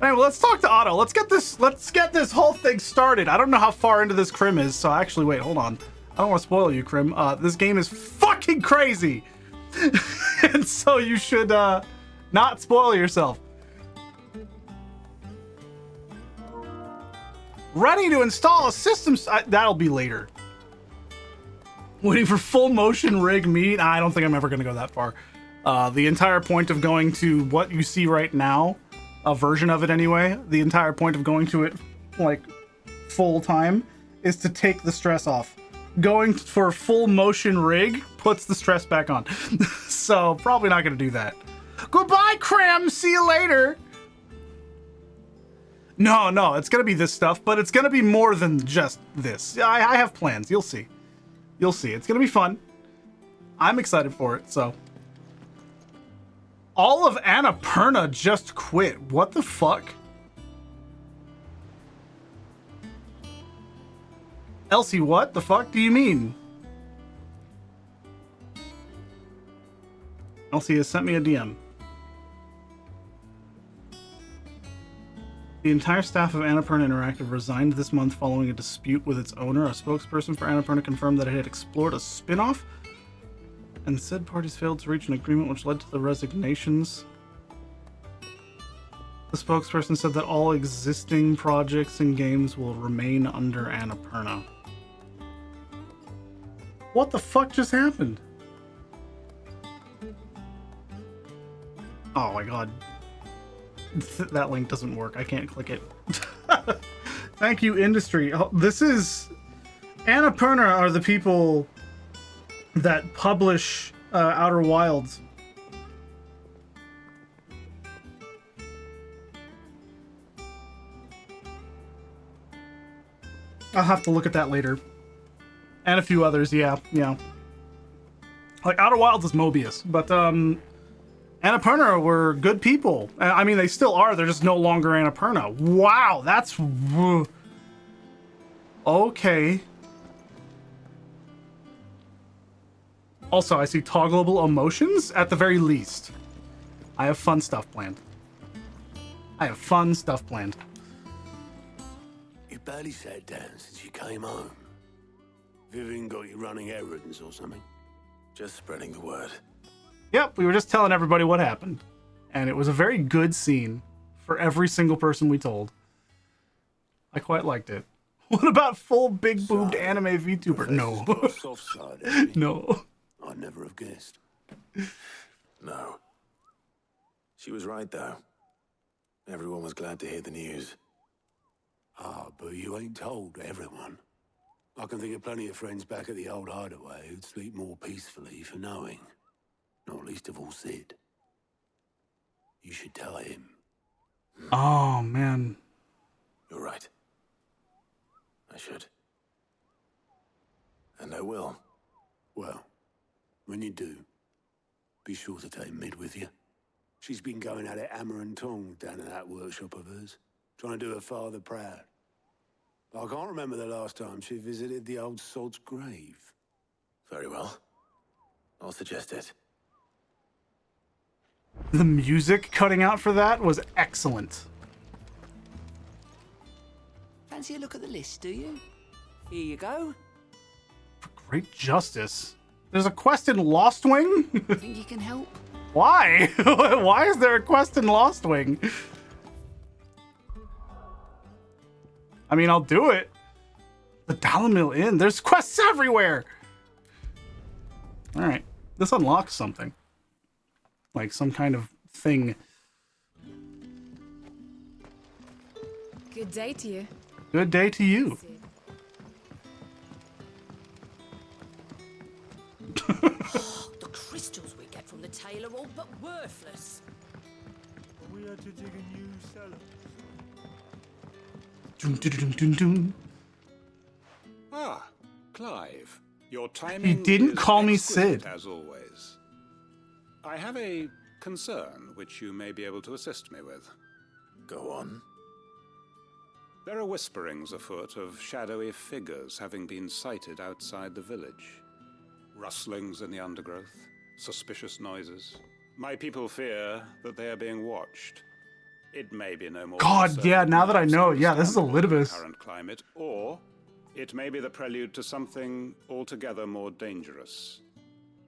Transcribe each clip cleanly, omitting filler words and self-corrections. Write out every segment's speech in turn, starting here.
Anyway, let's talk to Otto. Let's get this whole thing started. I don't know how far into this Crim is, so actually, wait, hold on. I don't want to spoil you, Crim. This game is fucking crazy. And so you should not spoil yourself. Ready to install a system. That'll be later. Waiting for full motion rig meet. I don't think I'm ever going to go that far. The entire point of going to what you see right now, a version of it anyway, the entire point of going to it like full time is to take the stress off. Going for full motion rig puts the stress back on. So probably not going to do that. Goodbye, Crim. See you later. No, it's going to be this stuff, but it's going to be more than just this. I have plans. You'll see. You'll see. It's going to be fun. I'm excited for it, so. All of Annapurna just quit. What the fuck? Elsie, what the fuck do you mean? Elsie has sent me a DM. The entire staff of Annapurna Interactive resigned this month following a dispute with its owner. A spokesperson for Annapurna confirmed that it had explored a spin-off, and said parties failed to reach an agreement which led to the resignations. The spokesperson said that all existing projects and games will remain under Annapurna. What the fuck just happened? Oh my god. That link doesn't work. I can't click it. Thank you, industry. Oh, this is... Annapurna are the people that publish Outer Wilds. I'll have to look at that later. And a few others, yeah. Like, Outer Wilds is Mobius, but, Annapurna were good people. I mean, they still are. They're just no longer Annapurna. Wow, that's... Okay. Also, I see toggleable emotions at the very least. I have fun stuff planned. You barely sat down since you came home. Vivian got you running errands or something? Just spreading the word. Yep, we were just telling everybody what happened. And it was a very good scene for every single person we told. I quite liked it. What about full big-boobed anime VTuber? No. Soft side, No. I'd never have guessed. No. She was right, though. Everyone was glad to hear the news. Ah, but you ain't told everyone. I can think of plenty of friends back at the old hideaway who'd sleep more peacefully for knowing. Not least of all Sid. You should tell him. Oh, man. You're right. I should. And I will. Well, when you do, be sure to take Mid with you. She's been going at it hammer and tong down in that workshop of hers, trying to do her father proud. I can't remember the last time she visited the old sod's grave. Very well. I'll suggest it. The music cutting out for that was excellent. Fancy a look at the list, do you? Here you go. For great justice. There's a quest in Lost Wing? Think you can help? Why? Why is there a quest in Lost Wing? I mean, I'll do it. The Dalamil Inn. There's quests everywhere. All right. This unlocks something. Like some kind of thing. Good day to you. Good day to you. The crystals we get from the tail are all but worthless. We had to dig a new cellar. Dun, dun, dun, dun, dun. Ah, Clive. Your timing He didn't is call me exquisite, Sid. as always. I have a concern which you may be able to assist me with. Go on. There are whisperings afoot of shadowy figures having been sighted outside the village. Rustlings in the undergrowth, suspicious noises. My people fear that they are being watched. It may be no more. God, yeah, now that I know, yeah, this is Elidibus. Current climate, or it may be the prelude to something altogether more dangerous.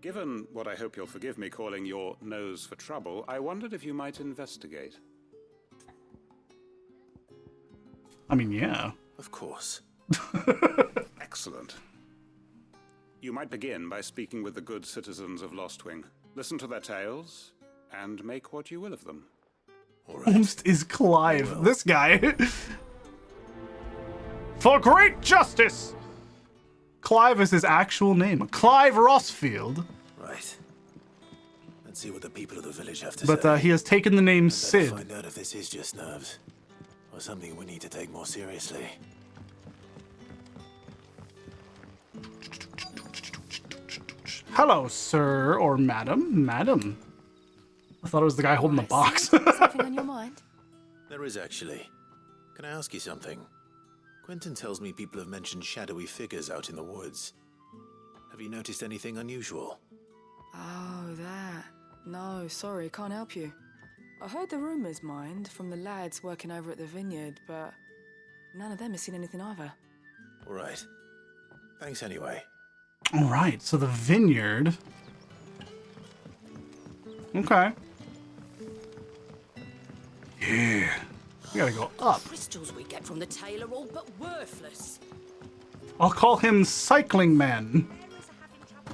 Given what I hope you'll forgive me calling your nose for trouble, I wondered if you might investigate. I mean, yeah. Of course. Excellent. You might begin by speaking with the good citizens of Lostwing. Listen to their tales, and make what you will of them. All right. Almost is Clive. This guy. For great justice! Clive is his actual name. Clive Rossfield. Right. Let's see what the people of the village have to But say. he has taken the name Better Sid. find out if this is just nerves, or something we need to take more seriously. Hello, sir or madam. Madam. I thought it was the guy holding the box. Something on your mind? There is actually. Can I ask you something? Quentin tells me people have mentioned shadowy figures out in the woods. Have you noticed anything unusual? Oh, that. No, sorry, can't help you. I heard the rumours, mind, from the lads working over at the vineyard, but none of them has seen anything either. All right. Thanks anyway. All right, so the vineyard. Okay. Yeah. We gotta go up. The crystals we get from the tail are all but worthless. I'll call him Cycling Man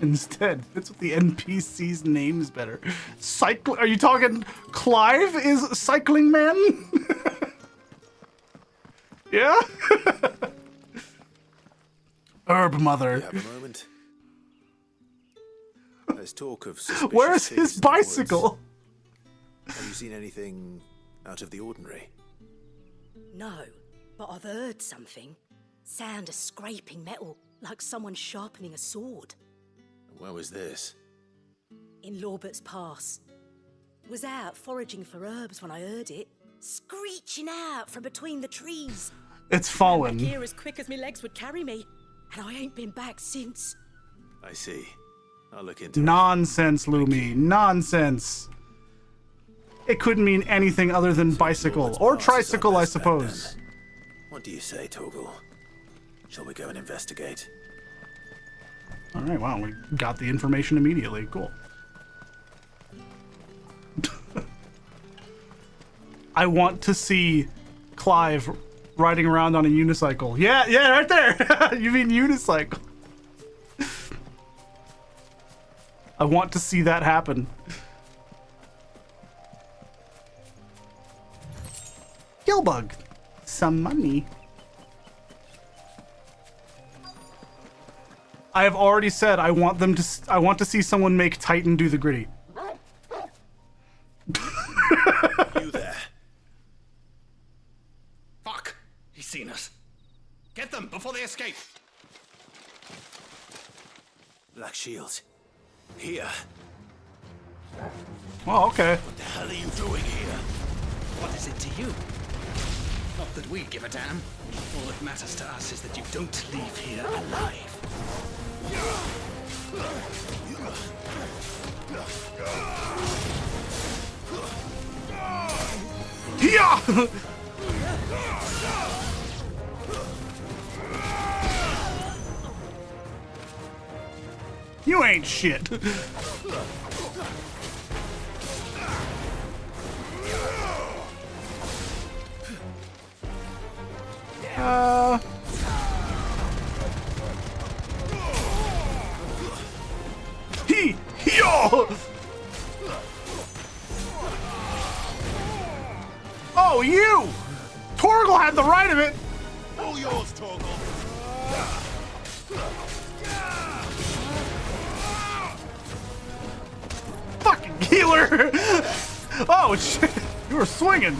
instead. Fits with the NPC's names better. Are you talking Clive is Cycling Man? Yeah? Herb Mother. You have a moment? There's talk of suspicious Where's figures his in the woods. bicycle? Have you seen anything out of the ordinary? No, but I've heard something. Sound of scraping metal, like someone sharpening a sword. Where was this? In Lorbert's Pass. Was out foraging for herbs when I heard it, screeching out from between the trees. It's Back fallen. here as quick as my legs would carry me, and I ain't been back since. I see. I'll look into it. Nonsense, Lumi. Nonsense. It couldn't mean anything other than bicycle. Lorbert's Or Pass is our tricycle, I best bet, suppose. then. What do you say, Torgal? Shall we go and investigate? All right, wow, we got the information immediately. Cool. I want to see Clive riding around on a unicycle. Yeah, yeah, right there. You mean unicycle. I want to see that happen. Gilbug. Some money. I have already said I want them to. I want to see someone make Titan do the gritty. You there? Fuck! He's seen us. Get them before they escape. Black Shields. Here. Oh, okay. What the hell are you doing here? What is it to you? Not that we give a damn. All that matters to us is that you don't leave here alive. Yeah. You ain't shit. Yo! Oh, you! Torgal had the right of it! All yours, Torgal. Fucking healer! Oh, shit! You were swinging!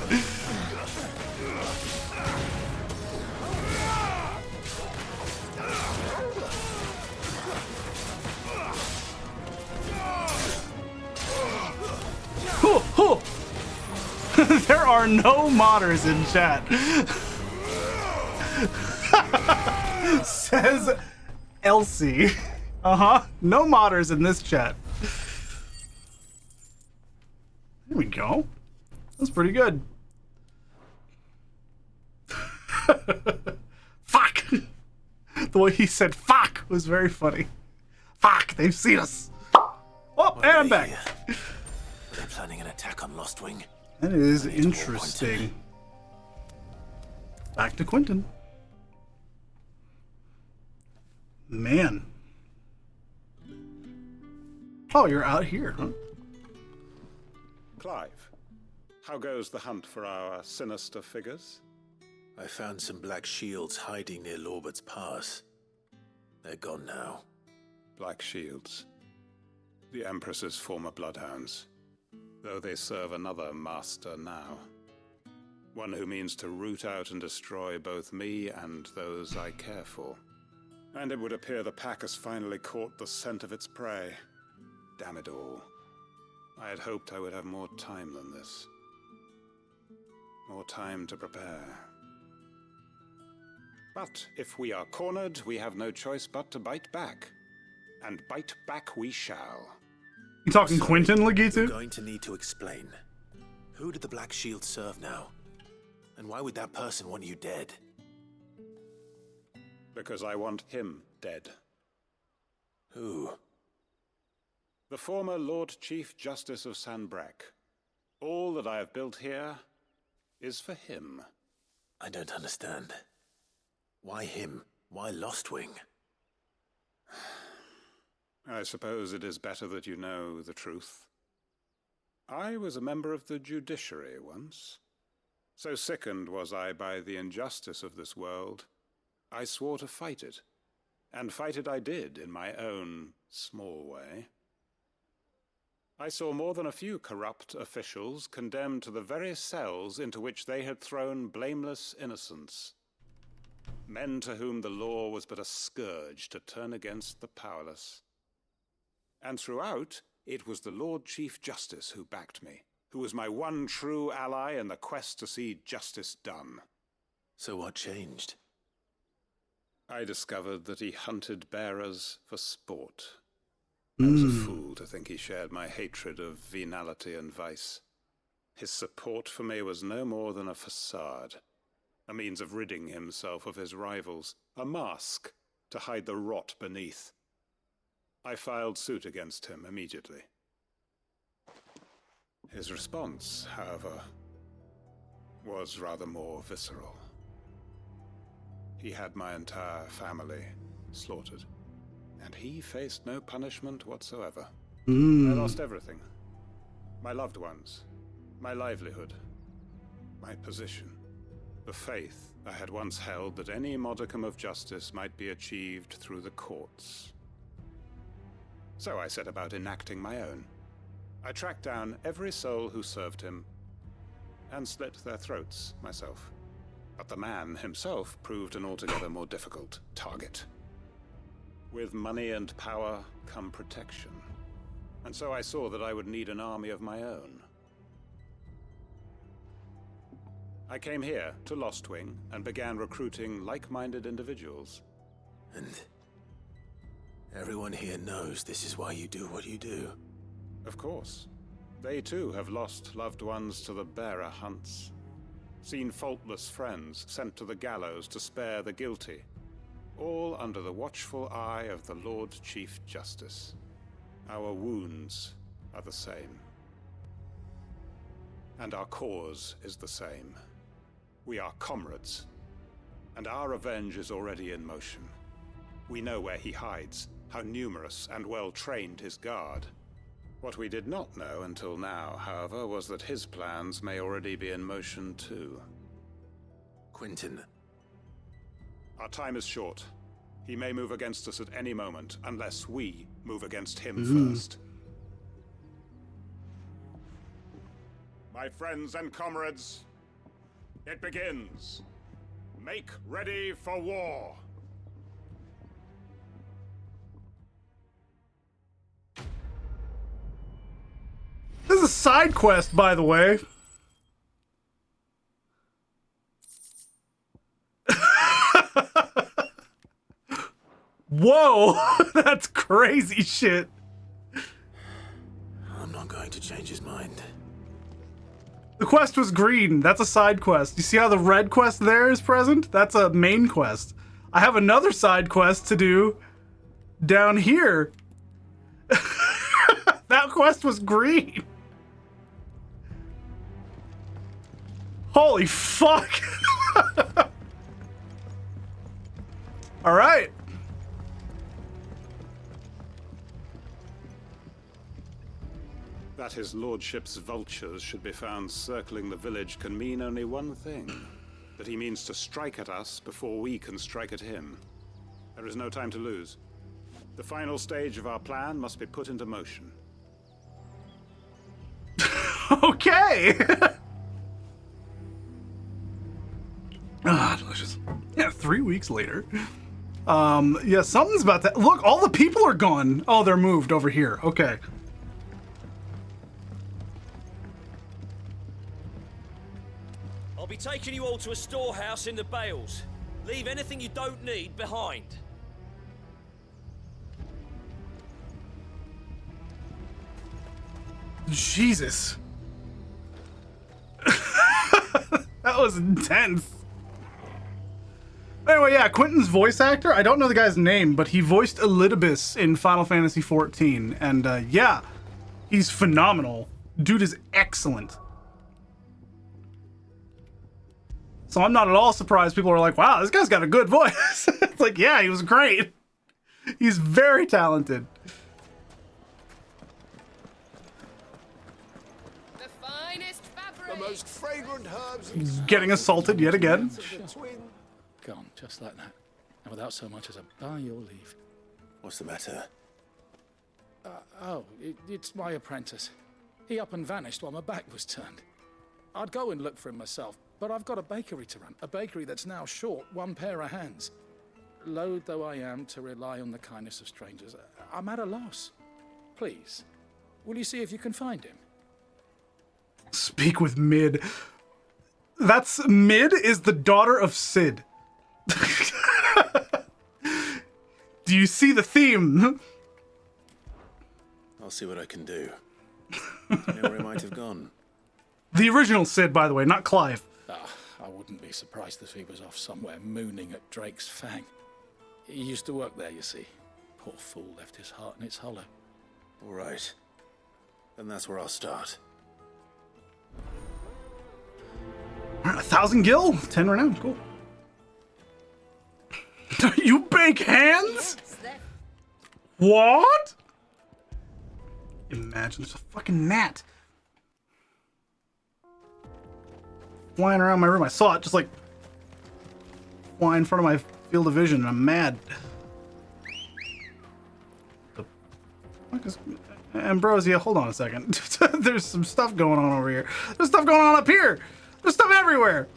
There are no modders in chat. Says Elsie. Uh-huh. No modders in this chat. There we go. That's pretty good. Fuck! The way he said fuck was very funny. Fuck, they've seen us. Oh, and I'm back. Are they planning an attack on Lost Wing? That is I need to warn interesting. Back to Quentin. Man. Oh, you're out here, huh? Clive, how goes the hunt for our sinister figures? I found some black shields hiding near Lorbert's Pass. They're gone now. Black Shields. The Empress's former bloodhounds. Though they serve another master now. One who means to root out and destroy both me and those I care for. And it would appear the pack has finally caught the scent of its prey. Damn it all. I had hoped I would have more time than this. More time to prepare. But if we are cornered, we have no choice but to bite back. And bite back we shall. You talking Quentin, You're Legitu? going to need to explain. Who did the Black Shield serve now? And why would that person want you dead? Because I want him dead. Who? The former Lord Chief Justice of Sanbreque. All that I have built here is for him. I don't understand. Why him? Why Lost Wing? I suppose it is better that you know the truth. I was a member of the judiciary once. So sickened was I by the injustice of this world, I swore to fight it. And fight it I did in my own small way. I saw more than a few corrupt officials condemned to the very cells into which they had thrown blameless innocents. Men to whom the law was but a scourge to turn against the powerless. And throughout, it was the Lord Chief Justice who backed me, who was my one true ally in the quest to see justice done. So what changed? I discovered that he hunted bearers for sport. I was a fool to think he shared my hatred of venality and vice. His support for me was no more than a facade. A means of ridding himself of his rivals, a mask to hide the rot beneath. I filed suit against him immediately. His response, however, was rather more visceral. He had my entire family slaughtered, and he faced no punishment whatsoever. I lost everything. My loved ones, my livelihood, my position. The faith I had once held that any modicum of justice might be achieved through the courts. So I set about enacting my own. I tracked down every soul who served him, and slit their throats myself. But the man himself proved an altogether more difficult target. With money and power come protection, and so I saw that I would need an army of my own. I came here to Lost Wing and began recruiting like-minded individuals. And everyone here knows this is why you do what you do. Of course. They too have lost loved ones to the bearer hunts. Seen faultless friends sent to the gallows to spare the guilty. All under the watchful eye of the Lord Chief Justice. Our wounds are the same. And our cause is the same. We are comrades, and our revenge is already in motion. We know where he hides, how numerous and well-trained his guard. What we did not know until now, however, was that his plans may already be in motion too. Quentin. Our time is short. He may move against us at any moment, unless we move against him first. My friends and comrades, it begins. Make ready for war. This is a side quest, by the way. Whoa, that's crazy shit. I'm not going to change his mind. The quest was green. That's a side quest. You see how the red quest there is present? That's a main quest. I have another side quest to do down here. That quest was green. Holy fuck. All right. That his lordship's vultures should be found circling the village can mean only one thing. That he means to strike at us before we can strike at him. There is no time to lose. The final stage of our plan must be put into motion. Okay. Ah, delicious. Yeah, 3 weeks later. Yeah, something's about that. Look, all the people are gone. Oh, they're moved over here. Okay. I'll be taking you all to a storehouse in the Bales. Leave anything you don't need behind. Jesus. That was intense. Anyway, yeah, Quentin's voice actor, I don't know the guy's name, but he voiced Elidibus in Final Fantasy XIV. And yeah, he's phenomenal. Dude is excellent. So I'm not at all surprised people are like, wow, this guy's got a good voice. It's like, yeah, he was great. He's very talented. The finest fabric. The most fragrant herbs. Getting assaulted yet again. Gone, just like that. And without so much as a by your leave. What's the matter? It's my apprentice. He up and vanished while my back was turned. I'd go and look for him myself, but I've got a bakery to run. A bakery that's now short one pair of hands. Loath though I am to rely on the kindness of strangers, I'm at a loss. Please, will you see if you can find him? Speak with Mid. That's Mid is the daughter of Sid. Do you see the theme? I'll see what I can do. Do you know where he might have gone? The original Sid, by the way, not Clive. I wouldn't be surprised if he was off somewhere mooning at Drake's Fang. He used to work there, you see. Poor fool left his heart in its hollow. All right. Then that's where I'll start. All right, 1,000 gil, 10 renown, cool. You bake hands? What? Imagine there's a fucking gnat flying around my room. I saw it just like fly in front of my field of vision, and I'm mad. The fuck is Ambrosia? Hold on a second. There's some stuff going on over here. There's stuff going on up here. There's stuff everywhere.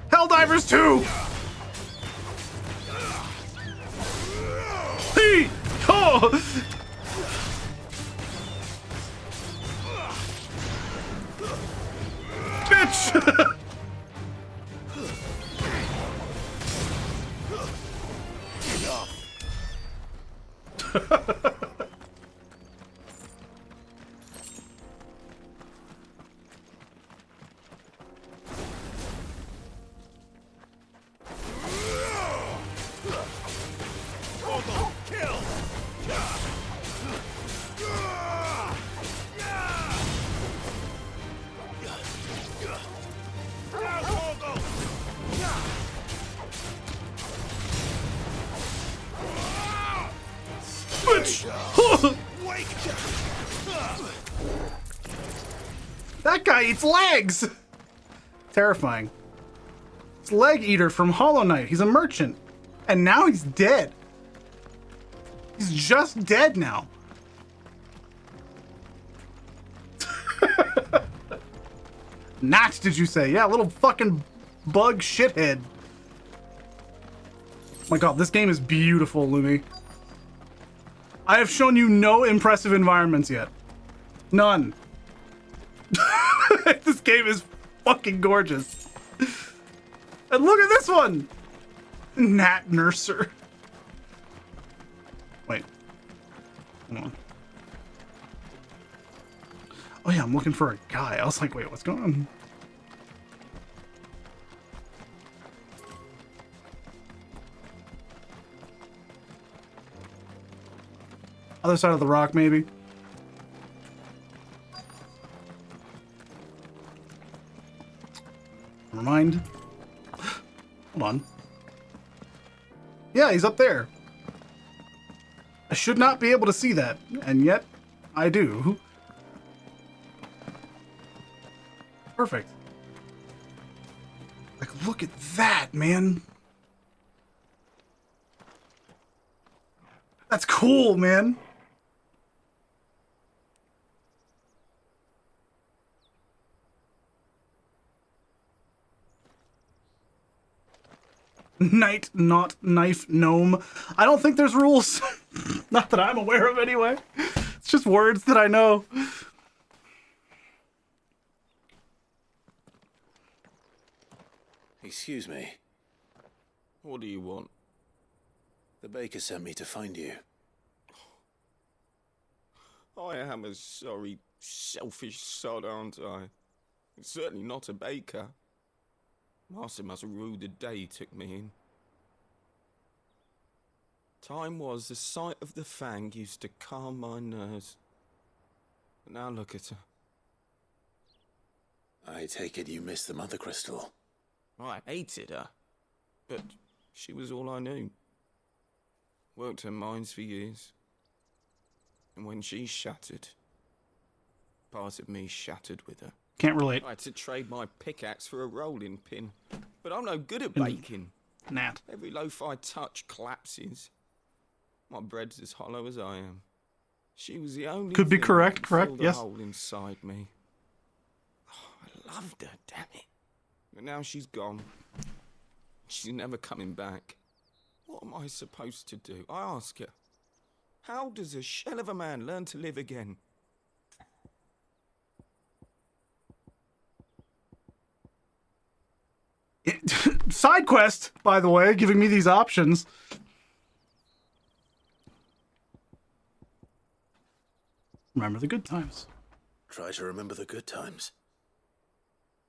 Helldivers 2. Hey! Oh! Bitch! That guy eats legs! Terrifying. It's Leg Eater from Hollow Knight. He's a merchant. And now he's dead. He's just dead now. Nat, did you say? Yeah, little fucking bug shithead. My god, this game is beautiful, Lumi. I have shown you no impressive environments yet. None. This game is fucking gorgeous. And look at this one! Nat Nurser. Wait. Hold on. Oh yeah, I'm looking for a guy. I was like, wait, what's going on? Other side of the rock, maybe. Never mind. Hold on. Yeah, he's up there. I should not be able to see that, and yet I do. Perfect. Like, look at that, man. That's cool, man. Knight, not knife, gnome. I don't think there's rules. Not that I'm aware of anyway. It's just words that I know. Excuse me. What do you want? The baker sent me to find you. I am a sorry, selfish sod, aren't I? Certainly not a baker. Master must have ruled the day he took me in. Time was the sight of the fang used to calm my nerves. But now look at her. I take it you missed the Mother Crystal. I hated her, but she was all I knew. Worked her mines for years. And when she shattered, part of me shattered with her. Can't relate. I had to trade my pickaxe for a rolling pin. But I'm no good at baking. Nat. Every loaf I touch collapses. My bread's as hollow as I am. She was the only Could be thing correct, that correct, filled a yes. hole inside me. Oh, I loved her, damn it. But now she's gone. She's never coming back. What am I supposed to do? I ask her. How does a shell of a man learn to live again? Side quest, by the way, giving me these options. Remember the good times. Try to remember the good times.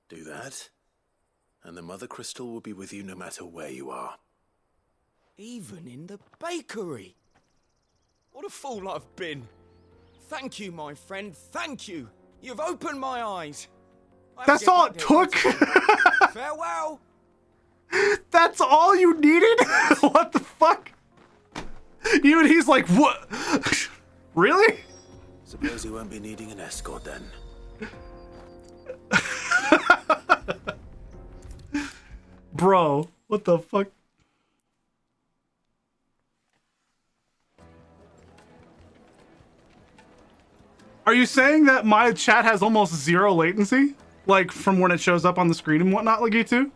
Do that, and the Mother Crystal will be with you no matter where you are. Even in the bakery. What a fool I've been. Thank you, my friend. Thank you. You've opened my eyes. That's all it took? Farewell. That's all you needed? What the fuck? Even he's like, what? Really? Suppose you won't be needing an escort then. Bro, what the fuck? Are you saying that my chat has almost zero latency? Like, from when it shows up on the screen and whatnot, like you two?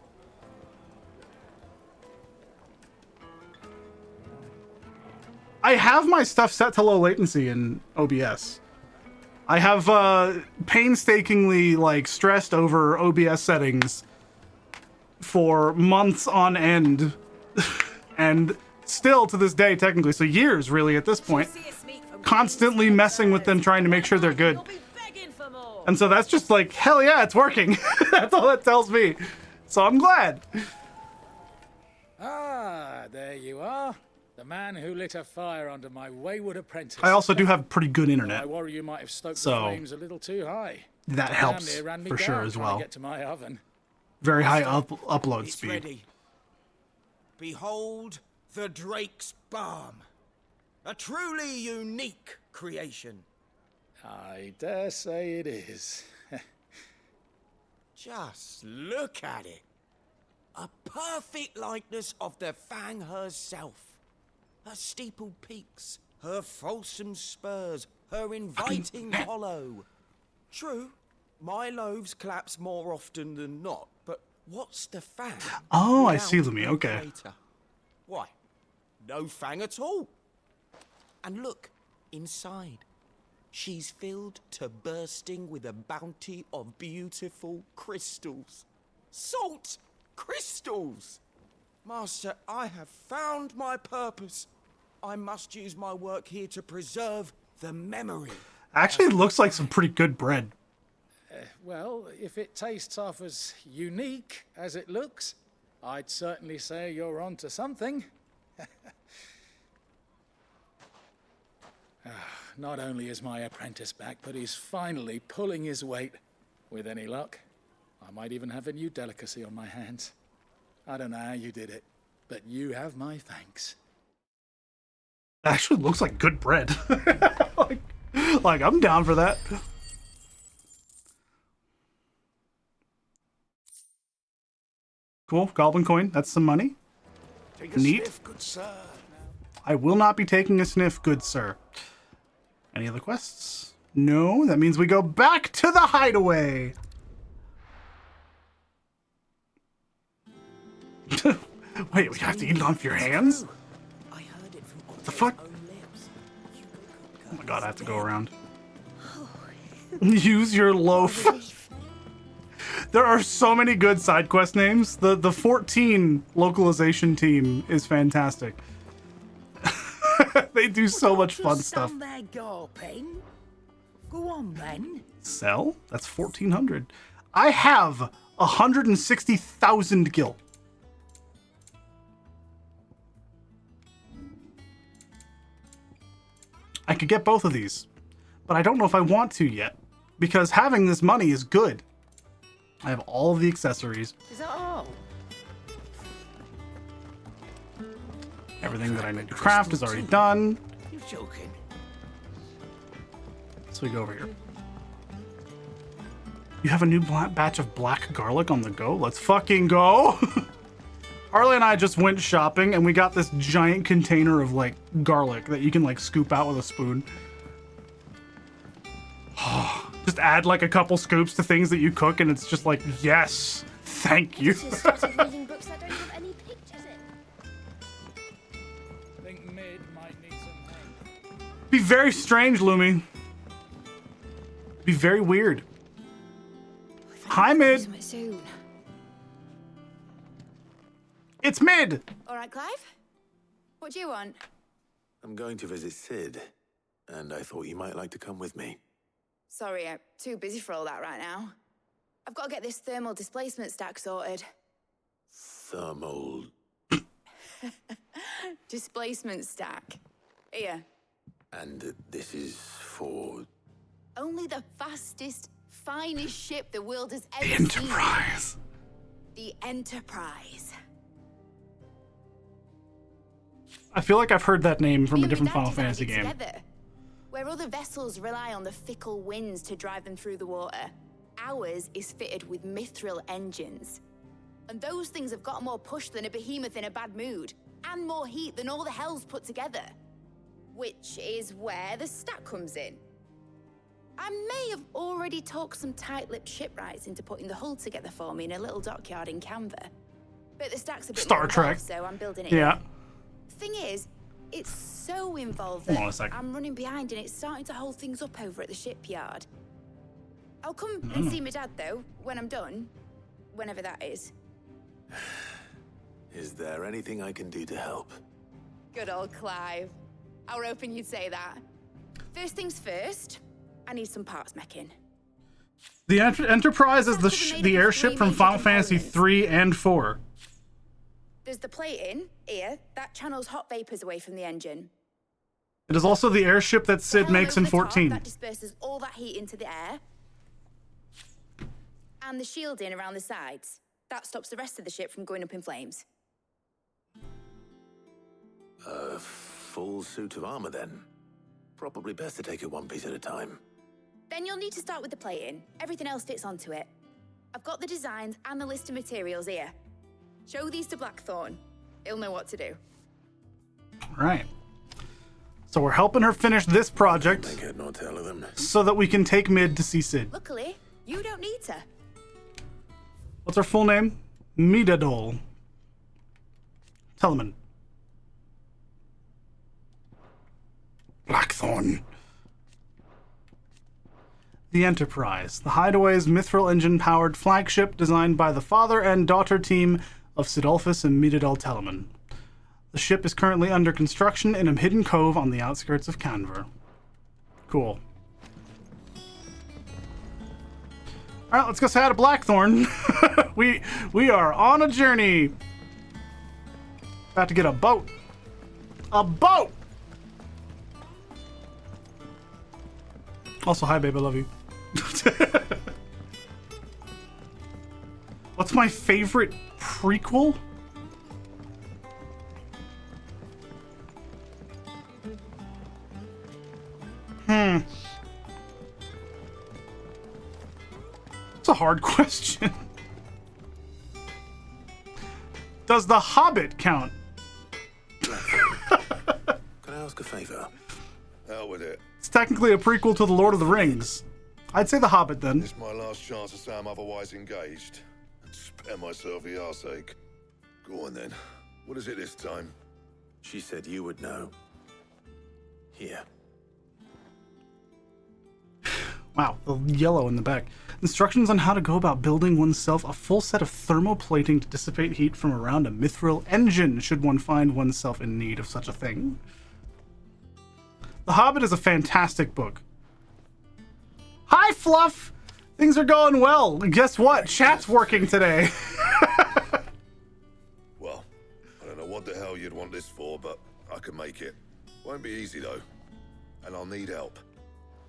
I have my stuff set to low latency in OBS. I have painstakingly, like, stressed over OBS settings for months on end. And still to this day, technically, so years really at this point, constantly messing with them, trying to make sure they're good. And so that's just like, hell yeah, it's working. That's all that tells me. So I'm glad. Ah, there you are. The man who lit a fire under my wayward apprentice. I also do have pretty good I internet. worry you might have stoked the So flames a little too high. that The helps damn near ran me for sure down as trying to well. Get to my oven. Very high upload It's speed. ready. Behold the Drake's Balm. A truly unique creation. I dare say it is. Just look at it. A perfect likeness of the Fang herself. Her steepled peaks, her fulsome spurs, her inviting hollow. True, my loaves collapse more often than not, but what's the Fang? Oh, I see, without Lumi, her okay. creator? Why, no Fang at all. And look, inside. She's filled to bursting with a bounty of beautiful crystals. Salt crystals! Master, I have found my purpose. I must use my work here to preserve the memory. Actually, it looks like some pretty good bread. Well, if it tastes half as unique as it looks, I'd certainly say you're onto something. Not only is my apprentice back, but he's finally pulling his weight. With any luck, I might even have a new delicacy on my hands. I don't know how you did it, but you have my thanks. Actually looks like good bread. like I'm down for that. Cool, goblin coin. That's some money. Take a Neat. sniff, good sir. I will not be taking a sniff, good sir. Any other quests? No, that means we go back to the hideaway. Wait, we have to eat it off your hands? I heard it from What the fuck? own lips. Oh my god, I have to go around. Use your loaf. There are so many good side quest names. The 14 localization team is fantastic. They do so much fun stuff. Stand there gawping. Go on then. Sell? That's 1,400. I have 160,000 gil. I could get both of these, but I don't know if I want to yet, because having this money is good. I have all of the accessories. Is that all? Everything that I need to craft is already done. You're joking. So we go over here. You have a new batch of black garlic on the go? Let's fucking go! Harley and I just went shopping and we got this giant container of like garlic that you can like scoop out with a spoon. Just add like a couple scoops to things that you cook and it's just like, yes, thank you. Just started reading books that don't have any pictures in. I think Mid might need some help. Be very strange, Lumi. Be very weird. Hi, Mid. Soon. It's Mid. All right, Clive. What do you want? I'm going to visit Sid, and I thought you might like to come with me. Sorry, I'm too busy for all that right now. I've got to get this thermal displacement stack sorted. Thermal... Displacement stack. Here. And this is for... Only the fastest, finest ship the world has ever The seen. Enterprise. The Enterprise. I feel like I've heard that name from Me a and different my Final dad designed Fantasy it game. together. Where other vessels rely on the fickle winds to drive them through the water, ours is fitted with mithril engines. And those things have got more push than a behemoth in a bad mood, and more heat than all the hells put together. Which is where the stack comes in. I may have already talked some tight-lipped shipwrights into putting the hull together for me in a little dockyard in Canva. But the stack's a bit Star more Trek. involved, so I'm building it Yeah. here. Thing is, it's so involved Hold on a that second. I'm running behind and it's starting to hold things up over at the shipyard. I'll come and see my dad, though, when I'm done. Whenever that is. Is there anything I can do to help? Good old Clive. I were hoping you'd say that. First things first, I need some parts meching. The Enterprise is the airship from Final Fantasy 3 and 4. There's the plating, here, that channels hot vapors away from the engine. It is also the airship that Sid The makes helm in over the top 14. that disperses all that heat into the air. And the shielding around the sides. That stops the rest of the ship from going up in flames. A full suit of armor, then. Probably best to take it one piece at a time. Then you'll need to start with the plating. Everything else fits onto it. I've got the designs and the list of materials here. Show these to Blackthorn. He'll know what to do. All right. So we're helping her finish this project Make head nor tail of them. so that we can take Mid to see Sid. Luckily, you don't need to. What's her full name? Midadol. Telemann. Blackthorn. The Enterprise, the Hideaway's mithril engine-powered flagship designed by the father and daughter team of Sidolphus and Midadol Telemann. The ship is currently under construction in a hidden cove on the outskirts of Canver. Cool. All right, let's go say hi to Blackthorn. we are on a journey. About to get a boat. A boat! Also, hi, babe, I love you. What's my favorite prequel? It's a hard question. Does The Hobbit count? Can I ask a favor? Hell with it. It's technically a prequel to The Lord of the Rings. I'd say The Hobbit then. It's my last chance to say I'm otherwise engaged. And spare myself the arseache. Go on then. What is it this time? She said you would know. Here. Wow, the yellow in the back. Instructions on how to go about building oneself a full set of thermoplating to dissipate heat from around a mithril engine, should one find oneself in need of such a thing. The Hobbit is a fantastic book. Hi, Fluff! Things are going well. Guess what? Chat's working today. Well, I don't know what the hell you'd want this for, but I can make it. Won't be easy though. And I'll need help.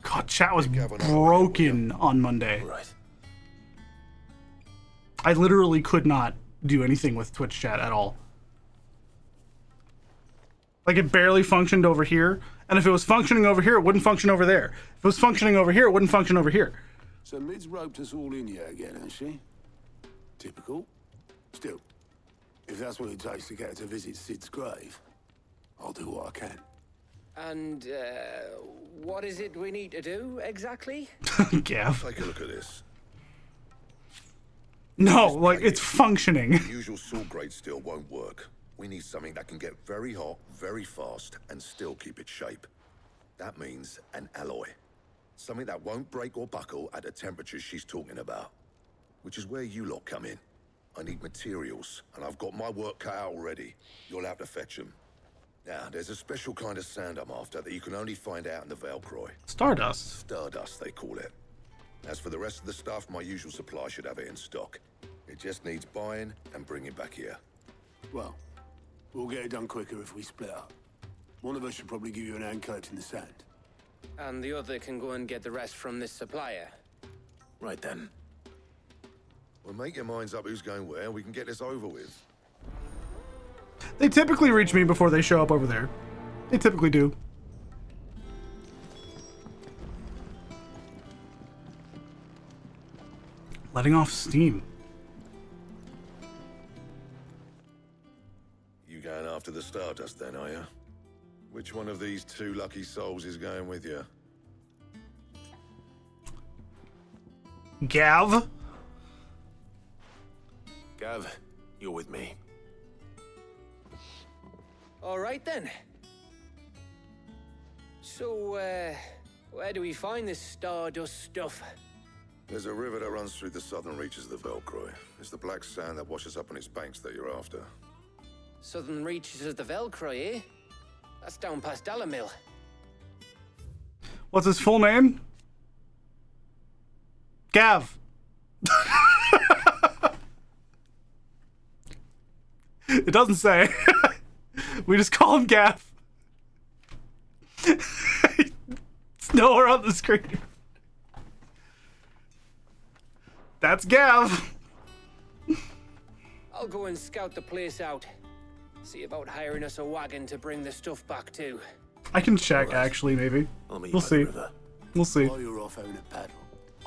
God, chat was broken on Monday. Right. I literally could not do anything with Twitch chat at all. Like, it barely functioned over here, and if it was functioning over here, it wouldn't function over there. If it was functioning over here, it wouldn't function over here. So Mid's roped us all in here again, hasn't she? Typical. Still, if that's what it takes to get her to visit Sid's grave, I'll do what I can. And, what is it we need to do, exactly? Gav. Take a look at this. No, like, it's functioning. The usual saw grade steel won't work. We need something that can get very hot, very fast, and still keep its shape. That means an alloy. Something that won't break or buckle at the temperatures she's talking about. Which is where you lot come in. I need materials, and I've got my work cut out already. You'll have to fetch them. Now, there's a special kind of sand I'm after that you can only find out in the Velcroy. Stardust. Stardust, they call it. As for the rest of the stuff, my usual supply should have it in stock. It just needs buying and bringing back here. Well, we'll get it done quicker if we split up. One of us should probably give you an hand coat in the sand. And the other can go and get the rest from this supplier. Right then. Well, make your minds up who's going where, and we can get this over with. They typically reach me before they show up over there. They typically do. Letting off steam. You going after the Stardust then, are you? Which one of these two lucky souls is going with you? Gav? Gav, you're with me. All right, then. So, where do we find this Stardust stuff? There's a river that runs through the southern reaches of the Velcroy. It's the black sand that washes up on its banks that you're after. Southern reaches of the Velcroy, eh? That's down past Dalamil. What's his full name? Gav. It doesn't say. We just call him Gav. It's nowhere on the screen. That's Gav. I'll go and scout the place out. See about hiring us a wagon to bring the stuff back to. I can check, actually, maybe. We'll see. We'll see. While you're off having a paddle,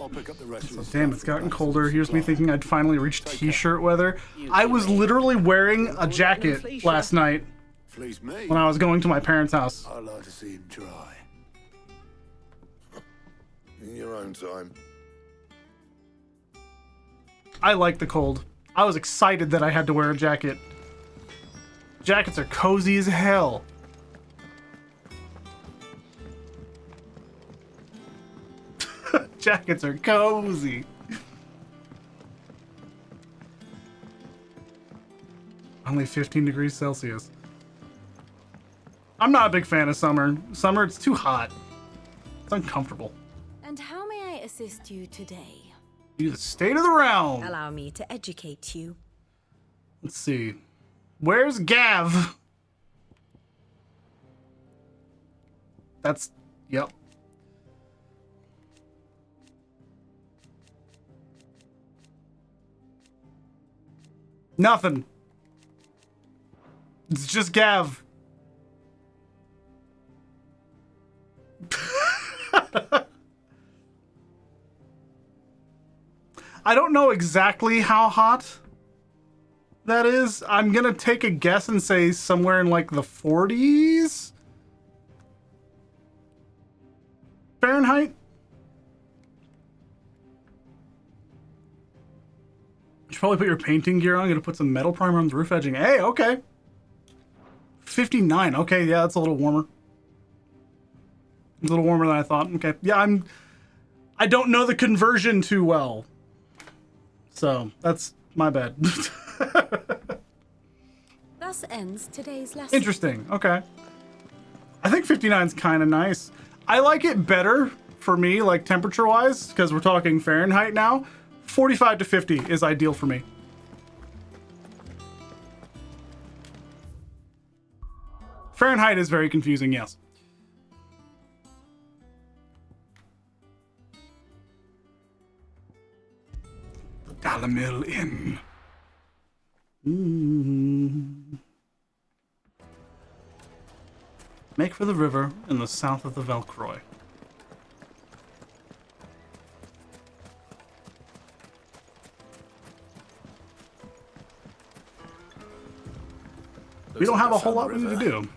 I'll pick up the rest of the Damn, stuff it's gotten colder. Here's me thinking I'd finally reached t-shirt weather. I was literally wearing a jacket last night Fleece me. when I was going to my parents' house. I'd like to see him try. In your own time. I like the cold. I was excited that I had to wear a jacket. Jackets are cozy as hell. Jackets are cozy. Only 15 degrees Celsius. I'm not a big fan of summer. Summer, it's too hot. It's uncomfortable. And how may I assist you today? Do the state of the realm. Allow me to educate you. Let's see. Where's Gav? That's... Yep. Nothing. It's just Gav. I don't know exactly how hot that is. I'm gonna take a guess and say somewhere in like the 40s Fahrenheit. You should probably put your painting gear on. Gonna put some metal primer on the roof edging. Hey, okay. 59. Okay, yeah, that's a little warmer. A little warmer than I thought. Okay, yeah, I don't know the conversion too well, so that's my bad. Thus ends today's lesson. Interesting. Okay. I think 59 is kind of nice. I like it better for me, like temperature-wise, because we're talking Fahrenheit now. 45 to 50 is ideal for me. Fahrenheit is very confusing, yes. The Dalamil Inn. Make for the river in the south of the Velcroy. We don't have a whole lot we need to do.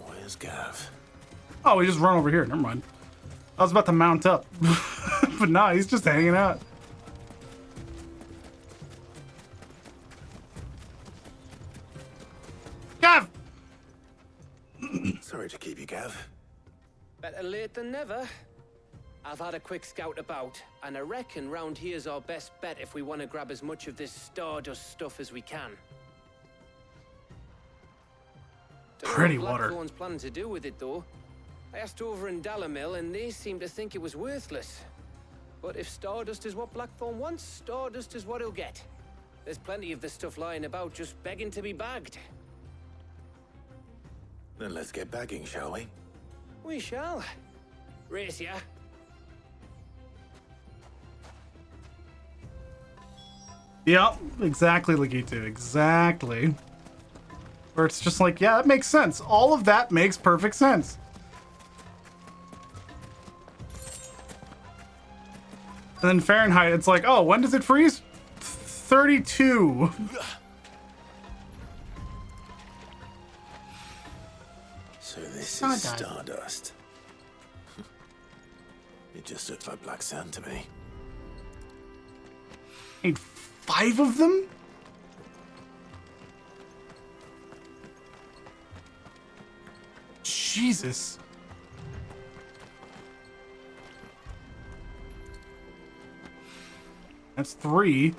Where's Gav? Oh, we just run over here. Never mind. I was about to mount up. But nah, he's just hanging out. Gav! Sorry to keep you, Gav. Better late than never. I've had a quick scout about, and I reckon round here's our best bet if we want to grab as much of this Stardust stuff as we can. Pretty water. Blackthorn's planning to do with it, though. I asked over in Dalamil, and they seem to think it was worthless. But if Stardust is what Blackthorn wants, Stardust is what he'll get. There's plenty of this stuff lying about, just begging to be bagged. Then let's get bagging, shall we? We shall. Race ya. Yep, exactly, Lagitu. Exactly. Where it's just like, yeah, that makes sense. All of that makes perfect sense. And then Fahrenheit, it's like, oh, when does it freeze? 32. So this is Stardust. It just looks like black sand to me. Ain't 5 of them? Jesus. That's 3.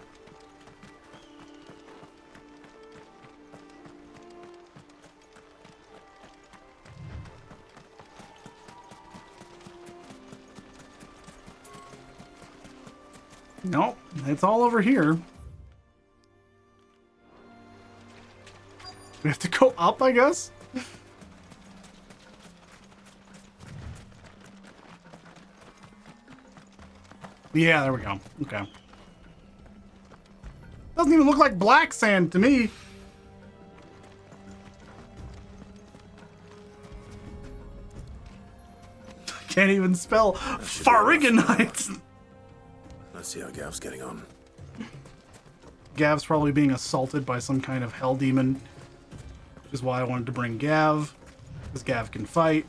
Nope, it's all over here. We have to go up, I guess? Yeah, there we go. Okay. Doesn't even look like black sand to me. Can't even spell Fariganite. Let's see how Gav's getting on. Gav's probably being assaulted by some kind of hell demon, which is why I wanted to bring Gav, because Gav can fight.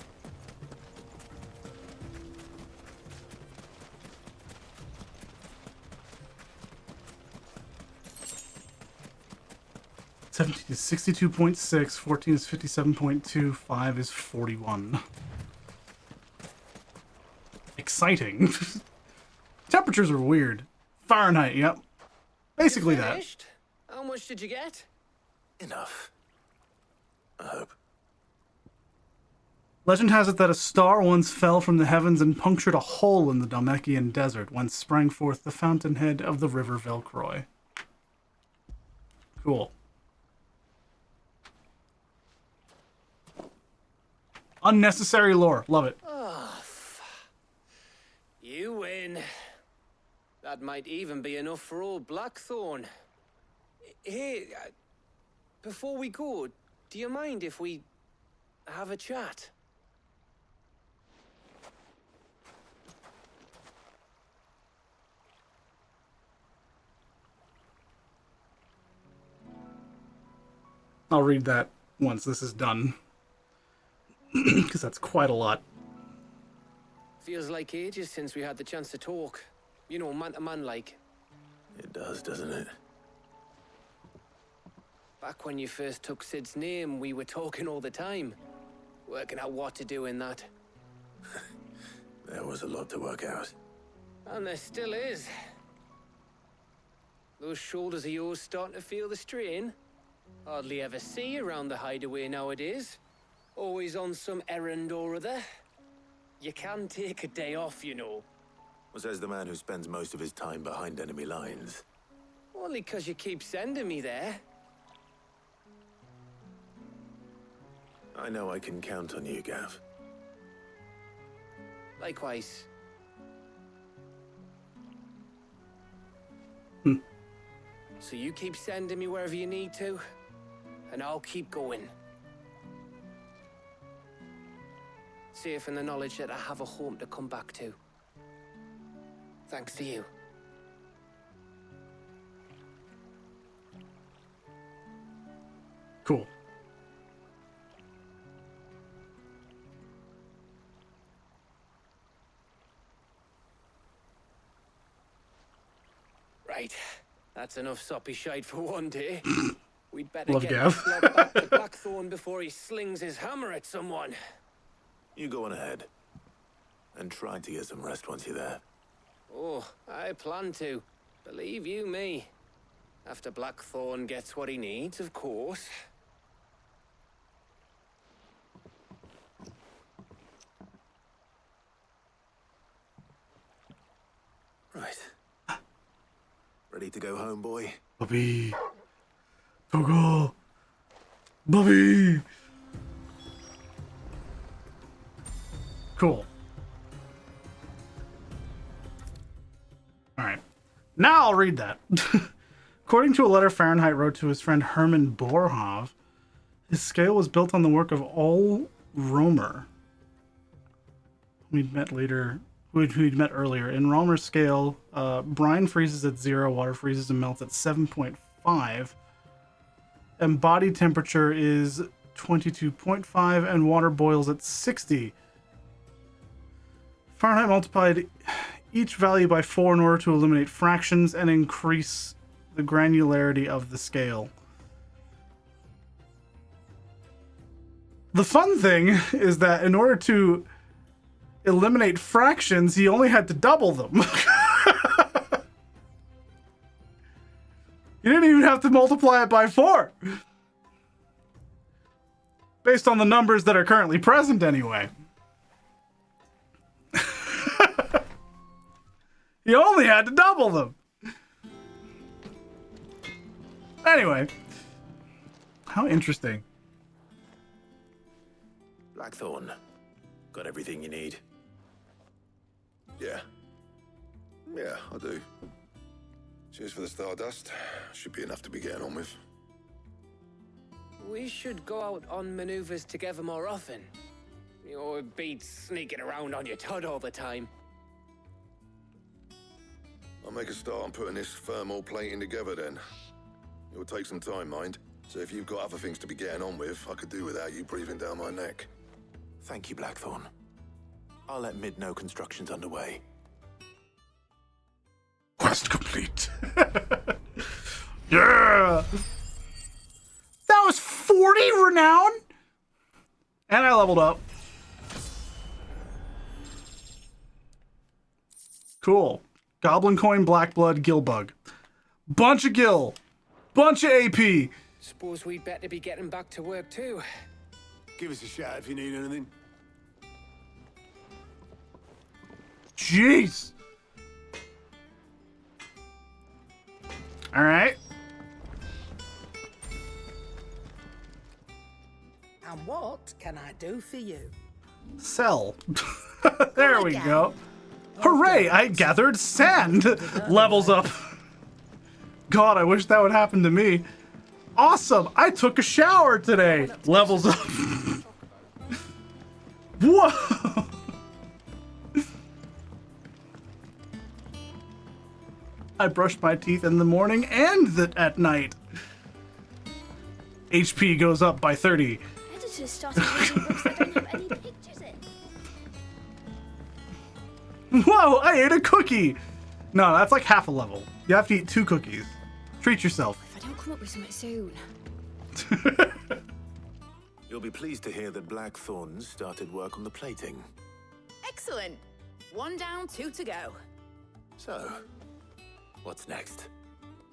(17 is 62.6, 14 is 57.2, 5 is 41. Exciting. Temperatures are weird. Fahrenheit, yep. Basically that. Finished? How much did you get? Enough. I hope. Legend has it that a star once fell from the heavens and punctured a hole in the Dalmekian desert, whence sprang forth the fountainhead of the river Velcroy. Cool. Unnecessary lore. Love it. Oh, you win. That might even be enough for old Blackthorn. Hey, before we go, do you mind if we have a chat? I'll read that once this is done. Because that's quite a lot. Feels like ages since we had the chance to talk. You know, man to man like. It does, doesn't it? Back when you first took Sid's name, we were talking all the time. Working out what to do in that. There was a lot to work out. And there still is. Those shoulders of yours starting to feel the strain? Hardly ever see you around the hideaway nowadays. Always on some errand or other. You can take a day off, you know. Well, says the man who spends most of his time behind enemy lines. Only 'cause you keep sending me there. I know I can count on you, Gav. Likewise. So you keep sending me wherever you need to, and I'll keep going. Safe in the knowledge that I have a home to come back to. Thanks to you. Cool. Right. That's enough soppy shite for one day. We'd better Love get Gav. this lad back to Blackthorn before he slings his hammer at someone. You go on ahead. And try to get some rest once you're there. Oh, I plan to. Believe you me. After Blackthorn gets what he needs, of course. Right. Ready to go home, boy? Bobby. Togo. Bobby. Cool. All right. Now I'll read that. According to a letter Fahrenheit wrote to his friend Herman Boerhaave, his scale was built on the work of Ol Romer, who he'd met earlier. In Romer's scale, brine freezes at 0, water freezes and melts at 7.5, and body temperature is 22.5, and water boils at 60. Fahrenheit multiplied each value by 4 in order to eliminate fractions and increase the granularity of the scale. The fun thing is that in order to eliminate fractions, he only had to double them. You didn't even have to multiply it by 4. Based on the numbers that are currently present anyway. You only had to double them. Anyway. How interesting. Blackthorn. Got everything you need? Yeah. Yeah, I do. Cheers for the Stardust. Should be enough to be getting on with. We should go out on maneuvers together more often. You know, it beats sneaking around on your Todd all the time. I'll make a start on putting this thermal plating together then. It will take some time, mind. So if you've got other things to be getting on with, I could do without you breathing down my neck. Thank you, Blackthorn. I'll let Mid know construction's underway. Quest complete. Yeah! That was 40 renown? And I leveled up. Cool. Goblin Coin, Black Blood, Gill Bug. Bunch of Gill. Bunch of AP. Suppose we'd better be getting back to work too. Give us a shout if you need anything. Jeez. All right. And what can I do for you? Sell. There we go. Hooray! I gathered sand. Levels up. God, I wish that would happen to me. Awesome! I took a shower today. Levels up. Whoa! I brushed my teeth in the morning and at night. HP goes up by 30. Editors started reading books that don't have any pictures in. Whoa, I ate a cookie! No, that's like half a level. You have to eat 2 cookies. Treat yourself. If I don't come up with something soon. You'll be pleased to hear that Blackthorn started work on the plating. Excellent. 1 down, 2 to go. So, what's next?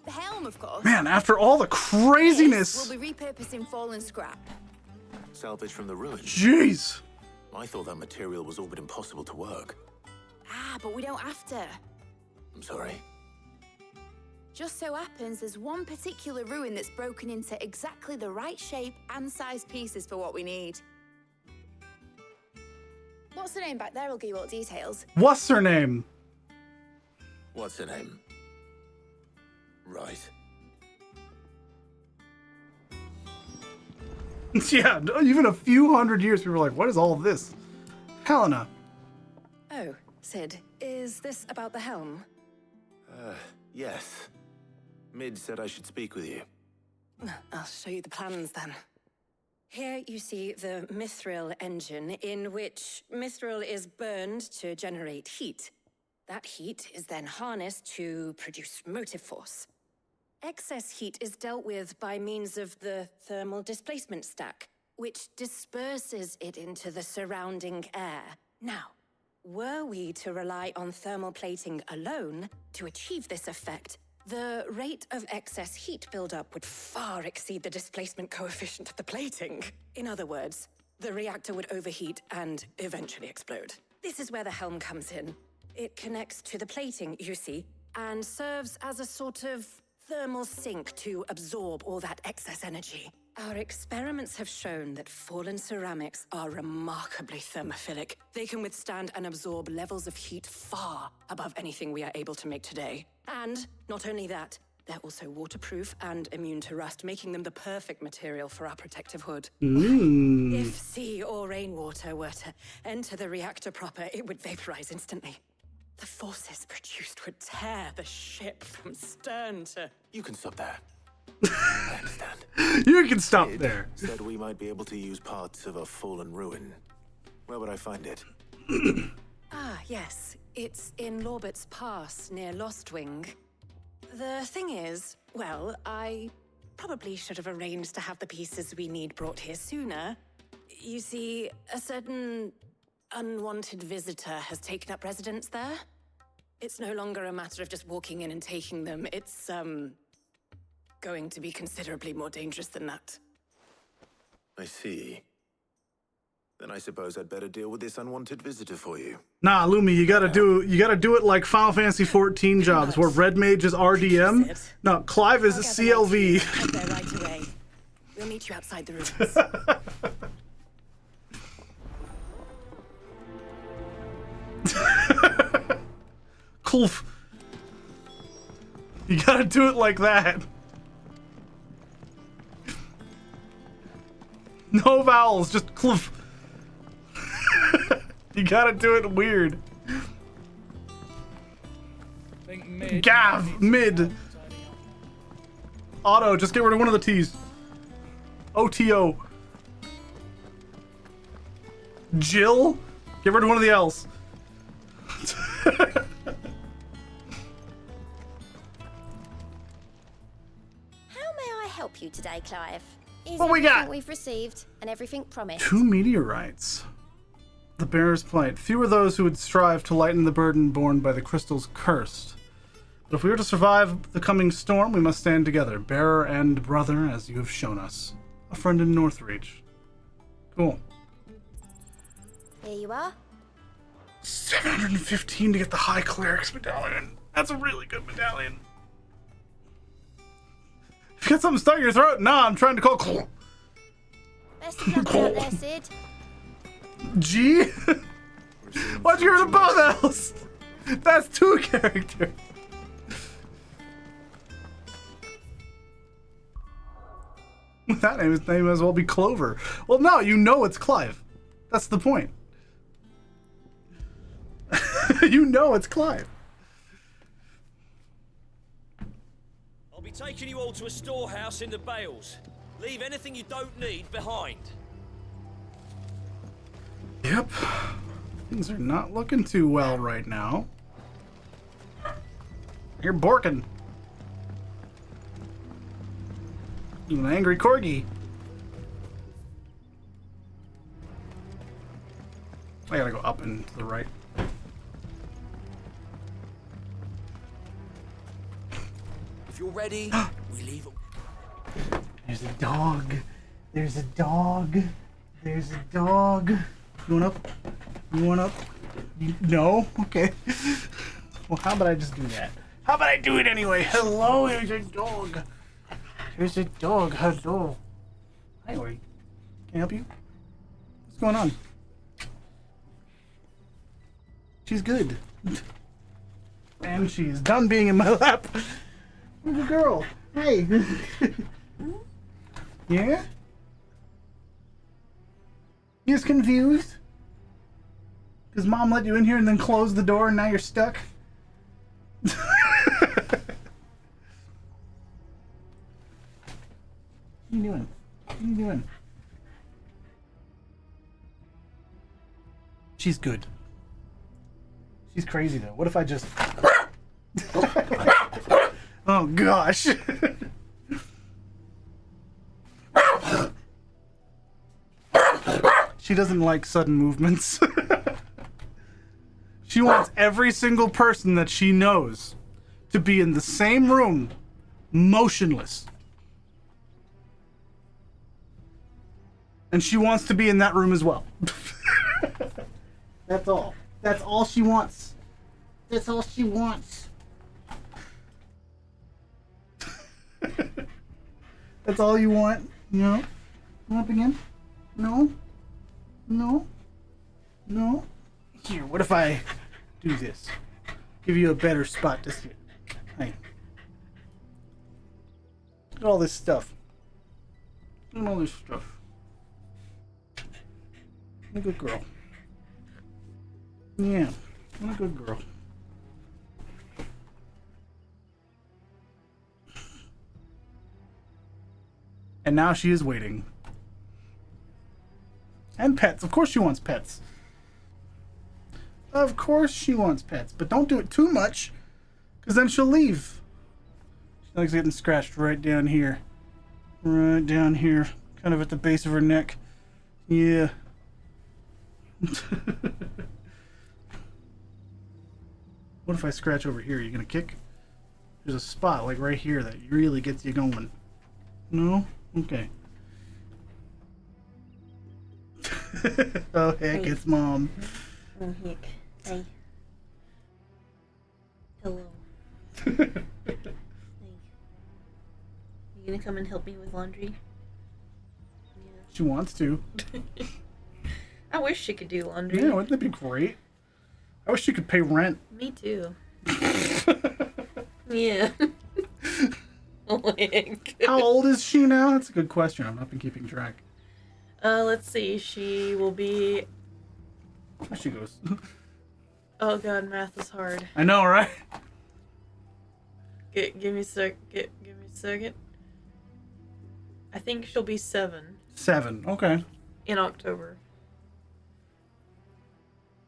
The helm, of course. Man, after all the craziness. We'll be repurposing fallen scrap. Salvage from the ruins. Jeez. I thought that material was all but impossible to work. Ah, but we don't have to. I'm sorry. Just so happens there's one particular ruin that's broken into exactly the right shape and size pieces for what we need. What's the name back there? I'll give you all the details. What's her name? What's her name? Right. Yeah, even a few hundred years, people are like, what is all this? Helena. Oh, Sid, is this about the helm? Yes. Mid said I should speak with you. I'll show you the plans then. Here you see the mithril engine, in which mithril is burned to generate heat. That heat is then harnessed to produce motive force. Excess heat is dealt with by means of the thermal displacement stack, which disperses it into the surrounding air. Now, were we to rely on thermal plating alone to achieve this effect, the rate of excess heat buildup would far exceed the displacement coefficient of the plating. In other words, the reactor would overheat and eventually explode. This is where the helm comes in. It connects to the plating, you see, and serves as a sort of thermal sink to absorb all that excess energy. Our experiments have shown that fallen ceramics are remarkably thermophilic. They can withstand and absorb levels of heat far above anything we are able to make today. And not only that, they're also waterproof and immune to rust, making them the perfect material for our protective hood. If sea or rainwater were to enter the reactor proper, it would vaporize instantly. The forces produced would tear the ship from stern to... You can stop there. I understand. You can stop there. Said we might be able to use parts of a fallen ruin. Where would I find it? Ah, yes. It's in Lorbert's Pass, near Lostwing. The thing is, well, I probably should have arranged to have the pieces we need brought here sooner. You see, a certain unwanted visitor has taken up residence there. It's no longer a matter of just walking in and taking them. It's, going to be considerably more dangerous than that. I see. Then I suppose I'd better deal with this unwanted visitor for you. Nah, Lumi, you gotta do it like Final Fantasy XIV jobs, where Red Mage is RDM. No, Clive is CLV. Head there right away. We'll meet you outside the ruins. Klf. You gotta do it like that. No vowels, just klf. You gotta do it weird. Gav, mid. Auto, just get rid of one of the T's. OTO. Jill, get rid of one of the L's. How may I help you today, Clive? Is What we everything got? we've received and everything promised? 2 meteorites. The bearer's plight. Few are those who would strive to lighten the burden borne by the crystals cursed. But if we are to survive the coming storm, we must stand together, bearer and brother, as you have shown us. A friend in Northreach. Cool. Here you are. 715 to get the High Cleric's medallion. That's a really good medallion. You got something stuck in your throat? Nah, I'm trying to call Best of luck out there, Sid. G? Why'd you hear the both else? That's 2 characters. That name, his name might as well be Clover. Well, no, you know it's Clive. That's the point. You know it's Clive. I'll be taking you all to a storehouse in the Bales. Leave anything you don't need behind. Yep. Things are not looking too well right now. You're borking. You an angry corgi. I gotta go up and to the right. If you're ready, we leave. There's a dog. There's a dog. There's a dog. You want up? You want up? No? Okay. Well, how about I just do that? How about I do it anyway? Hello, there's a dog. There's a dog. Hello. Hi, Ori. Can I help you? What's going on? She's good. And she's done being in my lap. Good girl. Hey. Yeah? You just confused? Because mom let you in here and then closed the door and now you're stuck? What are you doing? What are you doing? She's good. She's crazy though. What if I just... Oh gosh. She doesn't like sudden movements. She wants every single person that she knows to be in the same room, motionless. And she wants to be in that room as well. That's all. That's all she wants. That's all she wants. That's all you want? No? Come up again? No? No? No? Here, what if I do this? Give you a better spot to sit. Hey. Look at all this stuff. Look at all this stuff. I'm a good girl. Yeah, I'm a good girl. And now she is waiting. And pets. Of course she wants pets. Of course she wants pets. But don't do it too much, because then she'll leave. She likes getting scratched right down here. Right down here. Kind of at the base of her neck. Yeah. What if I scratch over here? Are you gonna kick? There's a spot like right here that really gets you going. No? Okay. Oh heck, hey. It's mom. Oh heck. Hey. Hello. Hey. You gonna come and help me with laundry? Yeah. She wants to. I wish she could do laundry. Yeah, wouldn't that be great? I wish she could pay rent. Me too. Yeah. Oh heck. How old is she now? That's a good question. I've not been keeping track. Let's see. She will be... There she goes. Oh god, math is hard. I know, right? Give me a sec. Give me a second. I think she'll be 7. 7. Okay. In October.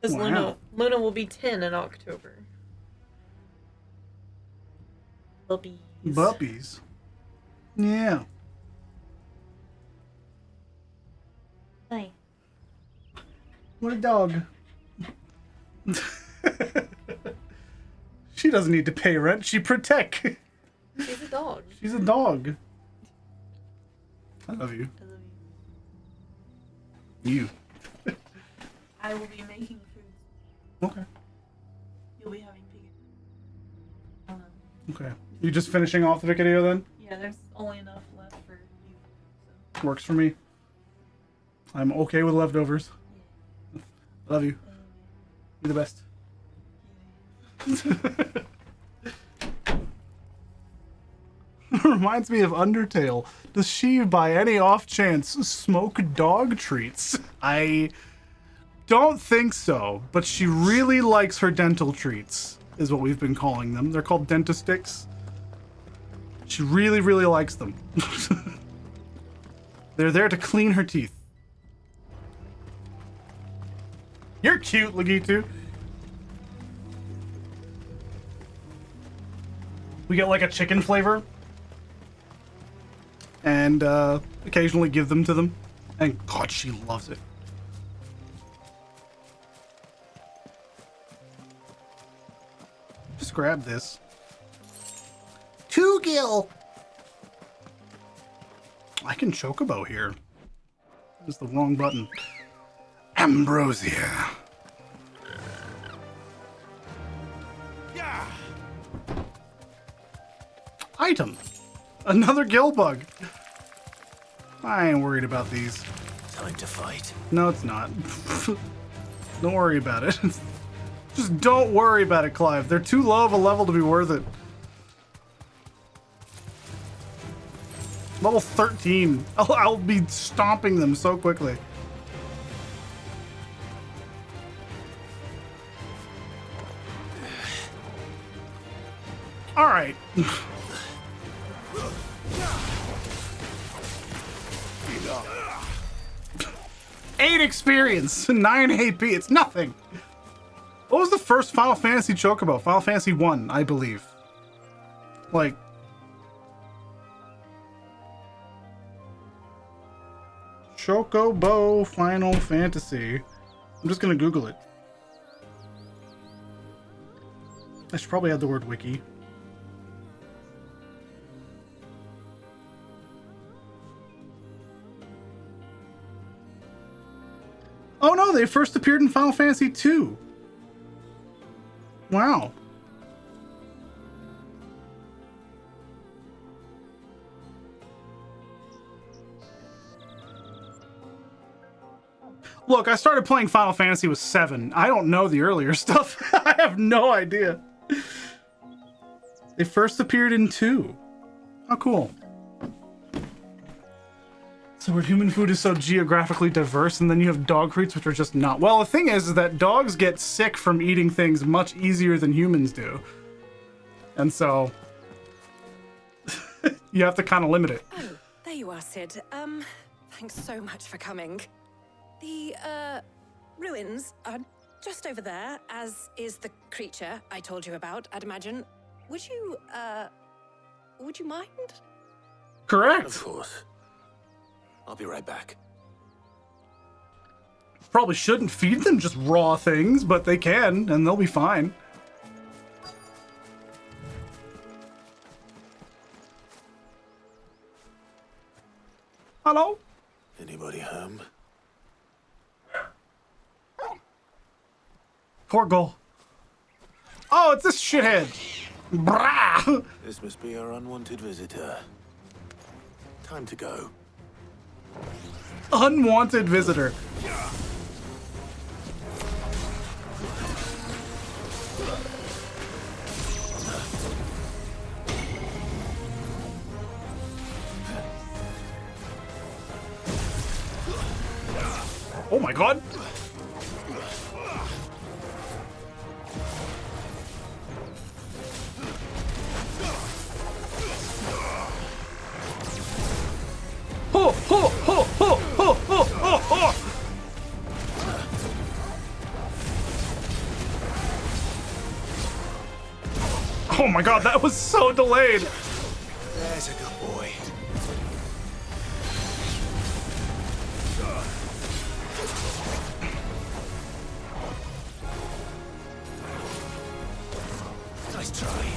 Because Wow. Luna will be 10 in October. Puppies. Puppies. Yeah. Hi. What a dog. She doesn't need to pay rent. She protect. She's a dog. She's a dog. I love you. I love you. You. I will be making food. Okay. You'll be having pig. Okay. You just finishing off the video then? Yeah, there's only enough left for you. Works for me. I'm okay with leftovers. Love you. You're the best. Reminds me of Undertale. Does she, by any off chance, smoke dog treats? I don't think so, but she really likes her dental treats, is what we've been calling them. They're called Dentistics. She really, really likes them. They're there to clean her teeth. You're cute, Lagitu. We get like a chicken flavor. And occasionally give them to them. And God, she loves it. Just grab this. Two Gil. I can chocobo here. That's the wrong button. Ambrosia. Yeah. Item. Another gill bug. I ain't worried about these. Time to fight. No, it's not. Don't worry about it. Just don't worry about it, Clive. They're too low of a level to be worth it. Level 13. I'll be stomping them so quickly. All right. 8 experience, 9 AP. It's nothing. What was the first Final Fantasy Chocobo? Final Fantasy 1, I believe. Like, Chocobo Final Fantasy. I'm just gonna Google it. I should probably add the word wiki. Oh no, they first appeared in Final Fantasy 2. Wow. Look, I started playing Final Fantasy with 7. I don't know the earlier stuff. I have no idea. They first appeared in 2. Oh, cool. So where human food is so geographically diverse, and then you have dog treats which are just not. Well, the thing is that dogs get sick from eating things much easier than humans do. And so you have to kind of limit it. Oh, there you are, Sid. Thanks so much for coming. The, ruins are just over there, as is the creature I told you about, I'd imagine. Would you mind? Correct. Of course. I'll be right back. Probably shouldn't feed them just raw things, but they can, and they'll be fine. Hello? Anybody home? Poor Gull. Oh, it's this shithead. Brah! This must be our unwanted visitor. Time to go. Unwanted visitor. Oh my god. Ho, ho, ho, ho, ho, ho, ho, ho. Oh my god, that was so delayed. There's a good boy. Nice try.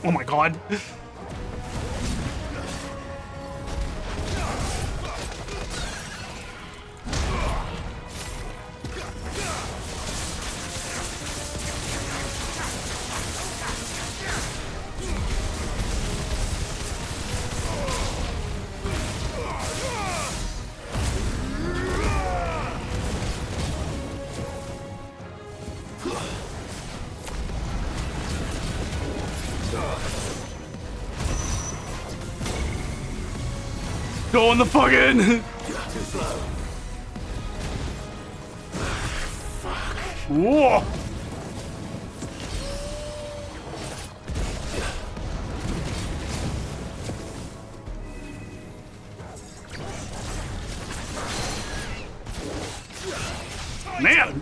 Oh my god. Go in the fucking. Too slow. Whoa. Man.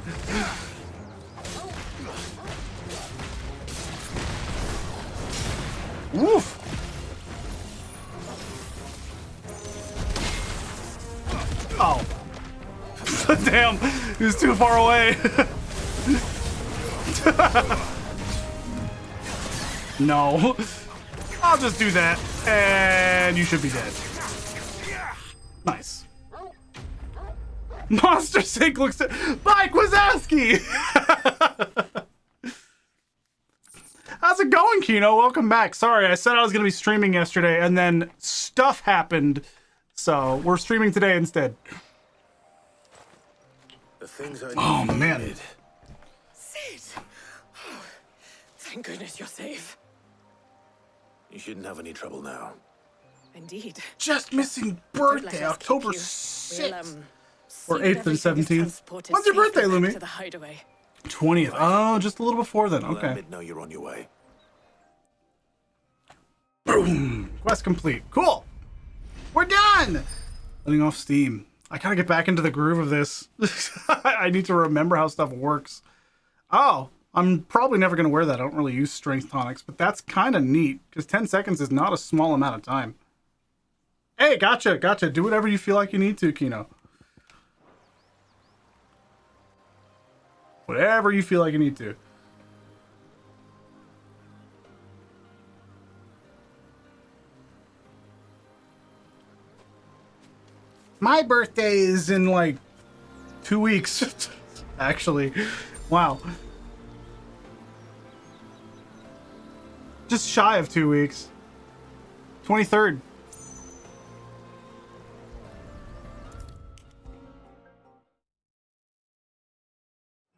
Woof. Oh. Damn. He was too far away. No. I'll just do that. And you should be dead. Nice. Monster Sync looks at Mike Wazowski! How's it going, Kino? Welcome back. Sorry, I said I was going to be streaming yesterday, and then stuff happened. So, we're streaming today instead. The things I Oh, man. needed. Sid! Oh, thank goodness you're safe. You shouldn't have any trouble now. Indeed. Just missing Don't let birthday, us October keep you. 6th. We'll, Or 8th and 17th. When's your birthday, Lumi? To the hideaway. 20th. Oh, just a little before then. I'll let Okay. Mid know you're on your way. Boom. Quest complete. Cool. We're done. Letting off steam. I gotta get back into the groove of this. I need to remember how stuff works. Oh, I'm probably never gonna wear that. I don't really use strength tonics, but that's kind of neat because 10 seconds is not a small amount of time. Hey, gotcha. Do whatever you feel like you need to, Kino. Whatever you feel like you need to. My birthday is in like 2 weeks, actually. Wow. Just shy of 2 weeks. 23rd.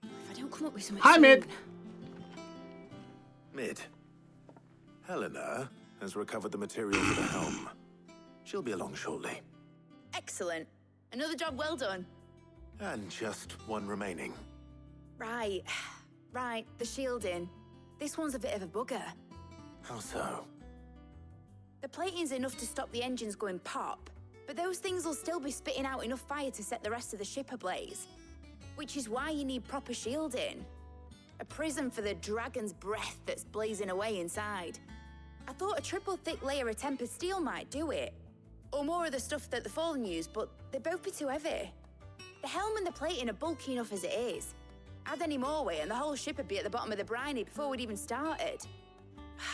If I don't come up with something Hi, soon- Mid. Mid. Helena has recovered the material for the helm. She'll be along shortly. Excellent. Another job well done. And just one remaining. Right. Right, the shielding. This one's a bit of a bugger. How so? The plating's enough to stop the engines going pop, but those things will still be spitting out enough fire to set the rest of the ship ablaze. Which is why you need proper shielding. A prison for the dragon's breath that's blazing away inside. I thought a triple thick layer of tempered steel might do it. Or more of the stuff that the Fallen use, but they'd both be too heavy. The helm and the plating are bulky enough as it is. Add any more weight and the whole ship would be at the bottom of the briny before we'd even started.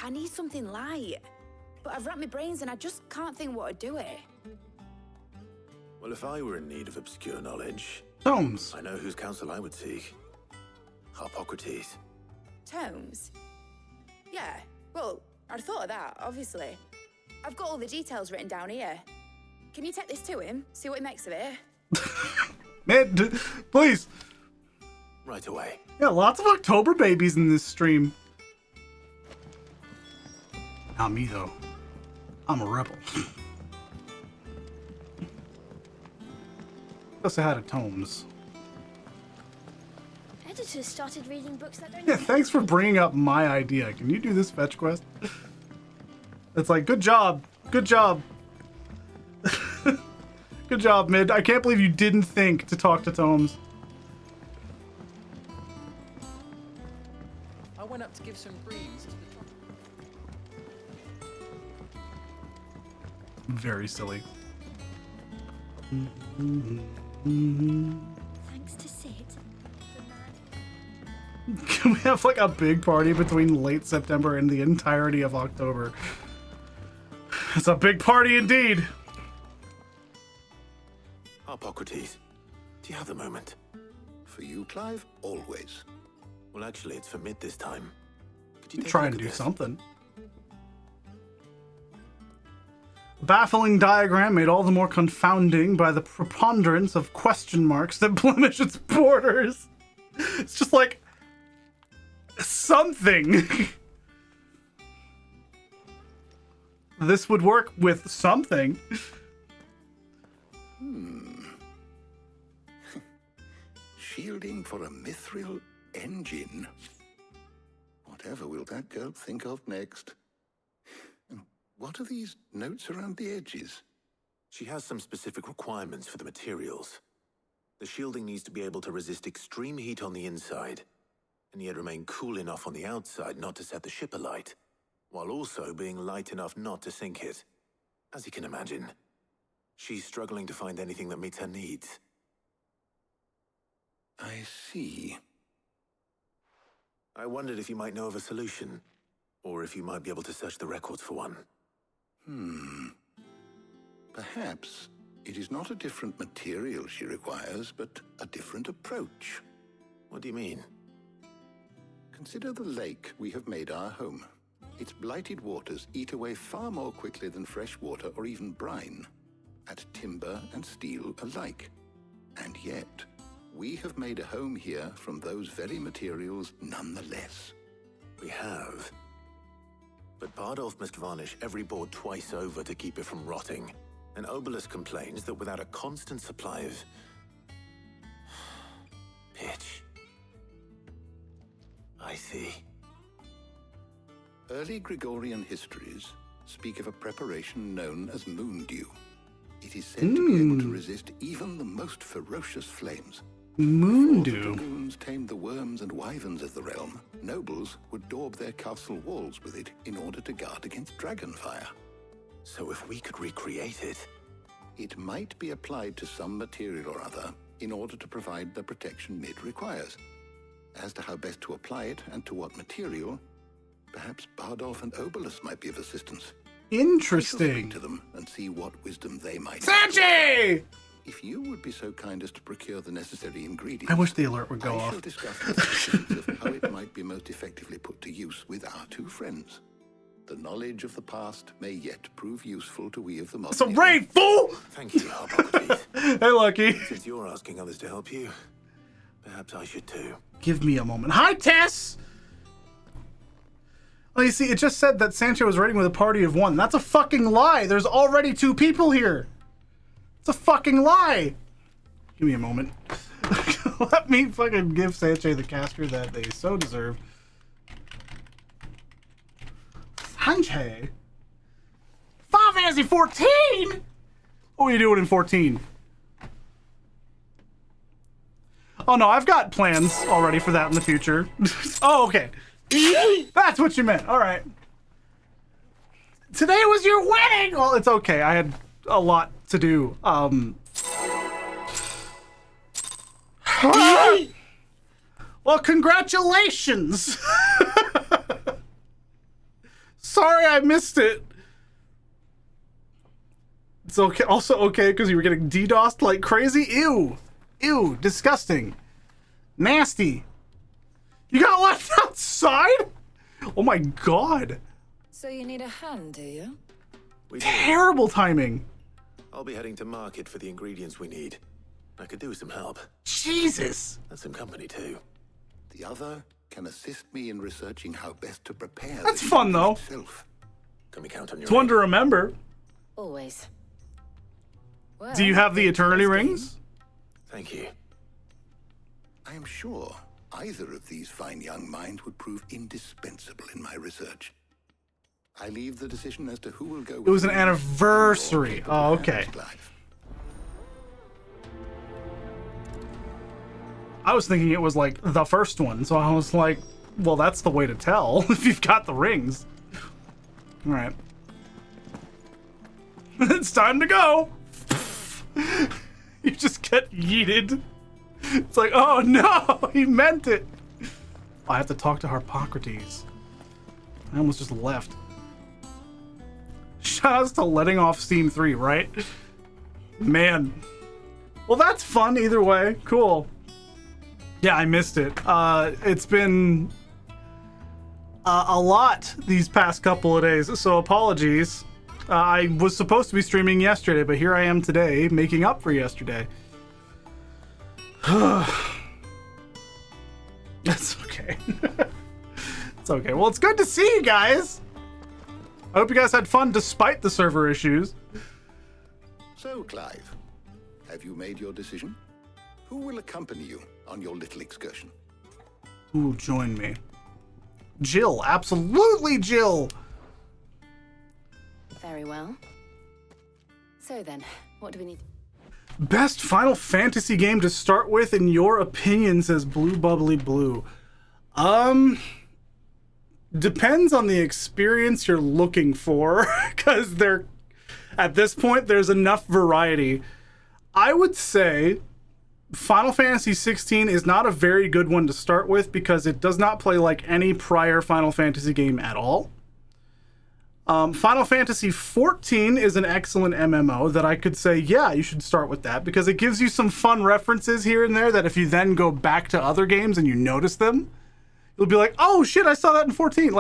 I need something light. But I've racked my brains and I just can't think what would do it. Well, if I were in need of obscure knowledge, Tomes. I know whose counsel I would seek. Harpocrates. Tomes? Yeah, well, I'd thought of that, obviously. I've got all the details written down here. Can you take this to him? See what he makes of it? Mid, please. Right away. Yeah, lots of October babies in this stream. Not me, though. I'm a rebel. Go say hi to Tomes. Editors started reading books that don't. Yeah, thanks for bringing up my idea. Can you do this fetch quest? It's like, good job. Good job. Good job, Mid. I can't believe you didn't think to talk to Tomes. I went up to give some greens to the Very silly. Thanks to Sid. Can we have like a big party between late September and the entirety of October? It's a big party indeed. Harpocrates, do you have a moment? For you, Clive? Always. Well, actually, it's for Mid this time. Could you take a Try look and at do this? something. Baffling diagram made all the more confounding by the preponderance of question marks that blemish its borders. It's just like something. This would work with something. Shielding for a mithril engine? Whatever will that girl think of next? And what are these notes around the edges? She has some specific requirements for the materials. The shielding needs to be able to resist extreme heat on the inside, and yet remain cool enough on the outside not to set the ship alight, while also being light enough not to sink it. As you can imagine, she's struggling to find anything that meets her needs. I see. I wondered if you might know of a solution, or if you might be able to search the records for one. Perhaps it is not a different material she requires, but a different approach. What do you mean? Consider the lake we have made our home. Its blighted waters eat away far more quickly than fresh water or even brine, at timber and steel alike. And yet, we have made a home here from those very materials nonetheless. We have. But Bardolph must varnish every board twice over to keep it from rotting. And Obelisk complains that without a constant supply of pitch. I see. Early Gregorian histories speak of a preparation known as moon dew. It is said to be able to resist even the most ferocious flames. Moon Before dew. the dragoons tamed the worms and wyverns of the realm, nobles would daub their castle walls with it in order to guard against dragonfire. So if we could recreate it... It might be applied to some material or other in order to provide the protection Mid requires. As to how best to apply it and to what material, perhaps Bardolph and Obelisk might be of assistance. Interesting. I shall speak to them and see what wisdom they might Sanji! If you would be so kind as to procure the necessary ingredients, I wish the alert would go I off. shall discuss the specifics of how it might be most effectively put to use with our two friends. The knowledge of the past may yet prove useful to we of the modern. It's a raid, fool! Thank you, Hippocrates. Hey, Lucky. Since you're asking others to help you, perhaps I should too. Give me a moment. Hi, Tess! Oh, you see, it just said that Sancho was raiding with a party of one. That's a fucking lie. There's already 2 people here. It's a fucking lie. Give me a moment. Let me fucking give Sancho the caster that they so deserve. Sancho? Final Fantasy 14? What are you doing in 14? Oh no, I've got plans already for that in the future. Oh, okay. That's what you meant. All right. Today was your wedding. Well, it's okay. I had a lot to do. Well, congratulations. Sorry I missed it. It's okay. Also okay because you were getting DDoSed like crazy. Ew. Ew. Disgusting. Nasty. You got left outside? Oh my god. So you need a hand, do you? Terrible timing. I'll be heading to market for the ingredients we need. I could do with some help. Jesus. And some company too. The other can assist me in researching how best to prepare. That's fun though. Itself. Can we count on your It's one to remember. Always. Well, Do you have the Eternity Rings? Thank you. I am sure either of these fine young minds would prove indispensable in my research. I leave the decision as to who will go with It was an me anniversary. Oh, okay. I was thinking it was like the first one, so I was like, well, that's the way to tell if you've got the rings. All right. It's time to go. You just get yeeted. It's like, oh no, he meant it. I have to talk to Harpocrates. I almost just left. Shoutouts to letting off Steam 3, right? Man. Well, that's fun either way. Cool. Yeah, I missed it. It's been a lot these past couple of days, so apologies. I was supposed to be streaming yesterday, but here I am today, making up for yesterday. That's okay. It's okay. Well, it's good to see you guys. I hope you guys had fun despite the server issues. So, Clive, have you made your decision? Who will accompany you on your little excursion? Ooh, join me. Jill, absolutely Jill! Very well. So then, what do we need? Best Final Fantasy game to start with, in your opinion, says Blue Bubbly Blue. Depends on the experience you're looking for, because at this point, there's enough variety. I would say Final Fantasy XVI is not a very good one to start with because it does not play like any prior Final Fantasy game at all. Final Fantasy XIV is an excellent MMO that I could say, yeah, you should start with that because it gives you some fun references here and there that if you then go back to other games and you notice them, you'll be like, oh shit, I saw that in 14.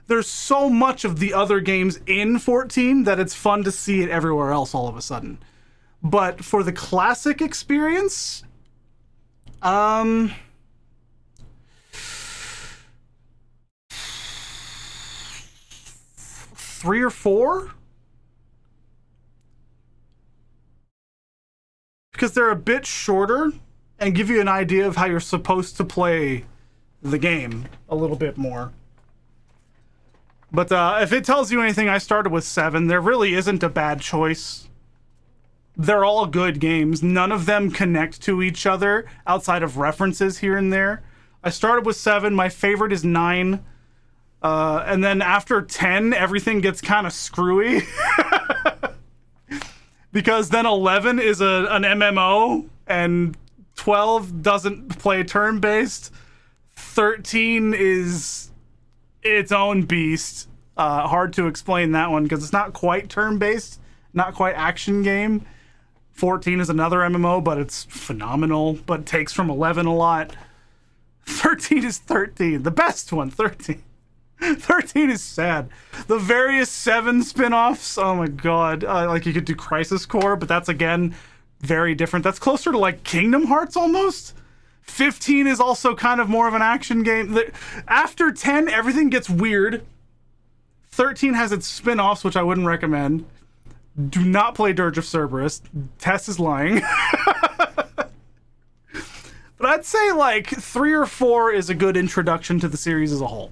There's so much of the other games in 14 that it's fun to see it everywhere else all of a sudden. But for the classic experience, 3 or 4? Because they're a bit shorter and give you an idea of how you're supposed to play the game a little bit more. But if it tells you anything, I started with 7. There really isn't a bad choice. They're all good games. None of them connect to each other outside of references here and there. I started with 7. My favorite is 9. And then after 10, everything gets kind of screwy. Because then 11 is an MMO, and 12 doesn't play turn-based. 13 is its own beast. Hard to explain that one, because it's not quite turn-based, not quite action game. 14 is another MMO, but it's phenomenal, but takes from 11 a lot. 13 is 13, the best one, 13. 13 is sad. The various 7 spin-offs, oh my god. Like you could do Crisis Core, but that's again very different. That's closer to like Kingdom Hearts almost. 15 is also kind of more of an action game. After 10, everything gets weird. 13 has its spin-offs, which I wouldn't recommend. Do not play Dirge of Cerberus. Tess is lying. But I'd say like 3 or 4 is a good introduction to the series as a whole.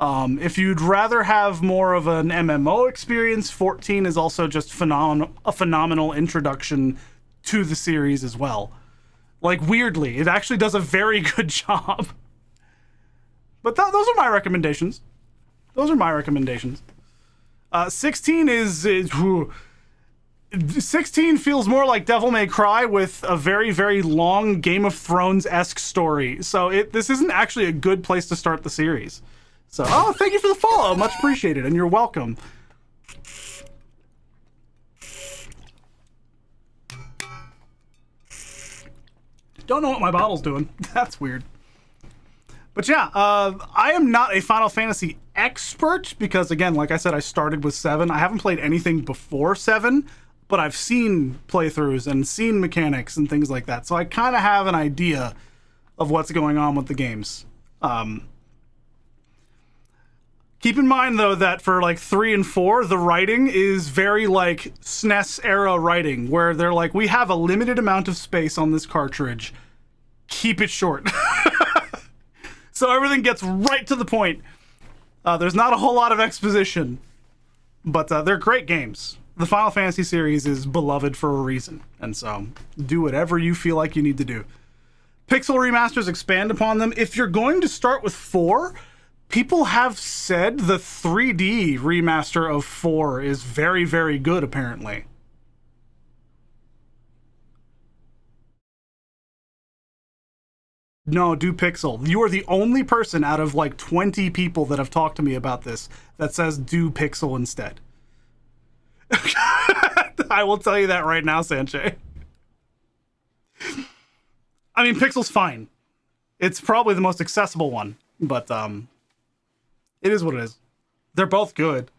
If you'd rather have more of an MMO experience, 14 is also just a phenomenal introduction to the series as well. Like, weirdly, it actually does a very good job. But those are my recommendations. 16 16 feels more like Devil May Cry with a very, very long Game of Thrones-esque story. So this isn't actually a good place to start the series. So, thank you for the follow. Much appreciated, and you're welcome. Don't know what my bottle's doing. That's weird. But yeah, I am not a Final Fantasy expert because, again, like I said, I started with 7. I haven't played anything before 7, but I've seen playthroughs and seen mechanics and things like that. So I kind of have an idea of what's going on with the games. Keep in mind, though, that for like 3 and 4, the writing is very like SNES era writing, where they're like, we have a limited amount of space on this cartridge. Keep it short. So everything gets right to the point. There's not a whole lot of exposition, but they're great games. The Final Fantasy series is beloved for a reason, and so do whatever you feel like you need to do. Pixel remasters expand upon them. If you're going to start with 4, people have said the 3D remaster of 4 is very, very good, apparently. No, do Pixel. You are the only person out of like 20 people that have talked to me about this that says do Pixel instead. I will tell you that right now, Sanjay. I mean, Pixel's fine. It's probably the most accessible one, but it is what it is. They're both good.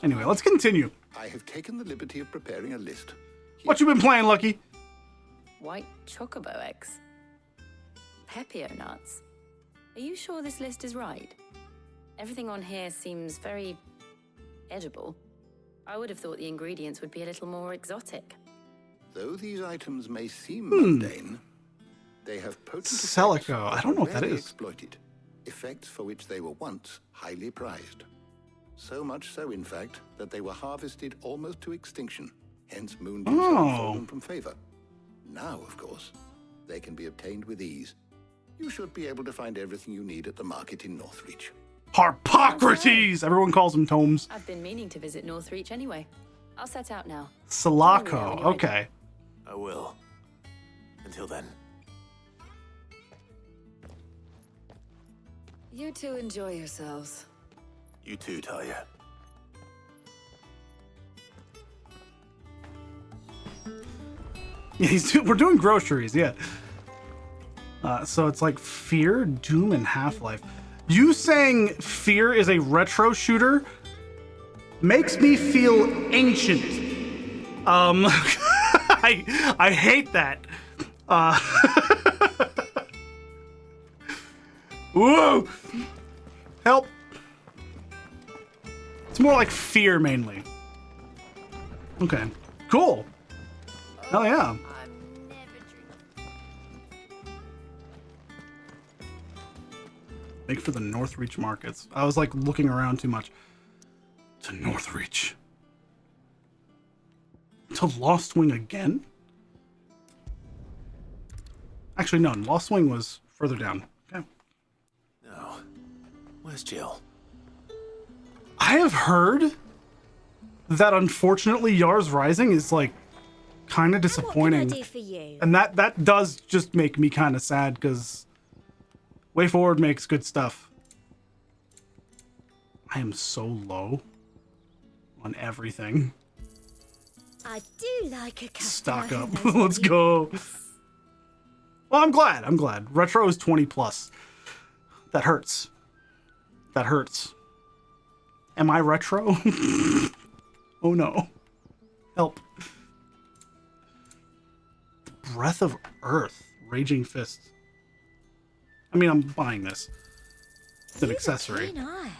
Anyway, let's continue. I have taken the liberty of preparing a list. What you been playing, Lucky? White chocobo eggs. Pepio nuts. Are you sure this list is right? Everything on here seems very edible. I would have thought the ingredients would be a little more exotic. Though these items may seem mundane, they have potent Celico. I don't know what that is. exploited, effects for which they were once highly prized. So much so, in fact, that they were harvested almost to extinction, hence Moonbeam's fallen from favor. Now, of course, they can be obtained with ease. You should be able to find everything you need at the market in Northreach. Harpocrates! Everyone calls them tomes. I've been meaning to visit Northreach anyway. I'll set out now. Sulaco. Okay. I will. Until then. You two enjoy yourselves. You too, Talia. Yeah, we're doing groceries, yeah. So it's like Fear, Doom, and Half-Life. You saying Fear is a retro shooter makes me feel ancient. I hate that. Whoa! Help. It's more like Fear mainly. Okay, cool. Hell yeah. Make for the Northreach markets. I was like looking around too much. To Northreach. To Lost Wing again? Actually, no. Lost Wing was further down. Okay. No. Where's Jill? I have heard that unfortunately Yar's Rising is like kind of disappointing. What can I do for you? And that does just make me kind of sad because Way Forward makes good stuff. I am so low on everything. I do like a customer. Stock up. Let's go. Well, I'm glad. I'm glad. Retro is 20 plus. That hurts. That hurts. Am I retro? Oh no. Help. Breath of Earth. Raging Fist. I mean, I'm buying this. It's an accessory. I'll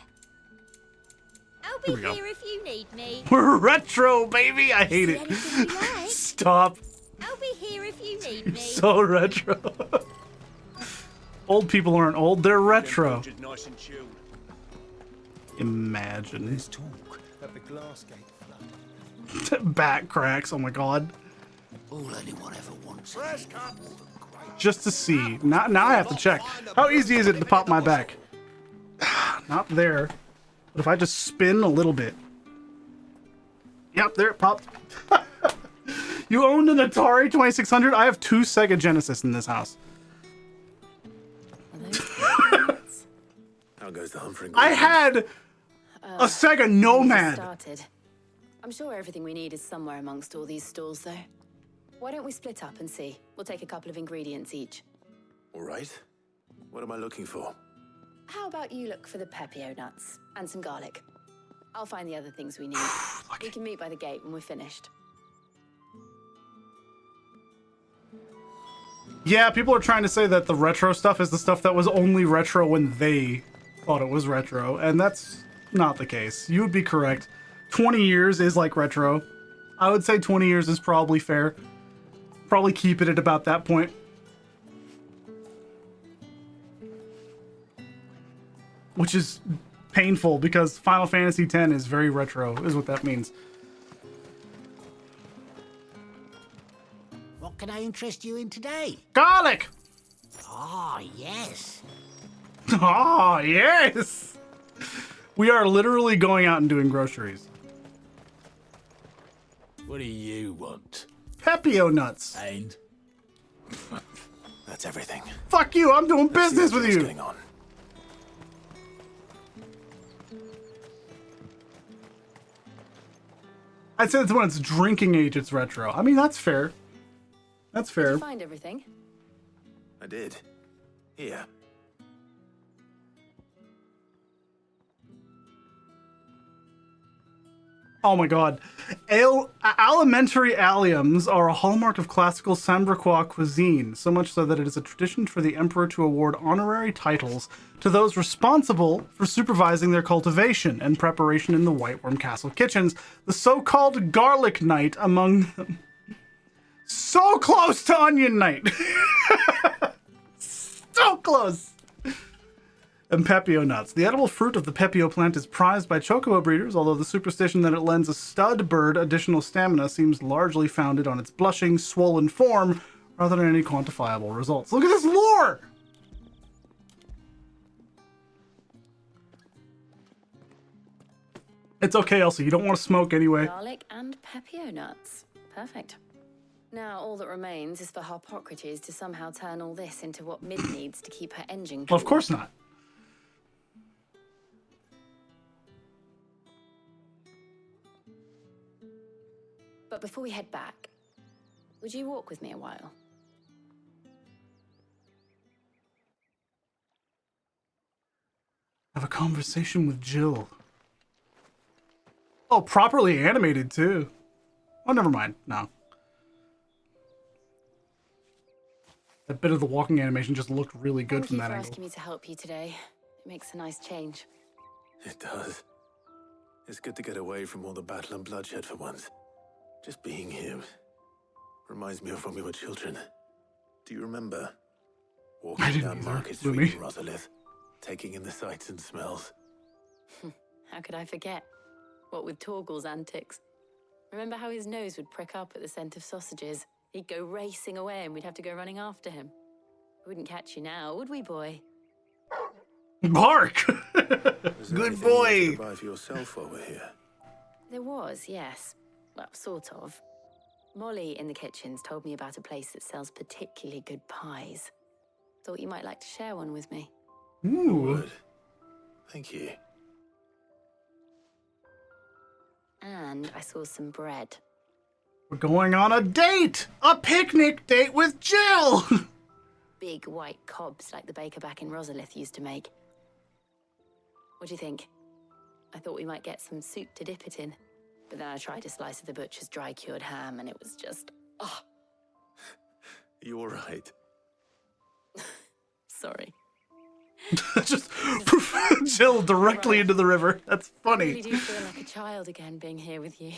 Here be we go. here if you need me. We're retro, baby. I hate it. Stop. I'll be here if you need me. So retro. Old people aren't old, they're retro. Nice and chilled. Imagine. There's talk of the glass gate flood. Back cracks, oh my god. All anyone ever wants. Just to see. Now I have to check. How easy is it to pop my back? Not there. But if I just spin a little bit. Yep, there it popped. You owned an Atari 2600? I have 2 Sega Genesis in this house. How goes the hunt for I had a Sega Nomad. Started. I'm sure everything we need is somewhere amongst all these stalls, though. Why don't we split up and see? We'll take a couple of ingredients each. All right. What am I looking for? How about you look for the pepio nuts and some garlic? I'll find the other things we need. We can meet by the gate when we're finished. Yeah, people are trying to say that the retro stuff is the stuff that was only retro when they thought it was retro, and that's not the case. You would be correct. 20 years is like retro. I would say 20 years is probably fair. Probably keep it at about that point. Which is painful because Final Fantasy X is very retro, is what that means. What can I interest you in today? Garlic! Ah, yes. Oh, yes! We are literally going out and doing groceries. What do you want? Pepio nuts. And? That's everything. Fuck you, I'm doing business with What's you. going on? I'd say it's when it's drinking age, it's retro. I mean, that's fair. That's Did fair. you find everything? I did. Here. Oh my god. Alimentary alliums are a hallmark of classical Sambraquois cuisine, so much so that it is a tradition for the emperor to award honorary titles to those responsible for supervising their cultivation and preparation in the White Worm Castle kitchens, the so-called Garlic Knight among them. So close to Onion Knight. So close. And Pepio nuts. The edible fruit of the Pepio plant is prized by chocobo breeders, although the superstition that it lends a stud bird additional stamina seems largely founded on its blushing, swollen form rather than any quantifiable results. Look at this lore! It's okay, Elsie. You don't want to smoke anyway. Garlic and Pepio nuts. Perfect. Now all that remains is for Harpocrates to somehow turn all this into what Mid needs to keep her engine cool. Well, of course not. But before we head back, would you walk with me a while? Have a conversation with Jill. Oh, properly animated too. Oh, never mind. No. That bit of the walking animation just looked really good from that Thank you for angle. asking me to help you today. It makes a nice change. It does. It's good to get away from all the battle and bloodshed for once. Just being here reminds me of when we were children. Do you remember? Walking down Market Street in Rosalith, taking in the sights and smells. How could I forget? What with Torgal's antics. Remember how his nose would prick up at the scent of sausages? He'd go racing away and we'd have to go running after him. We wouldn't catch you now, would we, boy? Bark! Good boy! You buy for yourself while we're here? There was, yes. Well, sort of. Molly in the kitchens told me about a place that sells particularly good pies. Thought you might like to share one with me. Ooh. Thank you. And I saw some bread. We're going on a date! A picnic date with Jill! Big white cobs like the baker back in Rosalith used to make. What do you think? I thought we might get some soup to dip it in. But then I tried a slice of the butcher's dry-cured ham and it was just... oh. You all right? Sorry. Just Jill directly into the river. That's I funny. really do feel like a child again being here with you.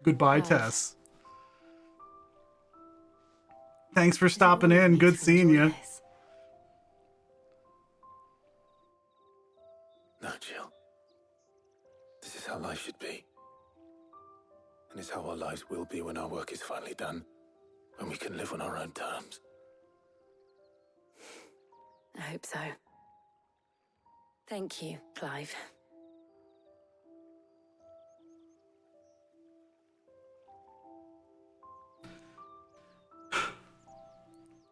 Goodbye, Tess. Thanks for stopping in. Good seeing you. No, Jill. This is how life should be. And it's how our lives will be when our work is finally done. When we can live on our own terms. I hope so. Thank you, Clive.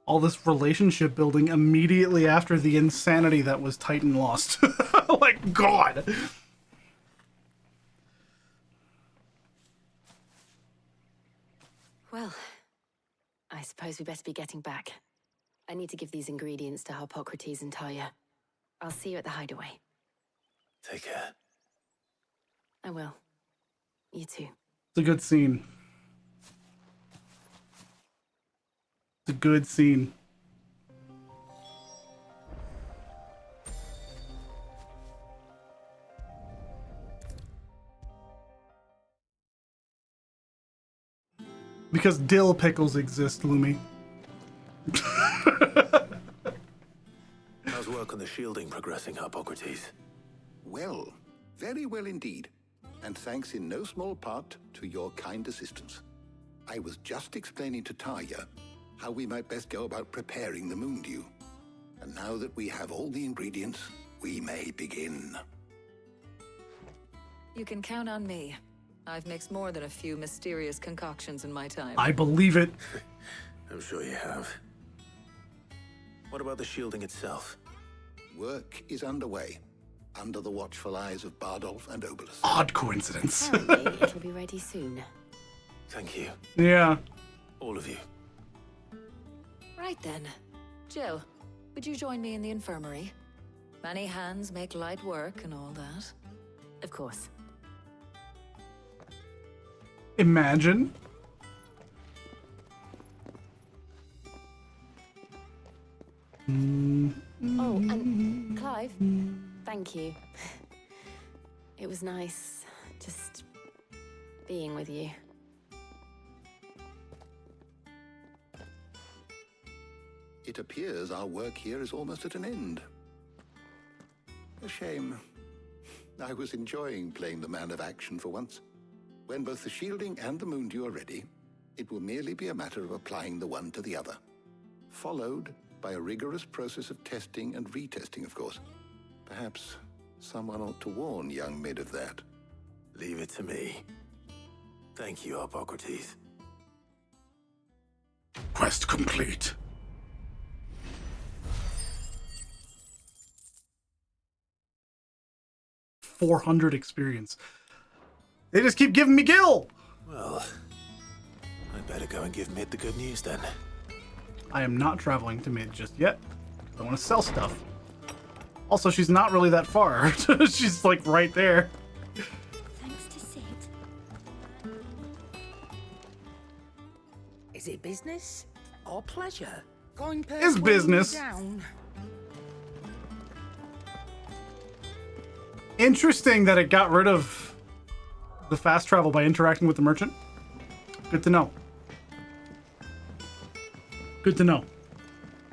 All this relationship building immediately after the insanity that was Titan Lost. Like, God. Well, I suppose we better be getting back. I need to give these ingredients to Harpocrates and Talia. I'll see you at the hideaway. Take care. I will. You too. It's a good scene. It's a good scene. Because dill pickles exist, Lumi. How's work on the shielding progressing, Harpocrates? Well, very well indeed. And thanks in no small part to your kind assistance. I was just explaining to Talia how we might best go about preparing the moon dew. And now that we have all the ingredients, we may begin. You can count on me. I've mixed more than a few mysterious concoctions in my time. I believe it. I'm sure you have. What about the shielding itself? Work is underway, under the watchful eyes of Bardolph and Obelus. Odd coincidence. Apparently, it'll be ready soon. Thank you. Yeah. All of you. Right then. Jill, would you join me in the infirmary? Many hands make light work and all that. Of course. Imagine. Oh, and Clive, thank you. It was nice just being with you. It appears our work here is almost at an end. A shame. I was enjoying playing the man of action for once. When both the shielding and the moondew are ready, it will merely be a matter of applying the one to the other. Followed by a rigorous process of testing and retesting, of course. Perhaps someone ought to warn young Mid of that. Leave it to me. Thank you, Hippocrates. Quest complete. $400 experience. They just keep giving me gil. Well, I better go and give Mid the good news then. I am not traveling to Mid just yet. I want to sell stuff. Also, she's not really that far. She's like right there. Thanks to Sid. Is it business or pleasure? Going Is business. Down. Interesting that it got rid of the fast travel by interacting with the merchant. Good to know. Good to know.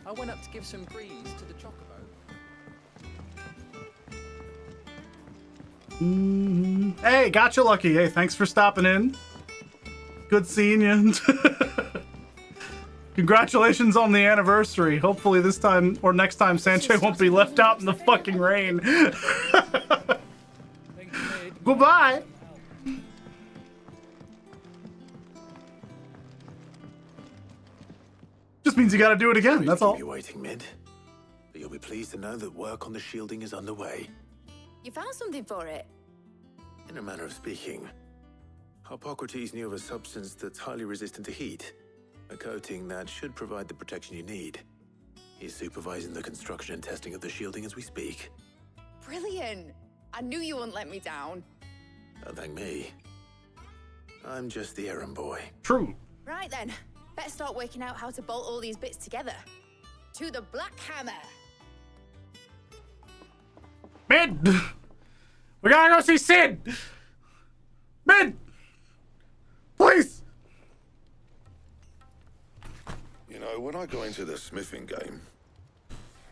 I went up to give some grease to the chocobo. Hey, gotcha, Lucky. Hey, thanks for stopping in. Good seeing you. Congratulations on the anniversary. Hopefully this time or next time Sanche won't be left out in the fucking rain. Goodbye. Just means you gotta do it again, that's all. Keep you waiting, Mid. But you'll be pleased to know that work on the shielding is underway. You found something for it? In a manner of speaking, Hippocrates knew of a substance that's highly resistant to heat. A coating that should provide the protection you need. He's supervising the construction and testing of the shielding as we speak. Brilliant! I knew you wouldn't let me down. Don't thank me. I'm just the errand boy. True. Right then, better start working out how to bolt all these bits together. To the Black Hammer! Mid! We gotta go see Sid! Mid! Please! You know, when I got into the smithing game,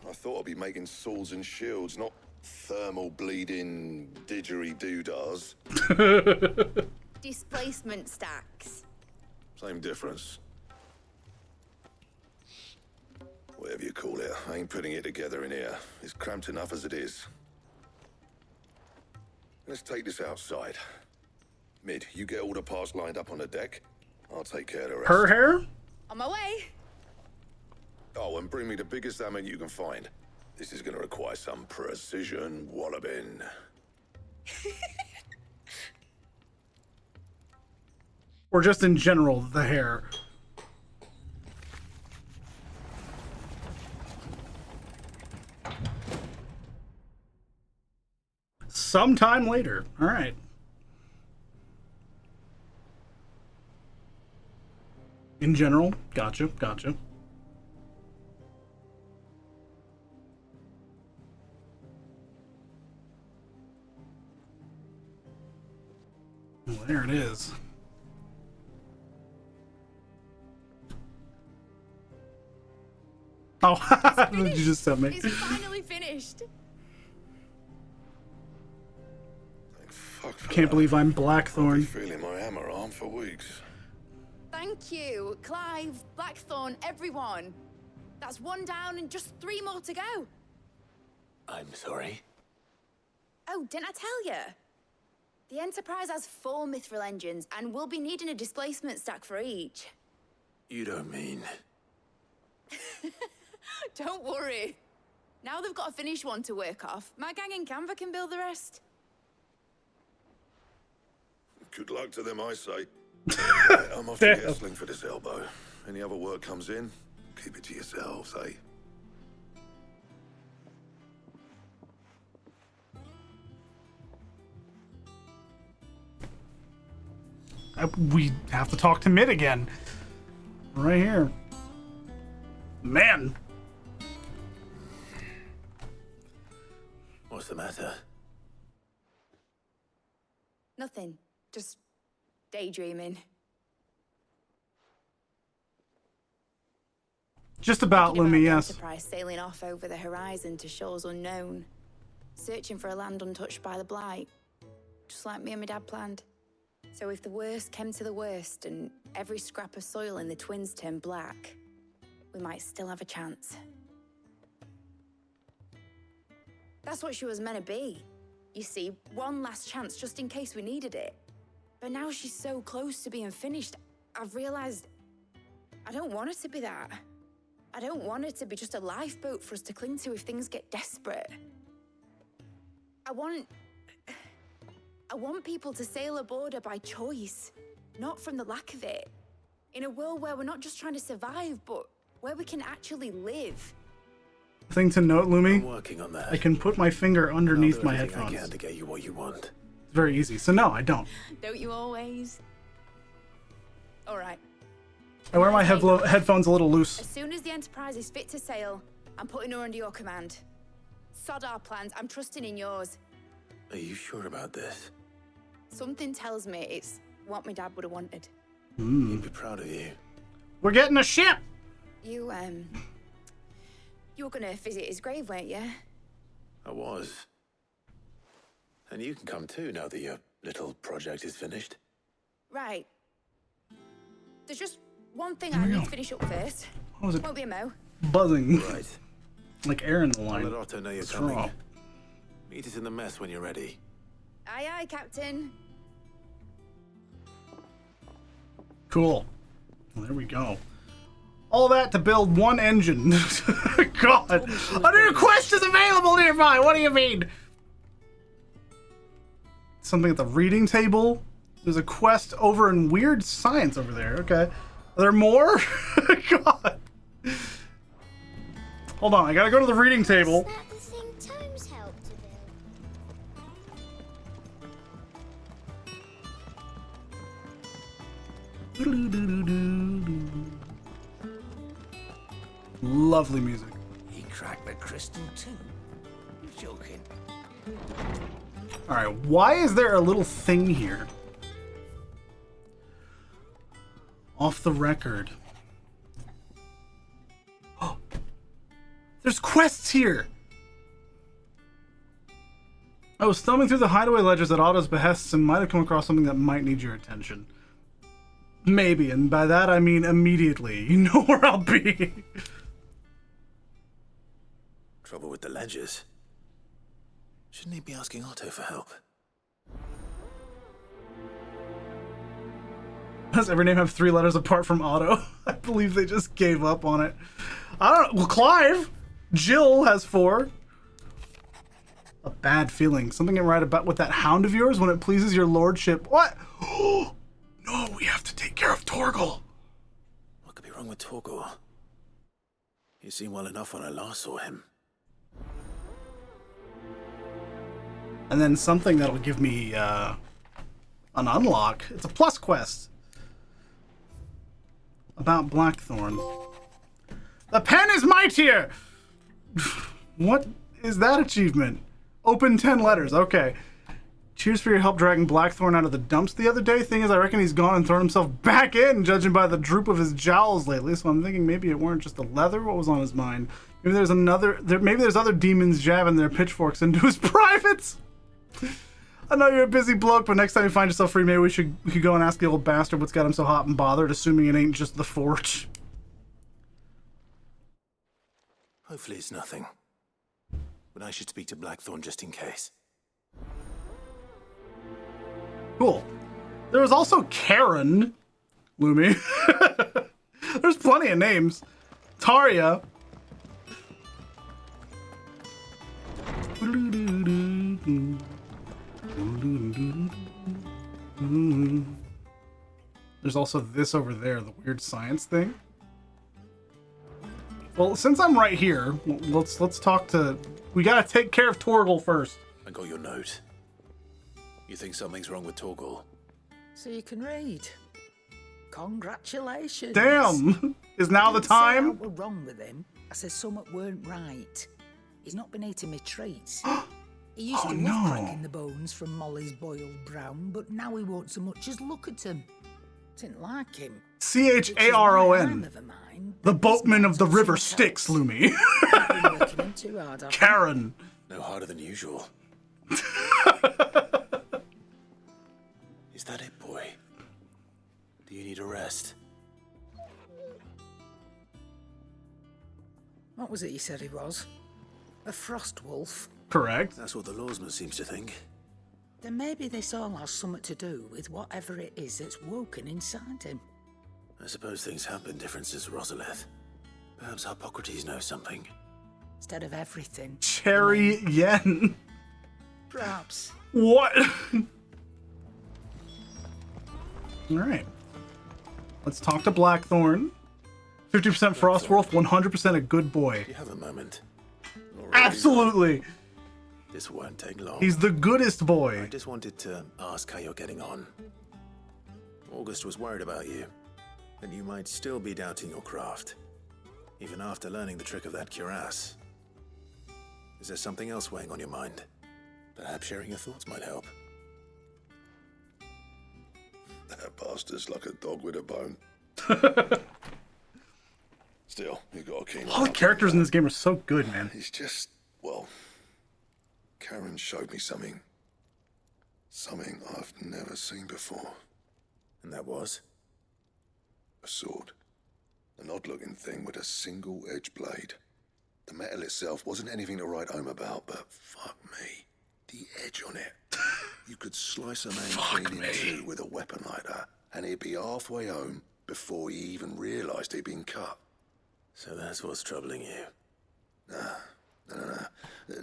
I thought I'd be making swords and shields, not thermal bleeding didgeridoo-dahs. Displacement stacks. Same difference. Whatever you call it, I ain't putting it together in here. It's cramped enough as it is. Let's take this outside. Mid, you get all the parts lined up on the deck. I'll take care of the rest. Her hair? On my way. Oh, and bring me the biggest hammer you can find. This is gonna require some precision walloping. Or just in general, the hair. Sometime later. All right. In general, gotcha, gotcha. Well, there it is. Oh, did you just tell me? It's finally finished. Can't believe I'm Blackthorn. Feeling my hammer arm for weeks. Thank you, Clive, Blackthorn, everyone. That's one down and just 3 more to go. I'm sorry. Oh, didn't I tell you? The Enterprise has 4 mithril engines, and we'll be needing a displacement stack for each. You don't mean... Don't worry. Now they've got a finished one to work off. My gang in Canva can build the rest. Good luck to them, I say. Right, I'm off to get a sling for this elbow. Any other work comes in, keep it to yourselves, eh? We have to talk to Mid again. Right here. Man. What's the matter? Nothing. Just Daydreaming. Just about, Thinking Lumi, the yes. Enterprise sailing off over the horizon to shores unknown, searching for a land untouched by the blight, just like me and my dad planned. So if the worst came to the worst and every scrap of soil in the twins turned black, we might still have a chance. That's what she was meant to be. You see, one last chance just in case we needed it. But now she's so close to being finished, I've realized I don't want her to be that. I don't want her to be just a lifeboat for us to cling to if things get desperate. I want people to sail aboard her by choice, not from the lack of it. In a world where we're not just trying to survive, but where we can actually live. Thing to note, Lumi, I'm working on that. I can put my finger underneath I'll do my everything headphones. I can to get you what you want. It's very easy. So no, I don't. Don't you always? All right. I wear my headphones a little loose. As soon as the Enterprise is fit to sail, I'm putting her under your command. Sod our plans, I'm trusting in yours. Are you sure about this? Something tells me it's what my dad would have wanted. He'd be proud of you. We're getting a ship! You were gonna visit his grave, weren't you? I was. And you can come too now that your little project is finished. Right. There's just one thing I need to finish up first. What was it? Won't be a mo. Buzzing. Right. Like air in the line. I'll let Otto know you're Straw. coming. Meet us in the mess when you're ready. Aye, aye, Captain. Cool. Well, there we go. All that to build one engine. God. A new quest is available nearby. What do you mean? Something at the reading table. There's a quest over in weird science over there. Okay. Are there more? God. Hold on. I gotta go to the reading table. Is that the thing Tomes helped to build? Lovely music. He cracked the crystal too. You're joking. All right. Why is there a little thing here? Off the record. Oh, there's quests here. I was thumbing through the hideaway ledgers at Otto's behests and might have come across something that might need your attention. Maybe, and by that I mean immediately. You know where I'll be. Trouble with the ledgers. Shouldn't he be asking Otto for help? Does every name have 3 letters apart from Otto? I believe they just gave up on it. I don't know. Well, Clive. Jill has 4. A bad feeling. Something ain't right about with that hound of yours when it pleases your lordship. What? No, we have to take care of Torgal. What could be wrong with Torgal? He seemed well enough when I last saw him. And then something that'll give me an unlock. It's a plus quest. About Blackthorn. The pen is mightier! What is that achievement? Open 10 letters. Okay. Cheers for your help dragging Blackthorn out of the dumps the other day. Thing is, I reckon he's gone and thrown himself back in, judging by the droop of his jowls lately. So I'm thinking maybe it weren't just the leather. What was on his mind? Maybe there's maybe there's other demons jabbing their pitchforks into his privates. I know you're a busy bloke, but next time you find yourself free, maybe we could go and ask the old bastard what's got him so hot and bothered, assuming it ain't just the forge. Hopefully it's nothing. But I should speak to Blackthorn just in case. Cool. There was also Karen, Lumi. There's plenty of names. Tarja. There's also this over there, the weird science thing. Well, since I'm right here, let's talk to... We gotta take care of Torgal first. I got your note. You think something's wrong with Torgal? So you can read. Congratulations. Damn! Is now the time? What were wrong with him? I said something weren't right. He's not been eating me treats. He used to love cracking the bones from Molly's boiled brown, but now he won't so much as look at him. Didn't like him. Charon. The boatman of the river Styx, Lumi. Karen. No harder than usual. Is that it, boy? Do you need a rest? What was it you said he was? A frost wolf? Correct. That's what the lawsman seems to think. Then maybe this all has something to do with whatever it is that's woken inside him. I suppose things have been different since Rosalith. Perhaps Hippocrates knows something. Instead of everything. Cherry Yen. Perhaps. What? Alright. Let's talk to Blackthorn. 50% Frostwolf, 100% a good boy. Do you have a moment? Absolutely. This won't take long. He's the goodest boy. I just wanted to ask how you're getting on. August was worried about you, that you might still be doubting your craft, even after learning the trick of that cuirass. Is there something else weighing on your mind? Perhaps sharing your thoughts might help. That bastard's like a dog with a bone. Still, you got a keen eye. All the characters in this game are so good, man. He's just, well, Karen showed me something. Something I've never seen before. And that was? A sword. An odd-looking thing with a single-edged blade. The metal itself wasn't anything to write home about, but fuck me. The edge on it. You could slice a man clean in two with a weapon like that, and he'd be halfway home before he even realised he'd been cut. So that's what's troubling you? Nah.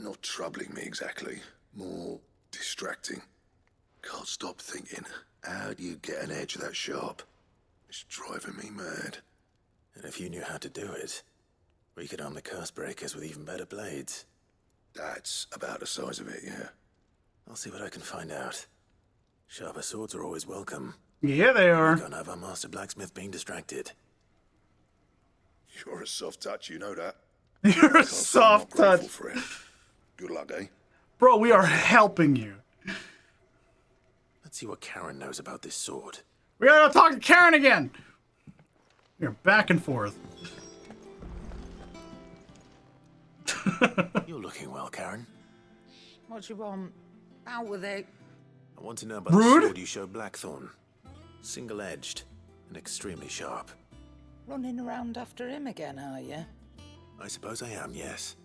Not troubling me exactly. More distracting. Can't stop thinking, how do you get an edge that sharp? It's driving me mad. And if you knew how to do it, we could arm the curse breakers with even better blades. That's about the size of it, yeah. I'll see what I can find out. Sharper swords are always welcome. Yeah, they are. We can't have our master blacksmith being distracted. You're a soft touch, you know that. You're a soft touch. For it. Good luck, eh? Bro, we are helping you. Let's see what Karen knows about this sword. We gotta talk to Karen again. We're back and forth. You're looking well, Karen. What do you want? Out with it. I want to know about the sword you showed Blackthorn. Single-edged and extremely sharp. Running around after him again, are you? I suppose I am, yes.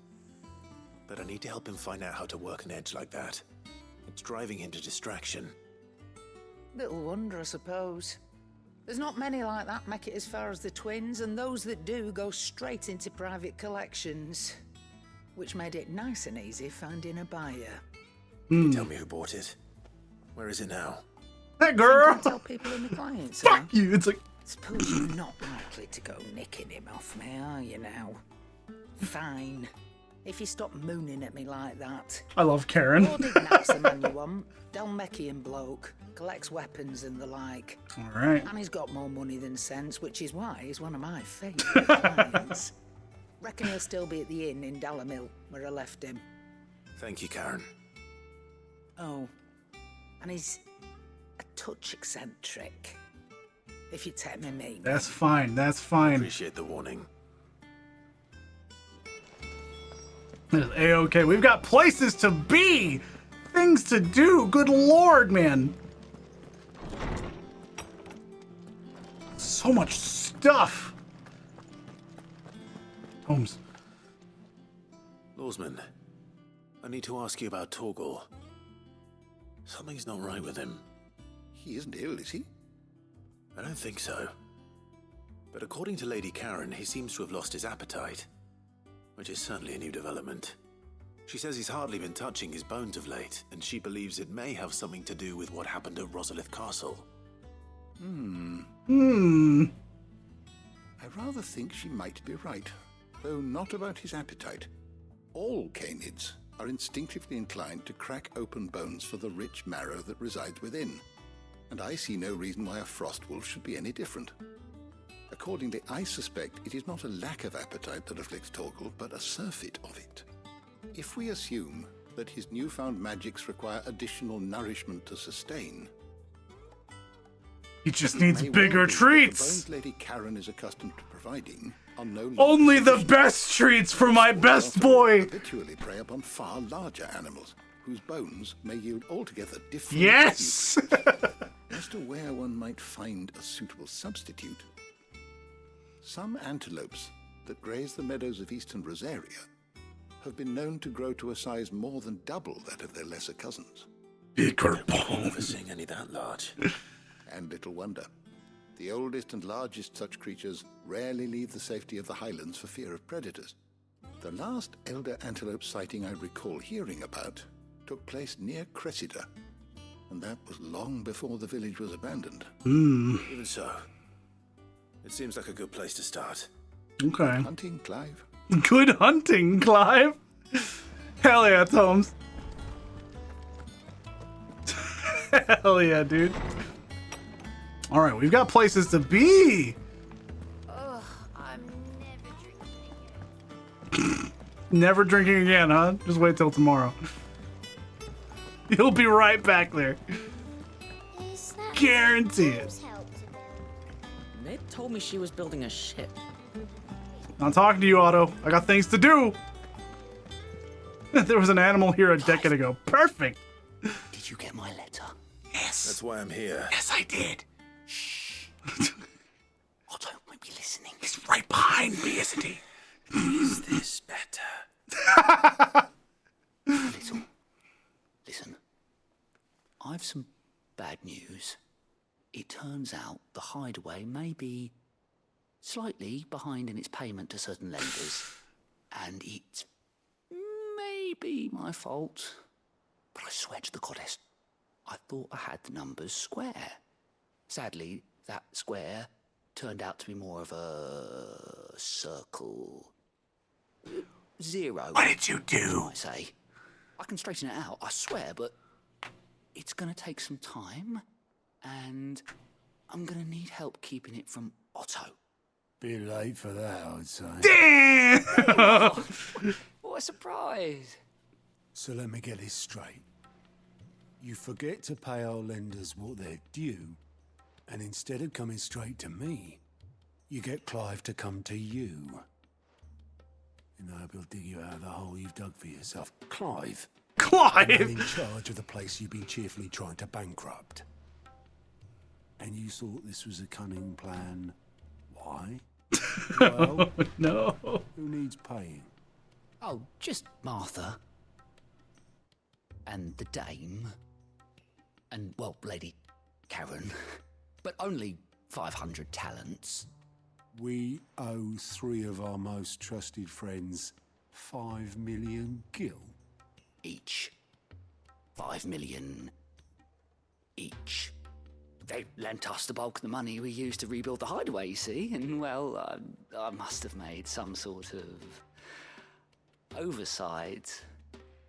But I need to help him find out how to work an edge like that. It's driving him to distraction. Little wonder, I suppose. There's not many like that make it as far as the twins, and those that do go straight into private collections. Which made it nice and easy finding a buyer. Can you tell me who bought it? Where is it now? That girl! Tell people in the clients. Fuck you! It's like... Suppose you're not likely to go nicking him off me, are you now? Fine. If you stop mooning at me like that. I love Karen. That's the man you want. Dalmekian bloke. Collects weapons and the like. Alright. And he's got more money than sense, which is why he's one of my favourite clients. Reckon he'll still be at the inn in Dalamil, where I left him. Thank you, Karen. Oh. And he's a touch eccentric. If you take me mean. That's fine, that's fine. Appreciate the warning. It's A-okay. We've got places to be! Things to do! Good lord, man! So much stuff! Holmes. Lawsman, I need to ask you about Torgal. Something's not right with him. He isn't ill, is he? I don't think so. But according to Lady Karen, he seems to have lost his appetite. Which is certainly a new development. She says he's hardly been touching his bones of late, and she believes it may have something to do with what happened at Rosalith Castle. I rather think she might be right, though not about his appetite. All canids are instinctively inclined to crack open bones for the rich marrow that resides within, and I see no reason why a frostwolf should be any different. Accordingly, I suspect it is not a lack of appetite that afflicts Torgal, but a surfeit of it. If we assume that his newfound magics require additional nourishment to sustain. He just needs bigger treats. The bones Lady Karen is accustomed to providing are no longer Only the best treats for my best boy. Habitually prey upon far larger animals, whose bones may yield altogether different. Yes. As to where one might find a suitable substitute, some antelopes that graze the meadows of eastern Rosaria have been known to grow to a size more than double that of their lesser cousins. Bigger bones. Never seen any that large. And little wonder. The oldest and largest such creatures rarely leave the safety of the highlands for fear of predators. The last elder antelope sighting I recall hearing about took place near Cressida, and that was long before the village was abandoned. Even so, it seems like a good place to start. Okay. Hunting, Clive? Good hunting, Clive. Hell yeah, Tomes. Hell yeah, dude. All right, we've got places to be. Ugh, I'm never drinking. Never drinking again, huh? Just wait till tomorrow. You'll be right back there. Guarantee it. Ned told me she was building a ship. I'm talking to you, Otto. I got things to do. There was an animal here a decade ago. Perfect. Did you get my letter? Yes. That's why I'm here. Yes, I did. Shh. Otto might be listening. He's right behind me, isn't he? Is this better? Listen. I've some bad news. It turns out the hideaway may be slightly behind in its payment to certain lenders, and it's maybe my fault. But I swear to the goddess, I thought I had the numbers square. Sadly, that square turned out to be more of a circle. 0. What did you do? I say. I can straighten it out, I swear, but it's gonna take some time, and I'm gonna need help keeping it from Otto. Bit late for that, I'd say. Damn! What a surprise! So let me get this straight. You forget to pay our lenders what they're due, and instead of coming straight to me, you get Clive to come to you. And I hope he'll dig you out of the hole you've dug for yourself. Clive! Clive! The man in charge of the place you've been cheerfully trying to bankrupt. And you thought this was a cunning plan. Why? Well, no. Who needs paying? Oh, just Martha. And the dame. And, well, Lady Karen. But only 500 talents. We owe 3 of our most trusted friends 5 million gil. Each. 5 million each. They lent us the bulk of the money we used to rebuild the hideaway, you see, and, well, I must have made some sort of oversight.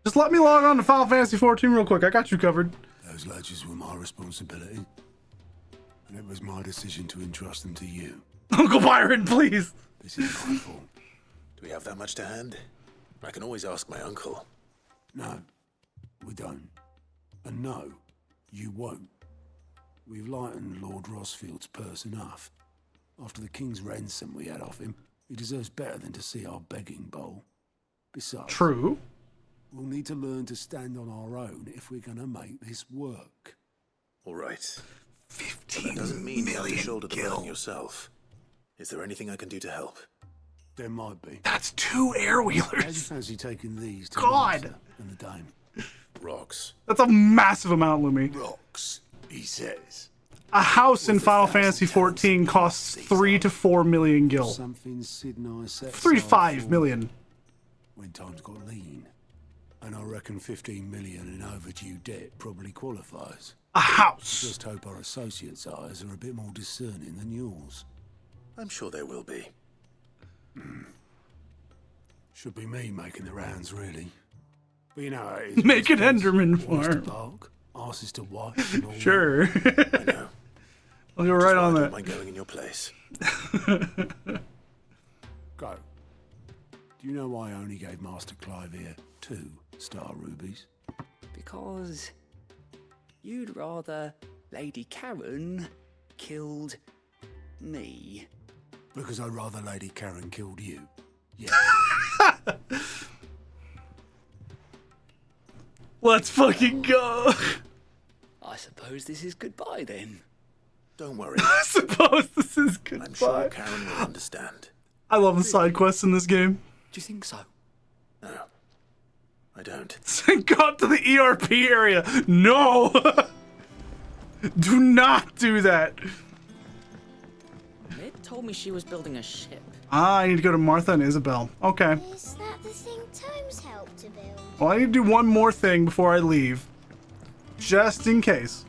Just let me log on to Final Fantasy 14 real quick. I got you covered. Those ledgers were my responsibility, and it was my decision to entrust them to you. Uncle Byron, please. This is my fault. Do we have that much to hand? I can always ask my uncle. No, we don't. And no, you won't. We've lightened Lord Rosfield's purse enough. After the king's ransom we had off him, he deserves better than to see our begging bowl. Besides, true. We'll need to learn to stand on our own if we're gonna make this work. All right. 15 but that doesn't mean you have to shoulder the gil. burden yourself. Is there anything I can do to help? There might be. That's 2 air How'd you wheelers. fancy taking these to God. Martha and the dame? Rocks. That's a massive amount, Lumi. Rocks, he says. A house in Final Fantasy 14 costs 3 to 4 million gil. Something Sid and I set 3 to aside 5 for million. when times got lean. And I reckon 15 million in overdue debt probably qualifies. A house. Just hope our associates' eyes are a bit more discerning than yours. I'm sure there will be. Should be me making the rounds, really. But you know how it is. Make an Enderman Voice to farm. bark, asses to wife, and all Sure. I know. I'll go right on I that. don't mind going in your place. Go. Do you know why I only gave Master Clive here 2 star rubies? Because you'd rather Lady Karen killed me. Because I'd rather Lady Karen killed you. Yeah. Let's fucking go. I suppose this is goodbye then. Don't worry. I suppose this is goodbye. I'm sure Karen will understand. I love the side quests in this game. Do you think so? No, I don't. Got to the ERP area. No. Do not do that. Mid told me she was building a ship. I need to go to Martha and Isabel. Okay. Is that the thing Tomes helped to build? Well, I need to do one more thing before I leave. Just in case.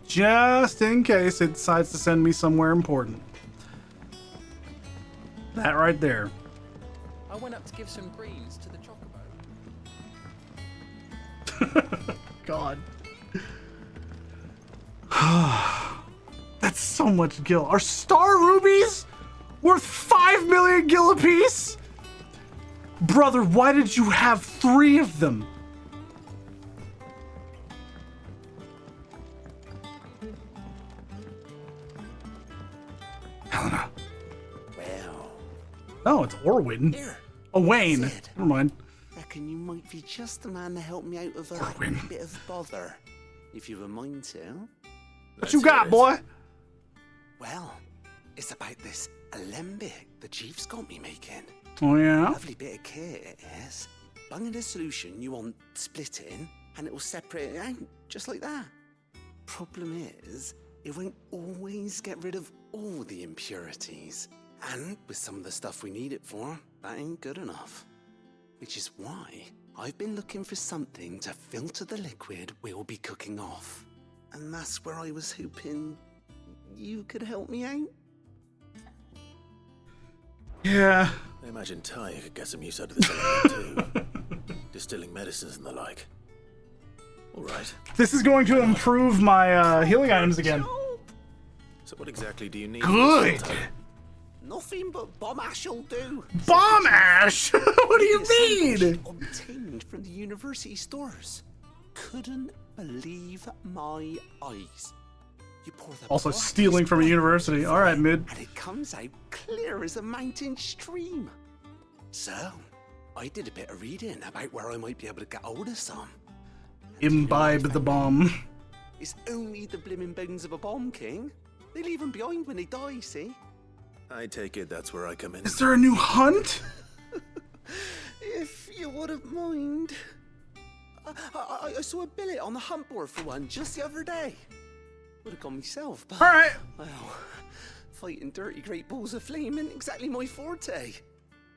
Just in case it decides to send me somewhere important. That right there. I went up to give some greens to the chocobo. God. That's so much gil. Are star rubies worth 5 million gil apiece? Brother, why did you have 3 of them? Helena. Well. Oh, it's Orwin. Here. Owain. Sid. Never mind. Reckon you might be just the man to help me out of a bit of bother, if you were mind to. What you got, boy? Well, it's about this alembic the chief's got me making. Oh, yeah? Lovely bit of kit it is. Bung in a solution you want splitting, and it will separate it out, just like that. Problem is, it won't always get rid of all the impurities. And with some of the stuff we need it for, that ain't good enough. Which is why I've been looking for something to filter the liquid we'll be cooking off. And that's where I was hoping you could help me out. Yeah. I imagine Ty could get some use out of this element too. Distilling medicines and the like. Alright. This is going to improve my healing items again. So what exactly do you need? Good. Nothing but bomb ash'll do. Bomb ash? What do you mean? Obtained from the university stores. Couldn't believe my eyes. You pour the Also black stealing from a university. All right, mid. and it comes out clear as a mountain stream. So, I did a bit of reading about where I might be able to get hold of some. Imbibe the bomb. It's only the blimmin' bones of a bomb king. They leave them behind when they die, see? I take it that's where I come in. Is there a new hunt? If you wouldn't mind. I saw a billet on the hunt board for one just the other day. Would have gone myself, but... Alright. Well, fighting dirty great balls of flame isn't exactly my forte.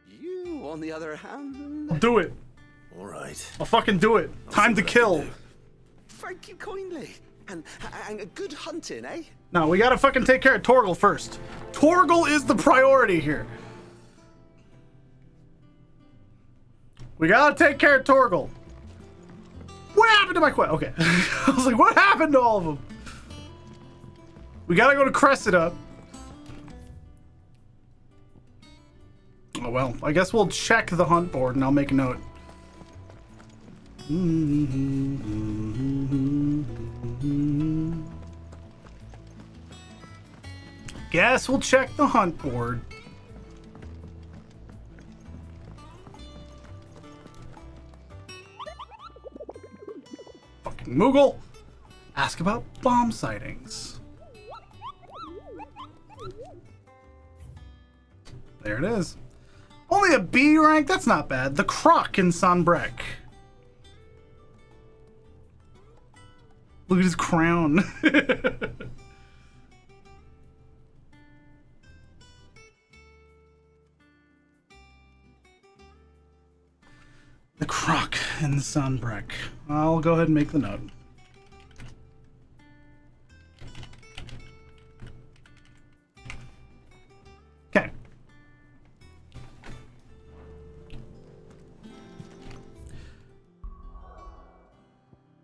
You, on the other hand... I'll do it. Alright. I'll fucking do it. Time to kill. Thank you kindly. And a good hunting, eh? No, we gotta fucking take care of Torgal first. Torgal is the priority here. We gotta take care of Torgal. What happened to my quest? Okay. I was like, what happened to all of them? We gotta go to Cressida. Oh well, I guess we'll check the hunt board and I'll make a note. Guess we'll check the hunt board. Fucking Moogle. Ask about bomb sightings. There it is. Only a B rank? That's not bad. The Croc in Sanbrec. Look at his crown. The Croc in Sanbrec. I'll go ahead and make the note. Okay.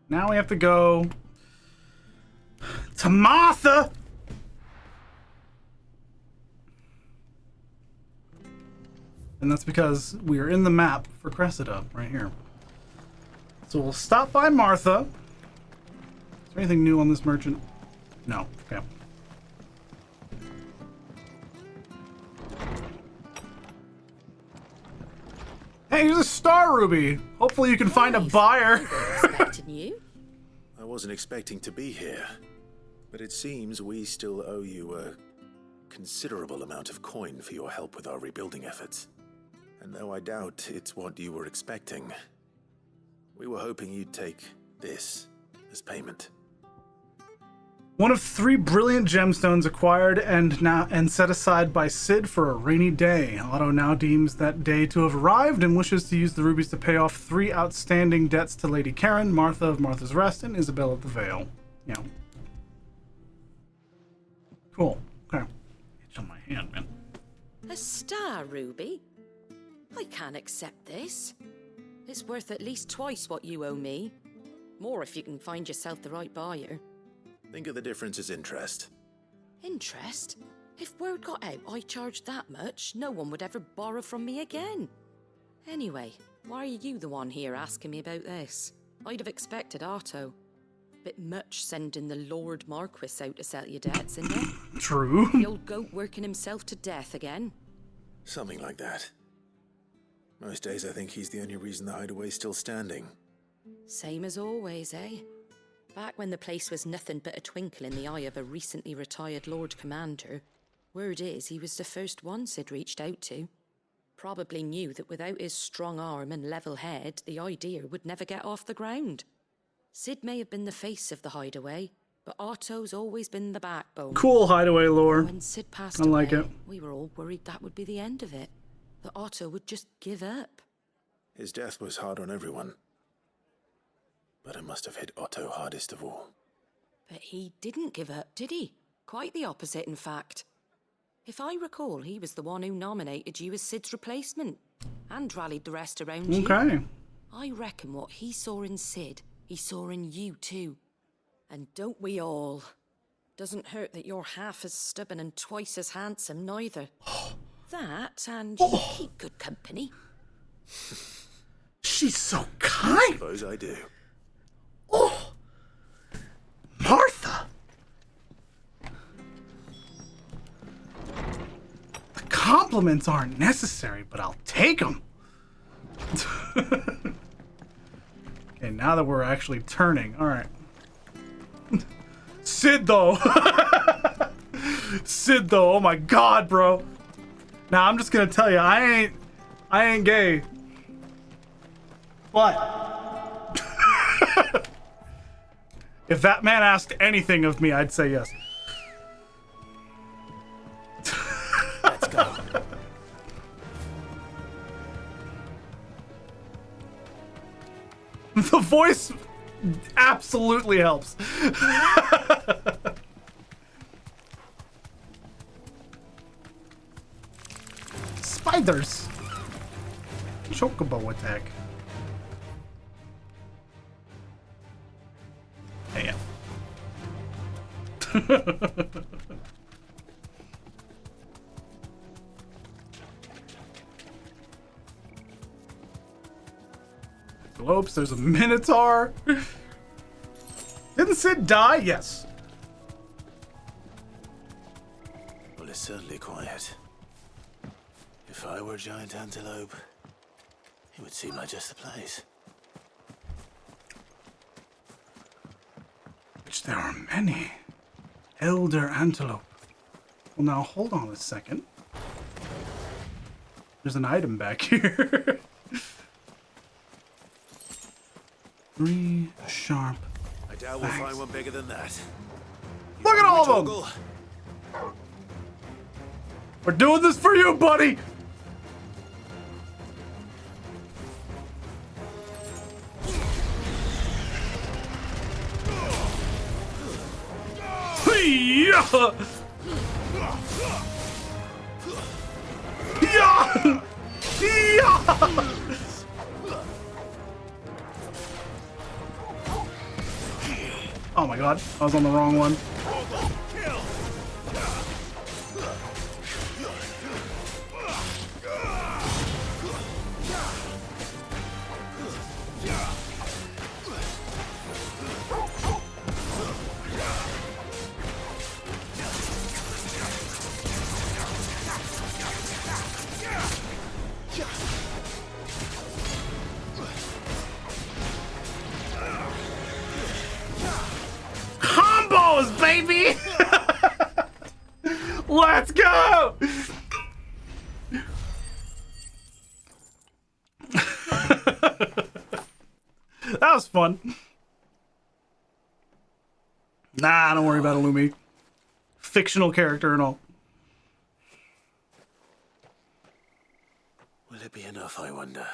Now we have to go to Martha. And that's because we are in the map for Cressida, right here. So we'll stop by Martha. Is there anything new on this merchant? No. Okay. Hey, here's a star ruby. Hopefully you can find a buyer. Expecting you? I wasn't expecting to be here, but it seems we still owe you a considerable amount of coin for your help with our rebuilding efforts. And though I doubt it's what you were expecting, we were hoping you'd take this as payment. One of 3 brilliant gemstones acquired and set aside by Cid for a rainy day. Otto now deems that day to have arrived and wishes to use the rubies to pay off 3 outstanding debts to Lady Karen, Martha of Martha's Rest, and Isabel of the Vale. Yeah. Cool. Okay. Itch on my hand, man. A star ruby? I can't accept this. It's worth at least twice what you owe me. More if you can find yourself the right buyer. Think of the difference as interest. Interest? If word got out I charged that much, no one would ever borrow from me again. Anyway, why are you the one here asking me about this? I'd have expected Otto. Bit much sending the Lord Marquis out to settle your debts, isn't it? True. The old goat working himself to death again. Something like that. Most days I think he's the only reason the hideaway's still standing. Same as always, eh? Back when the place was nothing but a twinkle in the eye of a recently retired Lord Commander, word is he was the first one Cid reached out to. Probably knew that without his strong arm and level head, the idea would never get off the ground. Cid may have been the face of the hideaway, but Otto's always been the backbone. Cool hideaway lore. When Cid passed I like away, it. we were all worried that would be the end of it. That Otto would just give up. His death was hard on everyone. But it must have hit Otto hardest of all. But he didn't give up, did he? Quite the opposite, in fact. If I recall, he was the one who nominated you as Cid's replacement, and rallied the rest around you. Okay. I reckon what he saw in Cid, he saw in you too. And don't we all? Doesn't hurt that you're half as stubborn and twice as handsome, neither. That, and you keep good company. She's so kind. I suppose I do. Oh, Martha! The compliments aren't necessary, but I'll take them. Okay, now that we're actually turning, all right. Cid, though. Cid, though. Oh my God, bro. Now I'm just gonna tell you, I ain't gay. What? If that man asked anything of me, I'd say yes. Let's go. The voice absolutely helps. Spiders. Chocobo attack. Damn. Globes, there's a Minotaur. Didn't Cid die? Yes. Well, it's certainly quiet. If I were a giant antelope, it would seem like just the place. Which there are many. Elder antelope. Well, now hold on a second. There's an item back here. 3 sharp. I doubt we'll find one bigger than that. Look at all of them! We're doing this for you, buddy! Yeah! Yeah! Yeah! Oh my God, I was on the wrong one. baby! Let's go! That was fun. Nah, don't worry about Illumi. Fictional character and all. Will it be enough, I wonder?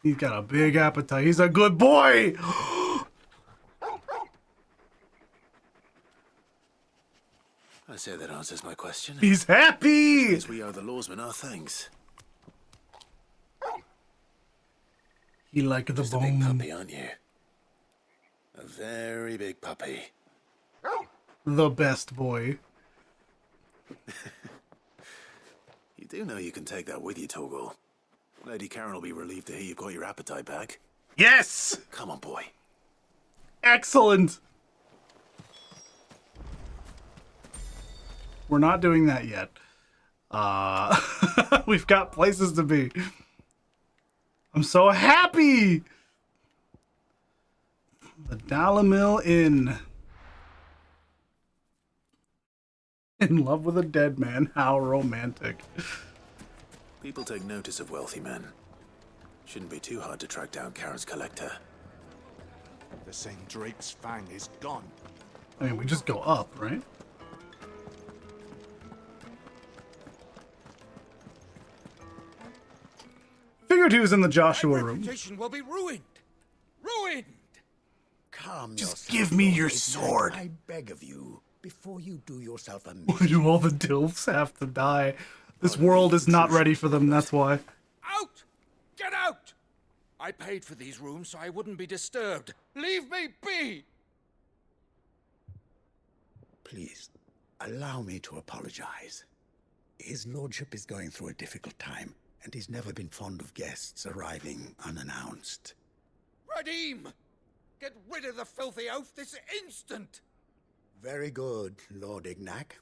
He's got a big appetite. He's a good boy! I say that answers my question. He's happy! Because we owe the lawsmen our thanks. You like the Just bone. a big puppy, aren't you? A very big puppy. The best boy. You do know you can take that with you, Torgal. Lady Karen will be relieved to hear you've got your appetite back. Yes! Come on, boy. Excellent! We're not doing that yet. We've got places to be. I'm so happy! The Dalamil Inn. In love with a dead man. How romantic. People take notice of wealthy men. Shouldn't be too hard to track down Karen's collector. The St. Drake's Fang is gone. I mean, we just go up, right? Figured he was in the Joshua room. Reputation will be ruined. Ruined. Calm Just yourself, give me Lord your Ignac, sword. I beg of you, before you do yourself a Why do all the Dilfs have to die? This world is not ready for them, that's why. Out! Get out! I paid for these rooms so I wouldn't be disturbed. Leave me be! Please, allow me to apologize. His lordship is going through a difficult time, and he's never been fond of guests arriving unannounced. Radim! Get rid of the filthy oaf this instant! Very good, Lord Ignac.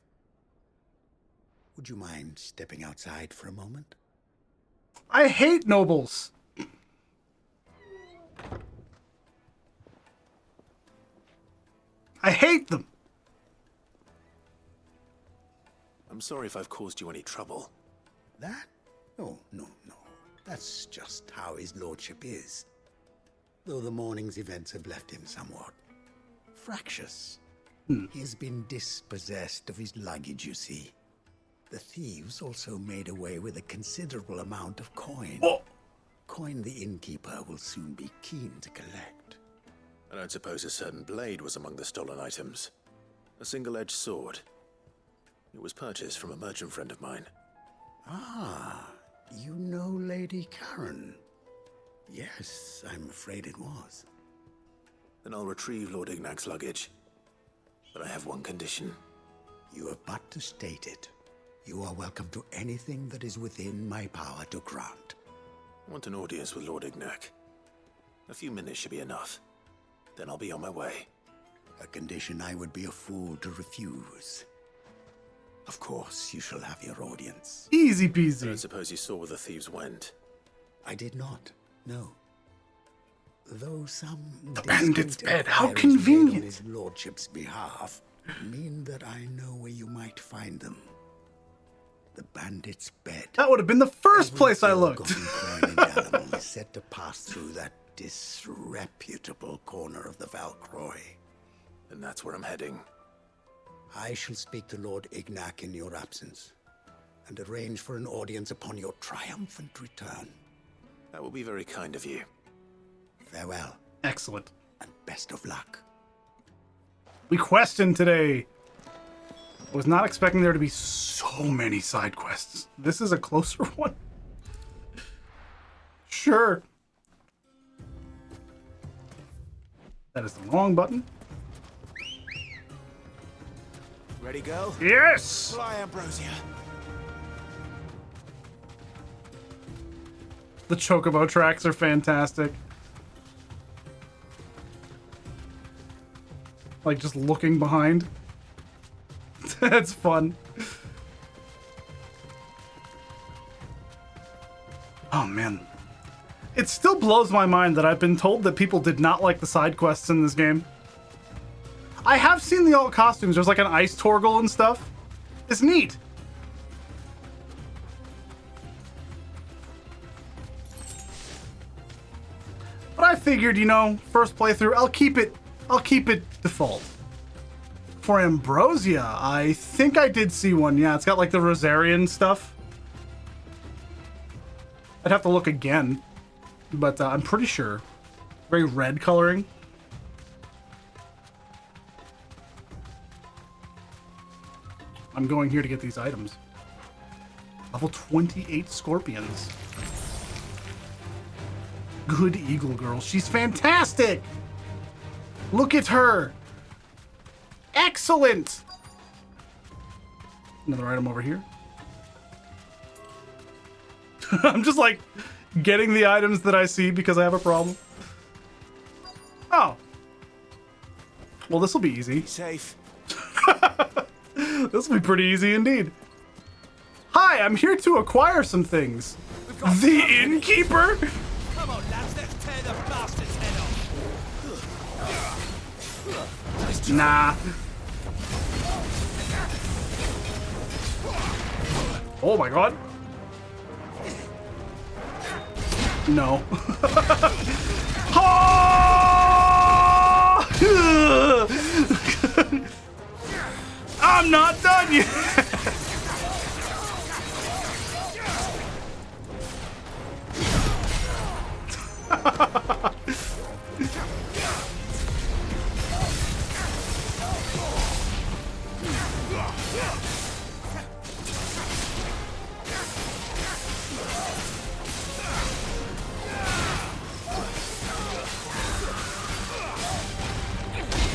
Would you mind stepping outside for a moment? I hate nobles. I hate them. I'm sorry if I've caused you any trouble. That? Oh, no. That's just how his lordship is. Though the morning's events have left him somewhat fractious. He has been dispossessed of his luggage, you see. The thieves also made away with a considerable amount of coin. Coin the innkeeper will soon be keen to collect. I don't suppose a certain blade was among the stolen items. A single-edged sword. It was purchased from a merchant friend of mine. Ah, you know Lady Karen. Yes, I'm afraid it was. Then I'll retrieve Lord Ignac's luggage. But I have one condition. You have but to state it. You are welcome to anything that is within my power to grant. I want an audience with Lord Ignac. A few minutes should be enough. Then I'll be on my way. A condition I would be a fool to refuse. Of course, you shall have your audience. Easy peasy. I don't suppose you saw where the thieves went. I did not, no. Though some The bandit's bed, how inquiries convenient. made on his lordship's behalf mean that I know where you might find them. The bandit's bed. That would have been the first place I looked. Coin in Dalamil is set to pass through that disreputable corner of the Valcroy. And that's where I'm heading. I shall speak to Lord Ignac in your absence, and arrange for an audience upon your triumphant return. That will be very kind of you. Farewell. Excellent. And best of luck. We quested today. I was not expecting there to be so many side quests. This is a closer one. Sure. That is the wrong button. Ready, go? Yes! Fly, Ambrosia. The Chocobo tracks are fantastic. Like just looking behind. That's fun. Oh man. It still blows my mind that I've been told that people did not like the side quests in this game. I have seen the alt costumes. There's like an ice Torgal and stuff. It's neat. But I figured, you know, first playthrough, I'll keep it default. For Ambrosia, I think I did see one. Yeah, it's got like the Rosarian stuff. I'd have to look again, but I'm pretty sure. Very red coloring. I'm going here to get these items. Level 28 scorpions. Good Eagle Girl. She's fantastic! Look at her! Excellent! Another item over here. I'm just like getting the items that I see because I have a problem. Oh. Well, this will be easy. Safe. This will be pretty easy indeed. Hi, I'm here to acquire some things. The innkeeper? Come on, lads, let's tear the bastard's head off. Nah. Oh my god. No. I'm not done yet.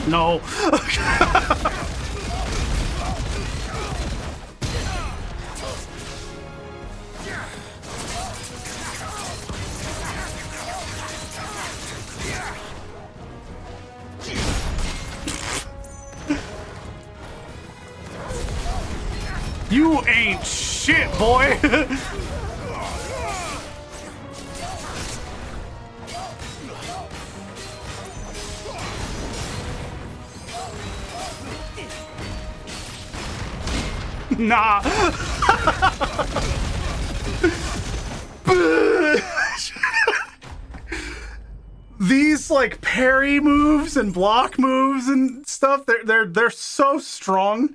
No. You ain't shit, boy. Nah. These like parry moves and block moves and stuff, they're so strong.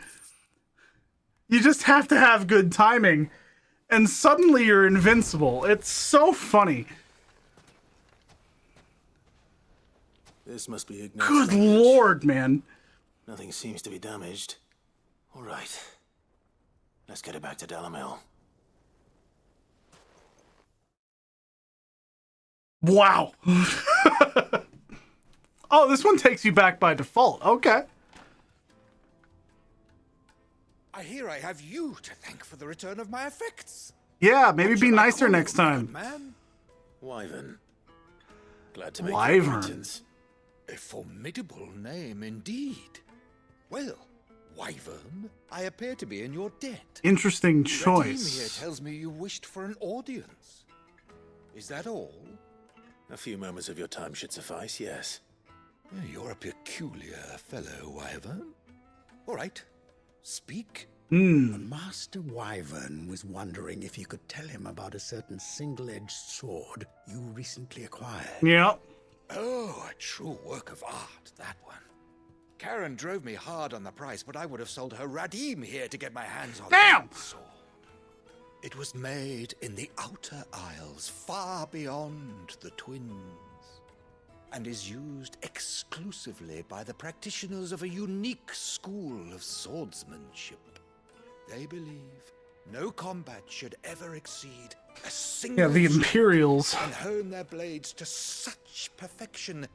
You just have to have good timing, and suddenly you're invincible. It's so funny. This must be Ignat's Good language. lord, man. Nothing seems to be damaged. All right. Let's get it back to Dalamel. Wow. Oh, this one takes you back by default. Okay. I hear I have you to thank for the return of my effects. Yeah, maybe be nicer next time. Man, Wyvern. Glad to make your Wyvern. acquaintance. a formidable name indeed. Well, Wyvern, I appear to be in your debt. Interesting The team choice. here tells me you wished for an audience. Is that all? A few moments of your time should suffice, yes. You're a peculiar fellow, Wyvern. All right, speak. Master Wyvern was wondering if you could tell him about a certain single-edged sword you recently acquired. Yep. Oh, a true work of art, that one. Karen drove me hard on the price, but I would have sold her Radim here to get my hands on Damn! that sword. It was made in the Outer Isles, far beyond the Twins, and is used exclusively by the practitioners of a unique school of swordsmanship. They believe no combat should ever exceed a single Yeah, the stroke, Imperials. and hone their blades to such perfection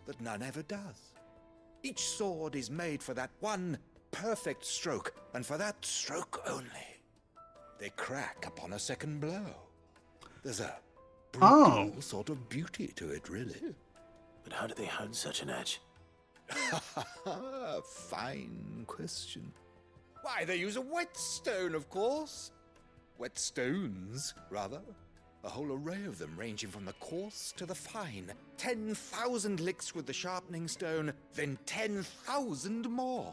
that none ever does. Each sword is made for that one perfect stroke, and for that stroke only. They crack upon a second blow. There's a brutal sort of beauty to it, really. But how do they hone such an edge? Fine question. Why, they use a whetstone, of course. Whetstones, rather. A whole array of them, ranging from the coarse to the fine. 10,000 licks with the sharpening stone, then 10,000 more.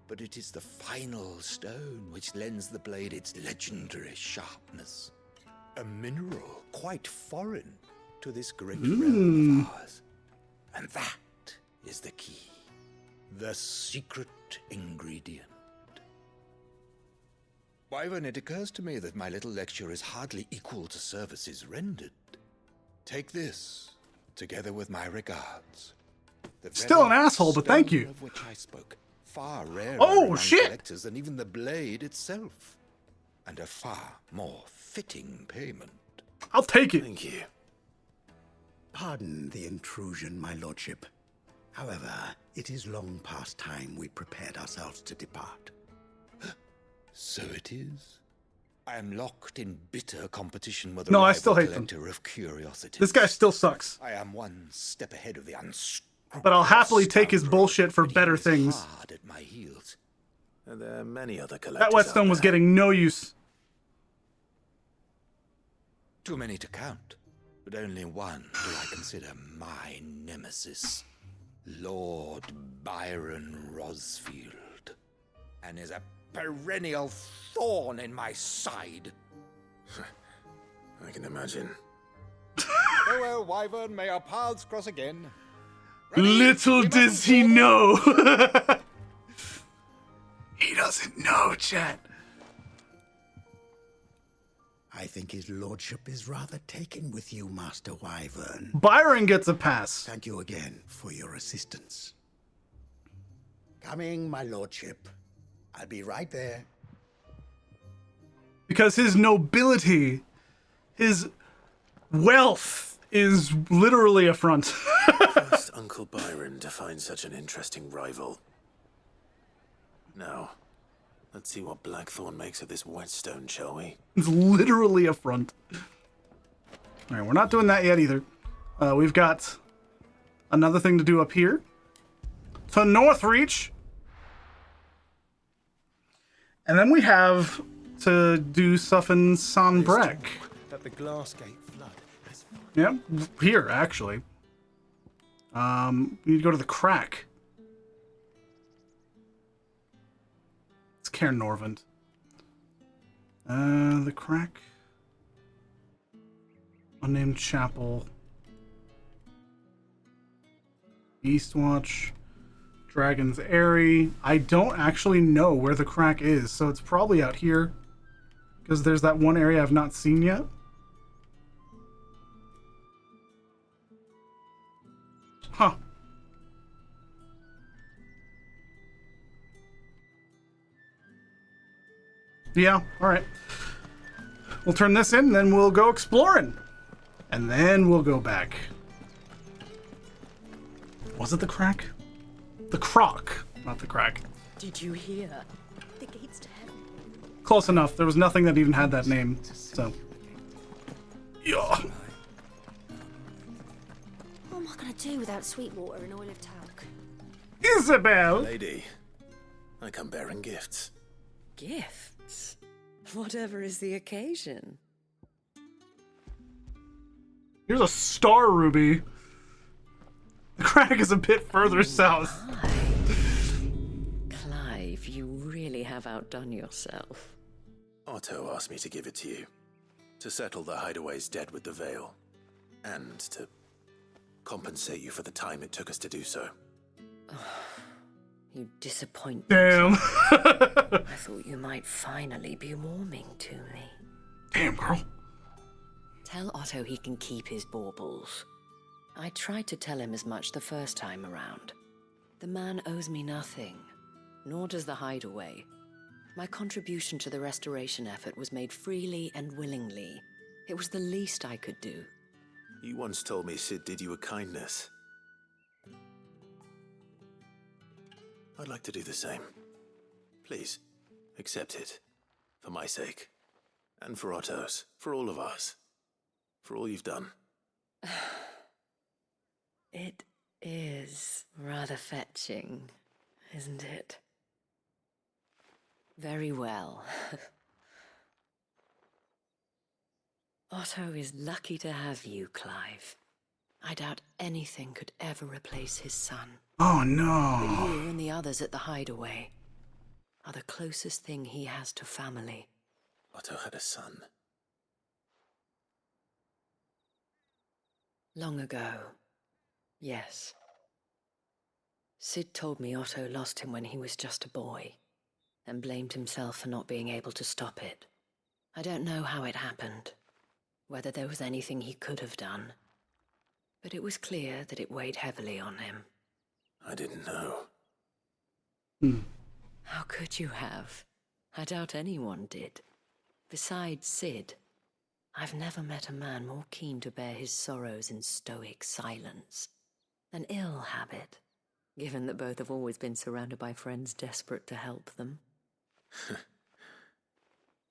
But it is the final stone which lends the blade its legendary sharpness. A mineral quite foreign to this great realm of ours. And that is the key. The secret ingredient. Wyvern, it occurs to me that my little lecture is hardly equal to services rendered. Take this, together with my regards. Still an asshole, but thank you. Of which I spoke, far rarer among collectors than even the blade itself, and a far more fitting payment. I'll take it. Thank you. Pardon the intrusion, my lordship. However, it is long past time we prepared ourselves to depart. So it is. I am locked in bitter competition with a No, I rival still hate them. collector of curiosities. This guy still sucks. I am one step ahead of the unscrupulous. But I'll happily take his bullshit for better things. Hard at my heels. And there are many other collectors. That whetstone was getting no use. Too many to count, but only one do I consider my nemesis. Lord Byron Rosfield. And is a perennial thorn in my side. I can imagine. Farewell, Wyvern. May our paths cross again. Little does he know. He doesn't know, chat. I think his lordship is rather taken with you, Master Wyvern. Byron gets a pass. Thank you again for your assistance. Coming, my lordship. I'll be right there. Because his nobility, his wealth is literally a front. First Uncle Byron to find such an interesting rival. Now, let's see what Blackthorn makes of this whetstone, shall we? It's literally a front. All right, we're not doing that yet either. We've got another thing to do up here. To Northreach. And then we have to do stuff in Sanbreck. That the glass gate flood has Yeah, here, actually. We need to go to the crack. It's Cairn Norvent. The crack. Unnamed chapel. Eastwatch. Dragon's Airy. I don't actually know where the crack is, so it's probably out here. Because there's that one area I've not seen yet. Huh. Yeah, alright. We'll turn this in, then we'll go exploring. And then we'll go back. Was it the crack? The croc, not the crack. Did you hear? The gates to heaven. Close enough. There was nothing that even had that name, so. Yeah. What am I gonna do without Sweetwater and Olive Talc? Isabel! Lady, I come bearing gifts. Gifts? Whatever is the occasion. Here's a star ruby. The crack is a bit further south. Clive, you really have outdone yourself. Otto asked me to give it to you. To settle the hideaway's debt with the Veil. And to compensate you for the time it took us to do so. You disappoint me. Damn. I thought you might finally be warming to me. Damn, girl. Tell Otto he can keep his baubles. I tried to tell him as much the first time around. The man owes me nothing, nor does the hideaway. My contribution to the restoration effort was made freely and willingly. It was the least I could do. You once told me Sid did you a kindness. I'd like to do the same. Please, accept it. For my sake. And for Otto's. For all of us. For all you've done. It is rather fetching, isn't it? Very well. Otto is lucky to have you, Clive. I doubt anything could ever replace his son. Oh no. But you and the others at the hideaway are the closest thing he has to family. Otto had a son. Long ago, yes. Sid told me Otto lost him when he was just a boy, and blamed himself for not being able to stop it. I don't know how it happened, whether there was anything he could have done, but it was clear that it weighed heavily on him. I didn't know. How could you have? I doubt anyone did. Besides Sid, I've never met a man more keen to bear his sorrows in stoic silence. An ill habit, given that both have always been surrounded by friends desperate to help them.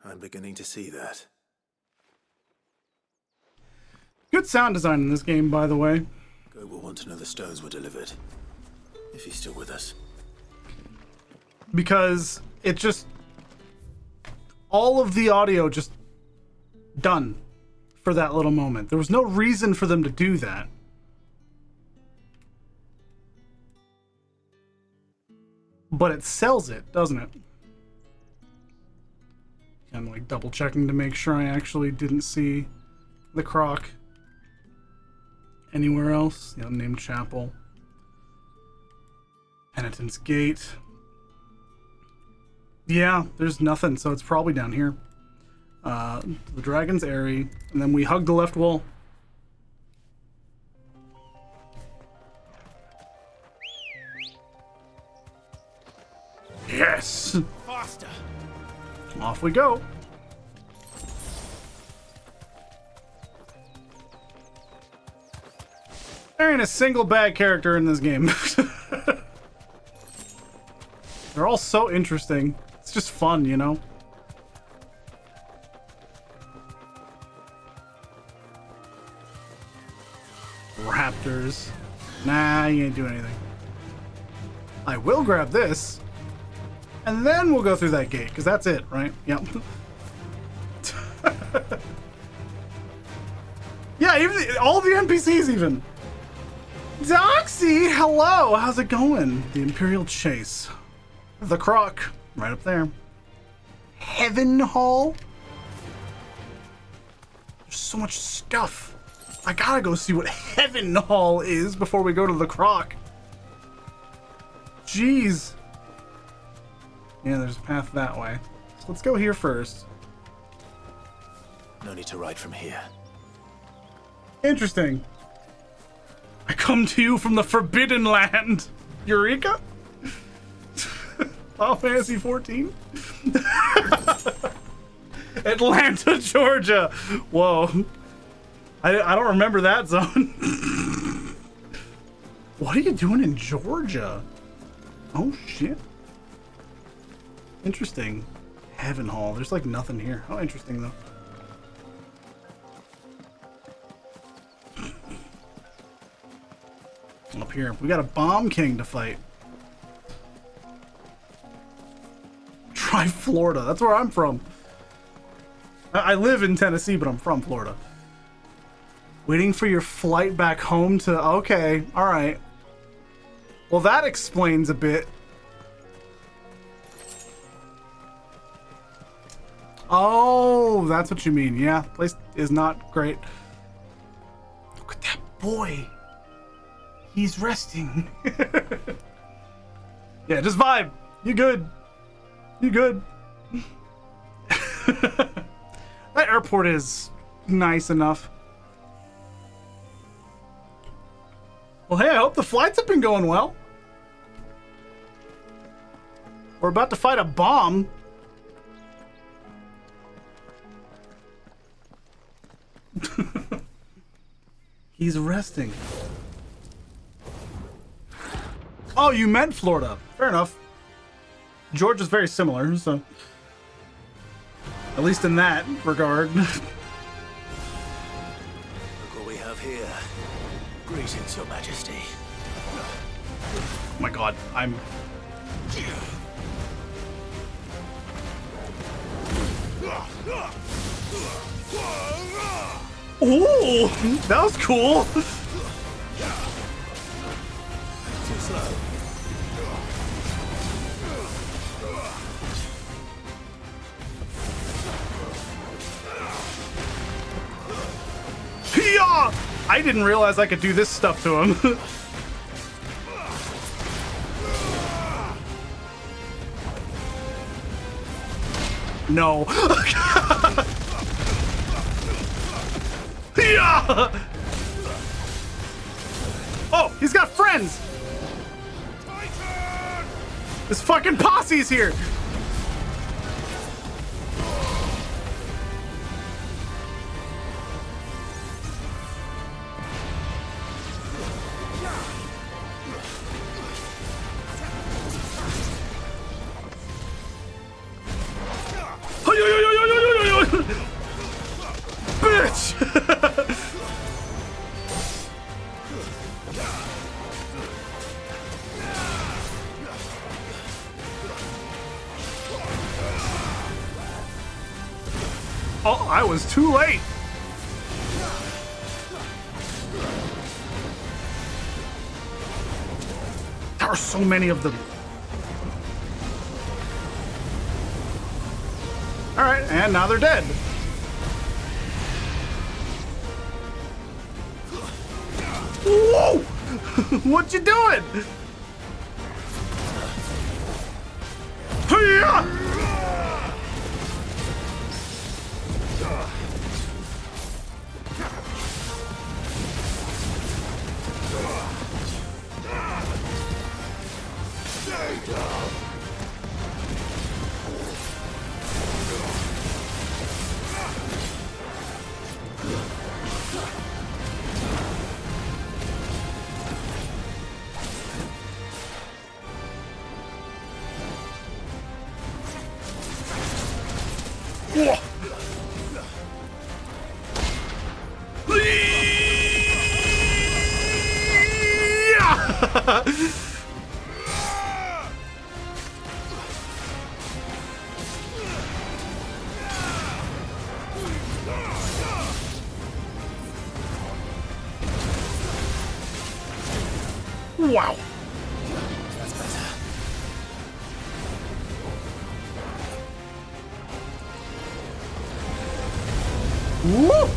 I'm beginning to see that. Good sound design in this game, by the way. Go will want to know the stones were delivered. If he's still with us. Because it just... all of the audio just done for that little moment. There was no reason for them to do that. But it sells it, doesn't it? I'm like double checking to make sure I actually didn't see the croc anywhere else. The unnamed chapel. Penitent's Gate. Yeah, there's nothing, so it's probably down here. The Dragon's Eyrie, and then we hug the left wall. Yes! Faster! Off we go. There ain't a single bad character in this game. They're all so interesting. It's just fun, you know? Raptors. Nah, you ain't doing anything. I will grab this. And then we'll go through that gate, because that's it, right? Yep. Yeah, even all the NPCs even. Doxy, hello, how's it going? The Imperial Chase. The Croc, right up there. Heaven Hall. There's so much stuff. I gotta go see what Heaven Hall is before we go to the Croc. Jeez. Yeah, there's a path that way. So let's go here first. No need to ride from here. Interesting. I come to you from the Forbidden Land. Eureka? Final Fantasy 14? Atlanta, Georgia. Whoa. I don't remember that zone. What are you doing in Georgia? Oh, shit. Interesting. Heaven Hall. There's like nothing here. How interesting, though. Up here. We got a Bomb King to fight. Try Florida. That's where I'm from. I live in Tennessee, but I'm from Florida. Waiting for your flight back home to... Okay. Alright. Well, that explains a bit. Oh, that's what you mean. Yeah, place is not great. Look at that boy. He's resting. Yeah, just vibe. You good. You good. That airport is nice enough. Well, hey, I hope the flights have been going well. We're about to fight a bomb. He's resting. Oh, you meant Florida. Fair enough. Georgia's very similar, so... At least in that regard. Look what we have here. Greetings, Your Majesty. Oh my god, I'm... Ooh, that was cool. Too slow. Hiya! I didn't realize I could do this stuff to him. No. Hiya! Oh, he's got friends. This fucking posse's here. Bitch! Oh, I was too late. There are so many of them. All right, and now they're dead. Whoa! What you doing? Hiya! Whoa. Yeah! Wow. That's better. Woo!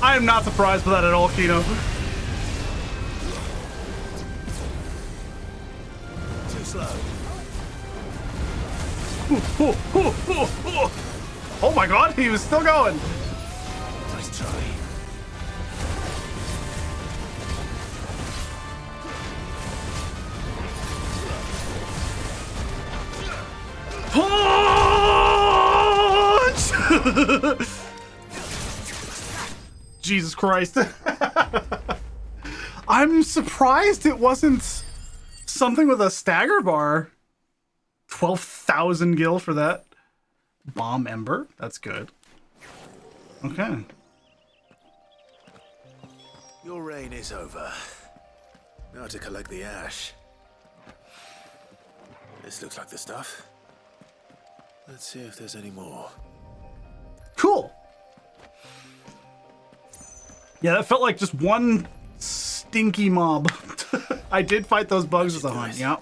I am not surprised by that at all, Kino. Too slow. Oh my god, he was still going. Nice try. Punch! Jesus Christ. I'm surprised it wasn't something with a stagger bar. 12,000 gil for that. Bomb Ember, that's good. Okay. Your reign is over. Now to collect the ash. This looks like the stuff. Let's see if there's any more. Cool. Yeah, that felt like just one stinky mob. I did fight those bugs as a hunt, yeah.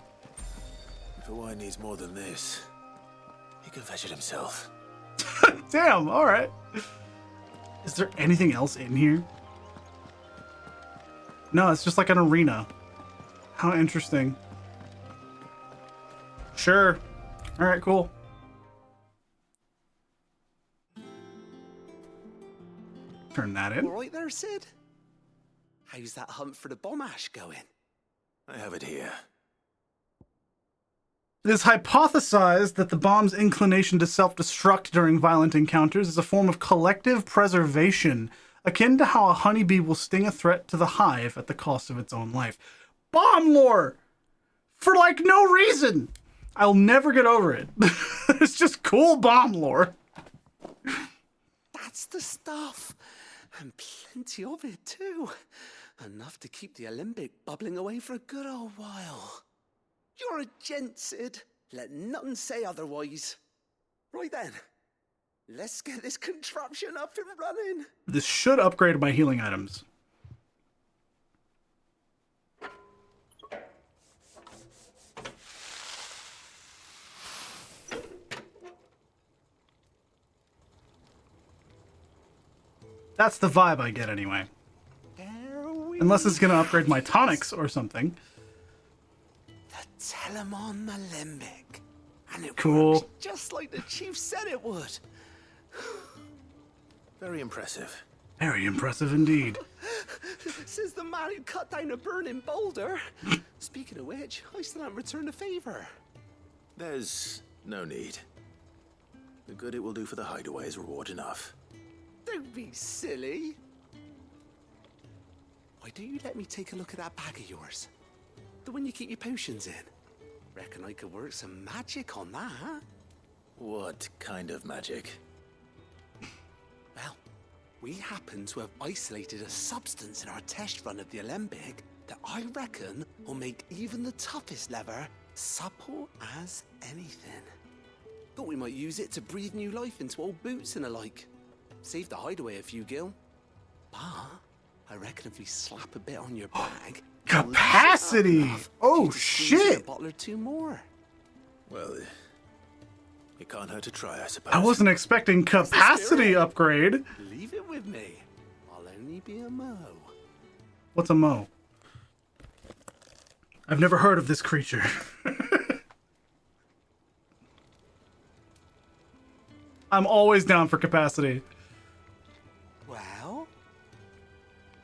If Hawaii needs more than this, he can fetch it himself. Damn, alright. Is there anything else in here? No, it's just like an arena. How interesting. Sure. Alright, cool. Turn that in. All right there, Sid? How's that hunt for the bomb ash going? I have it here. It is hypothesized that the bomb's inclination to self-destruct during violent encounters is a form of collective preservation, akin to how a honeybee will sting a threat to the hive at the cost of its own life. Bomb lore! For, like, no reason! I'll never get over it. It's just cool bomb lore. That's the stuff. And plenty of it, too. Enough to keep the Olympic bubbling away for a good old while. You're a gent, Sid. Let nothing say otherwise. Right then. Let's get this contraption up and running. This should upgrade my healing items. That's the vibe I get anyway. Unless it's gonna upgrade my tonics or something. The Telemon Alembic. And it Cool. works just like the chief said it would. Very impressive. Very impressive indeed. Says the man who cut down a burning boulder. Speaking of which, I still haven't returned the favor. There's no need. The good it will do for the hideaway is reward enough. Don't be silly. Why don't you let me take a look at that bag of yours? The one you keep your potions in. Reckon I could work some magic on that, huh? What kind of magic? Well, we happen to have isolated a substance in our test run of the Alembic that I reckon will make even the toughest lever supple as anything. Thought we might use it to breathe new life into old boots and the like. Save the hideaway a few gil. But I reckon if we slap a bit on your bag... Capacity! Oh, shit! A bottle or two more. Well, it can't hurt to try, I suppose. I wasn't expecting capacity upgrade. Leave it with me. I'll only be a mo. What's a mo? I've never heard of this creature. I'm always down for capacity. Well,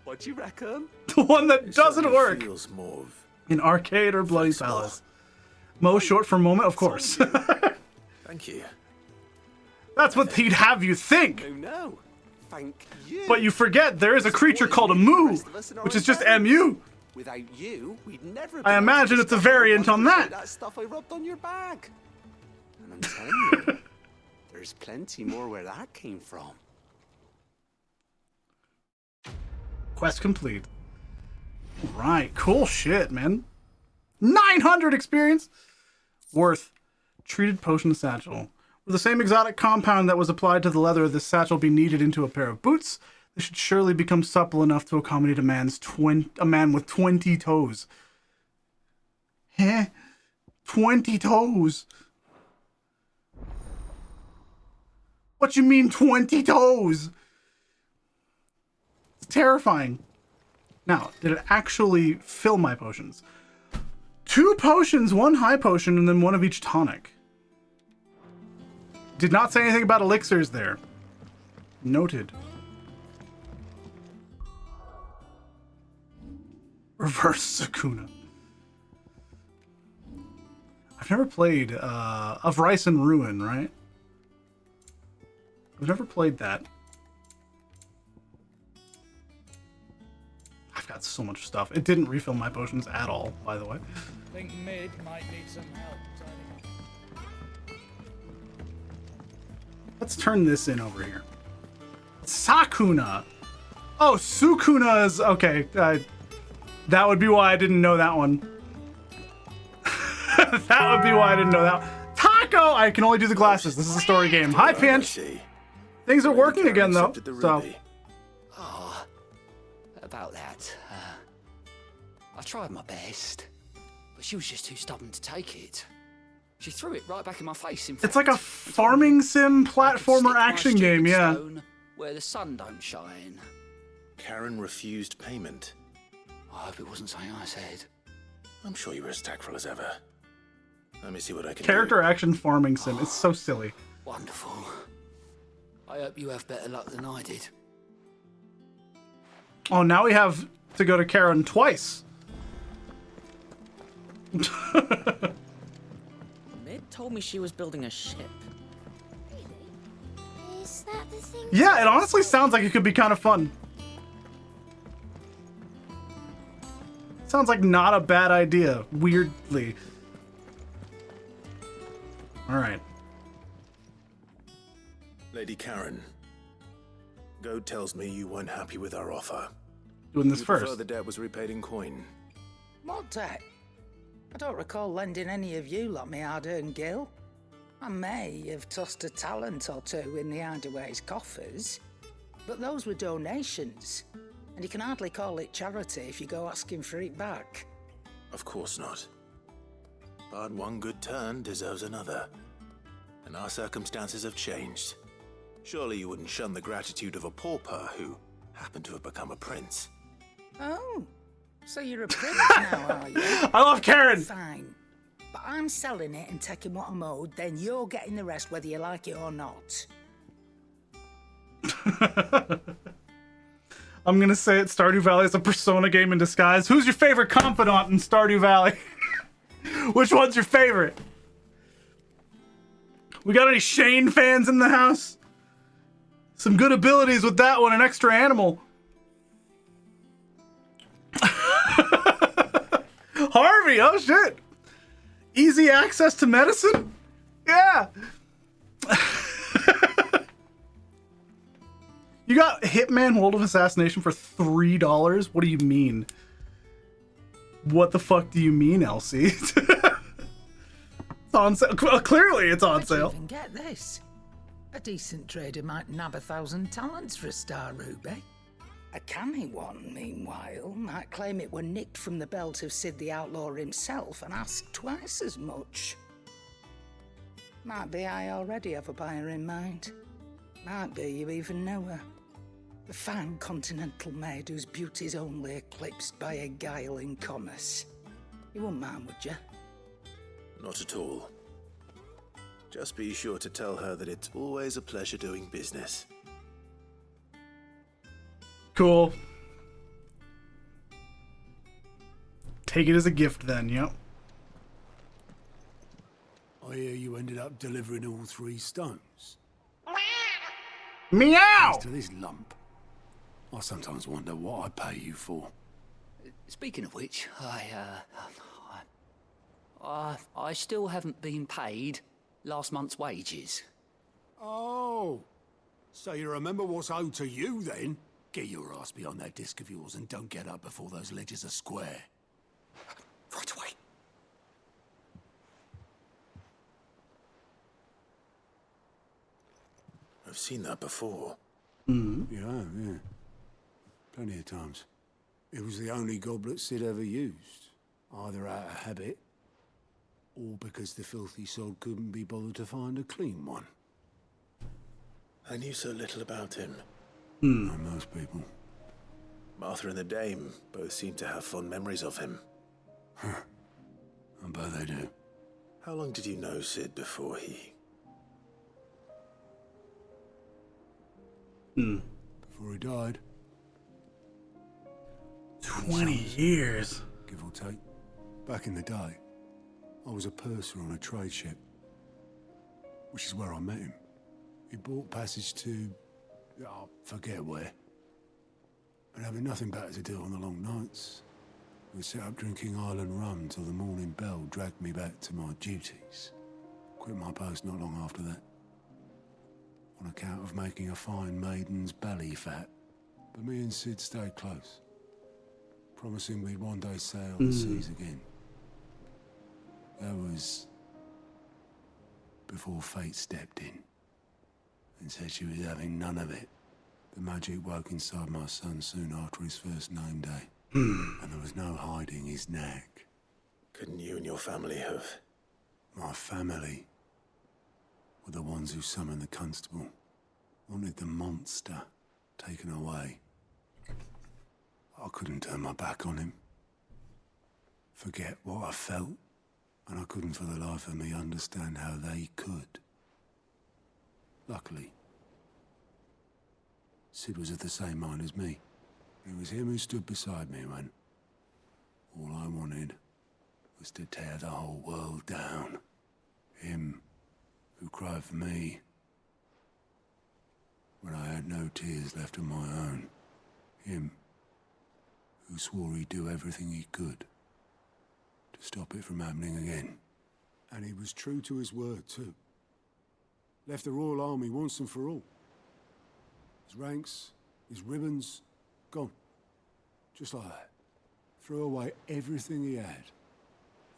what do you reckon? The one that doesn't work. Feels more In Arcade or Bloody Palace. Mo short for moment, of course. Thank you. That's what he'd have you think. No. Thank you. But you forget there is a creature called a moo, which is just MU. Without you, we'd never. I imagine it's a variant on that. That stuff I rubbed on your bag. And I'm telling you, there's plenty more where that came from. Quest complete. Right, cool shit, man. 900 experience. Worth. Treated potion satchel. With the same exotic compound that was applied to the leather of this satchel be kneaded into a pair of boots, they should surely become supple enough to accommodate a man with 20 toes. Heh? 20 toes? What you mean 20 toes? It's terrifying. Now, did it actually fill my potions? 2 potions, 1 high potion, and then 1 of each tonic. Did not say anything about elixirs there. Noted. Reverse Sukuna. I've never played Of Rice and Ruin, right? I've never played that. I've got so much stuff. It didn't refill my potions at all, by the way. I think Mid might need some help. Let's turn this in over here. Sakuna. Oh, Sukuna is... Okay. That would be why I didn't know that one. That would be why I didn't know that. Taco! I can only do the glasses. This is a story game. Hi, Pinch. Things are working again, though. So. Oh, about that. I tried my best, but she was just too stubborn to take it. She threw it right back in my face. It's like a farming sim platformer action game, yeah. Where the sun don't shine. Karen refused payment. I hope it wasn't something I said. I'm sure you were as tactful as ever. Let me see what I can Character action farming sim. It's so silly. Wonderful. I hope you have better luck than I did. Oh, now we have to go to Karen twice. Mid told me she was building a ship. Is that the thing? Yeah, it honestly sounds like it could be kind of fun. Sounds like not a bad idea, weirdly. Alright. Lady Karen, Goad tells me you weren't happy with our offer. Doing this You first. prefer the debt was repaid in coin. What debt? I don't recall lending any of you like me hard-earned gil. I may have tossed a talent or two in the Hideaway's coffers, but those were donations, and you can hardly call it charity if you go asking for it back. Of course not. But one good turn deserves another. And our circumstances have changed. Surely you wouldn't shun the gratitude of a pauper who happened to have become a prince. Oh, so you're a prince now, are you? I love Karen! Fine. But I'm selling it and taking what I'm owed, then you're getting the rest whether you like it or not. I'm gonna say it, Stardew Valley is a Persona game in disguise. Who's your favorite confidant in Stardew Valley? Which one's your favorite? We got any Shane fans in the house? Some good abilities with that one, an extra animal. Harvey, oh shit. Easy access to medicine? Yeah. You got Hitman World of Assassination for $3? What do you mean? What the fuck do you mean, Elsie? It's on sale. Clearly it's on sale. Even get this. A decent trader might nab 1,000 talents for a star ruby. A canny one, meanwhile, might claim it were nicked from the belt of Sid the Outlaw himself and ask twice as much. Might be I already have a buyer in mind. Might be you even know her. The fine continental maid whose beauty's only eclipsed by a guile in commerce. You wouldn't mind, would you? Not at all. Just be sure to tell her that it's always a pleasure doing business. Cool. Take it as a gift then, yep. I hear you ended up delivering all 3 stones. Meow! As to this lump, I sometimes wonder what I'd pay you for. Speaking of which, I still haven't been paid last month's wages. Oh, so you remember what's owed to you then? Get your ass behind that disc of yours and don't get up before those ledgers are square. Right away. I've seen that before. Yeah. Plenty of times. It was the only goblet Sid ever used. Either out of habit, or because the filthy sod couldn't be bothered to find a clean one. I knew so little about him. Like most people. Martha and the Dame both seem to have fond memories of him. I bet they do. How long did you know Sid before he... Before he died. 20 years. Give or take. Back in the day, I was a purser on a trade ship. Which is where I met him. He bought passage to... I forget where. But having nothing better to do on the long nights, we set up drinking island rum till the morning bell dragged me back to my duties. Quit my post not long after that. On account of making a fine maiden's belly fat. But me and Sid stayed close. Promising we'd one day sail the seas again. That was... before fate stepped in. And said she was having none of it. The magic woke inside my son soon after his first name day. And there was no hiding his knack. Couldn't you and your family have... My family were the ones who summoned the constable. Wanted the monster taken away. I couldn't turn my back on him. Forget what I felt. And I couldn't for the life of me understand how they could. Luckily, Sid was of the same mind as me. It was him who stood beside me when all I wanted was to tear the whole world down. Him who cried for me when I had no tears left of my own. Him who swore he'd do everything he could to stop it from happening again. And he was true to his word, too. Left the Royal Army once and for all. His ranks, his ribbons, gone. Just like that. Threw away everything he had.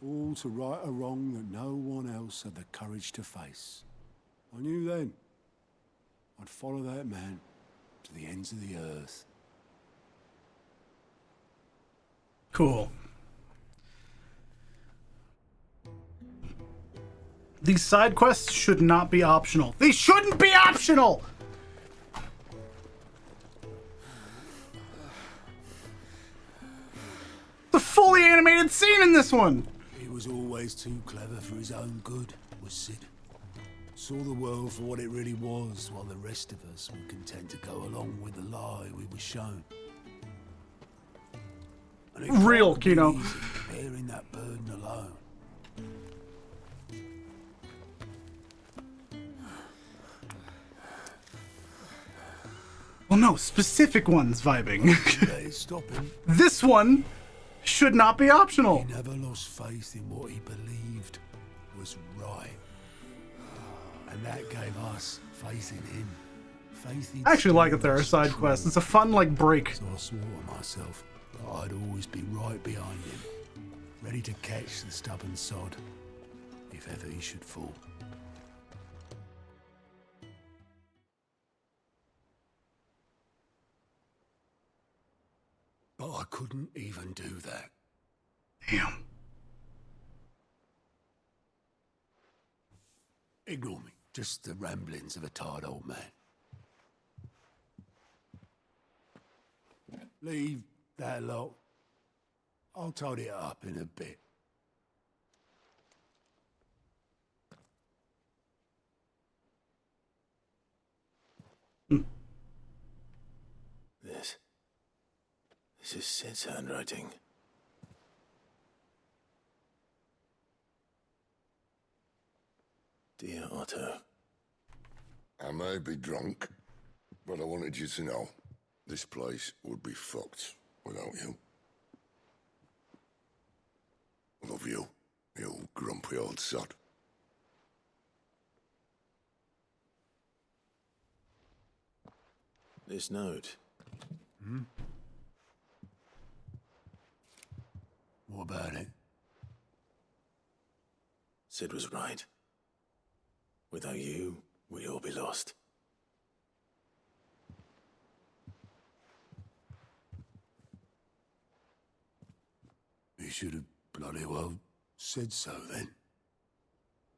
All to right a wrong that no one else had the courage to face. I knew then I'd follow that man to the ends of the earth. Cool. These side quests should not be optional. They shouldn't be optional! The fully animated scene in this one! He was always too clever for his own good, was Sid. Saw the world for what it really was, while the rest of us were content to go along with the lie we were shown. And it Real, can't be Kino. easy bearing that burden alone. Well, no, specific ones vibing. Stop him. This one should not be optional. He never lost faith in what he believed was right. And that gave us faith in him. Faith in I actually like that there are side quests. It's a fun, like, break. So I swore to myself that I'd always be right behind him, ready to catch the stubborn sod, if ever he should fall. But I couldn't even do that. Damn. Ignore me. Just the ramblings of a tired old man. Leave that lot. I'll tidy it up in a bit. This is Sid's handwriting. Dear Otto. I may be drunk, but I wanted you to know this place would be fucked without you. Love you, you grumpy old sod. This note. What about it? Sid was right. Without you, we'd all be lost. He should have bloody well said so then.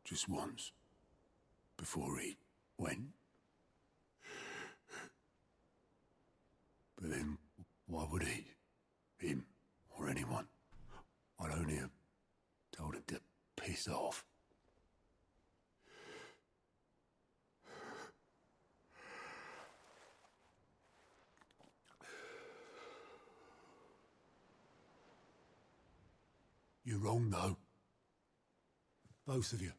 Just once. Before he went. But then, why would he? Him, or anyone? I'd only have told him to piss off. You're wrong, though. Both of you.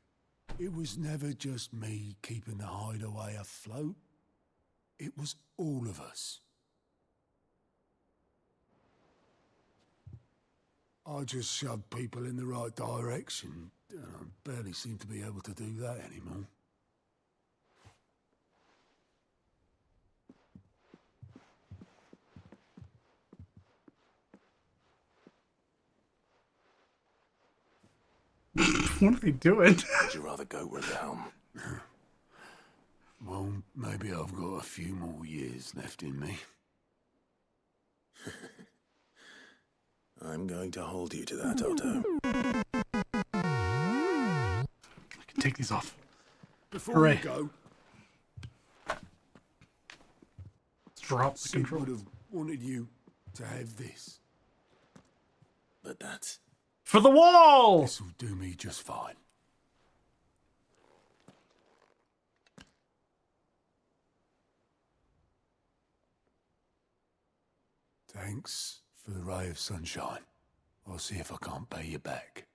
It was never just me keeping the hideaway afloat. It was all of us. I just shoved people in the right direction, and I barely seem to be able to do that anymore. What are they doing? Would you rather go with the helm? Well, maybe I've got a few more years left in me. I'm going to hold you to that, Otto. I can take these off. Before Hooray. you go, Let's drop the Sid control. would have wanted you to have this. But that's... For the wall! This'll do me just fine. Thanks for the ray of sunshine. I'll see if I can't pay you back.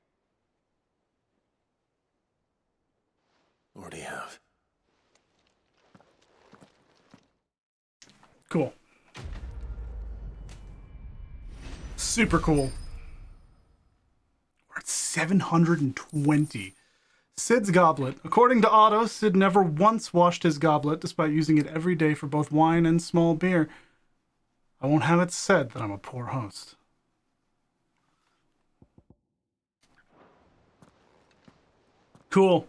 Already have. Cool. Super cool. We're at 720. Sid's goblet. According to Otto, Sid never once washed his goblet, despite using it every day for both wine and small beer. I won't have it said that I'm a poor host. Cool.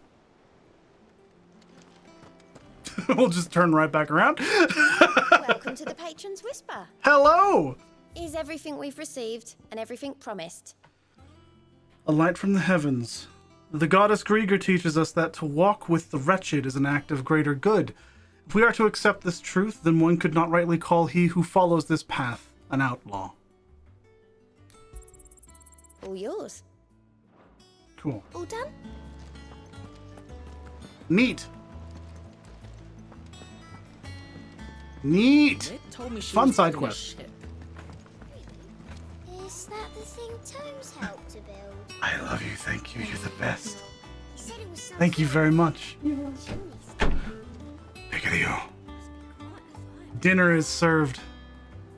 We'll just turn right back around. Welcome to the Patron's Whisper. Hello! Is everything we've received and everything promised? A light from the heavens. The goddess Grieger teaches us that to walk with the wretched is an act of greater good. If we are to accept this truth, then one could not rightly call he who follows this path an outlaw. All yours. Cool. All done? Neat. Neat. Ned told me she Fun was side building a quest. ship. Is that the thing Tomes helped to build? I love you. Thank you. You're the best. He said it was some Thank you very much. sort Pick at you. Dinner is served.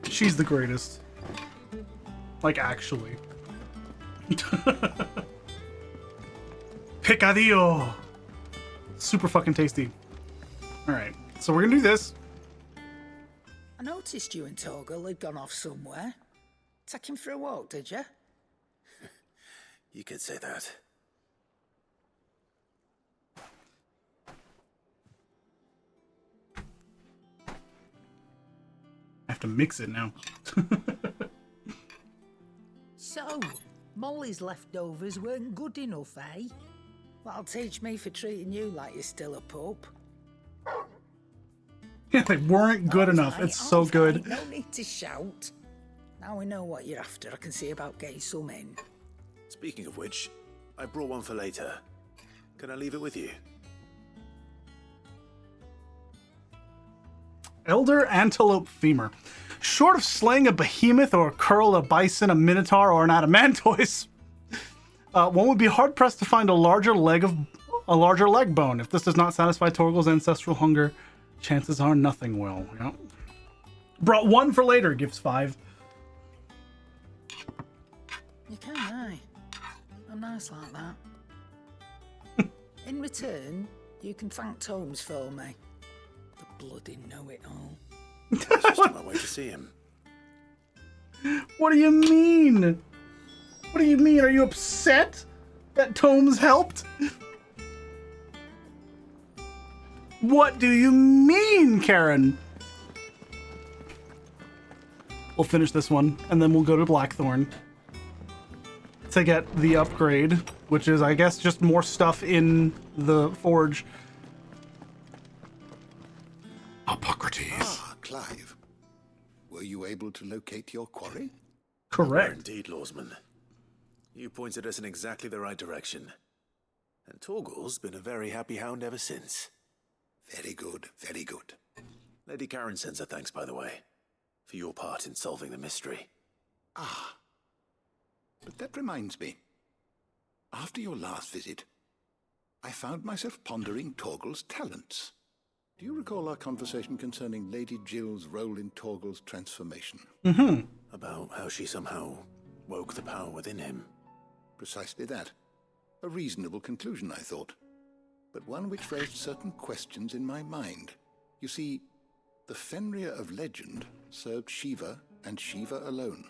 She's the greatest. Like, actually. Picadillo. Super fucking tasty. Alright, so we're gonna do this. I noticed you and Torgal had gone off somewhere. Take him for a walk, did you? You could say that. I have to mix it now. So, Molly's leftovers weren't good enough, eh? That'll teach me for treating you like you're still a pup. Yeah, they weren't good enough. It's so good. No need to shout. Now we know what you're after. I can see about getting some in. Speaking of which, I brought one for later. Can I leave it with you? Elder Antelope Femur. Short of slaying a behemoth or curl a bison, a minotaur, or an adamantoise, one would be hard pressed to find a larger leg bone. If this does not satisfy Torgal's ancestral hunger, chances are nothing will. Yep. Brought one for later. Gives 5. You can, aye. I'm nice like that. In return, you can thank Tomes for me. The bloody know-it-all. Just on my way to see him. What do you mean? What do you mean? Are you upset that Tomes helped? What do you mean, Karen? We'll finish this one, and then we'll go to Blackthorn to get the upgrade, which is, I guess, just more stuff in the forge. Hippocrates. Ah, Clive. Were you able to locate your quarry? Correct. Indeed, Lawsman. You pointed us in exactly the right direction. And Torgal's been a very happy hound ever since. Very good, very good. Lady Karen sends her thanks, by the way, for your part in solving the mystery. Ah. But that reminds me. After your last visit, I found myself pondering Torgal's talents. Do you recall our conversation concerning Lady Jill's role in Torgal's transformation? Mm-hmm. About how she somehow woke the power within him. Precisely that. A reasonable conclusion, I thought. But one which raised certain questions in my mind. You see, the Fenrir of legend served Shiva and Shiva alone.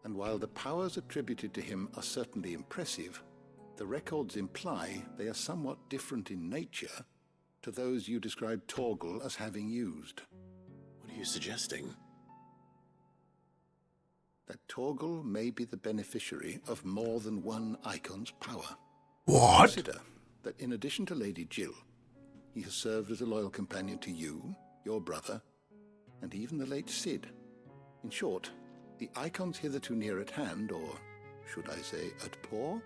And while the powers attributed to him are certainly impressive, the records imply they are somewhat different in nature to those you described Torgal as having used. What are you suggesting? That Torgal may be the beneficiary of more than one icon's power. What? Consider that in addition to Lady Jill, he has served as a loyal companion to you, your brother, and even the late Cid. In short, the icons hitherto near at hand, or should I say at paw,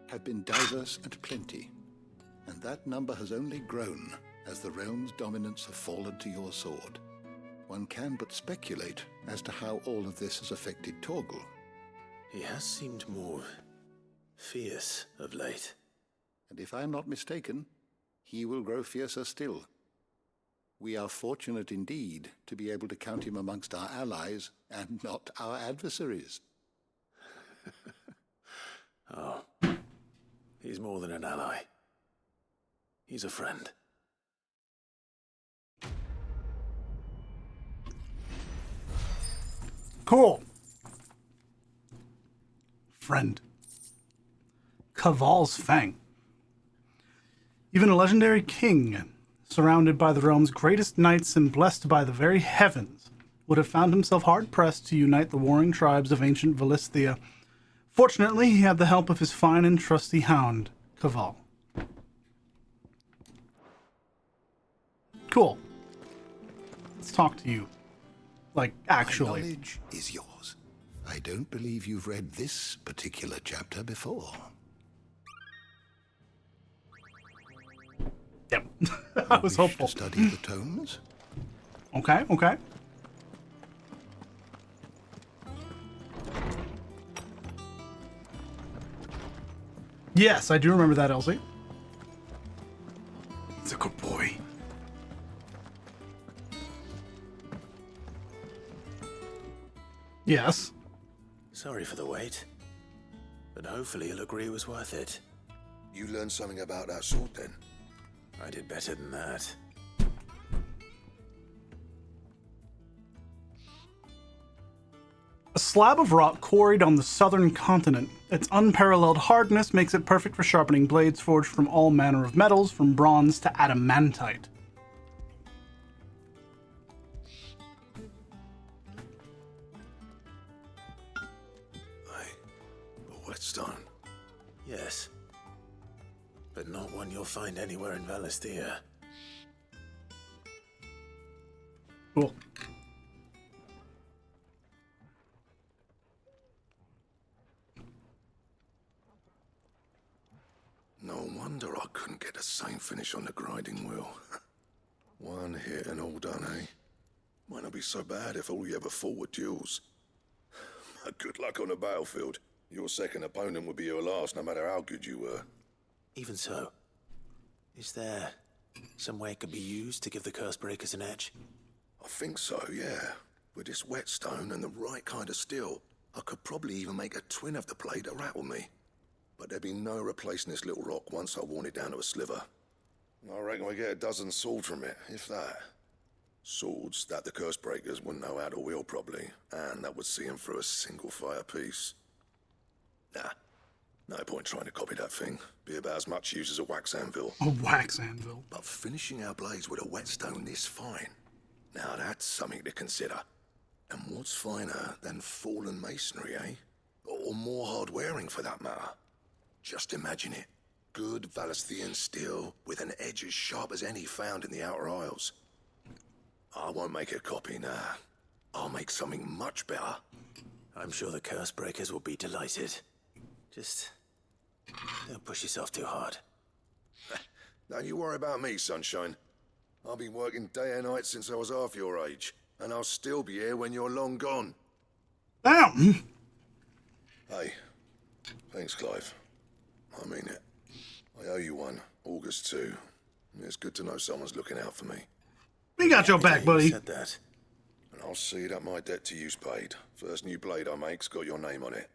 have been diverse and plenty, and that number has only grown as the realm's dominance have fallen to your sword. One can but speculate as to how all of this has affected Torgal. He has seemed more fierce of late. And if I am not mistaken, he will grow fiercer still. We are fortunate indeed to be able to count him amongst our allies and not our adversaries. Oh, he's more than an ally. He's a friend. Cool. Friend. Caval's Fang. Even a legendary king, surrounded by the realm's greatest knights and blessed by the very heavens, would have found himself hard-pressed to unite the warring tribes of ancient Valithia. Fortunately, he had the help of his fine and trusty hound, Caval. Cool. Let's talk to you. Like, actually. My knowledge is yours. I don't believe you've read this particular chapter before. Yep. I was hopeful. To study the tomes? Okay, okay. Yes, I do remember that, Elsie. He's a good boy. Yes. Sorry for the wait, but hopefully you'll agree it was worth it. You learned something about that sword then? I did better than that. A slab of rock quarried on the southern continent. Its unparalleled hardness makes it perfect for sharpening blades forged from all manner of metals, from bronze to adamantite. A whetstone? Yes. But not one you'll find anywhere in Valithia. Cool. No wonder I couldn't get the same finish on the grinding wheel. One hit and all done, eh? Might not be so bad if all you ever fought were duels. Good luck on the battlefield. Your second opponent would be your last, no matter how good you were. Even so, is there some way it could be used to give the curse breakers an edge? I think so, yeah. With this whetstone and the right kind of steel, I could probably even make a twin of the blade to rattle me. But there'd be no replacing this little rock once I worn it down to a sliver. I reckon we get a dozen swords from it, if that. Swords that the curse breakers wouldn't know how to wield properly, and that would see them through a single fire piece. Nah, no point trying to copy that thing. Be about as much use as a wax anvil. A wax anvil. But finishing our blades with a whetstone this fine, now that's something to consider. And what's finer than fallen masonry, eh? Or more hard wearing, for that matter. Just imagine it. Good Valisthian steel with an edge as sharp as any found in the Outer Isles. I won't make a copy, nah. I'll make something much better. I'm sure the curse breakers will be delighted. Just don't push yourself too hard. Don't you worry about me, sunshine. I've been working day and night since I was half your age, and I'll still be here when you're long gone. Damn! Hey, thanks, Clive. I mean it. I owe you one, August 2. It's good to know someone's looking out for me. We got your back, buddy. You said that. And I'll see that my debt to you's paid. First new blade I make's got your name on it.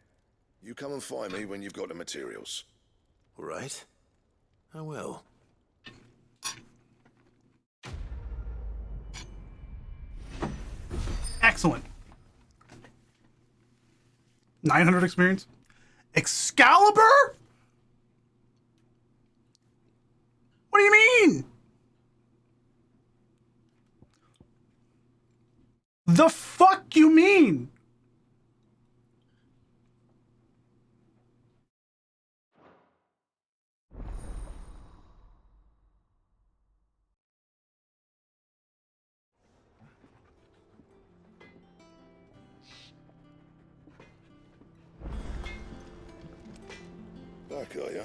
You come and find me when you've got the materials. All right. I will. Excellent. 900 experience. Excalibur? What do you mean? The fuck you mean? Back, are you?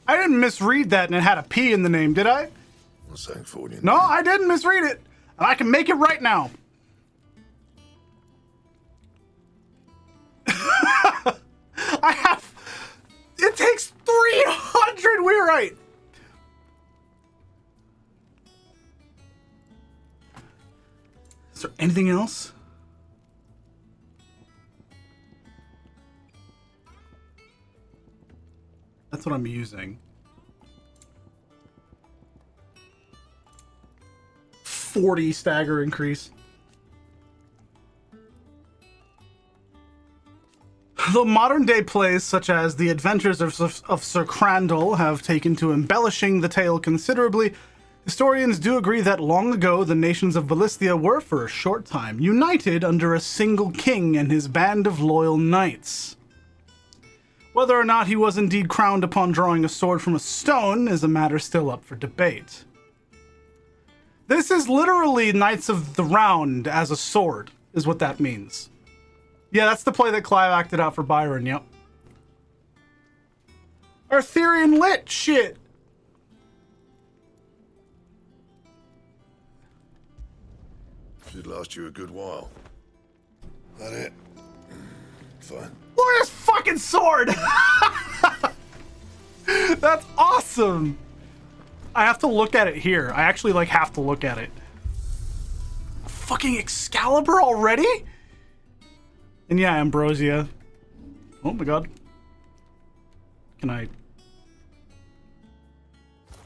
I didn't misread that and it had a P in the name, did I? I'm saying for you. No, I didn't misread it. And I can make it right now. I have... It takes 300. We're right. Is there anything else? That's what I'm using. 40 stagger increase. Though modern-day plays such as The Adventures of Sir Crandall have taken to embellishing the tale considerably, historians do agree that long ago the nations of Ballistia were, for a short time, united under a single king and his band of loyal knights. Whether or not he was indeed crowned upon drawing a sword from a stone is a matter still up for debate. This is literally Knights of the Round as a sword, is what that means. Yeah, that's the play that Clive acted out for Byron, yep. Arthurian lit shit! Should last you a good while. That it? Fine. Look at this fucking sword! That's awesome! I have to look at it here. I actually, like, have to look at it. Fucking Excalibur already? And yeah, Ambrosia. Oh my god. Can I...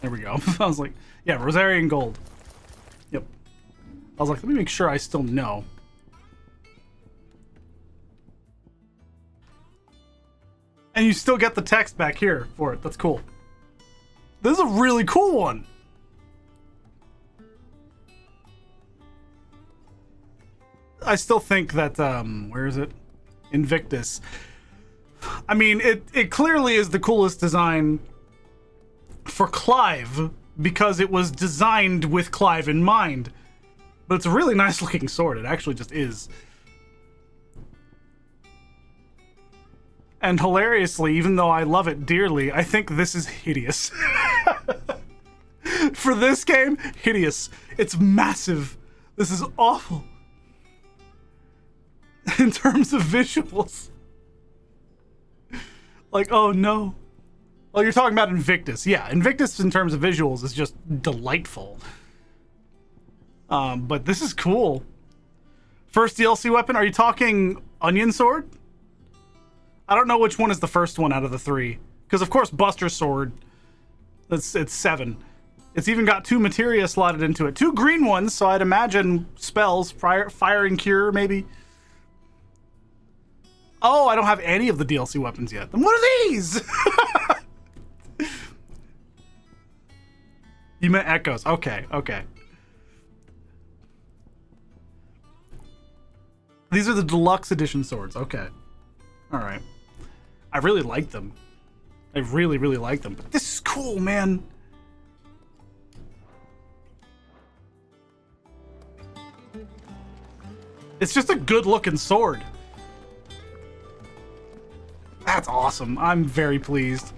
There we go. I was like, yeah, Rosarian Gold. Yep. I was like, let me make sure I still know. And you still get the text back here for it. That's cool. This is a really cool one. I still think that, where is it? Invictus. I mean, it clearly is the coolest design for Clive because it was designed with Clive in mind. But it's a really nice looking sword. It actually just is. And hilariously, even though I love it dearly, I think this is hideous. For this game, hideous. It's massive. This is awful. In terms of visuals. Like, oh no. Well, you're talking about Invictus. Yeah, Invictus in terms of visuals is just delightful. But this is cool. First DLC weapon, are you talking Onion Sword? I don't know which one is the first one out of the three. Because, of course, Buster Sword, it's 7. It's even got 2 materia slotted into it. 2 green ones, so I'd imagine spells, Fire and Cure, maybe. Oh, I don't have any of the DLC weapons yet. Then what are these? You meant Echoes. Okay, okay. These are the deluxe edition swords. Okay. All right. I really like them. I really, really like them. But this is cool, man. It's just a good looking sword. That's awesome. I'm very pleased.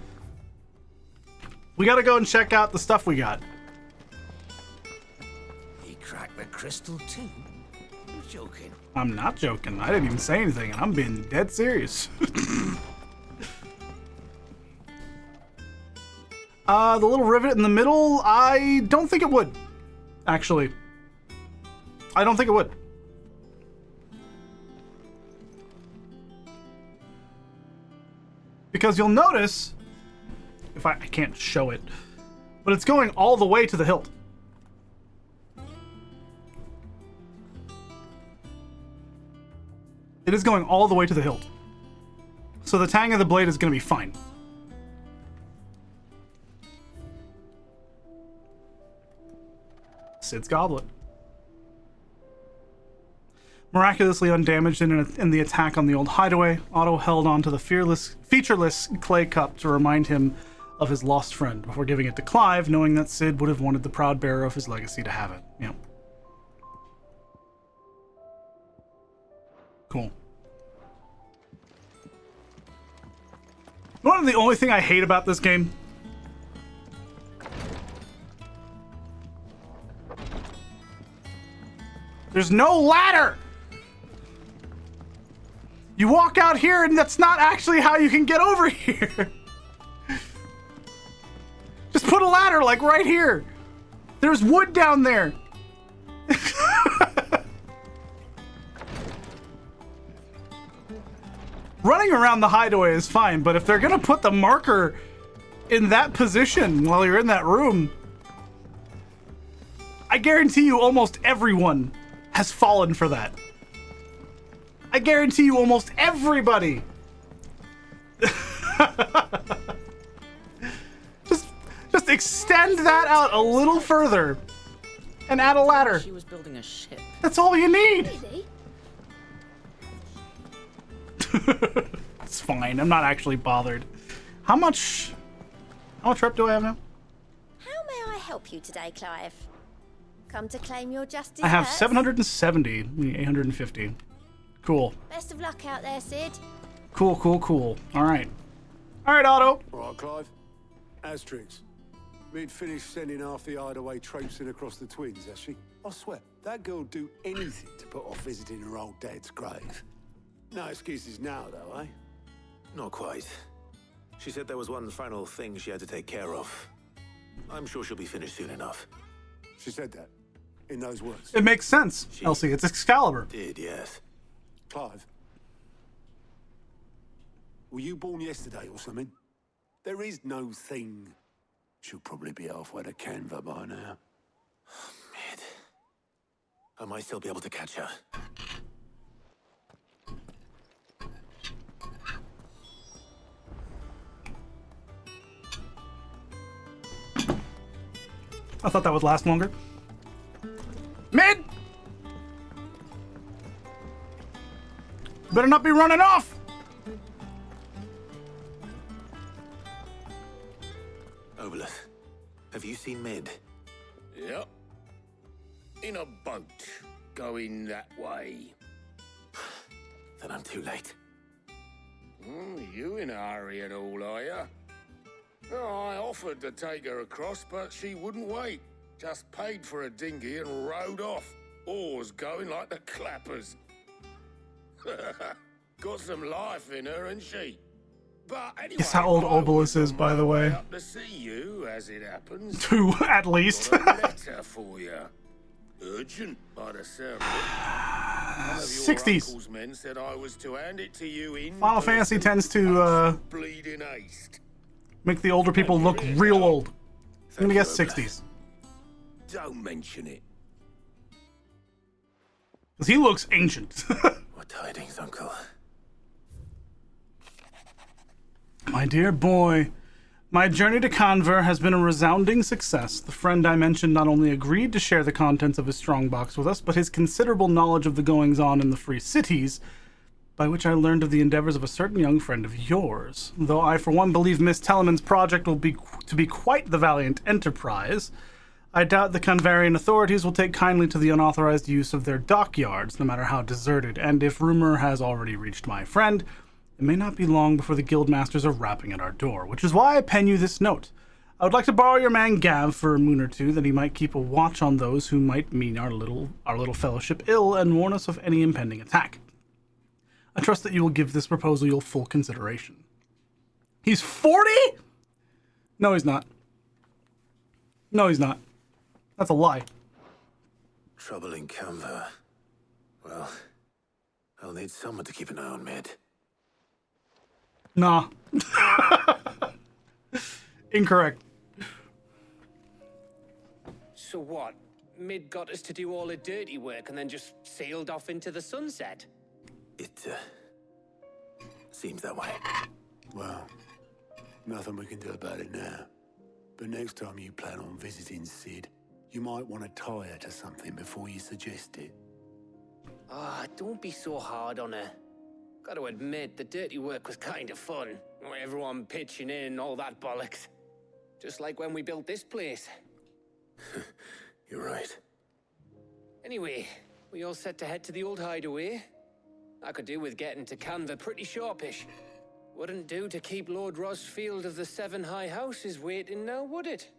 We gotta go and check out the stuff we got. He cracked the crystal too? You're joking. I'm not joking. I didn't even say anything, and I'm being dead serious. The little rivet in the middle, I don't think it would. Actually. I don't think it would. Because you'll notice, if I can't show it, but it's going all the way to the hilt. It is going all the way to the hilt. So the tang of the blade is going to be fine. Sid's Goblet. Miraculously undamaged in the attack on the old hideaway, Otto held on to the featureless clay cup to remind him of his lost friend before giving it to Clive, knowing that Sid would have wanted the proud bearer of his legacy to have it. Yep. Cool. One of the only thing I hate about this game? There's no ladder! You walk out here and that's not actually how you can get over here. Just put a ladder like right here. There's wood down there. Running around the hideaway is fine, but if they're gonna put the marker in that position while you're in that room, I guarantee you almost everyone has fallen for that. I guarantee you almost everybody Just extend that out a little further and add a ladder. She was building a ship. That's all you need. Really? It's fine. I'm not actually bothered. How much rep do I have now? How may I help you today, Clive? Come to claim your just I have desserts? 770. We need 850. Cool. Best of luck out there, Sid. Cool. All right, Otto. All right, Clive. Asterix. We'd finished sending half the hideaway traipsing across the twins, has she? I swear, that girl'd do anything to put off visiting her old dad's grave. No excuses now, though, eh? Not quite. She said there was one final thing she had to take care of. I'm sure she'll be finished soon enough. She said that, in those words. It makes sense, Elsie. It's Excalibur. Did, yes. Clive. Were you born yesterday or something? There is no thing. She'll probably be halfway to Canva by now. Mid. I might still be able to catch her. I thought that would last longer. Mid! Better not be running off! Obolus, have you seen Mid? Yep. In a boat, going that way. Then I'm too late. You in a hurry at all, are you? Oh, I offered to take her across, but she wouldn't wait. Just paid for a dinghy and rowed off. Oars going like the clappers. Got some life in her, ain't she? But anyway, Guess how old Obolus is, by the way. up to see you, as it happens. 2, at least. Got a letter for you. Urgent, by the sound of it. One of your 60s. uncle's men said I was to hand it to you in Final Fantasy person. tends to Bleeding haste. make the older people look real old. I'm gonna guess 60s. Don't mention it. Because he looks ancient. What tidings, Uncle? My dear boy, my journey to Conver has been a resounding success. The friend I mentioned not only agreed to share the contents of his strongbox with us, but his considerable knowledge of the goings-on in the free cities, by which I learned of the endeavors of a certain young friend of yours. Though I, for one, believe Miss Tellerman's project will be quite the valiant enterprise, I doubt the Converian authorities will take kindly to the unauthorized use of their dockyards, no matter how deserted, and if rumor has already reached my friend, it may not be long before the guildmasters are rapping at our door, which is why I pen you this note. I would like to borrow your man Gav for a moon or two, that he might keep a watch on those who might mean our little fellowship ill and warn us of any impending attack. I trust that you will give this proposal your full consideration. He's 40? No, he's not. No, he's not. That's a lie. Trouble in Canva. Well, I'll need someone to keep an eye on Mid. Nah. Incorrect. So what? Mid got us to do all the dirty work and then just sailed off into the sunset? It, seems that way. Well, nothing we can do about it now. But next time you plan on visiting Sid, you might want to tie her to something before you suggest it. Ah, don't be so hard on her. Got to admit, the dirty work was kind of fun. Everyone pitching in, all that bollocks. Just like when we built this place. You're right. Anyway, we all set to head to the old hideaway. I could do with getting to Canva pretty sharpish. Wouldn't do to keep Lord Rosfield of the Seven High Houses waiting now, would it?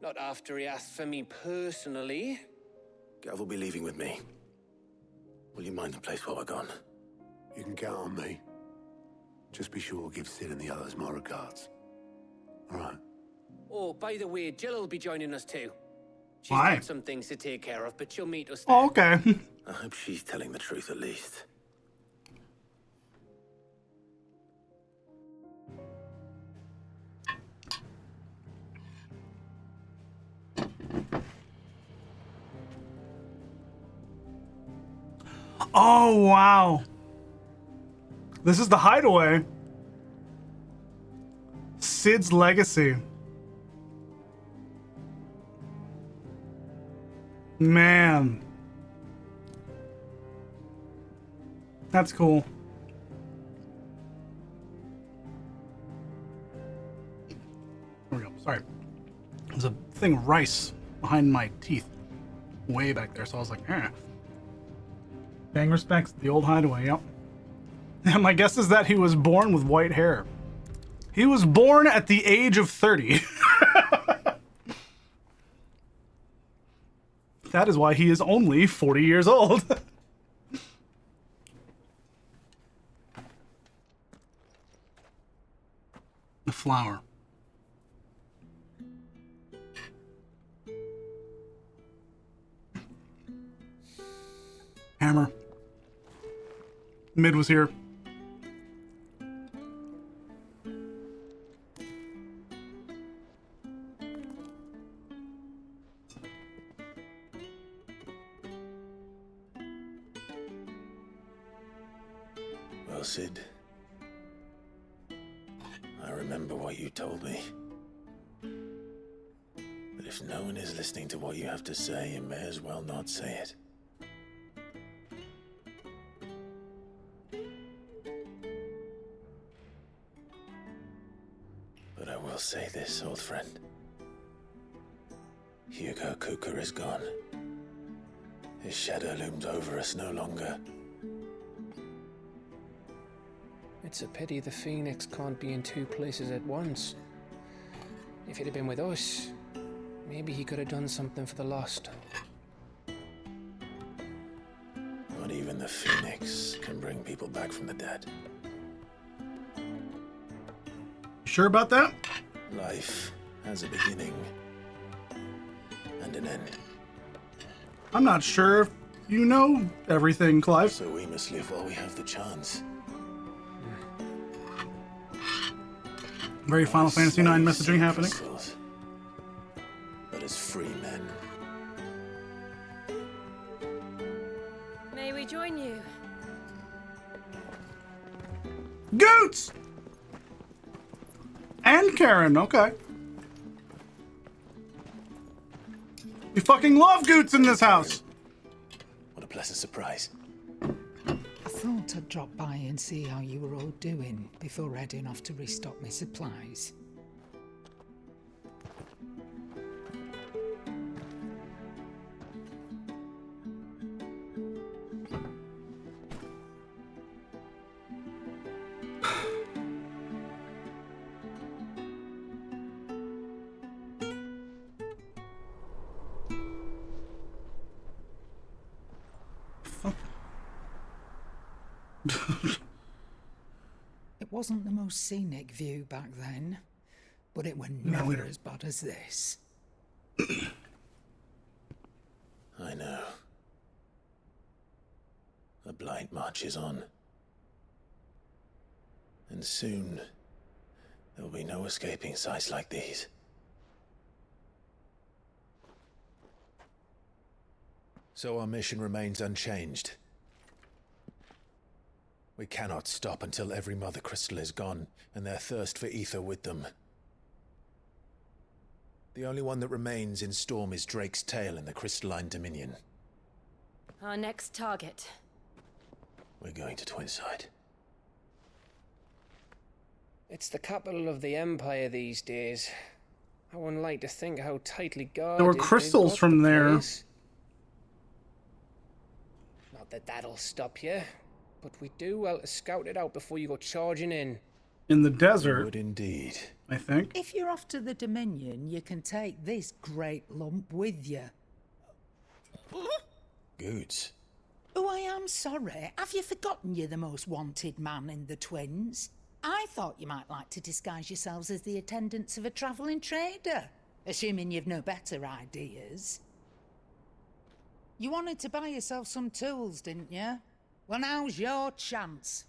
Not after he asked for me personally. Gav will be leaving with me. Will you mind the place while we're gone? You can count on me. Just be sure to give Sid and the others my regards. All right. Oh, by the way, Jill will be joining us too. She's Why? got some things to take care of, but she'll meet us Oh, okay. I hope she's telling the truth at least. Oh, wow. This is the hideaway. Sid's legacy. Man. That's cool. There we go. Sorry. There's a thing of rice behind my teeth. Way back there, so I was like, eh. Paying respects to the old hideaway, yep. And my guess is that he was born with white hair. He was born at the age of 30. That is why he is only 40 years old. The flower. Hammer. Mid was here. Well, Sid, I remember what you told me. But if no one is listening to what you have to say, you may as well not say it. But I will say this, old friend. Hugo Kuka is gone. His shadow looms over us no longer. It's a pity the Phoenix can't be in two places at once. If he'd have been with us, maybe he could have done something for the lost. Not even the Phoenix can bring people back from the dead. Sure about that? Life has a beginning and an end. I'm not sure if you know everything, Clive. So we must live while we have the chance. Very Final Fantasy IX messaging happening. But as free men. May we join you? Goots! And Karen, okay. We fucking love Goots in this house. What a pleasant surprise. I thought I'd drop by and see how you were all doing before heading off to restock my supplies. It wasn't the most scenic view back then, but it were never as bad as this. I know. The blight marches on. And soon, there will be no escaping sights like these. So our mission remains unchanged. We cannot stop until every Mother Crystal is gone, and their thirst for ether with them. The only one that remains in Storm is Drake's tail in the Crystalline Dominion. Our next target. We're going to Twinside. It's the capital of the Empire these days. I wouldn't like to think how tightly guarded. There were crystals from there. Not that that'll stop you, but we do well to scout it out before you go charging in. In the desert. Would indeed. I think. If you're off to the Dominion, you can take this great lump with you. Goods. Oh, I am sorry. Have you forgotten you're the most wanted man in the Twins? I thought you might like to disguise yourselves as the attendants of a travelling trader, assuming you've no better ideas. You wanted to buy yourself some tools, didn't you? Well, now's your chance.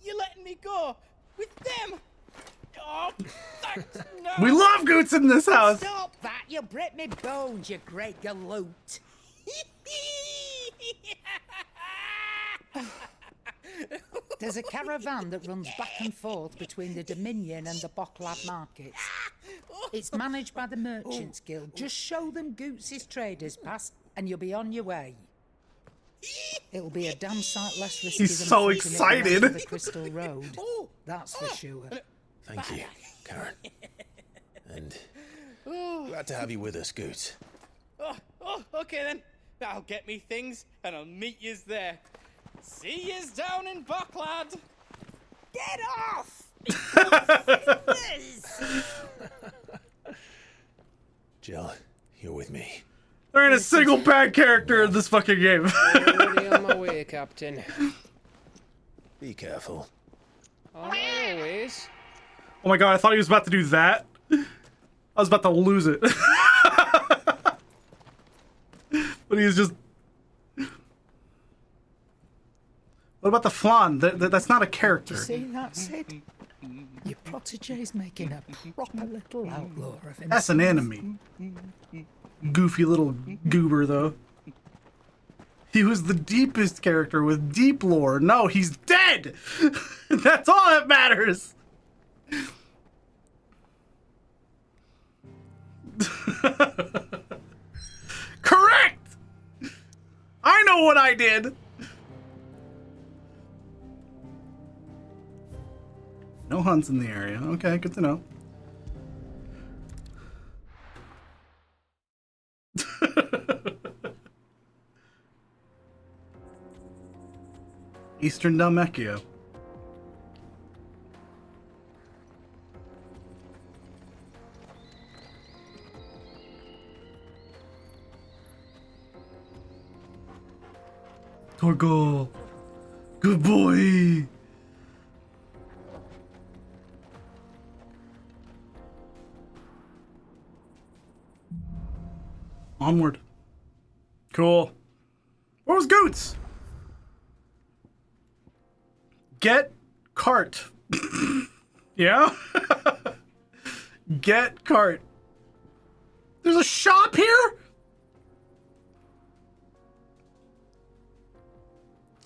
You're letting me go with them? Oh, thanks, no. We love Goots in this house. Stop that! You break me bones, you great galoot. There's a caravan that runs back and forth between the Dominion and the Bocklab markets. It's managed by the Merchants Guild. Just show them Goots' traders pass and you'll be on your way. It'll be a damn sight less risky He's than so pushing it excited. around the Crystal Road. That's for sure. Thank you, Karen. And glad to have you with us, Goot. Okay then. I'll get me things and I'll meet yous there. See yous down in Bucklad. Get off! Jill, you're with me. There ain't a single bad character in this fucking game. Already on my way, Captain. Be careful. Always. Oh my god, I thought he was about to do that. I was about to lose it. But he was just... What about the flan? That's not a character. You see that, Sid? Your protege's making a proper little outlaw of him. That's an enemy. Goofy little goober, though. He was the deepest character with deep lore. No, he's dead! That's all that matters! Correct! I know what I did! No hunts in the area. Okay, good to know. Eastern Dalmekia. Torgal. Good boy. Onward. Cool. Where was Goots? Get cart. Yeah? Get cart. There's a shop here?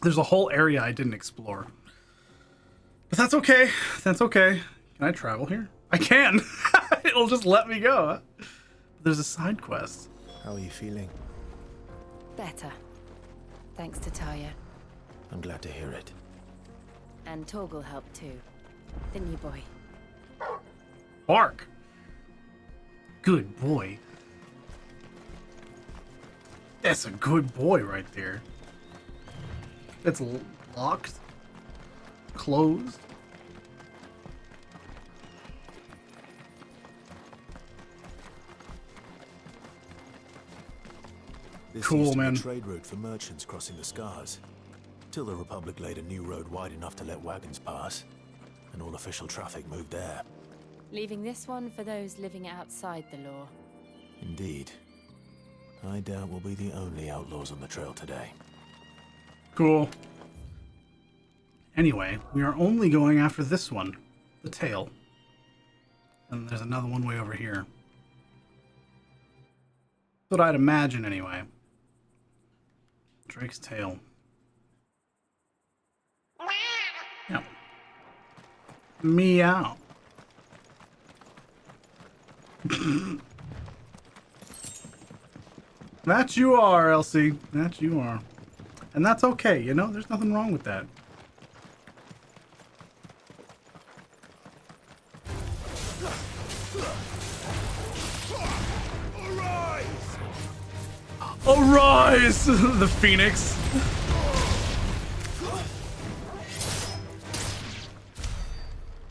There's a whole area I didn't explore. But that's okay. That's okay. Can I travel here? I can. It'll just let me go. But there's a side quest. How are you feeling? Better. Thanks to Taya. I'm glad to hear it. And Torgal helped too. Didn't you, boy? Bark. Good boy. That's a good boy right there. It's locked. Closed. This Cool, used to be man. a trade route for merchants crossing the Scars. Till the Republic laid a new road wide enough to let wagons pass, and all official traffic moved there. Leaving this one for those living outside the law. Indeed. I doubt we'll be the only outlaws on the trail today. Cool. Anyway, we are only going after this one. The tail. And there's another one way over here. That's what I'd imagine anyway. Drake's tail. Yep. Meow. That you are, Elsie. That you are. And that's okay, you know? There's nothing wrong with that. Arise! The Phoenix.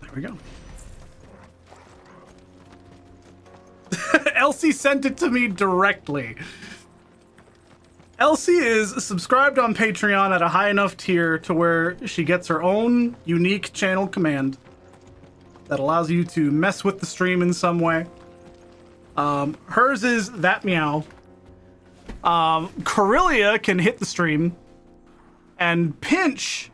There we go. Elsie sent it to me directly. Elsie is subscribed on Patreon at a high enough tier to where she gets her own unique channel command that allows you to mess with the stream in some way. Hers is that meow. Corellia can hit the stream, and Pinch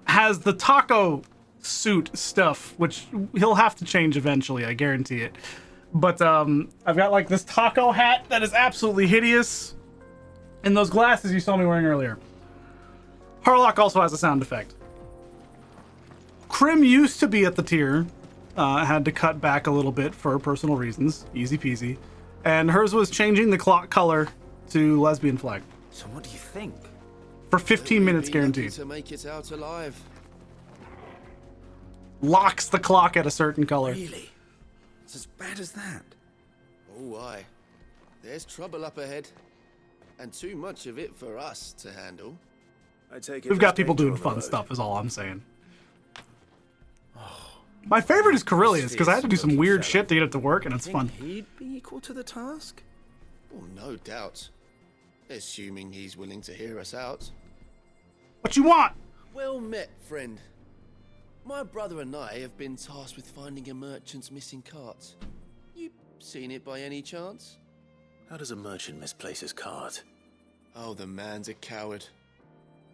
has the taco suit stuff, which he'll have to change eventually, I guarantee it. But I've got like this taco hat that is absolutely hideous, and those glasses you saw me wearing earlier. Harlock also has a sound effect. Krim used to be at the tier. Had to cut back a little bit for personal reasons. Easy peasy. And hers was changing the clock color to lesbian flag. So what do you think? For 15 minutes Be guaranteed. lucky to make it out alive. Locks the clock at a certain color. Really? It's as bad as that? Oh, aye. There's trouble up ahead. And too much of it for us to handle. I take it We've got people doing fun stuff is all I'm saying. My favorite is Carillius, because I had to do some weird shit to get it to work, and it's fun. He'd be equal to the task? Oh, no doubt. Assuming he's willing to hear us out. What you want? Well met, friend. My brother and I have been tasked with finding a merchant's missing cart. You seen it by any chance? How does a merchant misplace his cart? Oh, the man's a coward.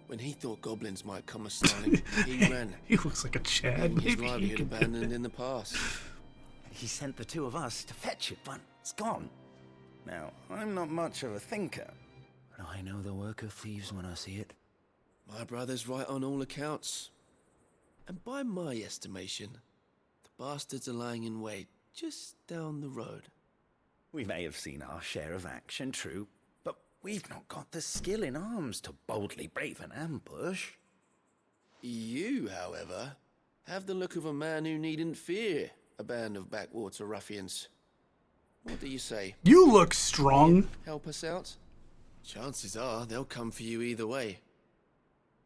When he thought goblins might come a-stunning, he ran. He looks like a Chad. His livelihood abandoned in the past. He sent the two of us to fetch it, but it's gone. Now, I'm not much of a thinker, but I know the work of thieves when I see it. My brother's right on all accounts. And by my estimation, the bastards are lying in wait just down the road. We may have seen our share of action, true, but we've not got the skill in arms to boldly brave an ambush. You, however, have the look of a man who needn't fear a band of backwater ruffians. What do you say? You look strong. Help us out? Chances are they'll come for you either way.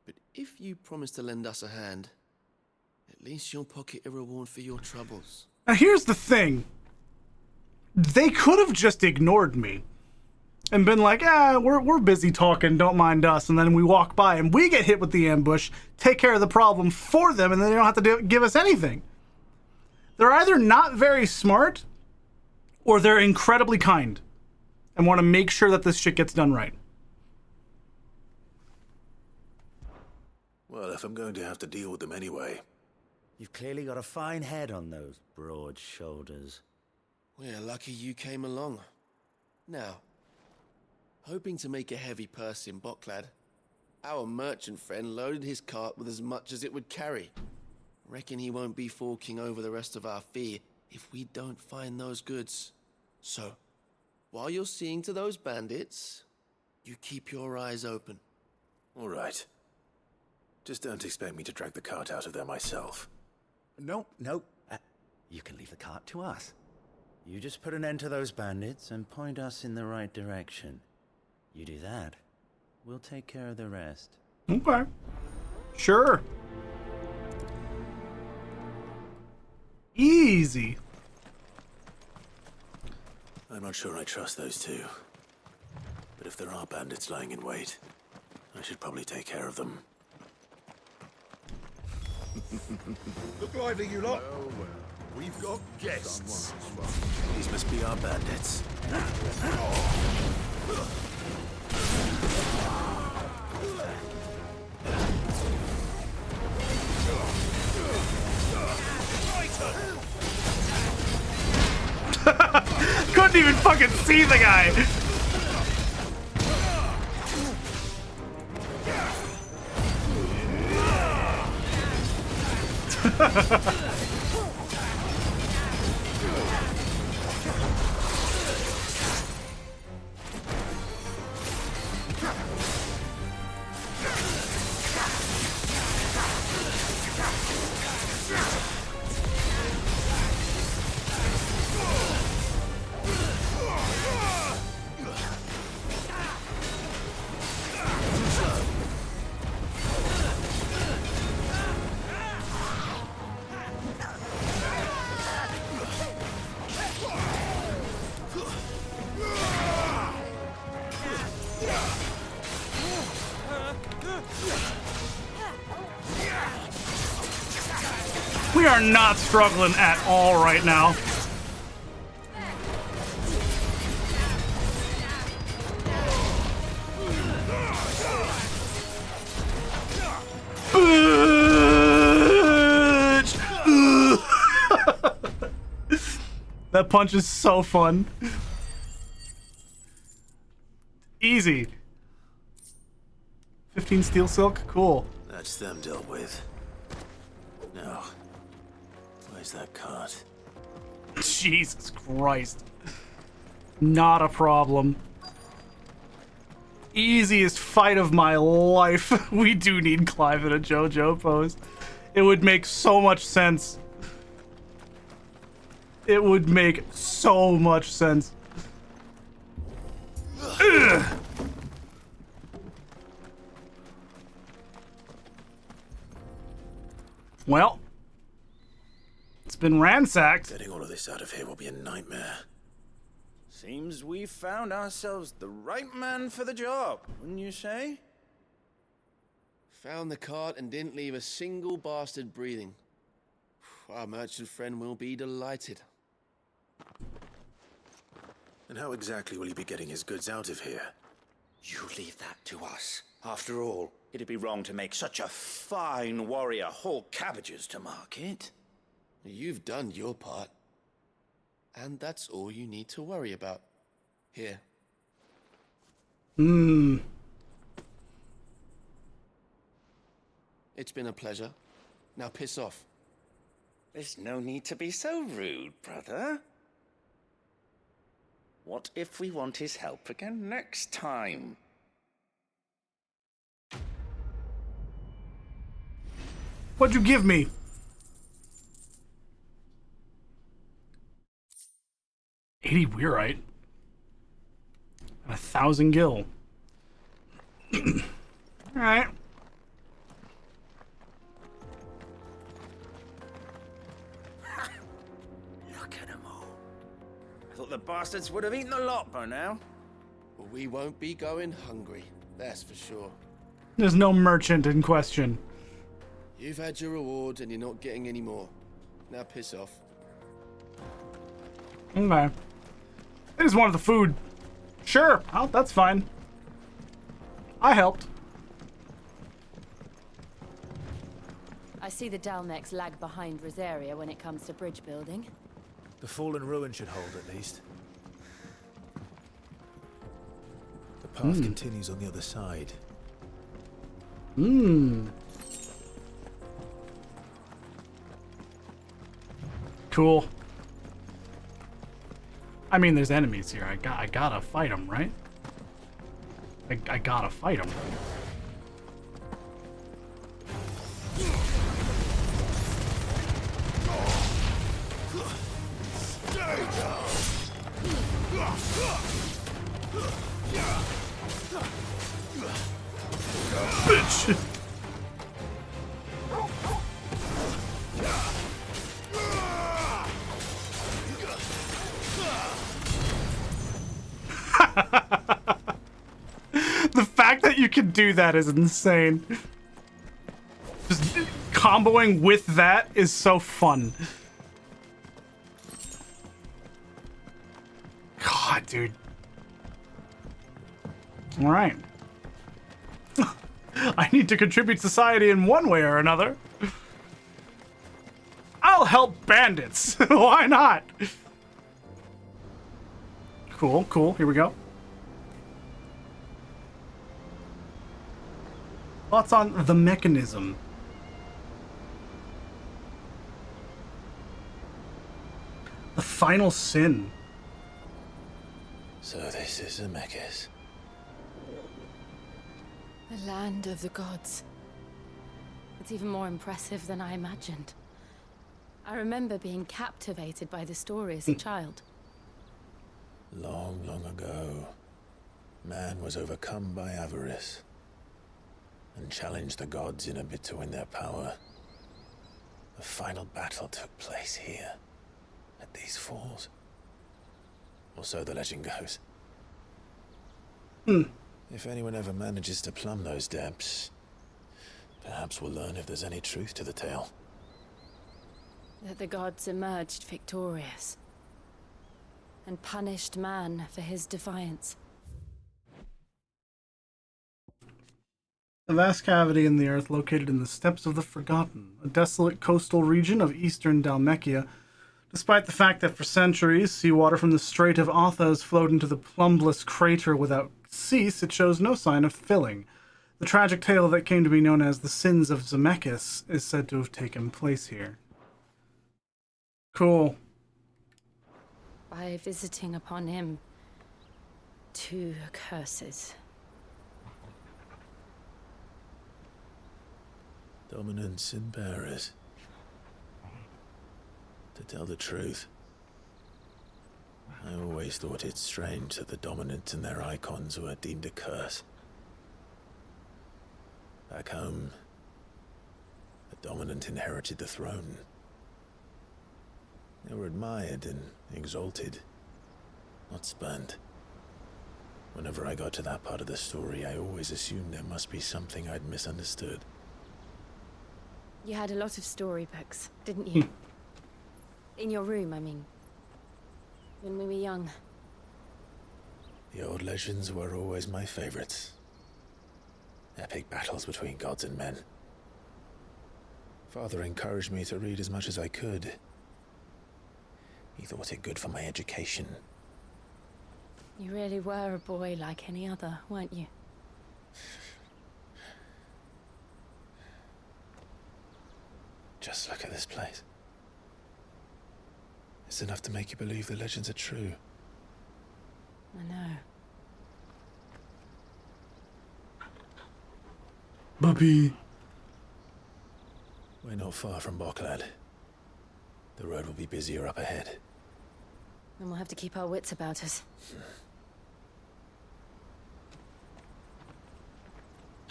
But if you promise to lend us a hand, at least you'll pocket a reward for your troubles. Now here's the thing. They could have just ignored me and been like, we're busy talking, don't mind us. And then we walk by and we get hit with the ambush, take care of the problem for them, and then they don't have to give us anything. They're either not very smart or they're incredibly kind and want to make sure that this shit gets done right. Well, if I'm going to have to deal with them anyway. You've clearly got a fine head on those broad shoulders. We're lucky you came along. Now, hoping to make a heavy purse in Boklad, our merchant friend loaded his cart with as much as it would carry. Reckon he won't be forking over the rest of our fee if we don't find those goods. So, while you're seeing to those bandits, you keep your eyes open. All right. Just don't expect me to drag the cart out of there myself. No. You can leave the cart to us. You just put an end to those bandits and point us in the right direction. You do that, we'll take care of the rest. Okay. Sure. Easy. I'm not sure I trust those two. But if there are bandits lying in wait, I should probably take care of them. Look lively, you lot. We've got guests. These must be our bandits. Couldn't even fucking see the guy. We are not struggling at all right now. That punch is so fun. 15 steel silk? Cool. That's them dealt with. Now, where's that cart? Jesus Christ. Not a problem. Easiest fight of my life. We do need Clive in a JoJo pose. It would make so much sense. It would make so much sense. Ugh. Well, it's been ransacked. Getting all of this out of here will be a nightmare. Seems we've found ourselves the right man for the job, wouldn't you say? Found the cart and didn't leave a single bastard breathing. Our merchant friend will be delighted. And how exactly will he be getting his goods out of here? You leave that to us. After all, it'd be wrong to make such a fine warrior haul cabbages to market. You've done your part. And that's all you need to worry about. Here. It's been a pleasure. Now piss off. There's no need to be so rude, brother. What if we want his help again next time? What'd you give me? 80 Weirite. And 1,000 gil. Alright. Look at them all. I thought the bastards would have eaten the lot by now. Well, we won't be going hungry, that's for sure. There's no merchant in question. You've had your reward and you're not getting any more. Now piss off. Okay. I just wanted the food. Sure, that's fine. I helped. I see the Dalmecs lag behind Rosaria when it comes to bridge building. The fallen ruin should hold, at least. The path continues on the other side. Cool. I mean, there's enemies here. I gotta fight them, right? I gotta fight them. Bitch. The fact that you can do that is insane. Just comboing with that is so fun. God, dude. All right. I need to contribute to society in one way or another. I'll help bandits. Why not? Cool, cool. Here we go. Thoughts on the mechanism? The final sin. So this is Zemeckis. The land of the gods. It's even more impressive than I imagined. I remember being captivated by the story as a child. Long, long ago, man was overcome by avarice and challenged the gods in a bid to win their power. The final battle took place here, at these falls. Or so the legend goes. If anyone ever manages to plumb those depths, perhaps we'll learn if there's any truth to the tale. That the gods emerged victorious and punished man for his defiance. A vast cavity in the earth located in the Steppes of the Forgotten, a desolate coastal region of eastern Dalmekia. Despite the fact that for centuries, seawater from the Strait of Otha has flowed into the plumbless crater without cease, it shows no sign of filling. The tragic tale that came to be known as the Sins of Zemeckis is said to have taken place here. Cool. By visiting upon him 2 curses. Dominants and bearers. To tell the truth, I always thought it strange that the dominant and their icons were deemed a curse. Back home, the dominant inherited the throne. They were admired and exalted, not spurned. Whenever I got to that part of the story, I always assumed there must be something I'd misunderstood. You had a lot of storybooks, didn't you? In your room, I mean. When we were young. The old legends were always my favorites. Epic battles between gods and men. Father encouraged me to read as much as I could. He thought it good for my education. You really were a boy like any other, weren't you? Just look at this place. It's enough to make you believe the legends are true. I know. Bubby. We're not far from Boklad. The road will be busier up ahead. Then we'll have to keep our wits about us.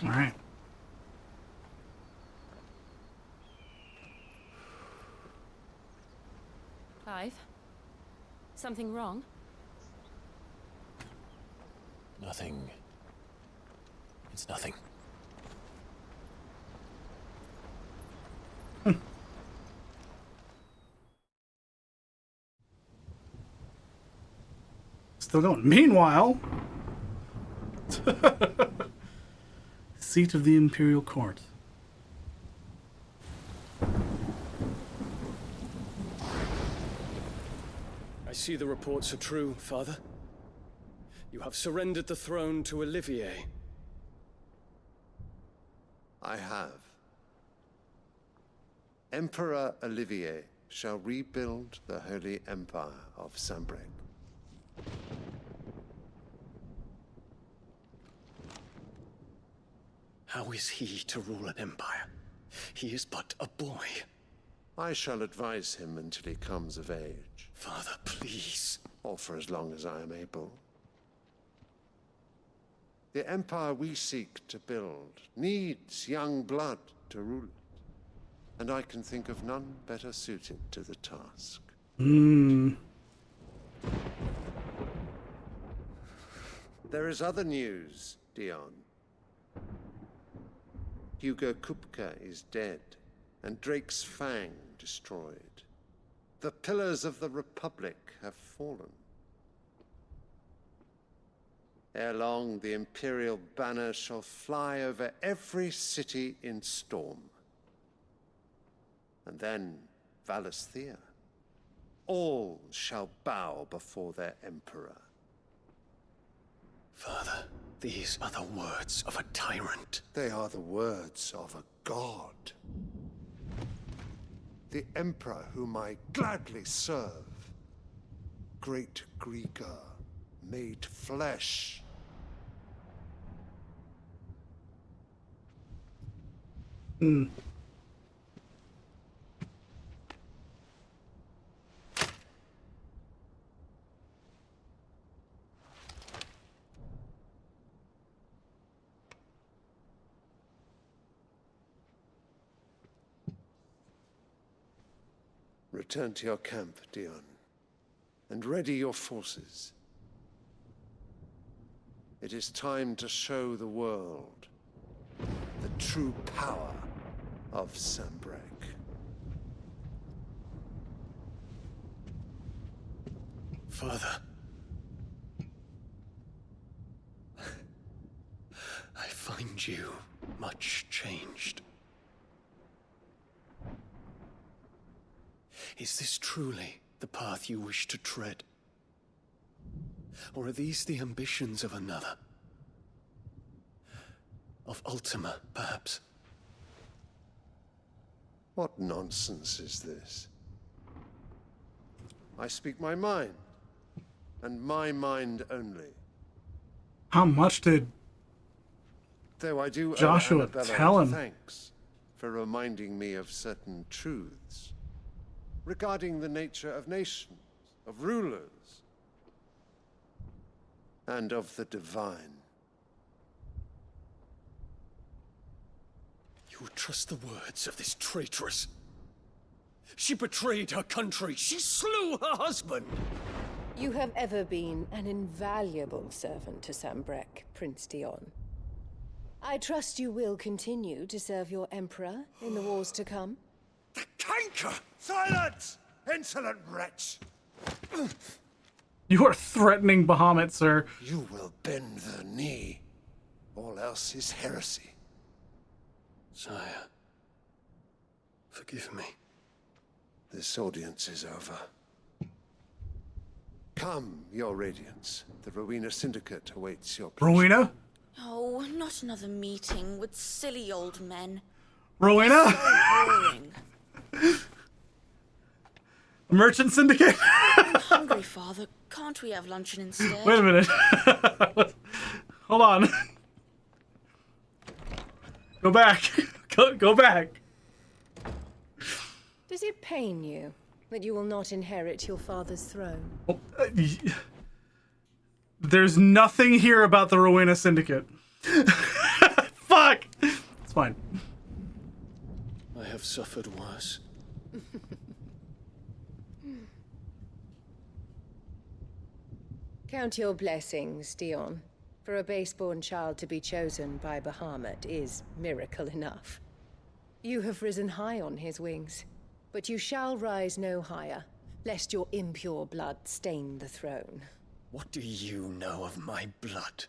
All right. Clive? Something wrong? Nothing. It's nothing. Still going. Meanwhile, seat of the Imperial Court. I see the reports are true, Father. You have surrendered the throne to Olivier. I have. Emperor Olivier shall rebuild the Holy Empire of Sanbreque. How is he to rule an empire? He is but a boy. I shall advise him until he comes of age. Father, please. Or for as long as I am able. The empire we seek to build needs young blood to rule it. And I can think of none better suited to the task. There is other news, Dion. Hugo Kupka is dead, and Drake's Fang destroyed. The pillars of the Republic have fallen. Ere long, the Imperial banner shall fly over every city in Storm. And then Valisthea. All shall bow before their Emperor. Father, these are the words of a tyrant. They are the words of a god. The Emperor whom I gladly serve. Great Grieger, made flesh. Return to your camp, Dion, and ready your forces. It is time to show the world the true power of Sanbreque. Father. I find you much changed. Is this truly the path you wish to tread? Or are these the ambitions of another? Of Ultima, perhaps. What nonsense is this? I speak my mind, and my mind only. How much did Though I do owe Joshua Annabella tell him? thanks for reminding me of certain truths regarding the nature of nations, of rulers, and of the divine. You would trust the words of this traitress? She betrayed her country. She slew her husband. You have ever been an invaluable servant to Sambrek, Prince Dion. I trust you will continue to serve your emperor in the wars to come. Canker! Silence! Insolent wretch! You are threatening Bahamut, sir. You will bend the knee. All else is heresy. Sire, forgive me. This audience is over. Come, your radiance. The Rowena Syndicate awaits your pleasure. Rowena? Oh, not another meeting with silly old men. Rowena? So boring. Merchant Syndicate? I'm hungry, Father. Can't we have luncheon instead? Wait a minute. Hold on. Go back. Go back. Does it pain you that you will not inherit your father's throne? There's nothing here about the Rowena Syndicate. Fuck! It's fine. I have suffered worse. Count your blessings, Dion. For a base-born child to be chosen by Bahamut is miracle enough. You have risen high on his wings, but you shall rise no higher, lest your impure blood stain the throne. What do you know of my blood?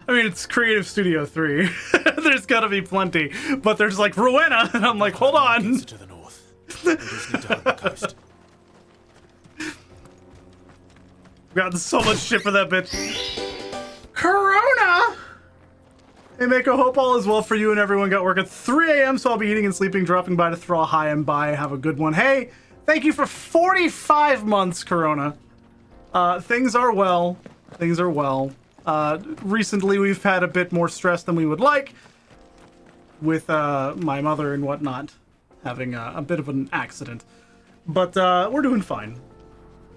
I mean, it's Creative Studio 3. There's gotta be plenty. But there's like Rowena, and I'm like, hold on. To the north. We just need to hug the coast. Got so much shit for that bitch. Corona! Hey, Mako, hope all is well for you and everyone. Got work at 3 a.m., so I'll be eating and sleeping, dropping by to throw a hi and bye. Have a good one. Hey, thank you for 45 months, Corona. Things are well. Things are well. Recently, we've had a bit more stress than we would like with my mother and whatnot having a bit of an accident. But we're doing fine.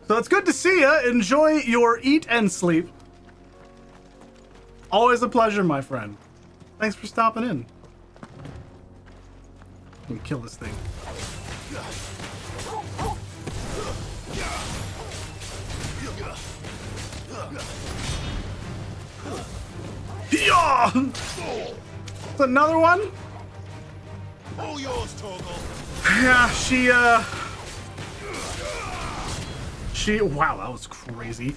So it's good to see you. Enjoy your eat and sleep. Always a pleasure, my friend. Thanks for stopping in. Let me kill this thing. Yeah! It's another one? All yours, Torgal. Yeah, wow, that was crazy.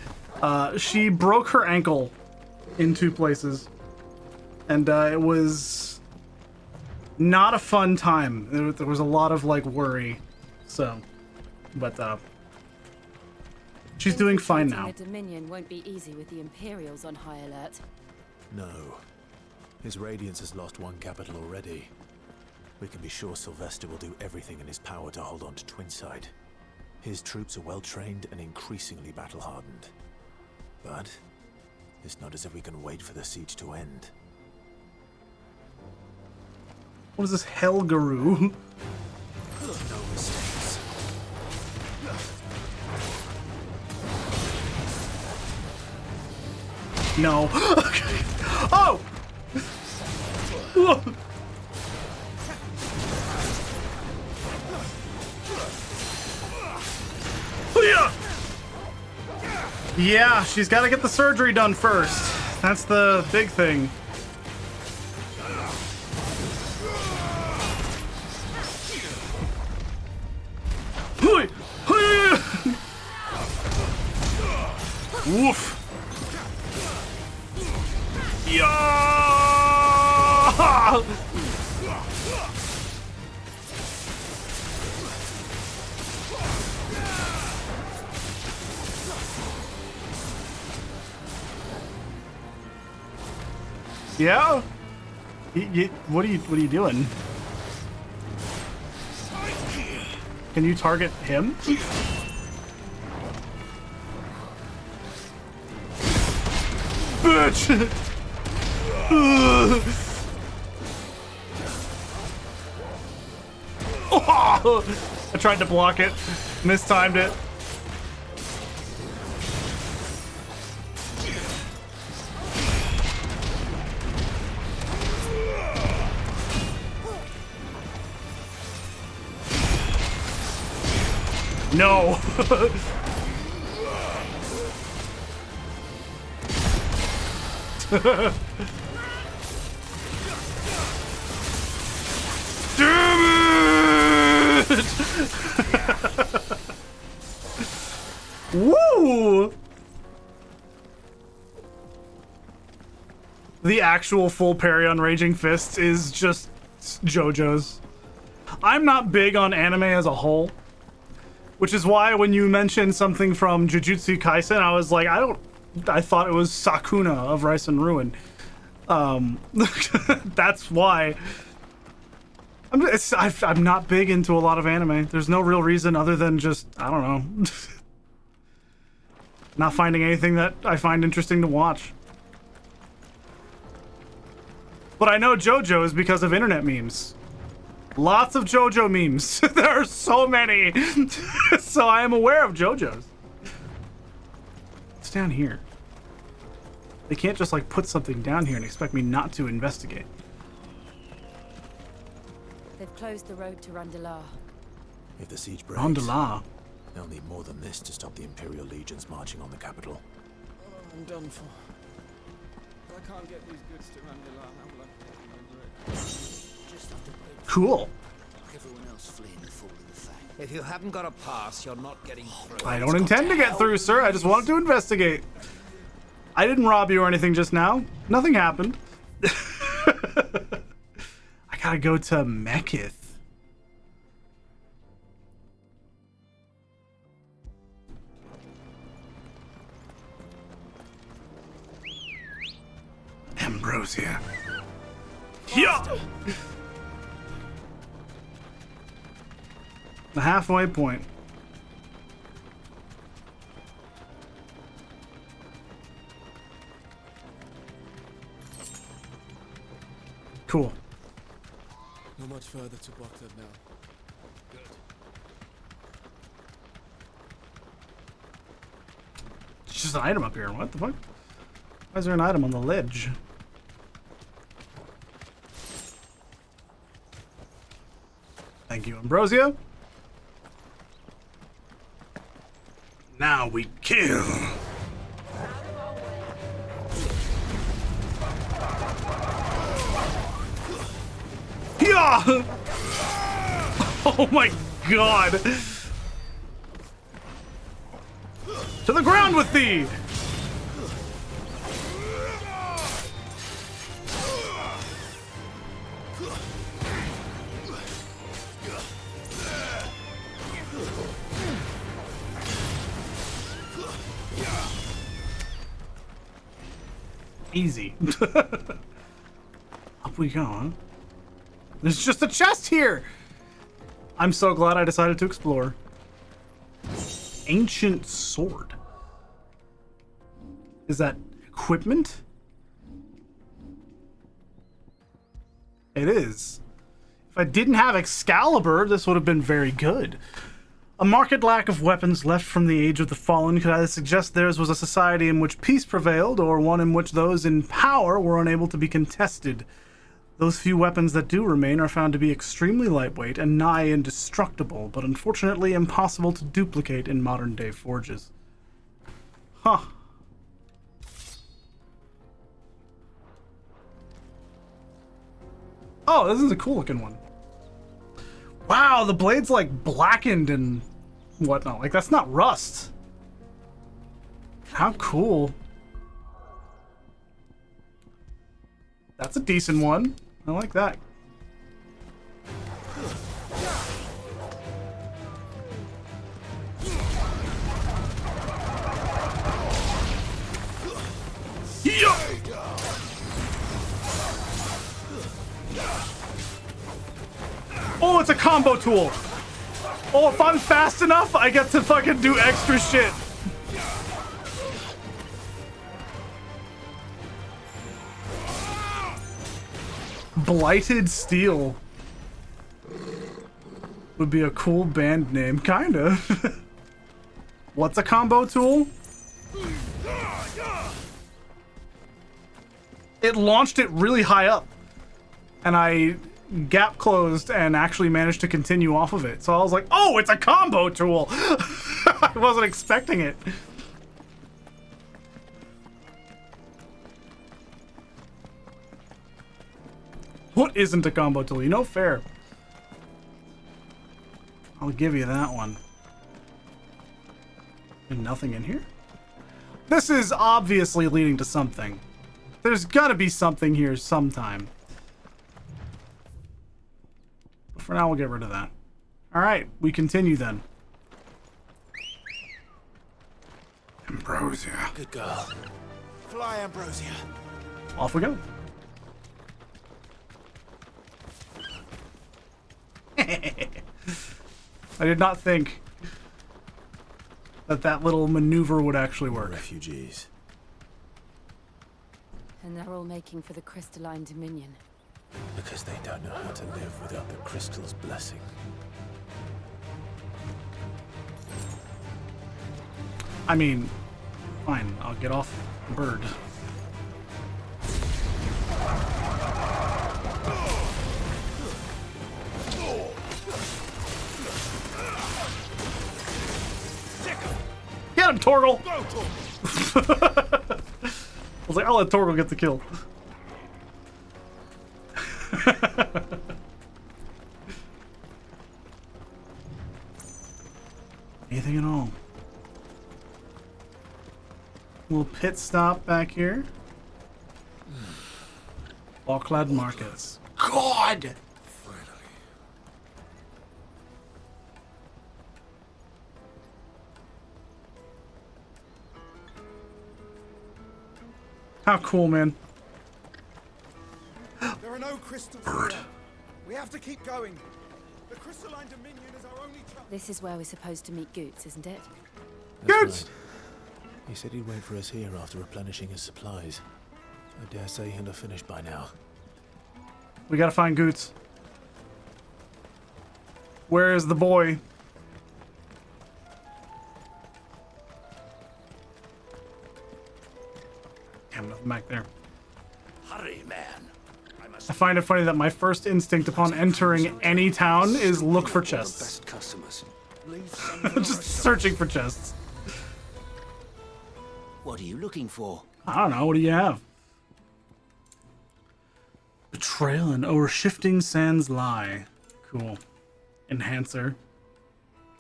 She broke her ankle in 2 places. And it was not a fun time. There was a lot of like worry. So, but she's doing fine now. The Dominion won't be easy with the Imperials on high alert. No. His Radiance has lost 1 capital already. We can be sure Sylvester will do everything in his power to hold on to Twinside. His troops are well trained and increasingly battle-hardened. But it's not as if we can wait for the siege to end. What is this Helgaru? No mistakes. No. Okay. Oh! Whoa. Yeah, she's got to get the surgery done first. That's the big thing. Woof. Yeah! Yeah? What are you doing? Can you target him? Bitch! Oh, I tried to block it, mistimed it. No. Damn it! Woo! The actual full parry on Raging Fists is just JoJo's. I'm not big on anime as a whole, which is why when you mentioned something from Jujutsu Kaisen, I was like, I thought it was Sakuna of Rice and Ruin. That's why. I'm not big into a lot of anime. There's no real reason other than just, I don't know, not finding anything that I find interesting to watch. But I know JoJo is because of internet memes. Lots of JoJo memes. There are so many. So I am aware of JoJo's. It's down here. They can't just like put something down here and expect me not to investigate. They've closed the road to Randalar. If the siege breaks, Randalar. they'll need more than this to stop the Imperial legions marching on the capital. Oh, I'm done for. I can't get these goods to Randalar. How will I pay Just have to wait. Cool. Everyone else fleeing and falling the fang. If you haven't got a pass, you're not getting through. I don't intend to get through, sir. I just wanted to investigate. I didn't rob you or anything just now. Nothing happened. I gotta go to Mekith. Ambrosia. Yeah. The halfway point. Cool. Not much further to Baghdad now. Good. It's just an item up here. What the fuck? Why is there an item on the ledge? Thank you, Ambrosia. Now we kill. Yeah! Oh my god! To the ground with thee! Easy. Up we go, huh? There's just a chest here! I'm so glad I decided to explore. Ancient sword. Is that equipment? It is. If I didn't have Excalibur, this would have been very good. A marked lack of weapons left from the Age of the Fallen could either suggest theirs was a society in which peace prevailed, or one in which those in power were unable to be contested. Those few weapons that do remain are found to be extremely lightweight and nigh indestructible, but unfortunately impossible to duplicate in modern-day forges. Huh. Oh, this is a cool-looking one. Wow, the blade's like blackened and whatnot. Like, that's not rust. How cool. That's a decent one. I like that. Oh, it's a combo tool. Oh, if I'm fast enough, I get to fucking do extra shit. Blighted Steel would be a cool band name, kinda. What's a combo tool? It launched it really high up, and I gap closed and actually managed to continue off of it. So I was like, oh, it's a combo tool. I wasn't expecting it. What isn't a combo tool? You know, fair. I'll give you that one. And nothing in here? This is obviously leading to something. There's gotta be something here sometime. But for now, we'll get rid of that. Alright, we continue then. Ambrosia. Good girl. Fly, Ambrosia. Off we go. I did not think that that little maneuver would actually work. Refugees. And they're all making for the crystalline dominion. Because they don't know how to live without the crystal's blessing. I mean, fine, I'll get off the bird. Get him, Torgal! I was like, I'll let Torgal get the kill. Anything at all? Little pit stop back here. Ballclad Markets. God! How cool, man. There are no crystals here. We have to keep going. The crystalline dominion is our only chance. This is where we're supposed to meet Goots, isn't it? Goots! Right. He said he'd wait for us here after replenishing his supplies. I dare say he'll have finished by now. We gotta find Goots. Where is the boy? Damn, nothing back there. Hurry, man. I find it funny that my first instinct upon entering any town is look for chests. Just searching for chests. What are you looking for? I don't know. What do you have? Betrayal and o'er shifting sands lie. Cool. Enhancer.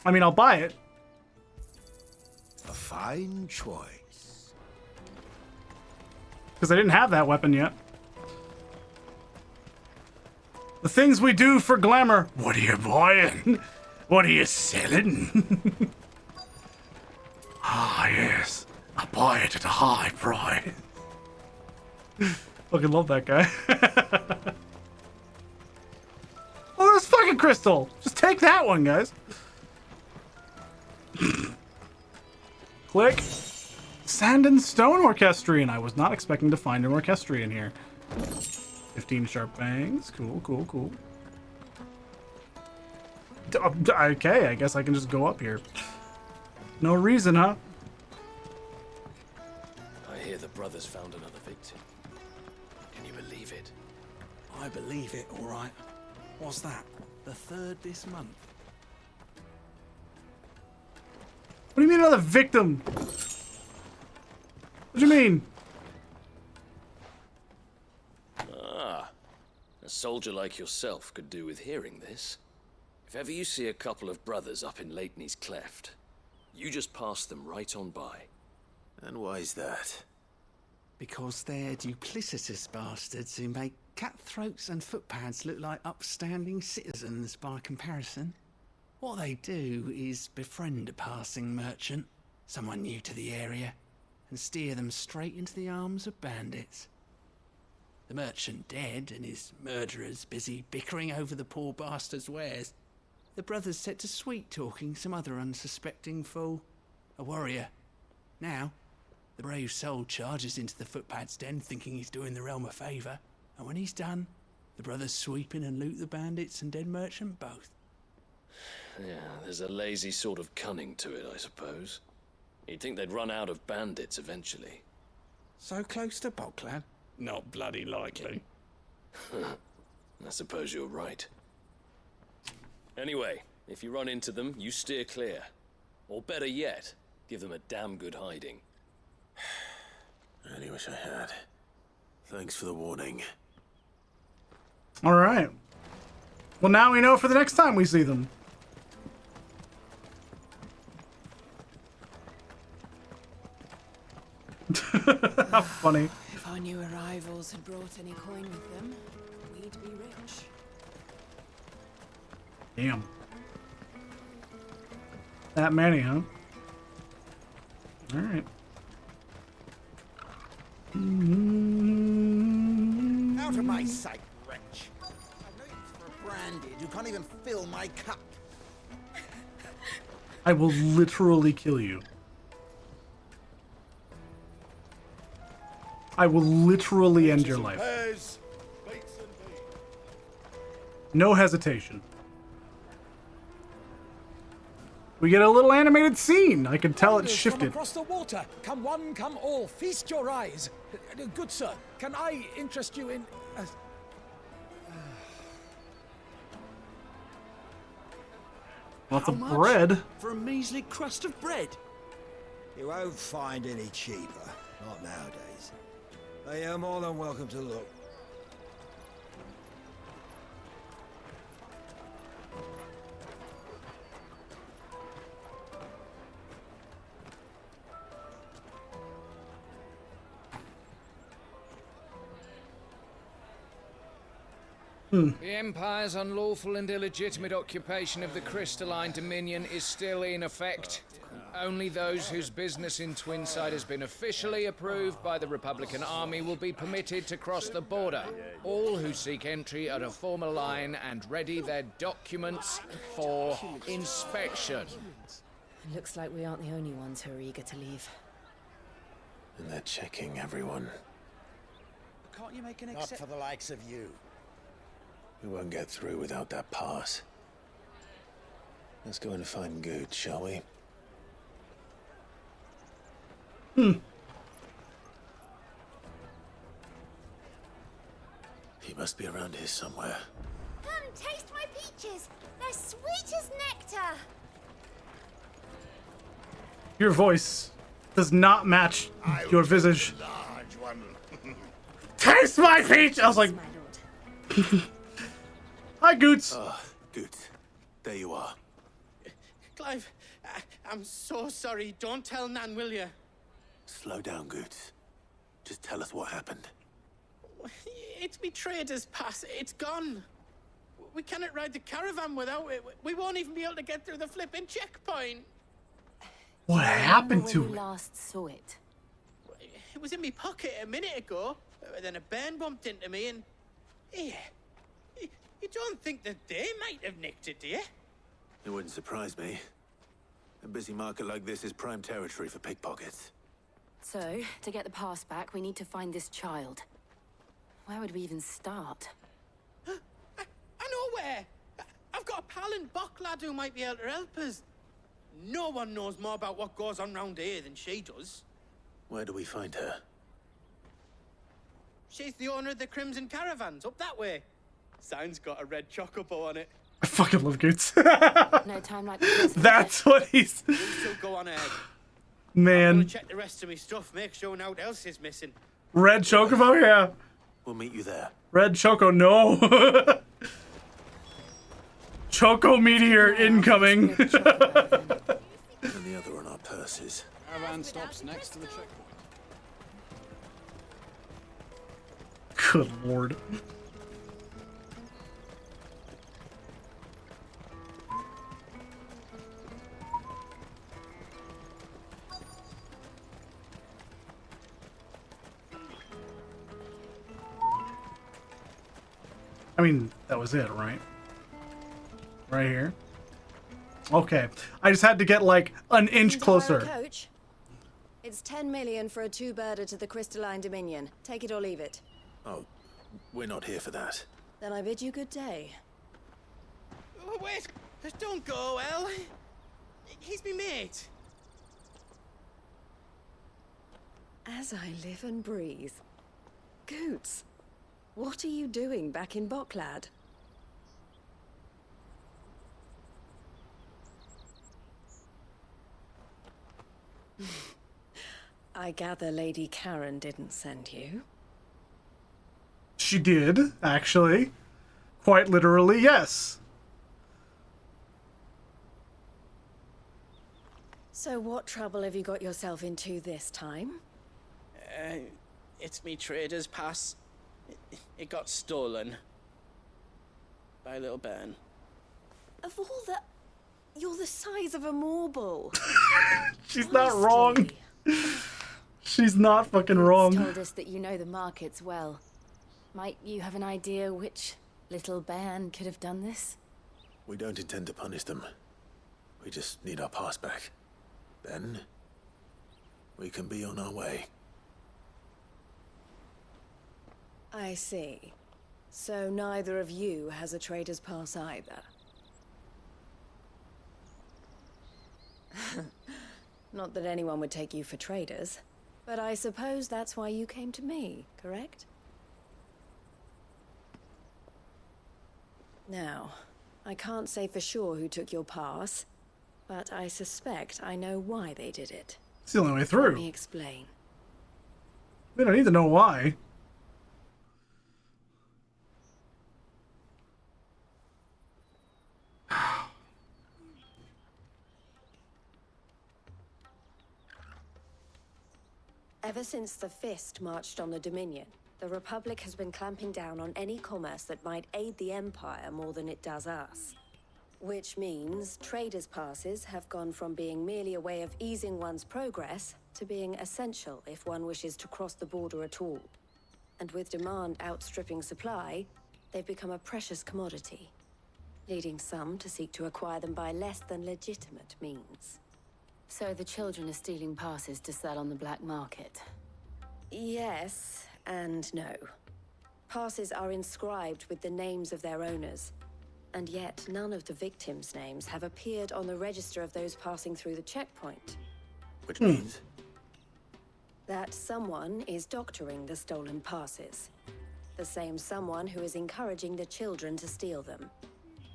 I mean, I'll buy it. A fine choice. Because I didn't have that weapon yet. The things we do for glamour. What are you buying? What are you selling? Ah, yes. I buy it at a high price. Fucking love that guy. Oh, there's fucking crystal. Just take that one, guys. Click. Sand and Stone Orchestrion. I was not expecting to find an Orchestrion here. 15 sharp bangs. Cool, cool, cool. Okay, I guess I can just go up here. No reason, huh? I hear the brothers found another victim. Can you believe it? I believe it, all right. What's that? The third this month? What do you mean another victim? What do you mean? Ah, a soldier like yourself could do with hearing this. If ever you see a couple of brothers up in Leitney's Cleft, you just pass them right on by. And why's that? Because they're duplicitous bastards who make cutthroats and footpads look like upstanding citizens by comparison. What they do is befriend a passing merchant, someone new to the area, and steer them straight into the arms of bandits. The merchant dead and his murderers busy bickering over the poor bastard's wares. The brothers set to sweet-talking some other unsuspecting fool, a warrior. Now, the brave soul charges into the footpad's den thinking he's doing the realm a favour, and when he's done, the brothers sweep in and loot the bandits and dead merchant both. Yeah, there's a lazy sort of cunning to it, I suppose. You'd think they'd run out of bandits eventually. So close to Boklad? Not bloody likely. I suppose you're right. Anyway, if you run into them, you steer clear. Or better yet, give them a damn good hiding. I only wish I had. Thanks for the warning. All right. Well, now we know for the next time we see them. How funny. If our new arrivals had brought any coin with them, we'd be rich. Damn. That many, huh? All right. Out of my sight, wretch. I've no use for a branded who can't even fill my cup. I will literally kill you. I will literally end your life. No hesitation. We get a little animated scene. I can tell it's shifted. Across the water. Come one, come all. Feast your eyes. Good sir, can I interest you in... Lots of bread. For a measly crust of bread? You won't find any cheaper. Not nowadays. But you're more than welcome to look. The Empire's unlawful and illegitimate occupation of the crystalline dominion is still in effect. Only those whose business in Twinside has been officially approved by the Republican Army will be permitted to cross the border. All who seek entry are to form a line and ready their documents for inspection. Looks like we aren't the only ones who are eager to leave. And they're checking everyone. Can't you make an Not for the likes of you. We won't get through without that pass. Let's go and find Good, shall we? He must be around here somewhere. Come, taste my peaches. They're sweet as nectar. Your voice does not match your visage. Large one. Taste my peach! I was like... Hi, Goots. Ah, Goots. There you are. Clive, I'm so sorry. Don't tell Nan, will you? Slow down, Goots. Just tell us what happened. It's me trader's pass. It's gone. We cannot ride the caravan without it. We won't even be able to get through the flipping checkpoint. What happened to when you it? last saw it? It was in my pocket a minute ago. Then a bairn bumped into me and... Yeah. You don't think that they might have nicked it, do you? It wouldn't surprise me. A busy market like this is prime territory for pickpockets. So, to get the pass back, we need to find this child. Where would we even start? I know where. I've got a pal in Boklad who might be able to help us. No one knows more about what goes on round here than she does. Where do we find her? She's the owner of the Crimson Caravans, up that way. Sign's got a red chocobo on it. I fucking love Goots. No time like this. That's what he's... You still go on ahead. Man. I'm gonna check the rest of my stuff, make sure nothing else is missing. Red Chocobo, yeah. We'll meet you there. Red Choco, no. Choco Meteor incoming. And the other on our purses. Caravan stops next to the checkpoint. Good lord. I mean, that was it, right? Right here. Okay. I just had to get like an inch closer. Coach. It's 10 million for a two-birder to the Crystalline Dominion. Take it or leave it. Oh, we're not here for that. Then I bid you good day. Oh, wait! Don't go, El. He's me mate. As I live and breathe. Goots, what are you doing back in Bocklad? I gather Lady Karen didn't send you. She did, actually. Quite literally, yes. So what trouble have you got yourself into this time? It's me trader's pass. It got stolen. By little Ben. Of all the... You're the size of a marble. She's not wrong. She's not fucking wrong. Told us that you know the markets well. Might you have an idea which little bairn could have done this? We don't intend to punish them. We just need our pass back. Then we can be on our way. I see. So neither of you has a trader's pass either. Not that anyone would take you for traders, but I suppose that's why you came to me, correct? Now, I can't say for sure who took your pass, but I suspect I know why they did it. It's the only way through. Let me explain. We don't need to know why. Ever since the Fist marched on the Dominion, the Republic has been clamping down on any commerce that might aid the Empire more than it does us. Which means traders' passes have gone from being merely a way of easing one's progress to being essential if one wishes to cross the border at all. And with demand outstripping supply, they've become a precious commodity, leading some to seek to acquire them by less than legitimate means. So the children are stealing passes to sell on the black market? Yes and no. Passes are inscribed with the names of their owners, and yet none of the victims' names have appeared on the register of those passing through the checkpoint. Which means? That someone is doctoring the stolen passes. The same someone who is encouraging the children to steal them.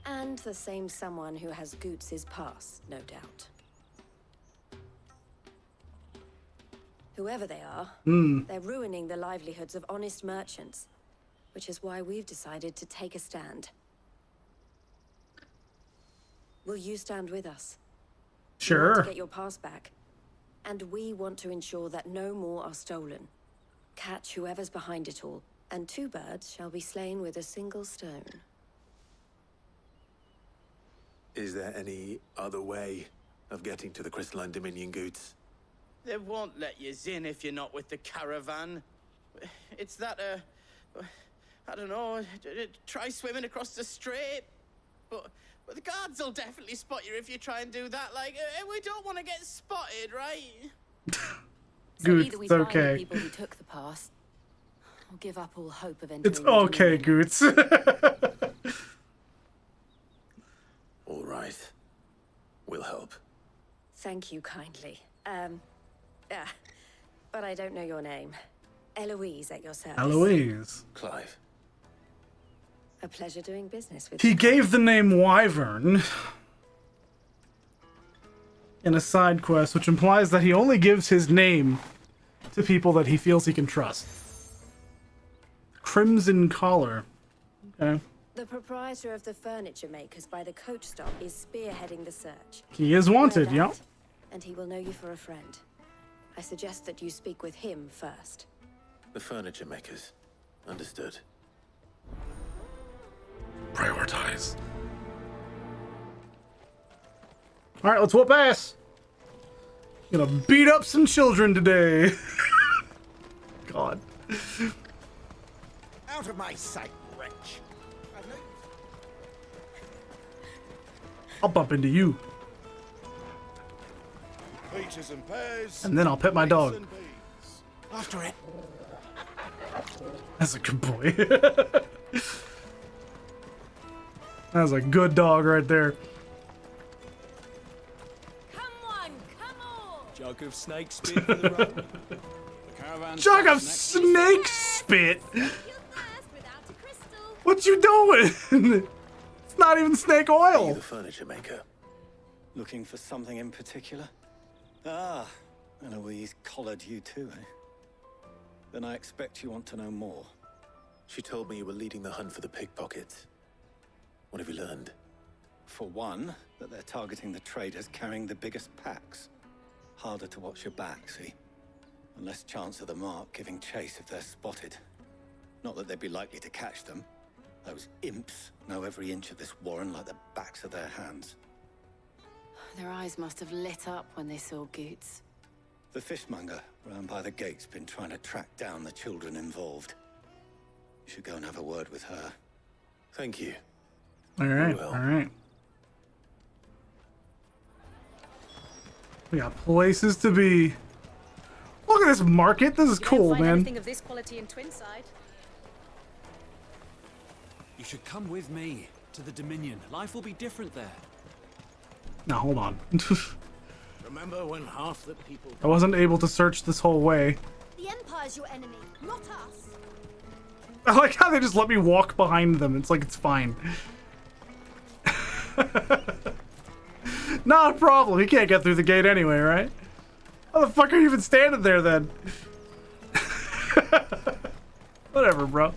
And the same someone who has Goots' pass, no doubt. Whoever they are, they're ruining the livelihoods of honest merchants, which is why we've decided to take a stand. Will you stand with us? Sure. You want to get your pass back, and we want to ensure that no more are stolen. Catch whoever's behind it all, and two birds shall be slain with a single stone. Is there any other way of getting to the Crystalline Dominion Goods? They won't let you in if you're not with the caravan. It's that, I don't know, try swimming across the strait. But the guards will definitely spot you if you try and do that. Like, we don't want to get spotted, right? So either we find the people who took the pass, or give up all hope of entering. It's okay, Goots. All right. We'll help. Thank you kindly. But I don't know your name. Eloise at your service. Eloise. Clive. A pleasure doing business with He you. gave the name Wyvern in a side quest, which implies that he only gives his name to people that he feels he can trust. Crimson Collar. Okay. The proprietor of the furniture makers by the coach stop is spearheading the search. He is wanted, Know yeah. that, and he will know you for a friend. I suggest that you speak with him first. The furniture makers. Understood. Prioritize. All right, let's whoop ass. Gonna beat up some children today. God. Out of my sight, wretch. I'll bump into you. Peaches and pears. And then I'll pet my dog. After it. That's a good boy. That's a good dog right there. Jug of snake spit for the road. The caravan Jug of stops snake spit? What you doing? It's not even snake Are you oil. the furniture maker? Looking for something in particular? Ah, and Eloise collared you too, eh? Then I expect you want to know more. She told me you were leading the hunt for the pickpockets. What have you learned? For one, that they're targeting the traders carrying the biggest packs. Harder to watch your back, see? And less chance of the mark giving chase if they're spotted. Not that they'd be likely to catch them. Those imps know every inch of this warren like the backs of their hands. Their eyes must have lit up when they saw Goots. The fishmonger round by the gate's been trying to track down the children involved. You should go and have a word with her. Thank you. All right, all right. We got places to be. Look at this market. This is cool, man. Anything of this quality in Twinside? You should come with me to the Dominion. Life will be different there. Now hold on. Remember when half the people... I wasn't able to search this whole way. The Empire's your enemy, not us. I like how they just let me walk behind them. It's like it's fine. Not a problem. He can't get through the gate anyway, right? How the fuck are you even standing there then? Whatever, bro.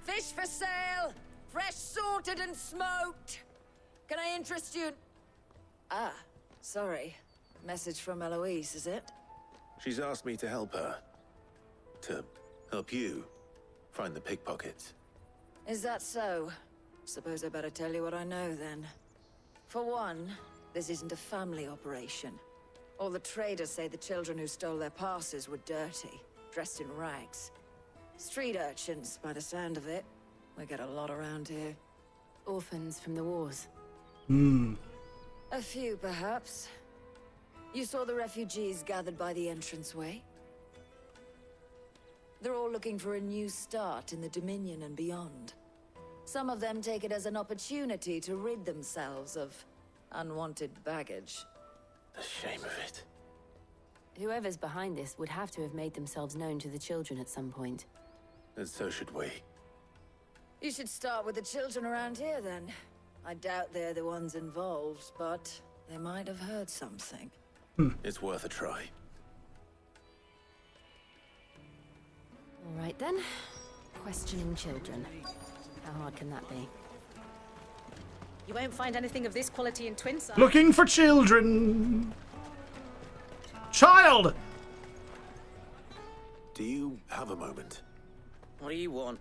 Fish for sale, fresh sorted and smoked. Can I interest you? Ah, sorry. Message from Eloise, is it? She's asked me to help her. To help you find the pickpockets. Is that so? Suppose I better tell you what I know then. For one, this isn't a family operation. All the traders say the children who stole their passes were dirty, dressed in rags. Street urchins, by the sound of it. We get a lot around here. Orphans from the wars. A few, perhaps. You saw the refugees gathered by the entranceway? They're all looking for a new start in the Dominion and beyond. Some of them take it as an opportunity to rid themselves of unwanted baggage. The shame of it. Whoever's behind this would have to have made themselves known to the children at some point. And so should we. You should start with the children around here, then. I doubt they're the ones involved, but they might have heard something. It's worth a try. All right, then. Questioning children. How hard can that be? You won't find anything of this quality in Twinside. Looking for children. Child! Do you have a moment? What do you want?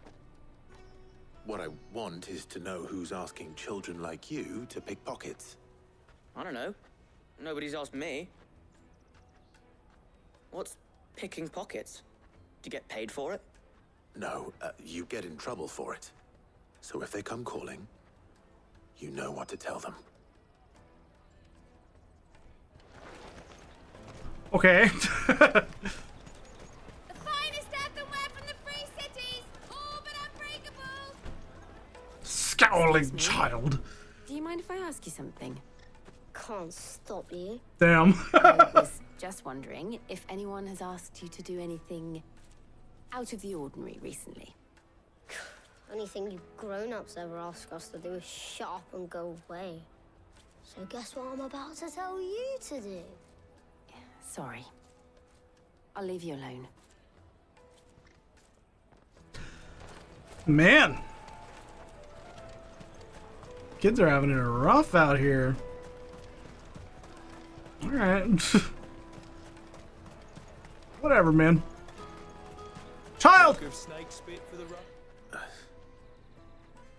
What I want is to know who's asking children like you to pick pockets. I don't know. Nobody's asked me. What's picking pockets? Do you get paid for it? No, you get in trouble for it. So if they come calling, you know what to tell them. Okay. The finest earthenware from the Free Cities, all but unbreakable. Scowling child. Do you mind if I ask you something? Can't stop you. Damn. I was just wondering if anyone has asked you to do anything out of the ordinary recently. Anything you grown-ups ever ask us to do is shut up and go away. So guess what I'm about to tell you to do? Sorry. I'll leave you alone. Man. Kids are having it rough out here. Alright. Whatever, man. Child!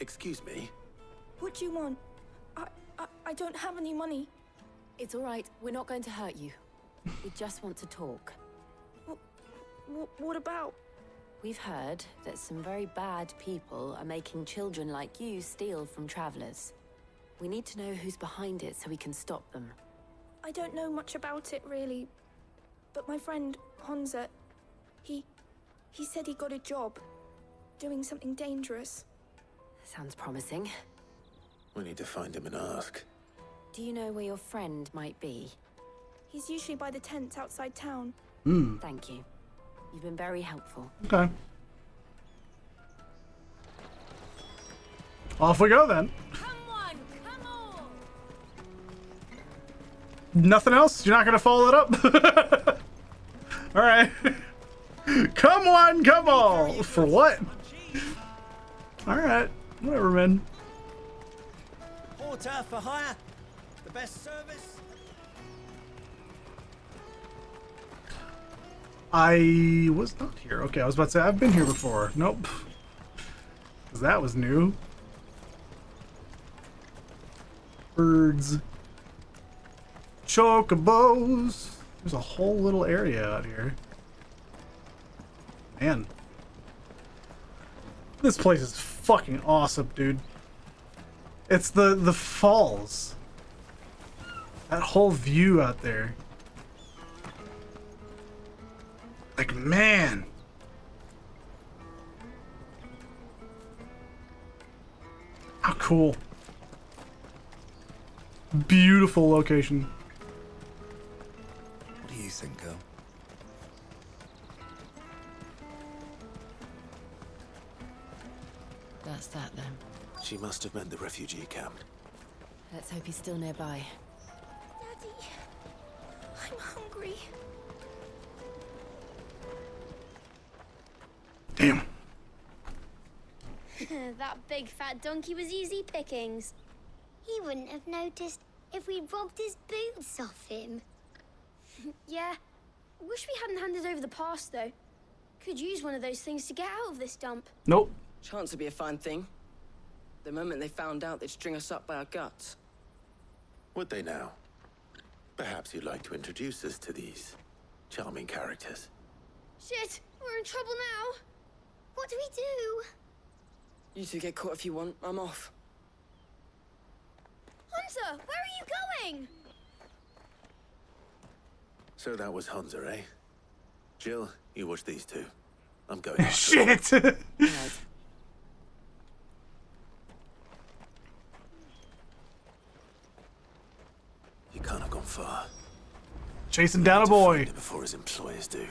Excuse me? What do you want? I don't have any money. It's all right. We're not going to hurt you. We just want to talk. What about? We've heard that some very bad people are making children like you steal from travelers. We need to know who's behind it so we can stop them. I don't know much about it, really. But my friend, Honza, he said he got a job. Doing something dangerous. Sounds promising. We need to find him and ask. Do you know where your friend might be? He's usually by the tents outside town. Thank you. You've been very helpful. Okay. Off we go then. Nothing else? You're not gonna follow it up? All right. Come on, come on. For what? All right. Whatever, man. Porter for hire. The best service. I was not here. Okay, I was about to say I've been here before. Nope. 'Cause that was new. Birds. Chocobos. There's a whole little area out here. Man. This place is fucking awesome, dude. It's the falls. That whole view out there. Like, man. How cool. Beautiful location. What do you think, girl? That's that then. She must have meant the refugee camp. Let's hope he's still nearby. Daddy, I'm hungry. Damn. That big fat donkey was easy pickings. He wouldn't have noticed if we'd robbed his boots off him. Yeah. Wish we hadn't handed over the pass, though. Could use one of those things to get out of this dump. Nope. Chance would be a fine thing. The moment they found out, they'd string us up by our guts. Would they now? Perhaps you'd like to introduce us to these charming characters. Shit, we're in trouble now. What do we do? You two get caught if you want. I'm off. Hunter, where are you going? So that was Hunter, eh? Jill, you watch these two. I'm going. Shit! You can't have gone far. Chasing down a boy. Before his employers do.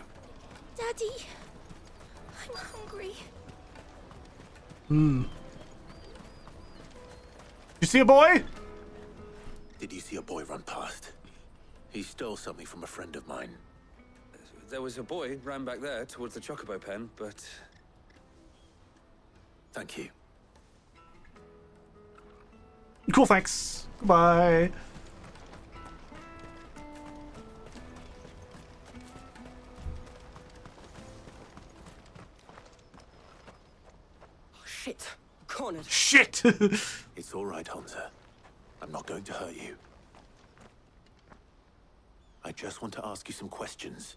Daddy, I'm hungry. You see a boy? Did you see a boy run past? He stole something from a friend of mine. There was a boy ran back there towards the chocobo pen, but... Thank you. Cool, thanks. Goodbye. Oh, shit. Cornered. Shit! It's all right, Hunter. I'm not going to hurt you. I just want to ask you some questions.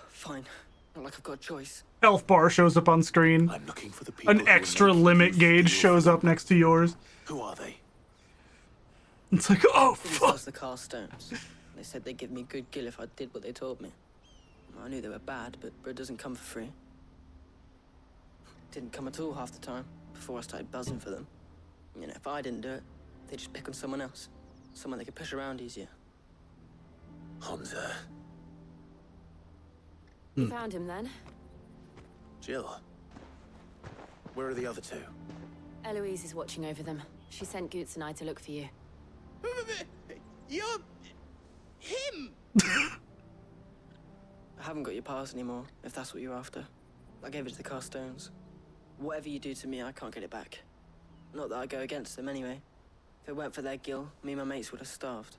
Fine. Not like I've got a choice. Health bar shows up on screen. I'm looking for the people. An extra limit gauge shows up next to yours. Who are they? It's like, oh, fuck. The Carstones. They said they'd give me good gill if I did what they told me. I knew they were bad, but bread doesn't come for free. Didn't come at all half the time, before I started buzzing for them. You know, if I didn't do it, they'd just pick on someone else. Someone they could push around easier. Hunter. You found him then? Jill. Where are the other two? Eloise is watching over them. She sent Goots and I to look for you. You're... him! I haven't got your pass anymore, if that's what you're after. I gave it to the Carstones. Whatever you do to me, I can't get it back. Not that I go against them anyway. If it weren't for their gill, me and my mates would have starved.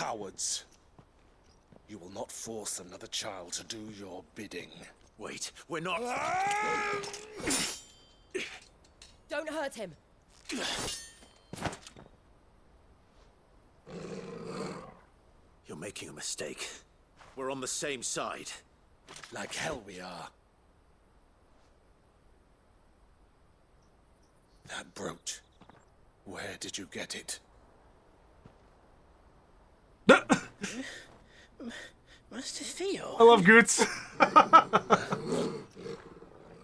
cowards. You will not force another child to do your bidding. Wait, we're not... Don't hurt him. You're making a mistake. We're on the same side. Like hell we are. That brooch. Where did you get it? Master Theo. I love Goots.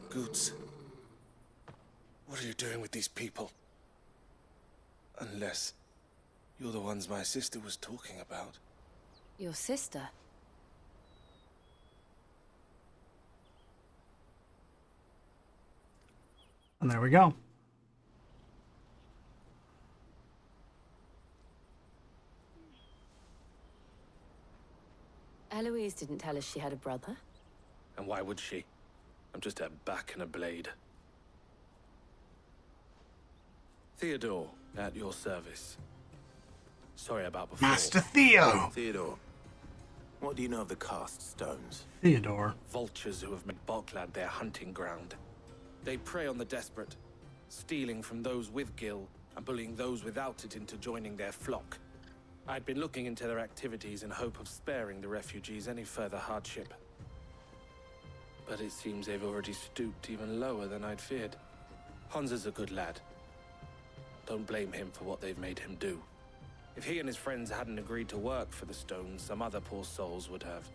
Goots. What are you doing with these people? Unless you're the ones my sister was talking about. Your sister? And there we go. Eloise didn't tell us she had a brother. And why would she? I'm just her back and a blade. Theodore, at your service. Sorry about before. Master Theo! Theodore, what do you know of the cast stones? Theodore. Vultures who have made Balklad their hunting ground. They prey on the desperate, stealing from those with Gil and bullying those without it into joining their flock. I'd been looking into their activities in hope of sparing the refugees any further hardship. But it seems they've already stooped even lower than I'd feared. Hansa's a good lad. Don't blame him for what they've made him do. If he and his friends hadn't agreed to work for the stones, some other poor souls would have.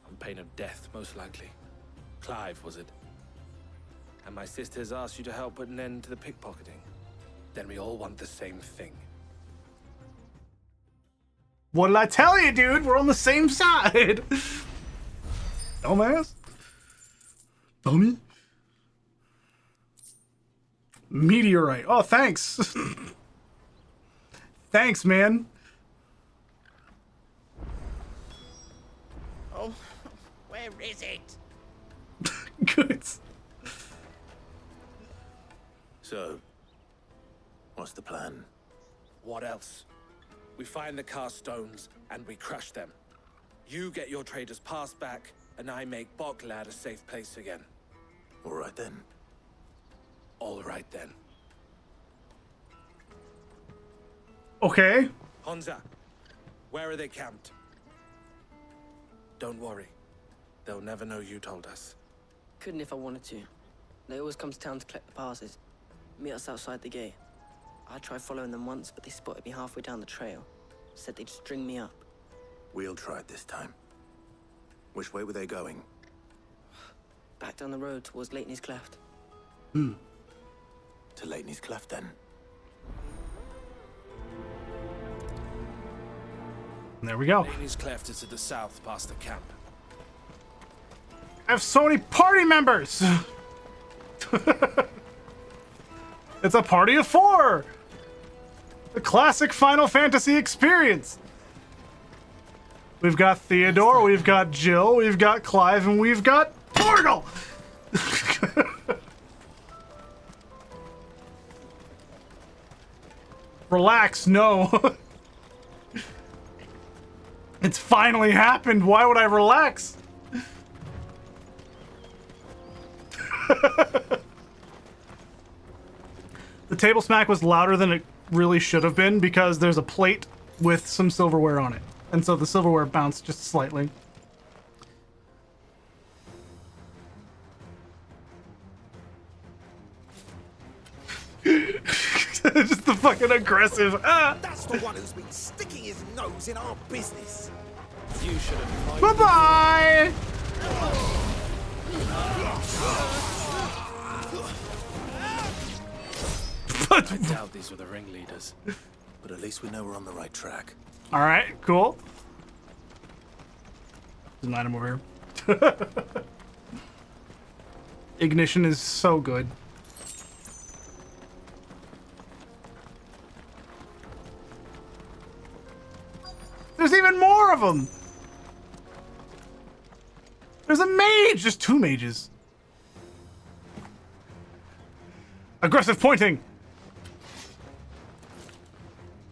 On pain of death, most likely. Clive, was it? And my sisters asked you to help put an end to the pickpocketing. Then we all want the same thing. What did I tell you, dude? We're on the same side. Dumbass. Dummy. Meteorite. Oh, thanks. Thanks, man. Oh, where is it? Good. So, what's the plan? What else? We find the cast stones and we crush them. You get your traders' pass back, and I make Balklad a safe place again. All right then. All right then. Okay. Hansa, where are they camped? Don't worry. They'll never know you told us. Couldn't if I wanted to. They always come to town to collect the passes. Meet us outside the gate. I tried following them once, but they spotted me halfway down the trail. Said they'd string me up. We'll try it this time. Which way were they going? Back down the road towards Leitney's Cleft. Hmm. To Leitney's Cleft, then. And there we go. Leitney's Cleft is to the south, past the camp. I have so many party members. It's a party of 4. The classic Final Fantasy experience. We've got Theodore, we've got Jill, we've got Clive, and we've got Torgal. Relax, no. It's finally happened. Why would I relax? The table smack was louder than it really should have been because there's a plate with some silverware on it. And so the silverware bounced just slightly. Just the fucking aggressive. Ah. That's the one who's been sticking his nose in our business. You should have. Bye-bye. I doubt these were the ringleaders. But at least we know we're on the right track. All right, cool. There's an item over here. Ignition is so good. There's even more of them. There's a mage. There's 2 mages. Aggressive pointing.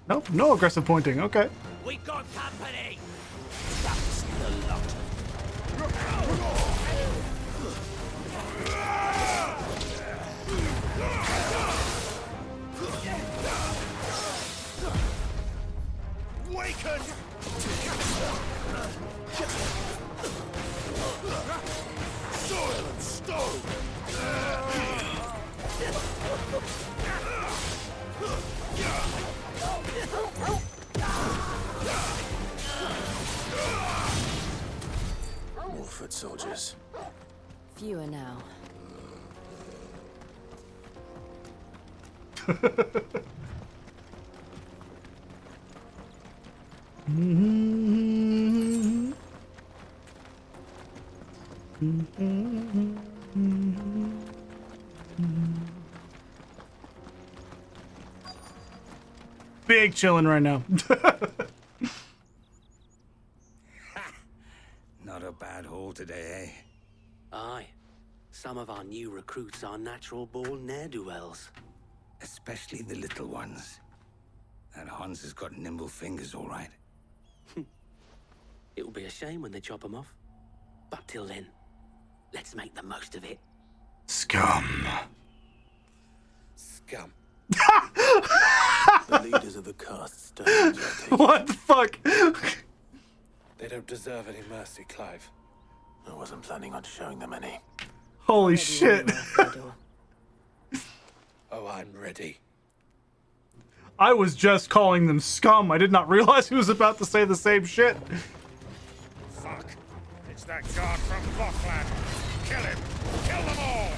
Nope, no aggressive pointing. Okay. We've got company! That's the lot. Waken! Soil and stone! More foot soldiers. Fewer now. Big chilling right now. Not a bad haul today, eh? Aye. Some of our new recruits are natural-born ne'er-do-wells. Especially the little ones. That Hans has got nimble fingers, all right. It will be a shame when they chop them off. But till then, let's make the most of it. Scum. Scum. The leaders of the caste stones. What the fuck? They don't deserve any mercy, Clive. I wasn't planning on showing them any. Holy shit. Oh, I'm ready. I was just calling them scum. I did not realize he was about to say the same shit. Fuck! It's that guard from Blockland! Kill him! Kill them all!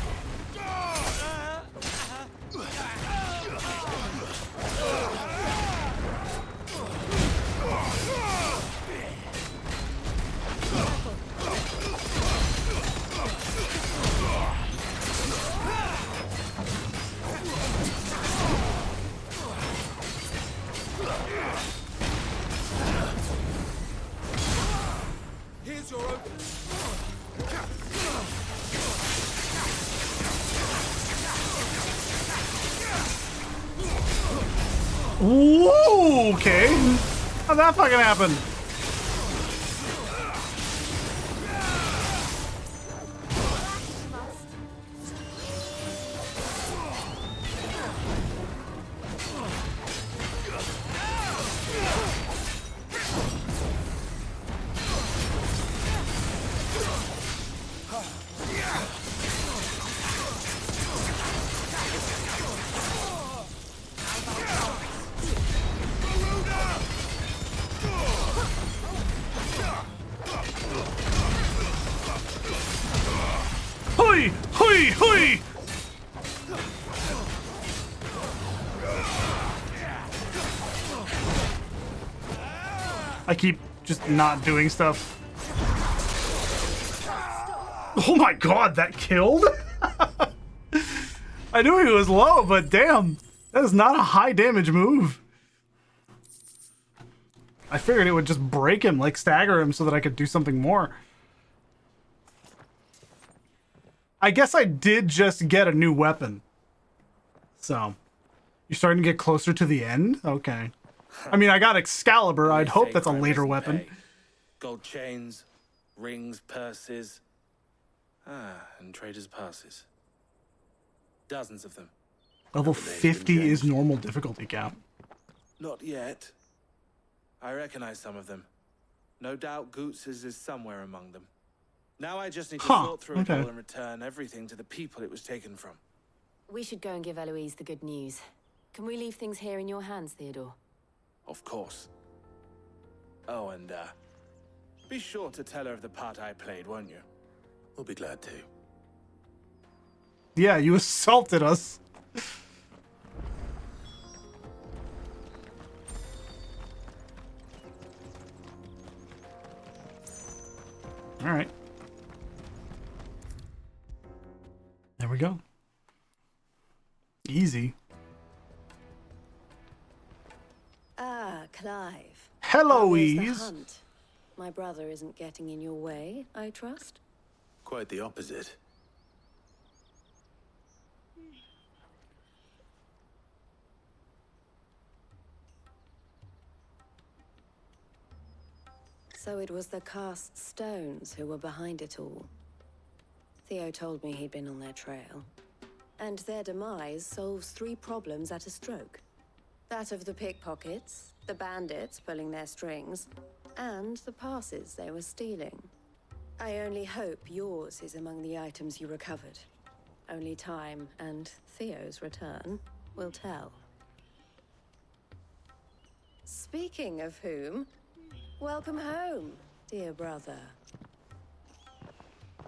Here's your open. Ooh, okay. How'd that fucking happen? Hui! Hui! Hui! I keep just not doing stuff. Oh my god, that killed? I knew he was low, but damn, that is not a high damage move. I figured it would just break him, like stagger him so that I could do something more. I guess I did just get a new weapon. So, you're starting to get closer to the end? Okay. I mean, I got Excalibur. I'd hope that's a later weapon. Gold chains, rings, purses. And traders' passes. Dozens of them. Level 50 is normal difficulty cap. Not yet. I recognize some of them. No doubt Goots's is somewhere among them. Now I just need to sort through it all and return everything to the people it was taken from. We should go and give Eloise the good news. Can we leave things here in your hands, Theodore? Of course. Oh, and be sure to tell her of the part I played, won't you? We'll be glad to. Yeah, you assaulted us. All right. There we go. Easy. Ah, Clive. Hello, How is the Ease. hunt? My brother isn't getting in your way, I trust? Quite the opposite. So it was the cast stones who were behind it all. Theo told me he'd been on their trail. And their demise solves 3 problems at a stroke. That of the pickpockets, the bandits pulling their strings, and the passes they were stealing. I only hope yours is among the items you recovered. Only time and Theo's return will tell. Speaking of whom, welcome home, dear brother.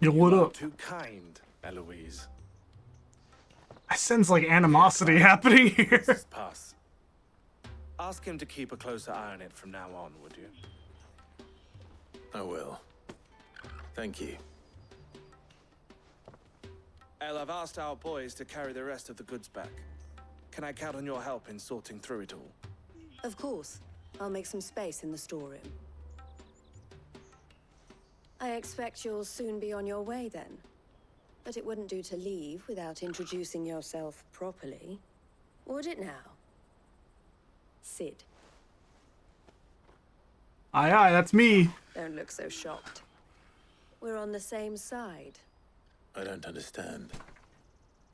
Yo, what up? Too kind, Eloise. I sense like animosity happening here. Pass. Ask him to keep a closer eye on it from now on, would you? I will. Thank you. El, I've asked our boys to carry the rest of the goods back. Can I count on your help in sorting through it all? Of course. I'll make some space in the storeroom. I expect you'll soon be on your way then. But it wouldn't do to leave without introducing yourself properly. Would it now? Sid. Aye, aye, that's me. Don't look so shocked. We're on the same side. I don't understand.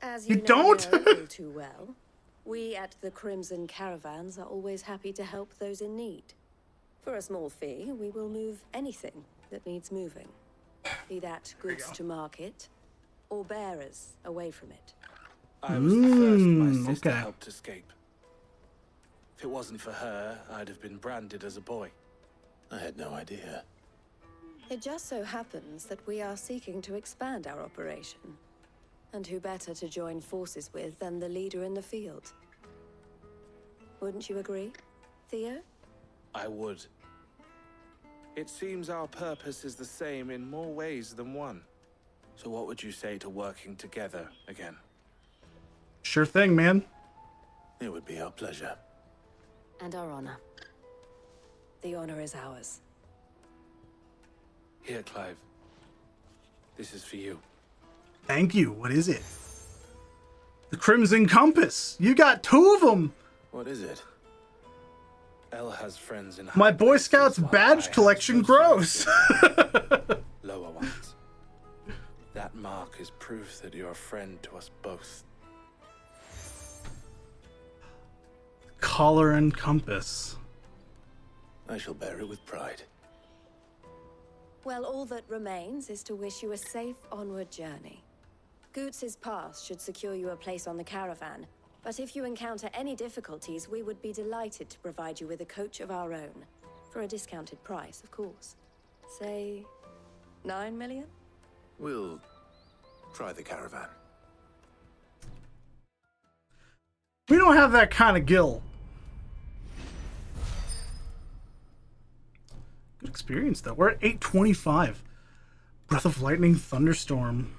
As You know don't? all too well, we at the Crimson Caravans are always happy to help those in need. For a small fee, we will move anything that needs moving. Be that goods to market, or bearers away from it. I was the first my sister okay. helped escape. If it wasn't for her, I'd have been branded as a boy. I had no idea. It just so happens that we are seeking to expand our operation. And who better to join forces with than the leader in the field? Wouldn't you agree, Theo? I would. It seems our purpose is the same in more ways than one. So what would you say to working together again? Sure thing, man. It would be our pleasure. And our honor. The honor is ours. Here, Clive. This is for you. Thank you. What is it? The Crimson Compass. You got 2 of them. What is it? El has friends in My Boy Scouts badge collection grows. lower ones. That mark is proof that you're a friend to us both. Collar and compass. I shall bear it with pride. Well, all that remains is to wish you a safe onward journey. Goots's pass should secure you a place on the caravan, but if you encounter any difficulties, we would be delighted to provide you with a coach of our own. For a discounted price, of course. Say, 9 million? We'll try the caravan. We don't have that kind of gil. Good experience, though. We're at 825. Breath of Lightning, Thunderstorm.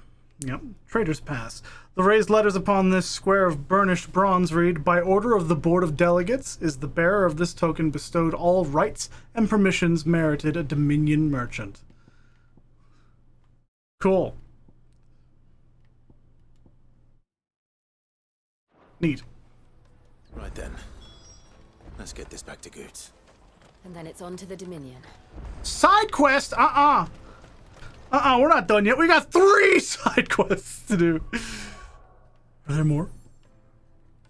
Yep, Trader's Pass. The raised letters upon this square of burnished bronze read, "By order of the Board of Delegates, is the bearer of this token bestowed all rights and permissions merited a Dominion merchant." Cool. Neat. Right then. Let's get this back to Goots. And then it's on to the Dominion. Side quest? We're not done yet. We got 3 side quests to do. Are there more?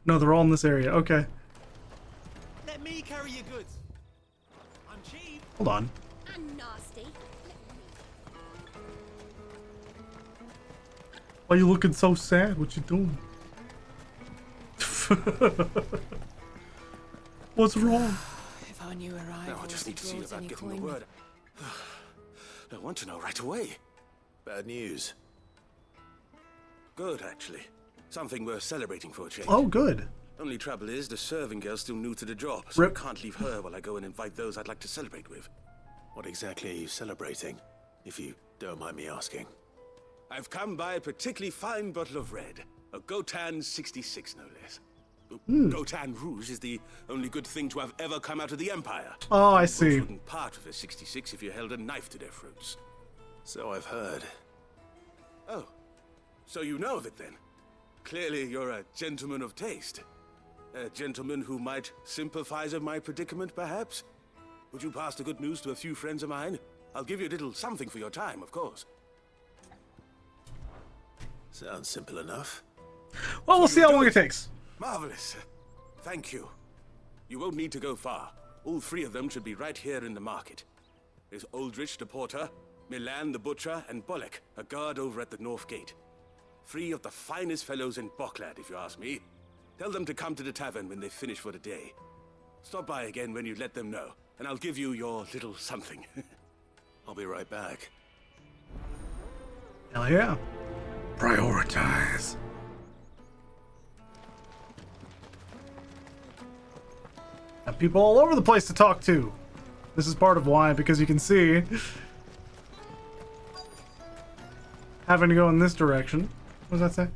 No, they're all in this area. Okay. Let me carry your goods. I'm cheap. Hold on. And nasty. Why are you looking so sad? What you doing? What's wrong? If I knew where I No, I just need to see you about getting the word. I want to know right away. Bad news. Good, actually. Something worth celebrating for a change. Oh, good. Only trouble is, the serving girl's still new to the job, so Rip. I can't leave her while I go and invite those I'd like to celebrate with. What exactly are you celebrating, if you don't mind me asking? I've come by a particularly fine bottle of red. A Gotan 66, no less. Gotan Rouge is the only good thing to have ever come out of the Empire. Oh, I Folks see. wouldn't part with a 66 if you held a knife to their throats. So I've heard. Oh, so you know of it then? Clearly you're a gentleman of taste. A gentleman who might sympathize with my predicament, perhaps? Would you pass the good news to a few friends of mine? I'll give you a little something for your time, of course. Sounds simple enough. Well, we'll see how long it takes. Marvelous. Thank you. You won't need to go far. All three of them should be right here in the market. There's Aldrich the porter, Milan the butcher, and Bolek, a guard over at the north gate. 3 of the finest fellows in Boklad, if you ask me. Tell them to come to the tavern when they finish for the day. Stop by again when you let them know, and I'll give you your little something. I'll be right back. Hell yeah. Prioritize. Have people all over the place to talk to. This is part of why, because you can see having to go in this direction. What does that say?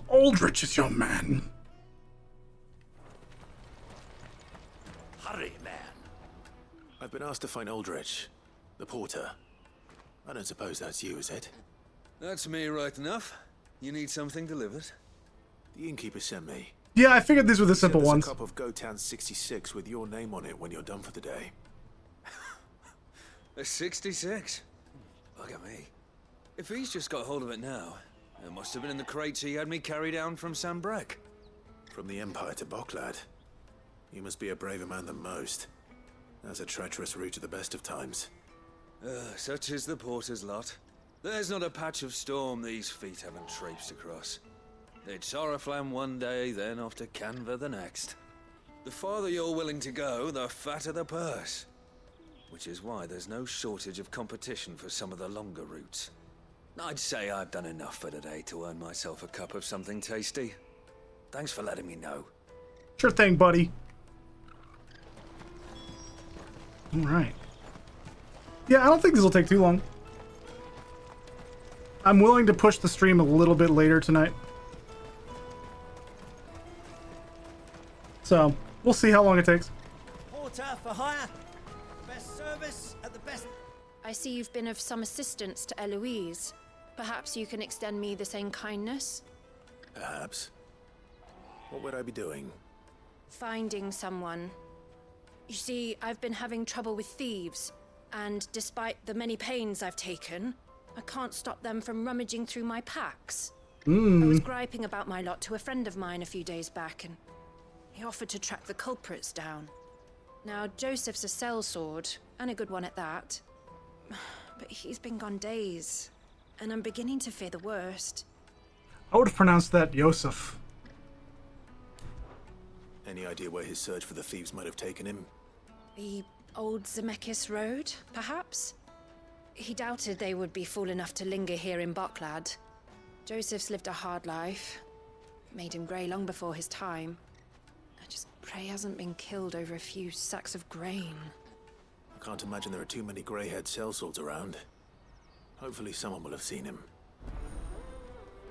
Aldrich is your man. Hurry, man. I've been asked to find Aldrich, the porter. I don't suppose that's you, is it? That's me right enough. You need something delivered? The innkeeper sent me. Yeah, I figured these were the simple There's ones. a cup of Gotan 66 with your name on it when you're done for the day. A 66? Look at me. If he's just got hold of it now, it must have been in the crates he had me carry down from Sambrek. From the Empire to Boklad. You must be a braver man than most. That's a treacherous route to the best of times. Such is the porter's lot. There's not a patch of storm these feet haven't traipsed across. It's Oriflamme one day, then off to Canva the next. The farther you're willing to go, the fatter the purse. Which is why there's no shortage of competition for some of the longer routes. I'd say I've done enough for today to earn myself a cup of something tasty. Thanks for letting me know. Sure thing, buddy. All right. Yeah, I don't think this will take too long. I'm willing to push the stream a little bit later tonight. So, we'll see how long it takes. Porter for hire. Best service at the best. I see you've been of some assistance to Eloise. Perhaps you can extend me the same kindness? Perhaps. What would I be doing? Finding someone. You see, I've been having trouble with thieves, and despite the many pains I've taken, I can't stop them from rummaging through my packs. I was griping about my lot to a friend of mine a few days back, and he offered to track the culprits down. Now, Joseph's a sellsword, and a good one at that. But he's been gone days, and I'm beginning to fear the worst. I would have pronounced that Yosef. Any idea where his search for the thieves might have taken him? The old Zemeckis Road, perhaps? He doubted they would be fool enough to linger here in Boklad. Joseph's lived a hard life. Made him grey long before his time. I just pray he hasn't been killed over a few sacks of grain. I can't imagine there are too many grey-haired sellswords around. Hopefully someone will have seen him.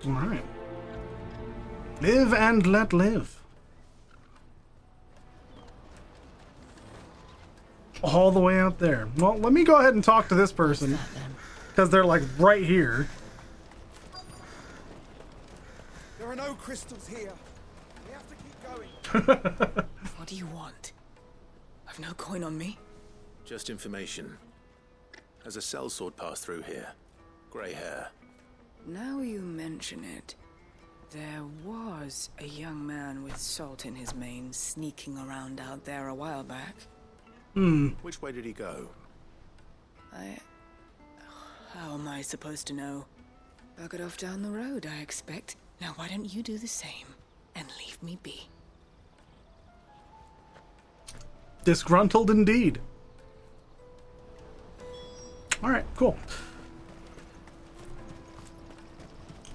All right. Live and let live. All the way out there. Well, let me go ahead and talk to this person. Because they're like right here. There are no crystals here. We have to keep going. What do you want? I've no coin on me. Just information. Has a sellsword passed through here? Grey hair. Now you mention it, there was a young man with salt in his mane sneaking around out there a while back. Which way did he go? How am I supposed to know? Buggered off down the road, I expect. Now why don't you do the same and leave me be? Disgruntled indeed. All right, cool.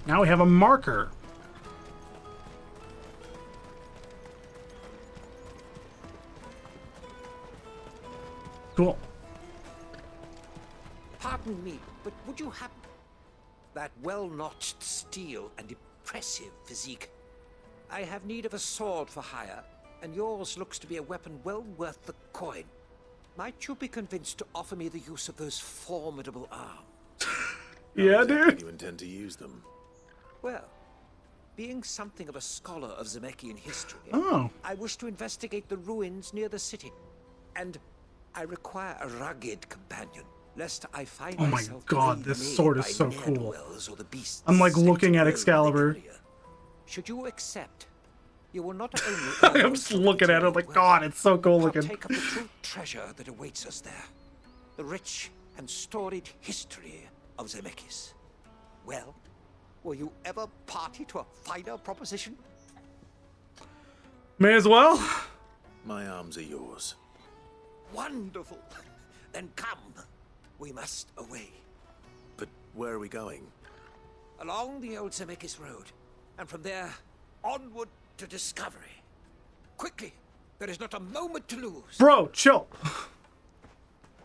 Now we have a marker. Cool. Pardon me, but would you happen... That well-notched steel and impressive physique. I have need of a sword for hire, and yours looks to be a weapon well worth the coin. Might you be convinced to offer me the use of those formidable arms? Yeah, How dude. you intend to use them? Well, being something of a scholar of Zemeckis history, Oh. I wish to investigate the ruins near the city. And I require a rugged companion, lest I find Oh my myself god, this sword is so cool. ne'er-do-wells or the beasts I'm like sent looking to at roam Excalibur. the area. Should you accept, you will not only I'm just looking at it like, God, it's so cool looking. take up the true treasure that awaits us there, the rich and storied history of Zemeckis. Well, were you ever party to a finer proposition? May as well. My arms are yours. Wonderful. Then come. We must away. But where are we going? Along the old Zemeckis Road, and from there, onward to discovery. Quickly. There is not a moment to lose. Bro, chill.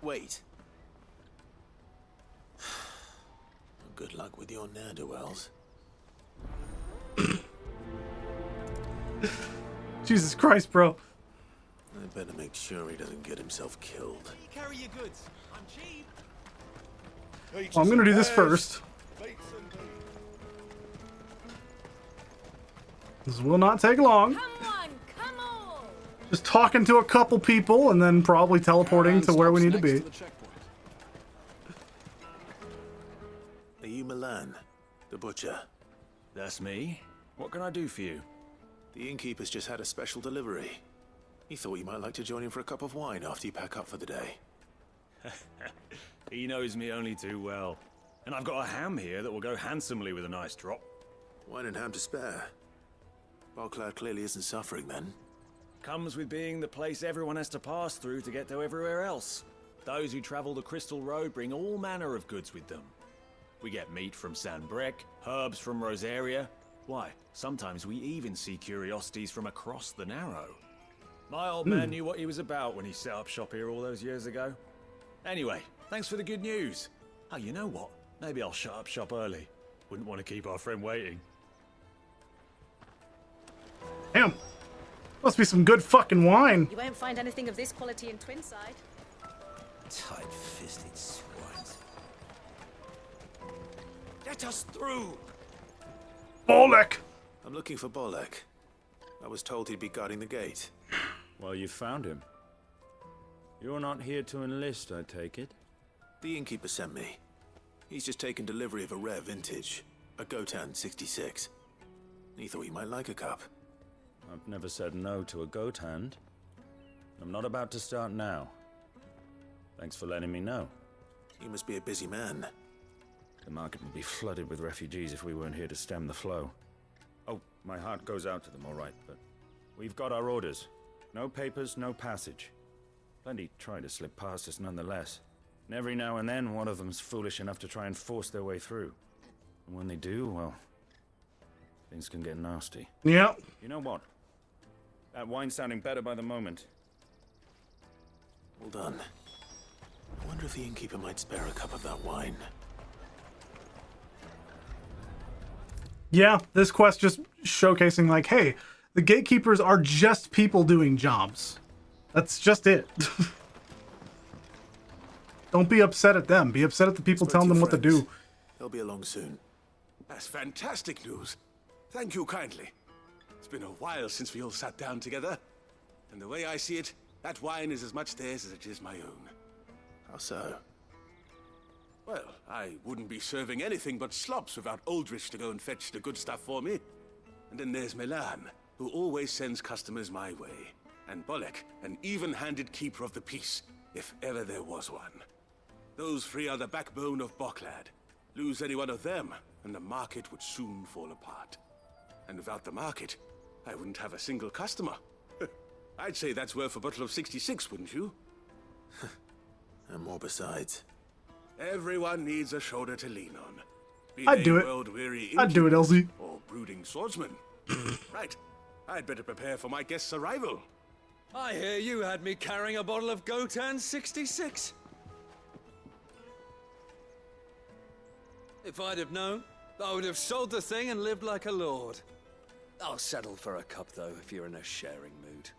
Wait. Good luck with your ne'er-do-wells. Jesus Christ, bro. I better make sure he doesn't get himself killed. Carry your goods. I'm cheap. Well, I'm gonna do this first. This will not take long. Just talking to a couple people and then probably teleporting to where we need to be. Are you Milan, the butcher? That's me. What can I do for you? The innkeeper's just had a special delivery. He thought you might like to join him for a cup of wine after you pack up for the day. He knows me only too well. And I've got a ham here that will go handsomely with a nice drop. Wine and ham to spare. Bogcloud clearly isn't suffering then. Comes with being the place everyone has to pass through to get to everywhere else. Those who travel the Crystal Road bring all manner of goods with them. We get meat from Sanbrec, herbs from Rosaria. Why, sometimes we even see curiosities from across the Narrow. My old man knew what he was about when he set up shop here all those years ago. Anyway, thanks for the good news. Oh, you know what? Maybe I'll shut up shop early. Wouldn't want to keep our friend waiting. Damn. Must be some good fucking wine. You won't find anything of this quality in Twinside. Tight-fisted swines. Let us through! Bolek! I'm looking for Bolek. I was told he'd be guarding the gate. Well, you found him. You're not here to enlist, I take it? The innkeeper sent me. He's just taken delivery of a rare vintage, a Gotan 66. He thought you might like a cup. I've never said no to a goat hand. I'm not about to start now. Thanks for letting me know. You must be a busy man. The market would be flooded with refugees if we weren't here to stem the flow. Oh, my heart goes out to them, all right, but we've got our orders. No papers, no passage. Plenty try to slip past us nonetheless. And every now and then, one of them's foolish enough to try and force their way through. And when they do, well, things can get nasty. Yep. You know what? That wine's sounding better by the moment. Well done. I wonder if the innkeeper might spare a cup of that wine. Yeah, this quest just showcasing like, hey, the gatekeepers are just people doing jobs. That's just it. Don't be upset at them. Be upset at the people telling them what to do. They'll be along soon. That's fantastic news. Thank you kindly. It's been a while since we all sat down together. And the way I see it, that wine is as much theirs as it is my own. How so? Well, I wouldn't be serving anything but slops without Aldrich to go and fetch the good stuff for me. And then there's Milan, who always sends customers my way. And Bolek, an even-handed keeper of the peace, if ever there was one. Those three are the backbone of Bogclad. Lose any one of them, and the market would soon fall apart. And without the market, I wouldn't have a single customer. I'd say that's worth a bottle of 66, wouldn't you? And more besides. Everyone needs a shoulder to lean on. Be I'd they do it. world-weary I'd do it, Elsie. innkeepers Or brooding swordsman. Right. I'd better prepare for my guest's arrival. I hear you had me carrying a bottle of Gotan 66. If I'd have known, I would have sold the thing and lived like a lord. I'll settle for a cup, though, if you're in a sharing mood.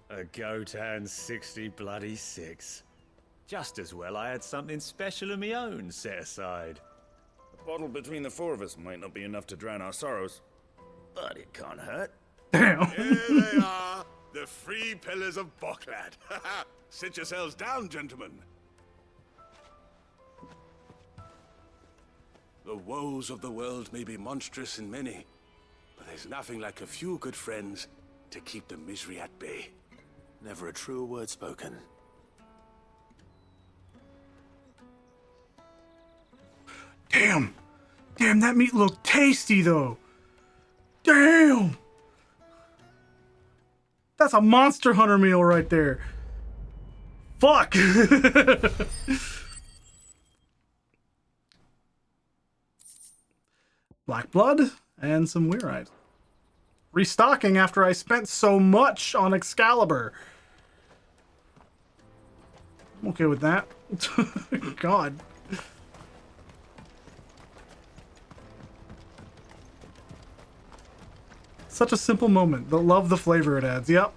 A Gotan 60 bloody 6. Just as well I had something special of my own set aside. A bottle between the four of us might not be enough to drown our sorrows, but it can't hurt. Damn. Here they are, the three pillars of Bogclad. Sit yourselves down, gentlemen. The woes of the world may be monstrous and many, but there's nothing like a few good friends to keep the misery at bay. Never a truer word spoken. Damn. Damn, that meat looked tasty, though. Damn. That's a Monster Hunter meal right there. Fuck. Black blood and some weirite. Restocking after I spent so much on Excalibur. I'm okay with that. God. Such a simple moment. Love the flavor it adds. Yep.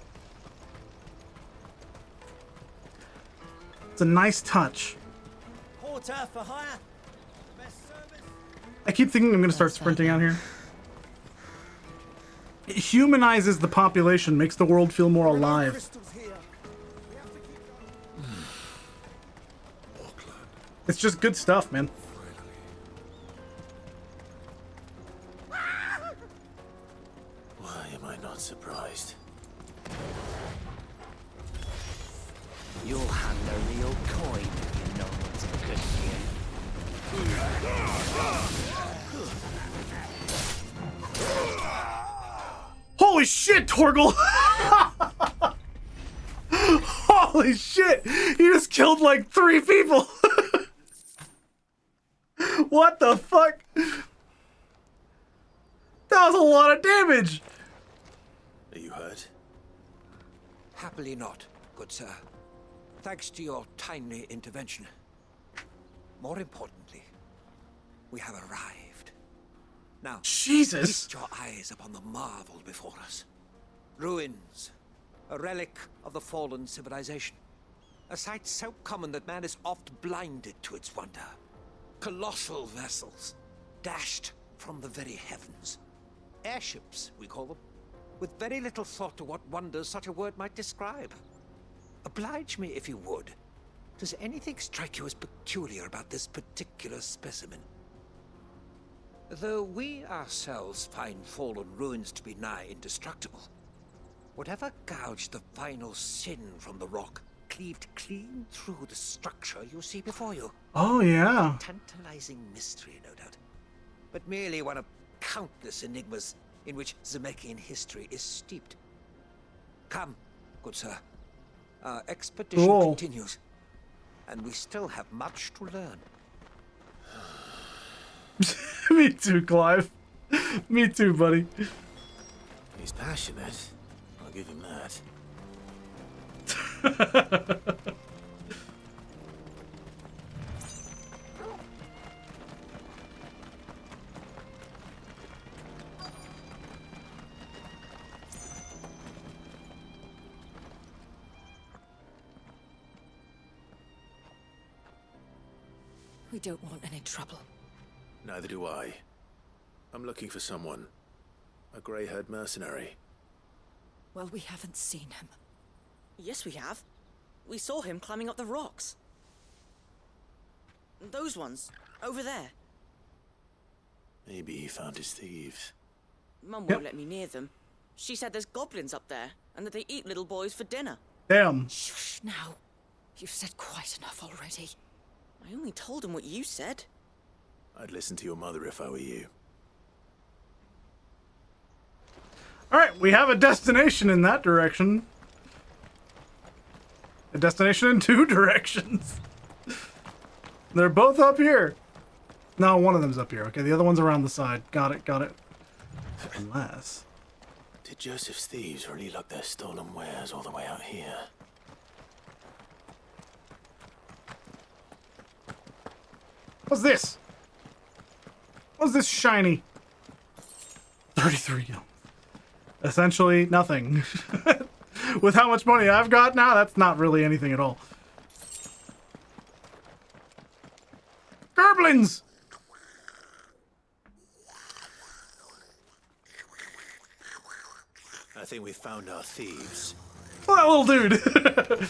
It's a nice touch. Porter for hire. Best service. I keep thinking I'm going to start sprinting out here. It humanizes the population, makes the world feel more alive. It's just good stuff, man. Why am I not surprised? You'll hand a real coin if you know what's good for you. Holy shit, Torgal! Holy shit! He just killed like 3 people! What the fuck? That was a lot of damage! Are you hurt? Happily not, good sir. Thanks to your timely intervention. More importantly, we have arrived. Now, Jesus! feast your eyes upon the marvel before us. Ruins, a relic of the fallen civilization. A sight so common that man is oft blinded to its wonder. Colossal vessels, dashed from the very heavens. Airships, we call them, with very little thought to what wonders such a word might describe. Oblige me if you would. Does anything strike you as peculiar about this particular specimen? Though we ourselves find fallen ruins to be nigh indestructible, whatever gouged the final sin from the rock cleaved clean through the structure you see before you. Oh, yeah. A tantalizing mystery, no doubt, but merely one of countless enigmas in which Zemeckis history is steeped. Come, good sir. Our expedition continues, and we still have much to learn. Me too, Clive. Me too, buddy. He's passionate. I'll give him that. We don't want any trouble. Neither do I. I'm looking for someone. A grey-haired mercenary. Well, we haven't seen him. Yes, we have. We saw him climbing up the rocks. Those ones, over there. Maybe he found his thieves. Mum won't let me near them. She said there's goblins up there, and that they eat little boys for dinner. Damn. Shush now. You've said quite enough already. I only told him what you said. I'd listen to your mother if I were you. Alright, we have a destination in that direction. A destination in 2 directions. They're both up here. No, one of them's up here. Okay, the other one's around the side. Got it, got it. Unless... Did Joseph's thieves really lug their stolen wares all the way out here? What's this? What's this shiny? 33 gil. Essentially nothing. With how much money I've got now, that's not really anything at all. Gerblins! I think we found our thieves. Oh, that little dude.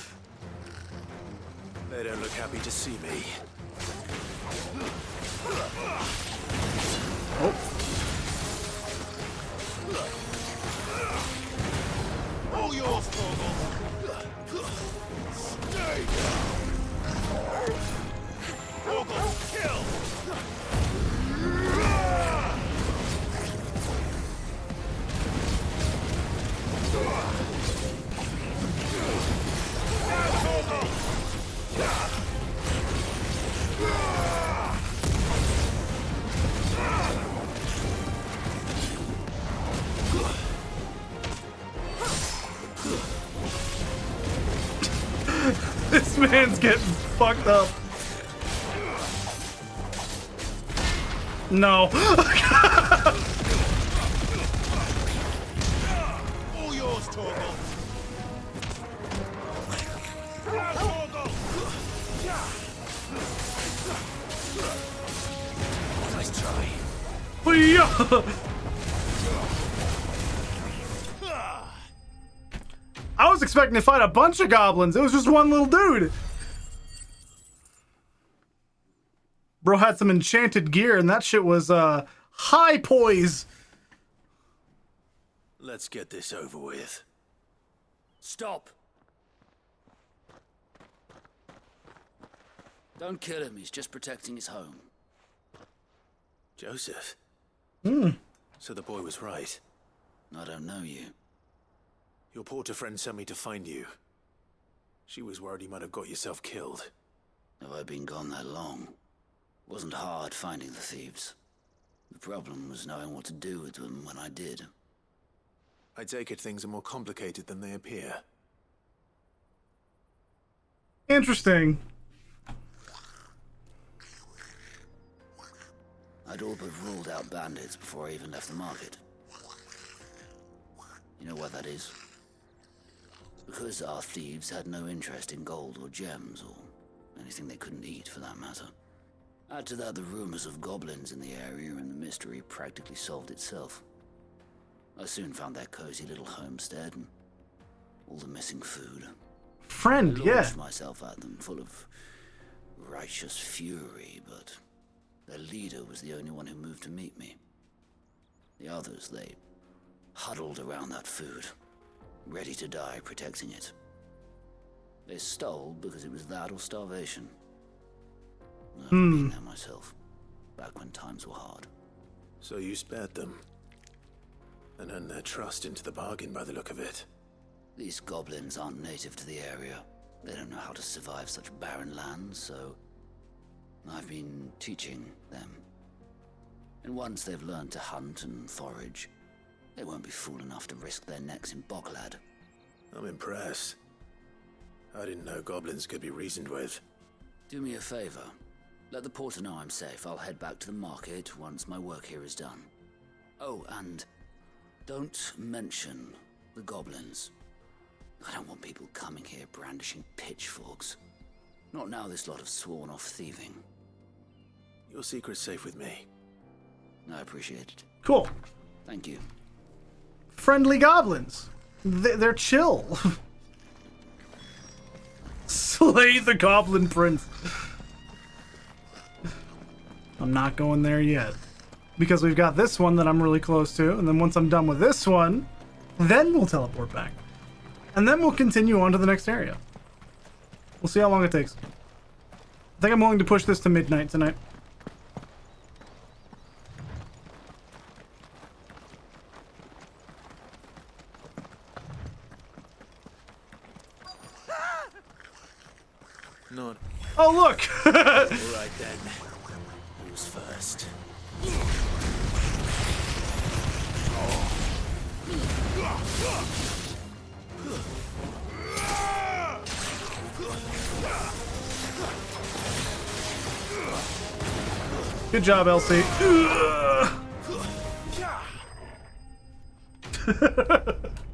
They don't look happy to see me. Oh. All yours, Torgal. Stay down. Torgal, kill. This man's getting fucked up. No. All yours, Torgal. Nice try. I was expecting to fight a bunch of goblins. It was just one little dude. Bro had some enchanted gear, and that shit was high poise. Let's get this over with. Stop! Don't kill him, he's just protecting his home. Joseph? Hmm. So the boy was right. I don't know you. Your porter friend sent me to find you. She was worried you might have got yourself killed. Have I been gone that long? Wasn't hard finding the thieves. The problem was knowing what to do with them when I did. I take it things are more complicated than they appear. Interesting. I'd all but ruled out bandits before I even left the market. You know why that is? Because our thieves had no interest in gold or gems, or anything they couldn't eat for that matter. Add to that the rumors of goblins in the area, and the mystery practically solved itself. I soon found their cozy little homestead, and all the missing food. Friend, I launched myself at them, full of righteous fury, but their leader was the only one who moved to meet me. The others, they huddled around that food, ready to die protecting it. They stole because it was that or starvation. I've been there myself, back when times were hard. So you spared them, and earned their trust into the bargain by the look of it. These goblins aren't native to the area. They don't know how to survive such barren lands, so I've been teaching them. And once they've learned to hunt and forage, they won't be fool enough to risk their necks in Bocklad. I'm impressed. I didn't know goblins could be reasoned with. Do me a favor. Let the porter know I'm safe. I'll head back to the market once my work here is done. Oh, and don't mention the goblins. I don't want people coming here brandishing pitchforks. Not now this lot have sworn off thieving. Your secret's safe with me. I appreciate it. Cool. Thank you. Friendly goblins. They're chill. Slay the Goblin Prince. I'm not going there yet. Because we've got this one that I'm really close to, and then once I'm done with this one, then we'll teleport back. And then we'll continue on to the next area. We'll see how long it takes. I think I'm willing to push this to midnight tonight. Not. Oh, look! All right then. Who's first? Good job, Elsie.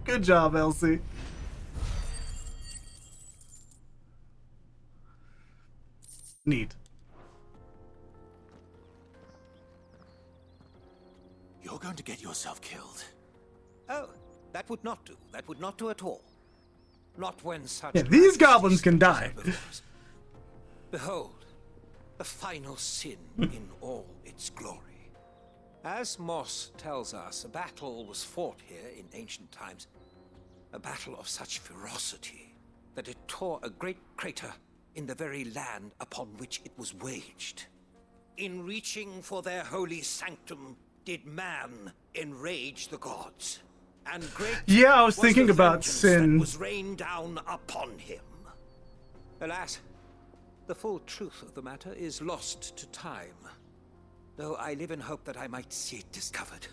Good job, Elsie. Neat. You're going to get yourself killed. Oh, that would not do. That would not do at all. Not when such... Yeah, these goblins can die. Behold, the final sin in all its glory. As Moss tells us, a battle was fought here in ancient times. A battle of such ferocity that it tore a great crater in the very land upon which it was waged. In reaching for their holy sanctum, did man enrage the gods. And great Yeah, I was thinking the about vengeance sin. that was rained down upon him. Alas, the full truth of the matter is lost to time, though I live in hope that I might see it discovered.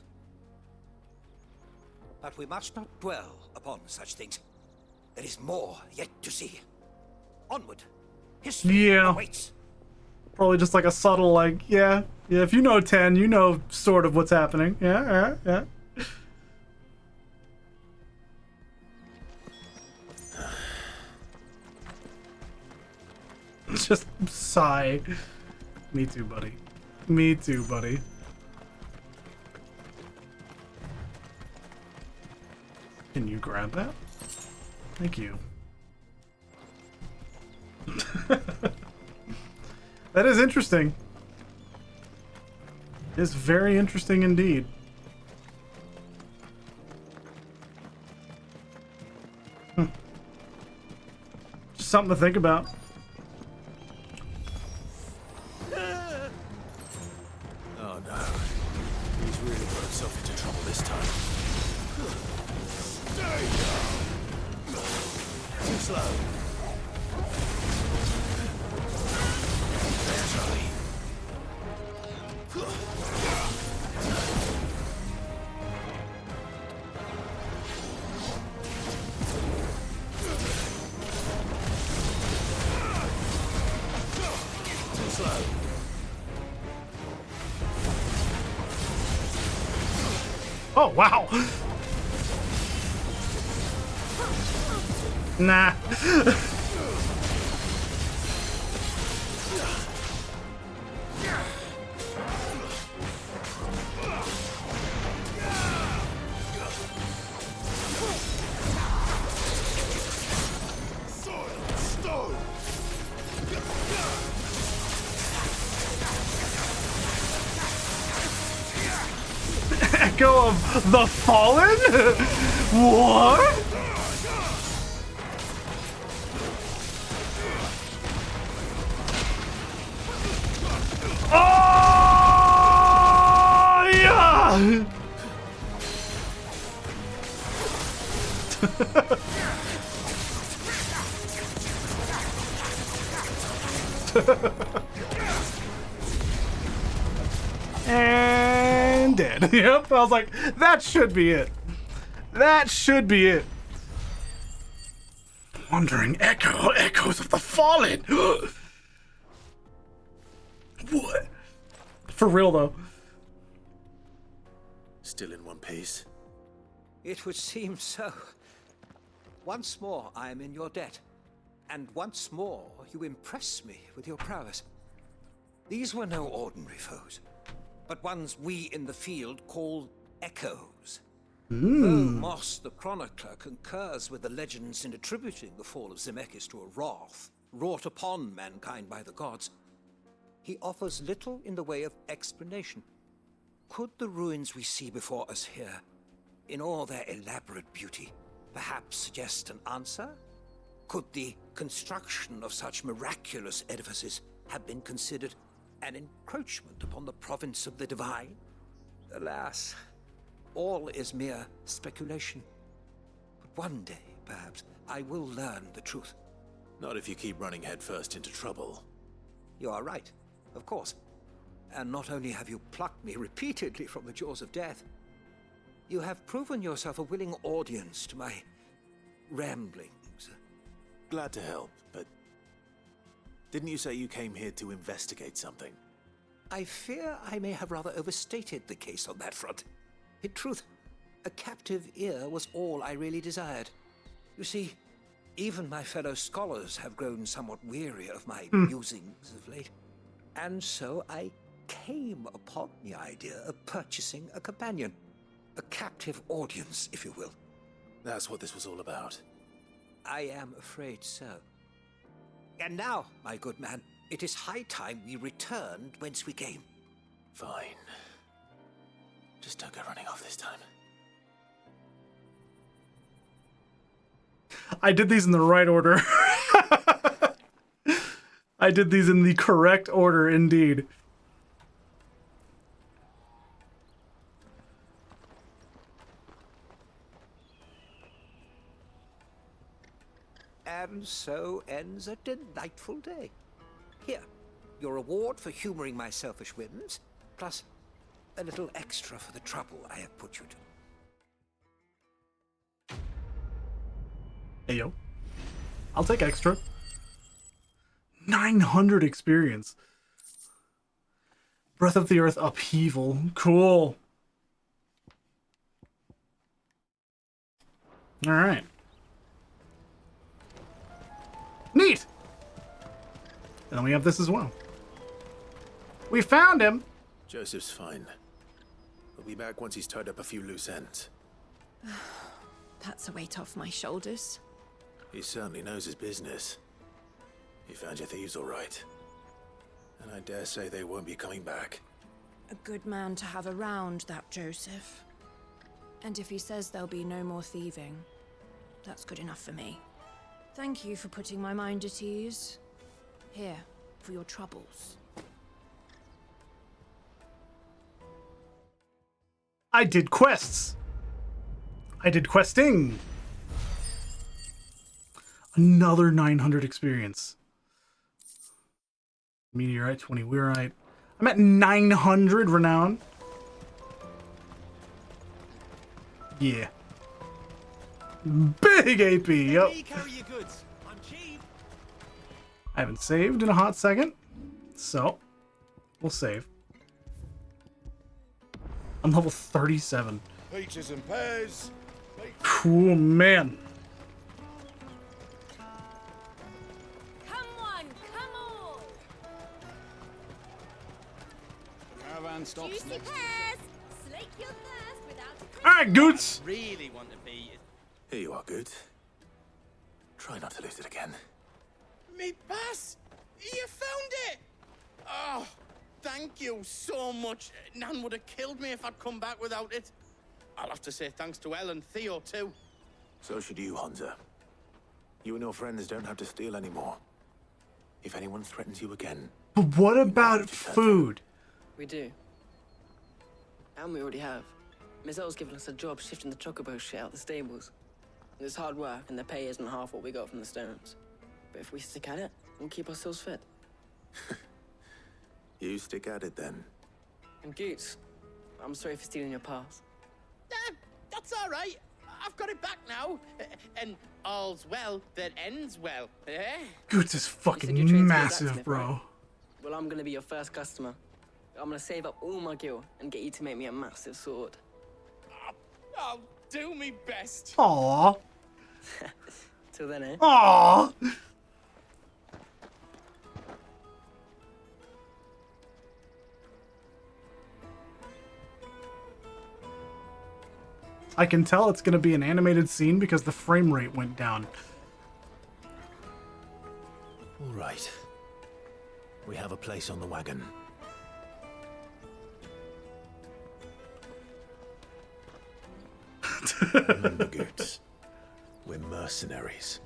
But we must not dwell upon such things. There is more yet to see. Onward. History Yeah. awaits. Probably just like a subtle, like, yeah, if you know 10, you know sort of what's happening. Yeah. Just sigh. Me too, buddy. Me too, buddy. Can you grab that? Thank you. That is interesting. It's very interesting indeed. Just something to think about. Oh no. He's really got himself into trouble this time. Stay down. Too slow. There, Charlie. Too slow. Oh, wow. Nah. Stone. Echo of the Fallen? What? Oh, yeah! And dead. Yep, I was like, that should be it. That should be it. Wandering echoes of the Fallen. What? For real though. Still in one piece. It would seem so. Once more I am in your debt, and once more you impress me with your prowess. These were no ordinary foes, but ones we in the field call echoes. Though Moss the Chronicler concurs with the legends in attributing the fall of Zemeckis to a wrath wrought upon mankind by the gods, he offers little in the way of explanation. Could the ruins we see before us here, in all their elaborate beauty, perhaps suggest an answer? Could the construction of such miraculous edifices have been considered an encroachment upon the province of the divine? Alas, all is mere speculation. But one day, perhaps, I will learn the truth. Not if you keep running headfirst into trouble. You are right, of course. And not only have you plucked me repeatedly from the jaws of death, you have proven yourself a willing audience to my ramblings. Glad to help, but didn't you say you came here to investigate something? I fear I may have rather overstated the case on that front. In truth, a captive ear was all I really desired. You see, even my fellow scholars have grown somewhat weary of my musings of late. And so I came upon the idea of purchasing a companion. A captive audience, if you will. That's what this was all about. I am afraid so. And now, my good man, It is high time we returned whence we came. Fine. Just don't go running off this time. I did these in the right order. I did these in the correct order, indeed. And so ends a delightful day. Here, your reward for humoring my selfish whims, plus a little extra for the trouble I have put you to. Hey, yo. I'll take extra. 900 experience. Breath of the Earth upheaval. Cool. All right. Neat. And then we have this as well. We found him. Joseph's fine. We'll be back once he's tied up a few loose ends. That's a weight off my shoulders. He certainly knows his business. He found your thieves all right. And I dare say they won't be coming back. A good man to have around, that Joseph. And if he says there'll be no more thieving, that's good enough for me. Thank you for putting my mind at ease. Here, for your troubles. I did quests. I did questing. Another 900 experience. Meteorite, 20 Weirite. I'm at 900 renown. Yeah. Big AP, yep. Let me carry your goods. I'm cheap. I haven't saved in a hot second, so we'll save. I'm level 37. Peaches and pears. Cool, man. Come on, come on! Caravan stops Juicy next. pears! Slake your thirst without a All right, Goots. Really want to be. Here you are, good. Try not to lose it again. Me pass! You found it! Oh, thank you so much. Nan would have killed me if I'd come back without it. I'll have to say thanks to Elle and Theo, too. So should you, Hansa. You and your friends don't have to steal anymore. If anyone threatens you again... But what about food? We do. And we already have. Miss L's given us a job shifting the chocobo shit out the stables. It's hard work, and the pay isn't half what we got from the stones. But if we stick at it, we'll keep ourselves fit. You stick at it, then. And Goots, I'm sorry for stealing your pass. That's all right. I've got it back now. And all's well that ends well, eh? Goots is You said you're fucking trained to be a massive, blacksmith, bro. right? Well, I'm gonna be your first customer. I'm gonna save up all my gil and get you to make me a massive sword. I'll do me best. Aww. Till then, eh? Aww. I can tell it's going to be an animated scene because the frame rate went down. All right. We have a place on the wagon. Remember, Goots, we're mercenaries.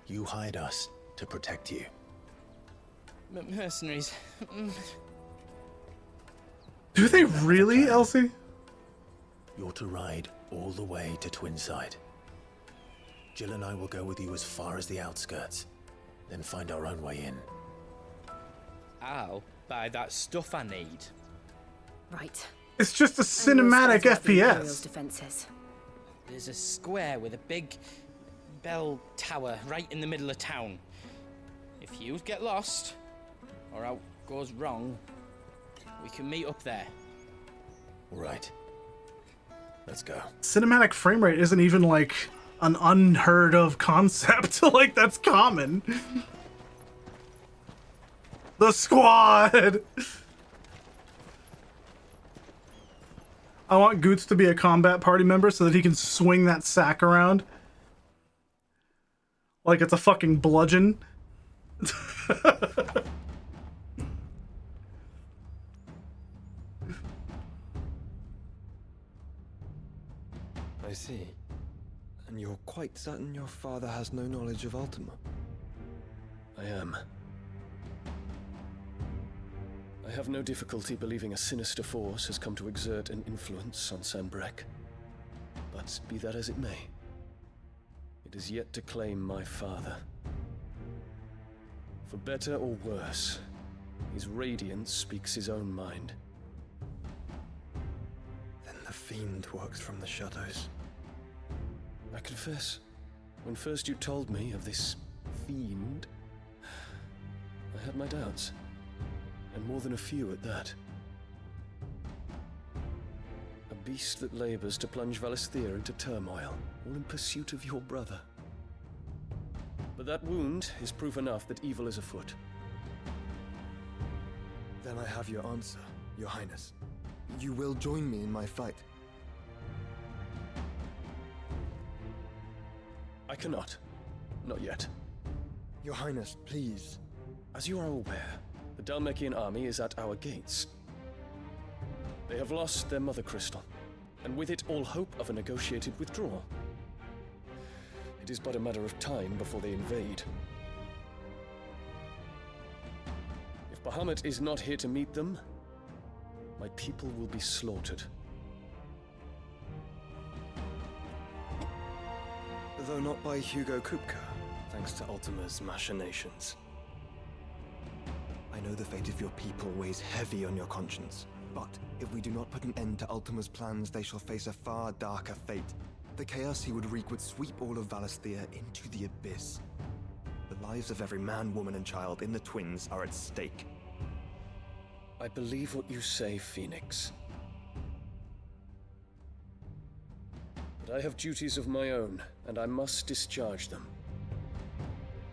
You hired us to protect you. Mercenaries. Do they really, Elsie? You're to ride all the way to Twinside. Jill and I will go with you as far as the outskirts, then find our own way in. I'll buy that stuff I need. Right. It's just a And those cinematic guys have the Imperial's FPS. defenses. There's a square with a big bell tower right in the middle of town. If you get lost, or out goes wrong, we can meet up there. All right. Let's go. Cinematic frame rate isn't even like an unheard of concept. Like, that's common. The squad! I want Goots to be a combat party member so that he can swing that sack around. Like it's a fucking bludgeon. I see. And you're quite certain your father has no knowledge of Ultima? I am. I have no difficulty believing a sinister force has come to exert an influence on Sanbreque. But be that as it may, it is yet to claim my father. For better or worse, his radiance speaks his own mind. Then the fiend works from the shadows. I confess, when first you told me of this fiend, I had my doubts. And more than a few at that. A beast that labors to plunge Valisthea into turmoil, all in pursuit of your brother. But that wound is proof enough that evil is afoot. Then I have your answer, Your Highness. You will join me in my fight. I cannot. Not yet. Your Highness, please. As you are aware, the Dhalmekian army is at our gates. They have lost their mother crystal, and with it all hope of a negotiated withdrawal. It is but a matter of time before they invade. If Bahamut is not here to meet them, my people will be slaughtered. Though not by Hugo Kupka, thanks to Ultima's machinations. I know the fate of your people weighs heavy on your conscience, but if we do not put an end to Ultima's plans, they shall face a far darker fate. The chaos he would wreak would sweep all of Valisthea into the abyss. The lives of every man, woman, and child in the Twins are at stake. I believe what you say, Phoenix. But I have duties of my own, and I must discharge them.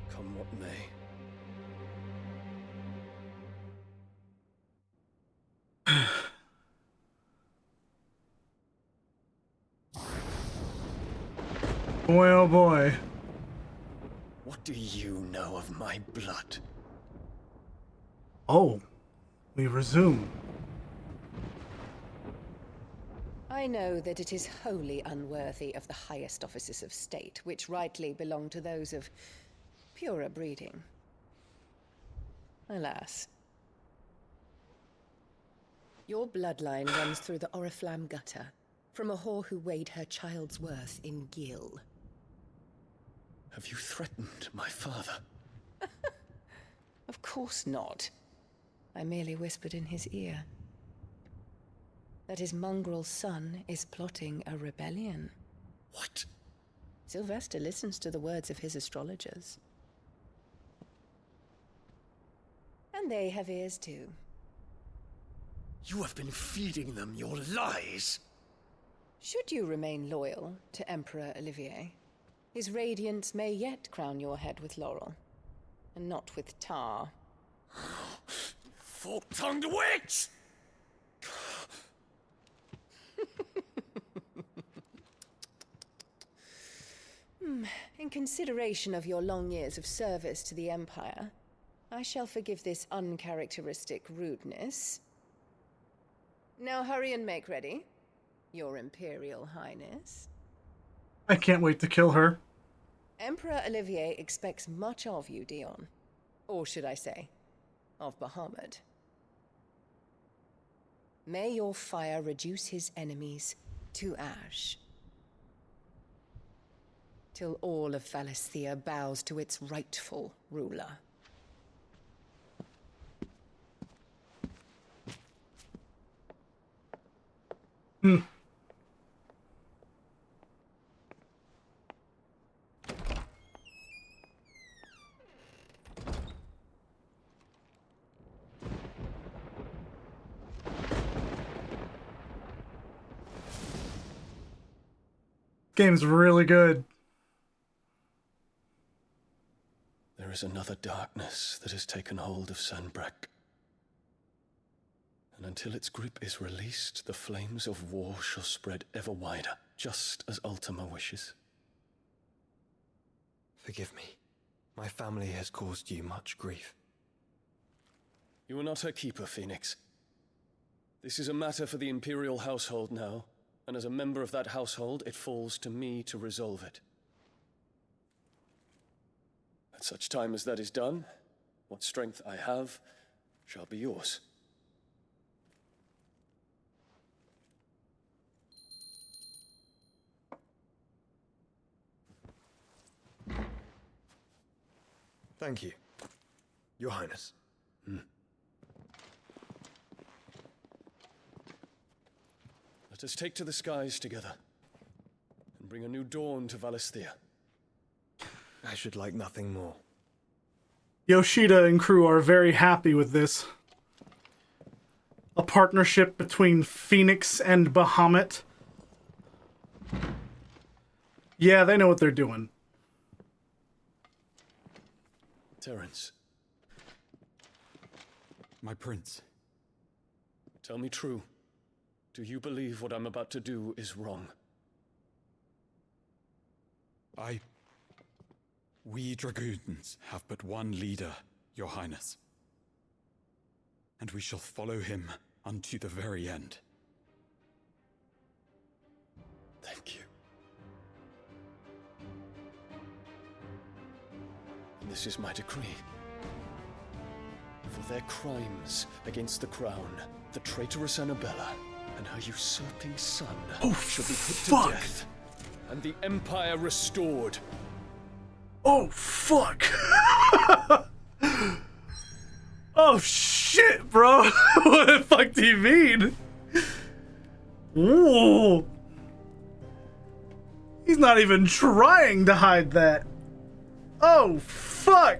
Come what may. Boy, oh boy. What do you know of my blood? Oh, we resume. I know that it is wholly unworthy of the highest offices of state, which rightly belong to those of purer breeding. Alas. Your bloodline runs through the Oriflamme gutter, from a whore who weighed her child's worth in gil. Have you threatened my father? Of course not. I merely whispered in his ear that his mongrel son is plotting a rebellion. What? Sylvester listens to the words of his astrologers. And they have ears too. You have been feeding them your lies! Should you remain loyal to Emperor Olivier, his radiance may yet crown your head with laurel, and not with tar. Fork-tongued witch! In consideration of your long years of service to the Empire, I shall forgive this uncharacteristic rudeness. Now hurry and make ready, Your Imperial Highness. I can't wait to kill her. Emperor Olivier expects much of you, Dion. Or should I say, of Bahamut. May your fire reduce his enemies to ash, till all of Valisthea bows to its rightful ruler. Game's really good. There is another darkness that has taken hold of Sanbreque. And until its grip is released, the flames of war shall spread ever wider, just as Ultima wishes. Forgive me. My family has caused you much grief. You are not her keeper, Phoenix. This is a matter for the Imperial household now, and as a member of that household, it falls to me to resolve it. At such time as that is done, what strength I have shall be yours. Thank you, Your Highness. Let us take to the skies together, and bring a new dawn to Valisthea. I should like nothing more. Yoshida and crew are very happy with this. A partnership between Phoenix and Bahamut. Yeah, they know what they're doing. Terence. My prince. Tell me true. Do you believe what I'm about to do is wrong? We dragoons have but one leader, Your Highness. And we shall follow him unto the very end. Thank you. And this is my decree. For their crimes against the crown, the traitorous Annabella and her usurping son shall be put to death, and the Empire restored. Oh, fuck. Oh, shit, bro. What the fuck do you mean? Ooh. He's not even trying to hide that. Oh, fuck.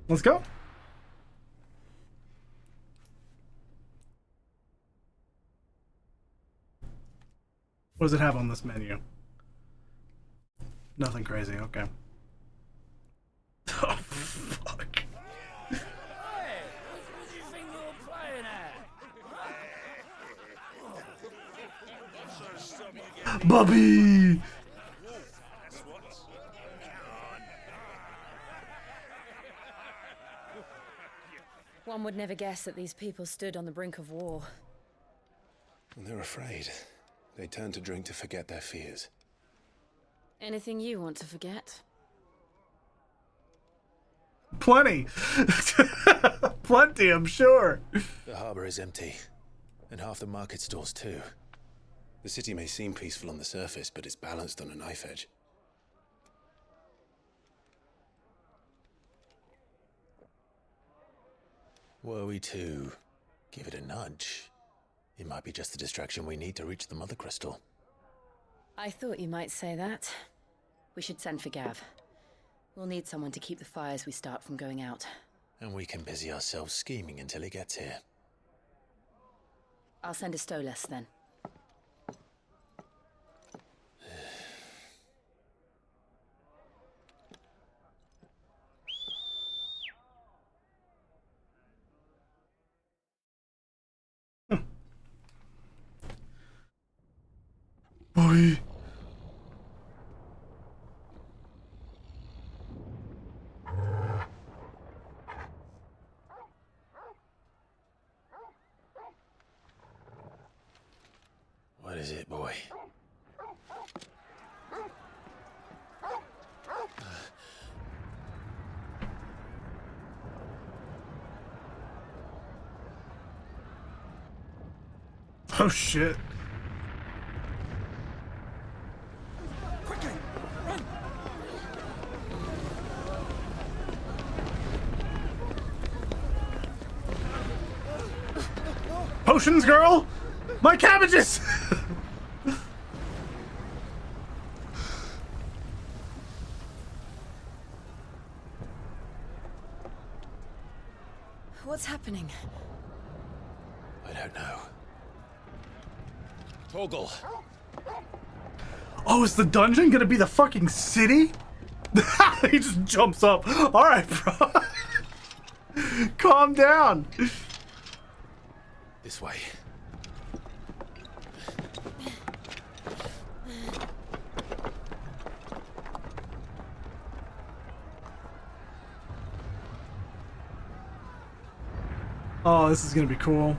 Let's go. What does it have on this menu? Nothing crazy, okay. Oh, fuck. Bubby! One would never guess that these people stood on the brink of war. They're afraid. They turn to drink to forget their fears. Anything you want to forget? Plenty. Plenty, I'm sure. The harbor is empty, and half the market stalls too. The city may seem peaceful on the surface, but it's balanced on a knife edge. Were we to give it a nudge, it might be just the distraction we need to reach the Mother Crystal. I thought you might say that. We should send for Gav. We'll need someone to keep the fires we start from going out. And we can busy ourselves scheming until he gets here. I'll send a Stolas then. Boy. What is it, boy? Oh shit. Potions, girl! My cabbages! What's happening? I don't know. Torgal. Oh, is the dungeon gonna be the fucking city? He just jumps up. Alright, bro. Calm down. This way. Oh, this is gonna be cool.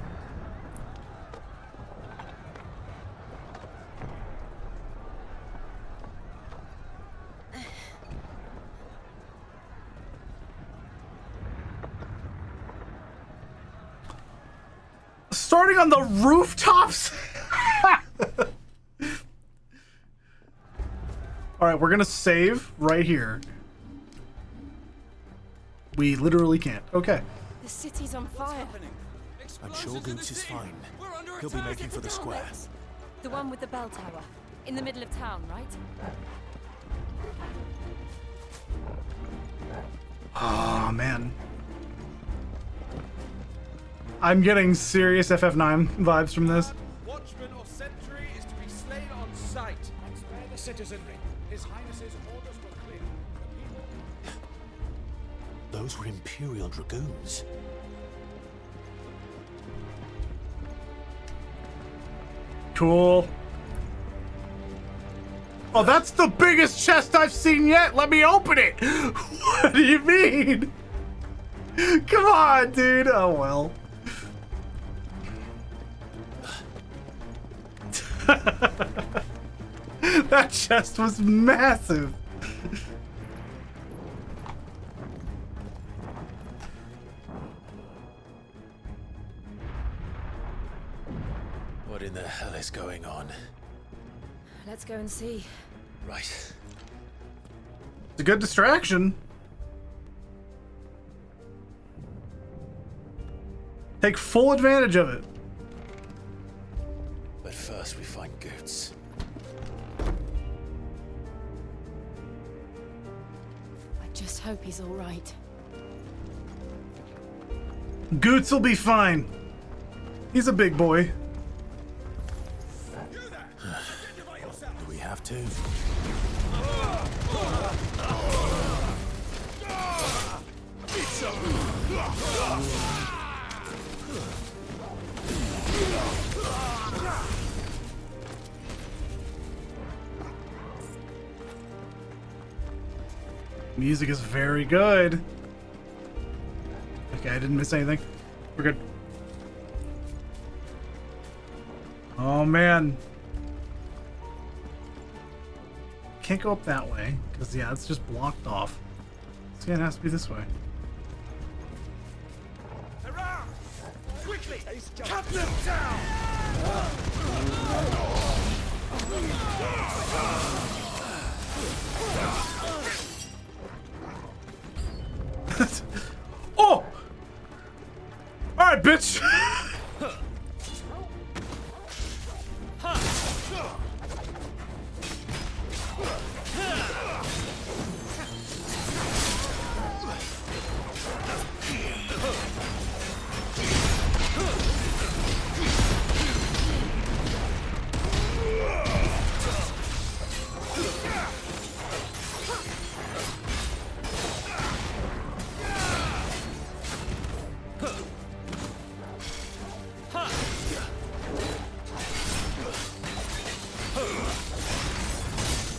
Starting on the rooftops? Alright, we're gonna save right here. We literally can't. Okay. The city's on fire. I'm sure Goots is fine. He'll be making for the square. The one with the bell tower. In the middle of town, right? Oh, man. I'm getting serious FF9 vibes from this. Watchman or sentry is to be slain on sight. And spare the citizenry. His Highness's orders were clear. Those were Imperial Dragoons. Cool. Oh, that's the biggest chest I've seen yet. Let me open it. What do you mean? Come on, dude. Oh, well. That chest was massive. What in the hell is going on? Let's go and see. Right. It's a good distraction. Take full advantage of it. But first we find Goots. I just hope he's all right. Goots will be fine. He's a big boy. Do we have to? Music is very good. Okay, I didn't miss anything. We're good. Oh man. Can't go up that way, because yeah, it's just blocked off. So yeah, it has to be this way. Hurrah! Quickly! Cut them down! Oh! Alright, bitch!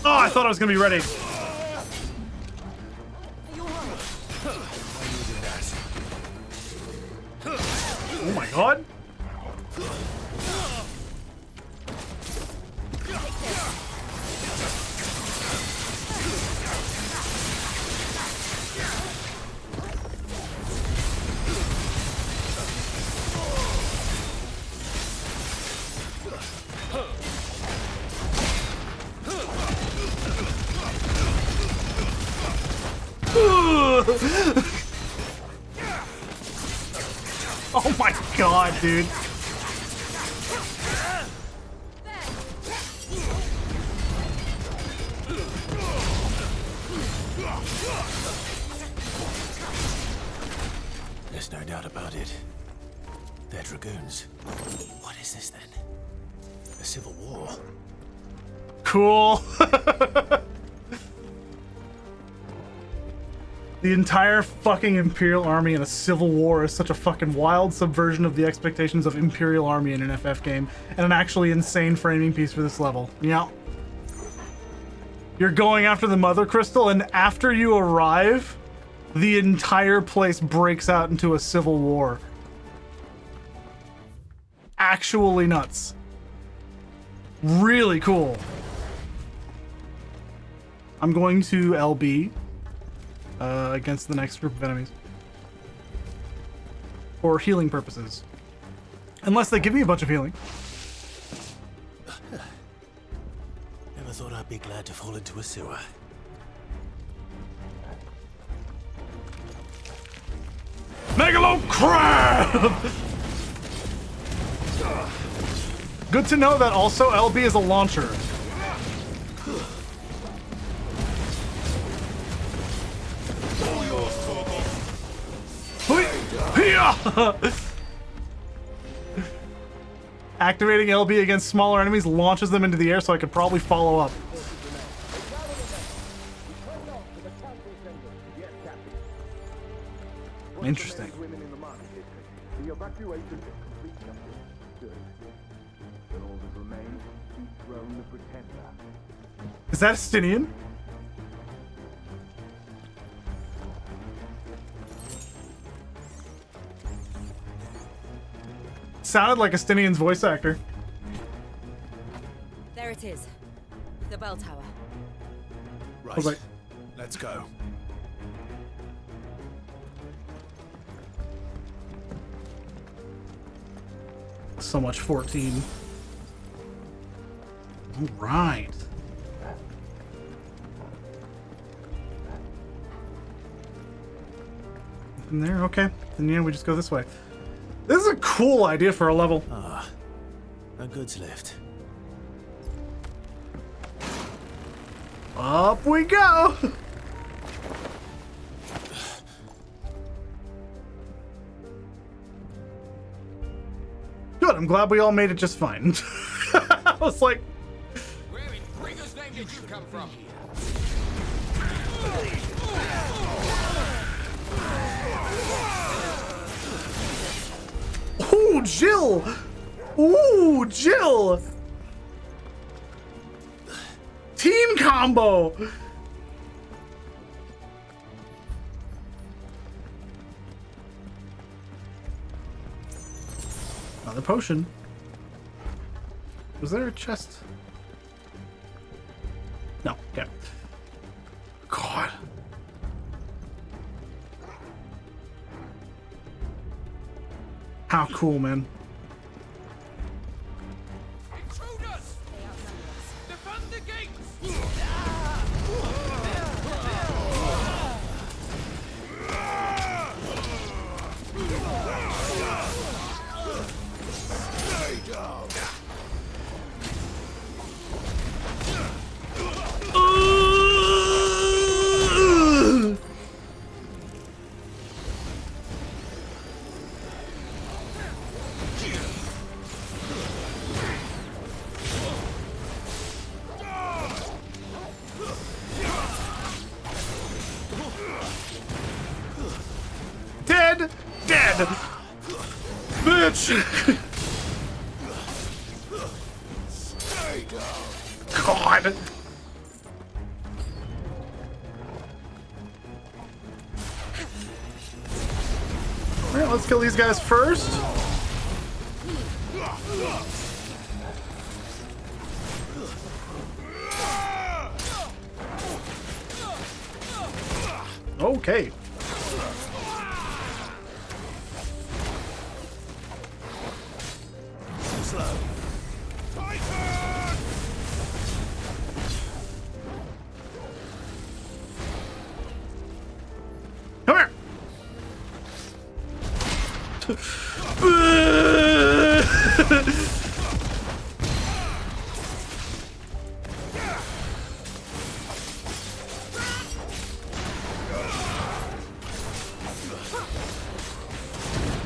Oh, I thought I was gonna be ready. Oh my god. Oh my god, dude. There's no doubt about it. They're Dragoons. What is this then? A civil war? Cool. The entire fucking Imperial Army in a civil war is such a fucking wild subversion of the expectations of Imperial Army in an FF game, and an actually insane framing piece for this level. Yeah. You're going after the Mother Crystal, and after you arrive, the entire place breaks out into a civil war. actually nuts. Really cool. I'm going to LB against the next group of enemies for healing purposes. Unless they give me a bunch of healing. Never thought I'd be glad to fall into a sewer. Megalo crab! Good to know that also LB is a launcher. Activating LB against smaller enemies launches them into the air, so I could probably follow up. Interesting. The evacuation is complete, Captain. Good. Then all that remains is to dethrone the Pretender. Is that Estinian? Sounded like Estinian's voice actor. There it is. The bell tower. Right. Like, let's go. so much 14. All right. Nothing there? Okay. Then yeah, we just go this way. This is a cool idea for a level. Ah, a goods lift. Up we go! Good, I'm glad we all made it just fine. I was like... Where in Gringo's name did you come from? Ooh, Jill! Ooh, Jill! Team combo! Another potion. Was there a chest? No, okay. God. How cool, man. Intruders! Defend the gates! Stay down. Dead! Dead! Bitch! Stay down. God! Alright, let's kill these guys first. Okay. Slow. Titan! Come here!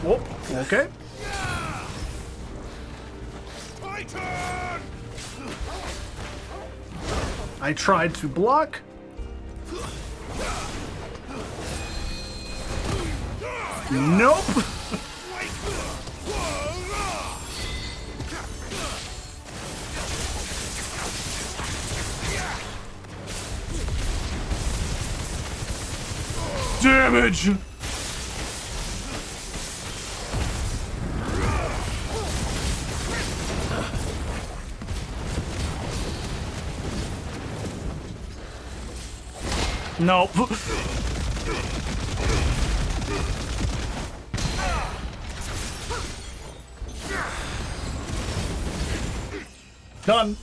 Oh, okay. Titan! I tried to block. Nope. Damage. Nope. Done.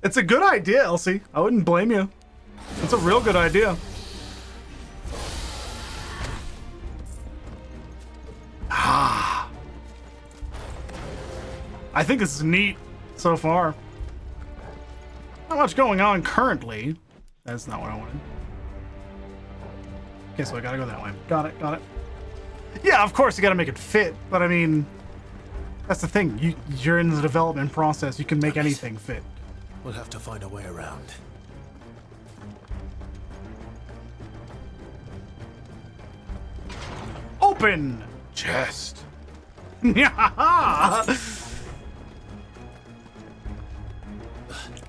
It's a good idea, Elsie. I wouldn't blame you. It's a real good idea. Ah. I think this is neat so far. Not much going on currently. That's not what I wanted. Okay, so I gotta go that way. Got it, got it. Yeah, of course you gotta make it fit, but I mean, that's the thing. You're in the development process. You can make anything fit. We'll have to find a way around. Open chest.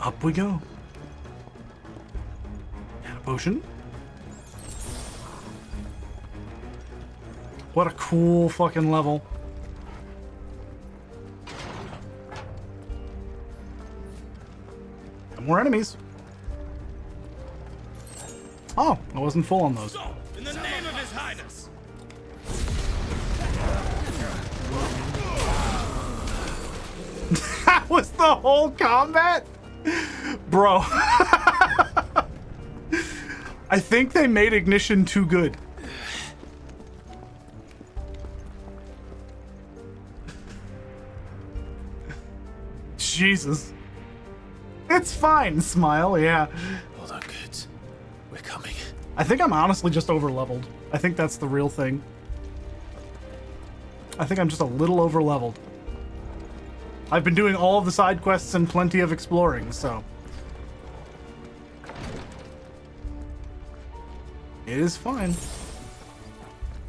Up we go. And a potion. What a cool fucking level. And more enemies. Oh, I wasn't full on those. So, in the name of His Highness. That was the whole combat? Bro. I think they made Ignition too good. Jesus. It's fine, Smile, yeah. Hold on, kids. We're coming. I think I'm honestly just over-leveled. I think that's the real thing. I think I'm just a little over-leveled. I've been doing all of the side quests and plenty of exploring, so... It is fine.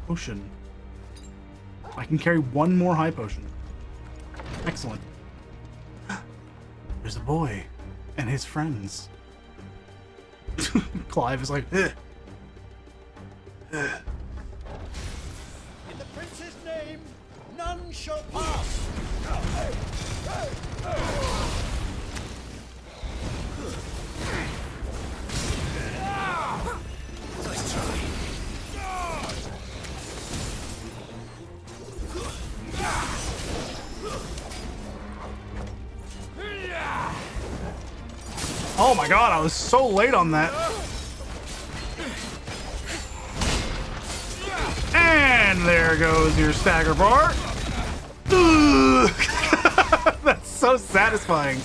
Potion. I can carry one more high potion. Excellent. There's a boy and his friends. Clive is like, eh. In the prince's name, none shall pass. Nice try. Oh my god, I was so late on that. And there goes your stagger bar. That's so satisfying.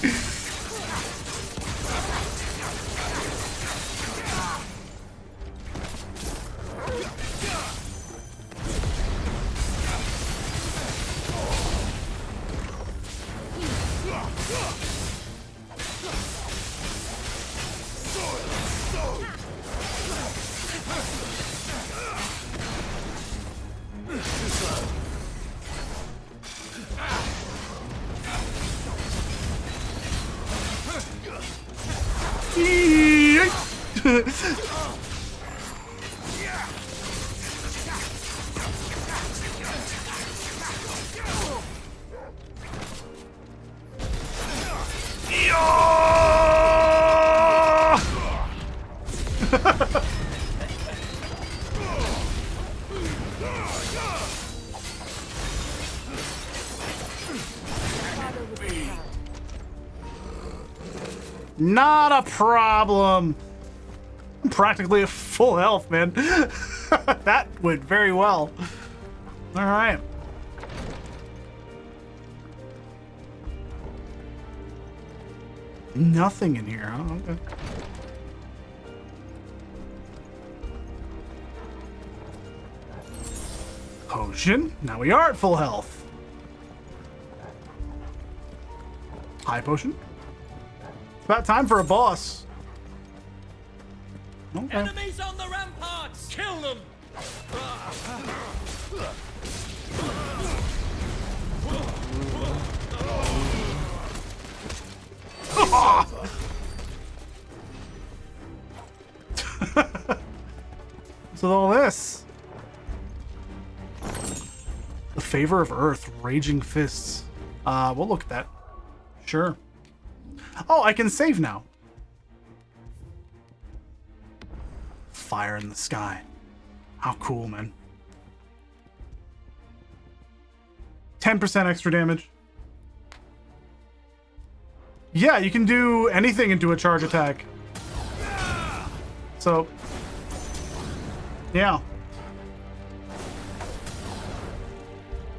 Not a problem. I'm practically at full health, man. That went very well. All right. Nothing in here, huh? Okay. Potion. Now we are at full health. High potion. It's about time for a boss. Okay. Enemies on the ramparts! Kill them! What's with all this? The favor of Earth, raging fists. We'll look at that. Sure. Oh, I can save now. hellfire in the sky. How cool, man. 10% extra damage. Yeah, you can do anything into a charge attack. So, yeah.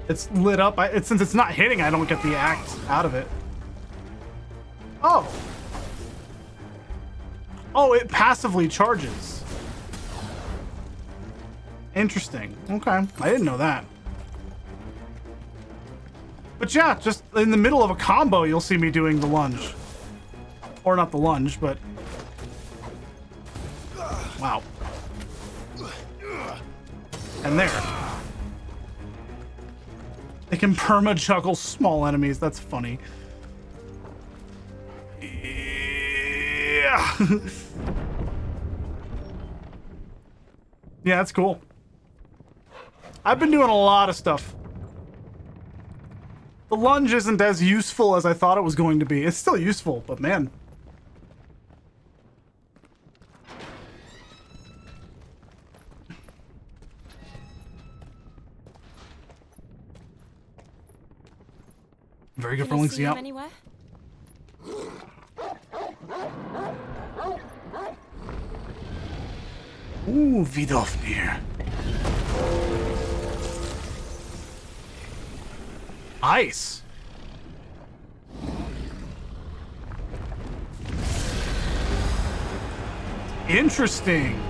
It's lit up. Since it's not hitting, I don't get the act out of it. Oh. Oh, it passively charges. Interesting. Okay. I didn't know that. But yeah, just in the middle of a combo, you'll see me doing the lunge. Or not the lunge, but... Wow. And there. They can perma-juggle small enemies. That's funny. Yeah. Yeah, that's cool. I've been doing a lot of stuff. The lunge isn't as useful as I thought it was going to be. It's still useful, but man. Very good for links out. Anywhere? Ooh, Vidofnir. Ice. Interesting.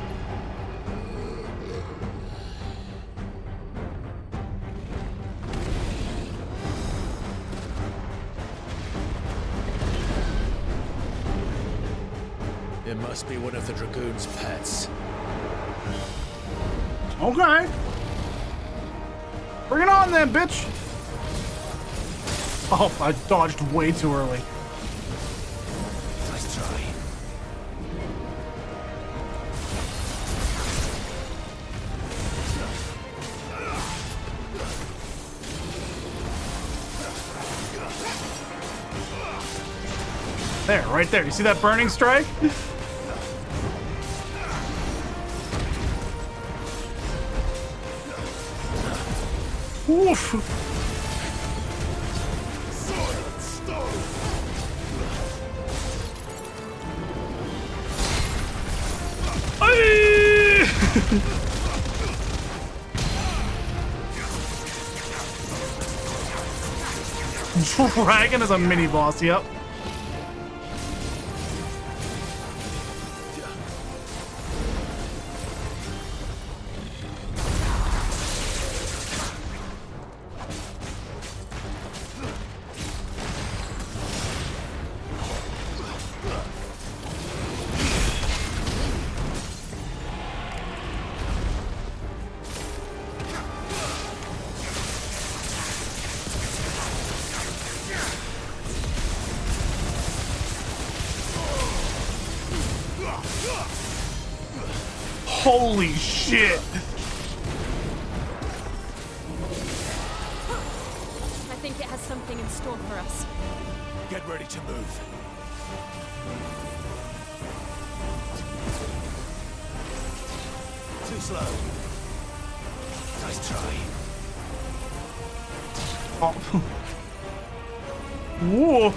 It must be one of the Dragoon's pets. Okay. Bring it on then, bitch. Oh, I dodged way too early. Nice try. There, right there. You see that burning strike? Oof. Dragon is a mini boss, yep. Holy shit! I think it has something in store for us. Get ready to move. Too slow. Nice try. Oh. Whoa!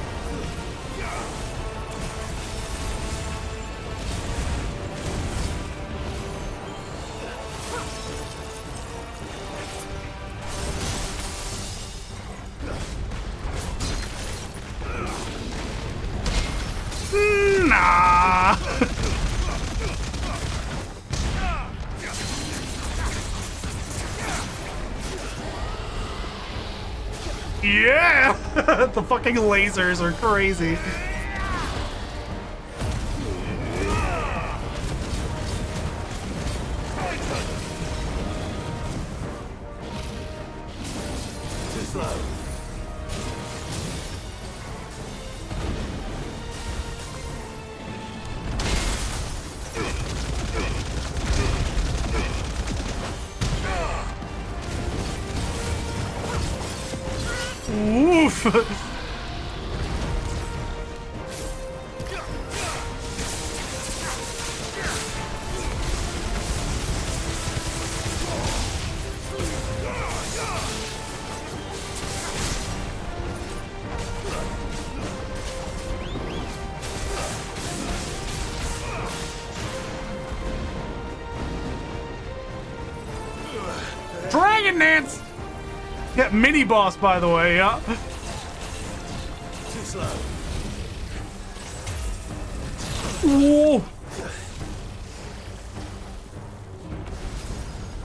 Nah. Yeah! The fucking lasers are crazy. Too slow. Oof! Yeah, mini boss, by the way, yeah. Too slow. Whoa.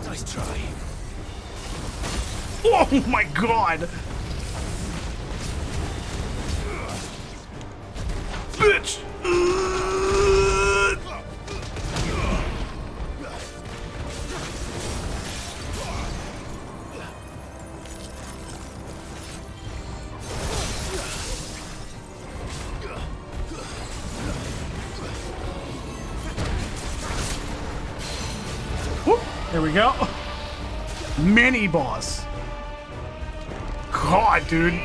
Nice try. Oh my god. Bitch. Whoop. There we go. Mini boss. God, dude.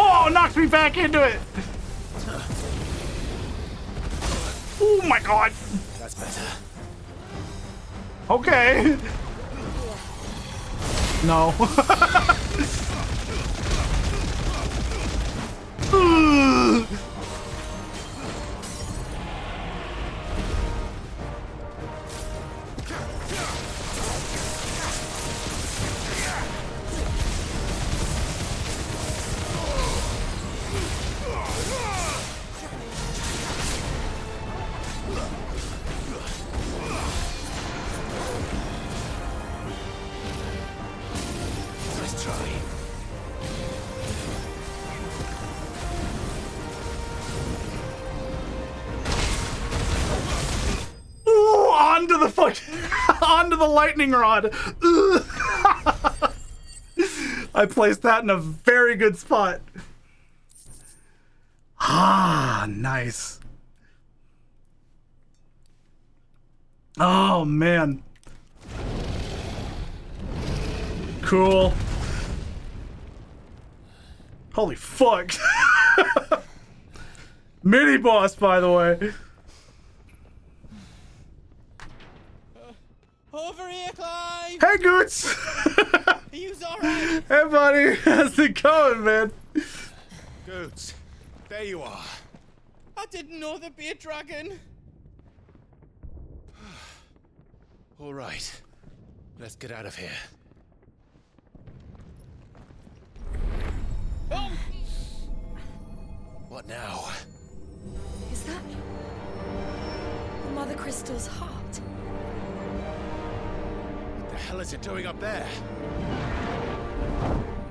Oh, knocked me back into it. Oh my god. That's better. Okay. No. Nice try. Ooh, onto the fucking onto the lightning rod. I placed that in a very good spot. Ah, nice. Oh man. Cool. Holy fuck. Mini boss, by the way. Over here, Clive! Hey, Goots! Are you alright? Hey, buddy. How's it going, man? Goots, there you are. I didn't know there'd be a dragon. All right, let's get out of here. Oh! What now? Is that Mother Crystal's heart? What the hell is it doing up there?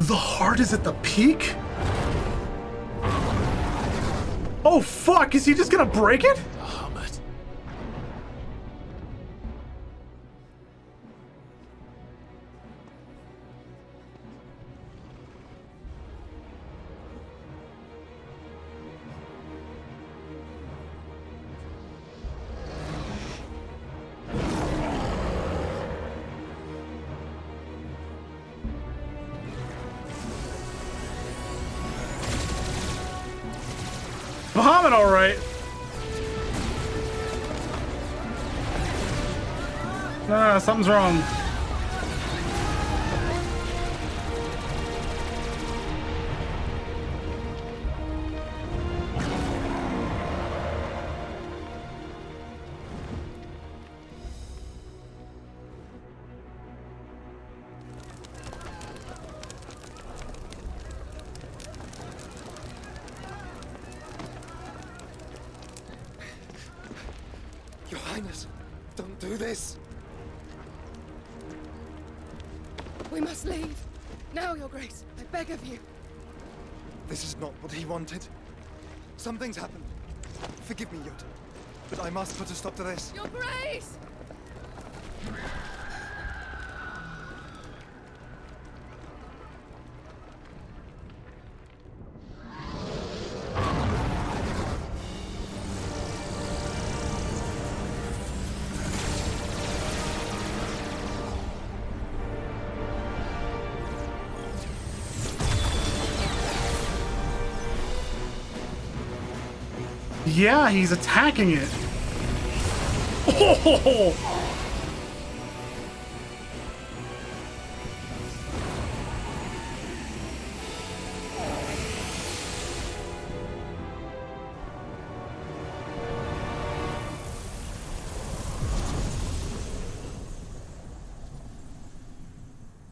The heart is at the peak? Oh, fuck. Is he just gonna break it? Bahamut. Bahamut, all right. Nah, something's wrong. Your Highness, don't do this. We must leave. Now, Your Grace. I beg of you. This is not what he wanted. Something's happened. Forgive me, Yod, but I must put a stop to this. Your Grace! yeah, he's attacking it. Oh!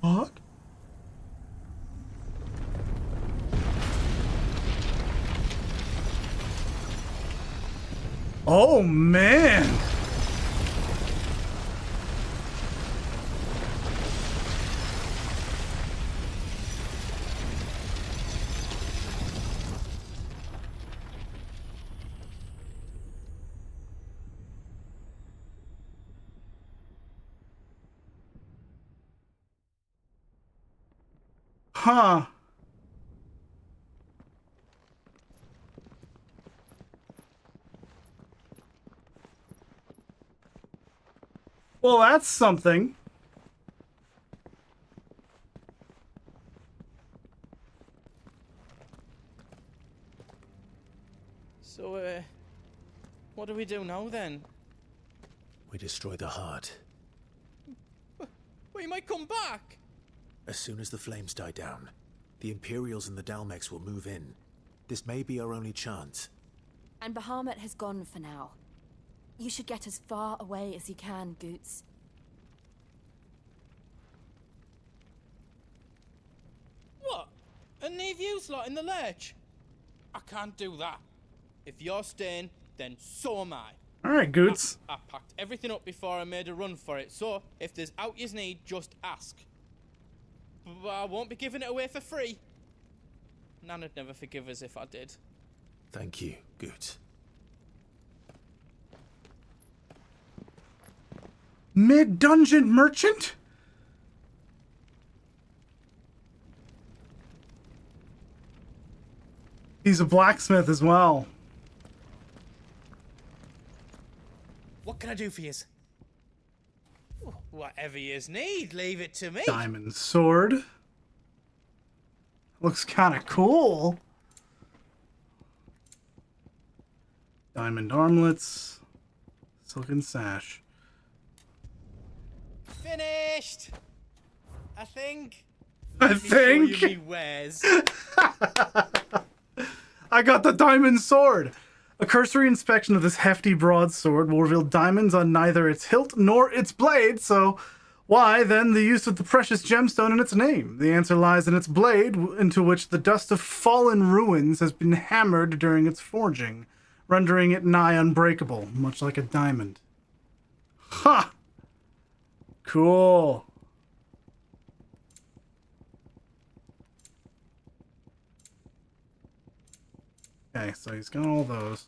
What? Oh man! Huh. Well, that's something. So, what do we do now then? We destroy the heart. We might come back! As soon as the flames die down, the Imperials and the Dalmex will move in. This may be our only chance. And Bahamut has gone for now. You should get as far away as you can, Goots. What? And leave you lot in the lurch? I can't do that. If you're staying, then so am I. Alright, Goots. I packed everything up before I made a run for it, so if there's out yous need, just ask. But I won't be giving it away for free. Nan'd never forgive us if I did. Thank you, Goots. Mid-dungeon merchant? He's a blacksmith as well. What can I do for yous? Whatever yous need, leave it to me. Diamond sword. Looks kind of cool. Diamond armlets. Silken sash. Finished! I think. I Let me think. show you me wares. I got the diamond sword! A cursory inspection of this hefty broadsword will reveal diamonds on neither its hilt nor its blade, so why, then, the use of the precious gemstone in its name? The answer lies in its blade, into which the dust of fallen ruins has been hammered during its forging, rendering it nigh unbreakable, much like a diamond. Ha! Cool. Okay, so he's got all those.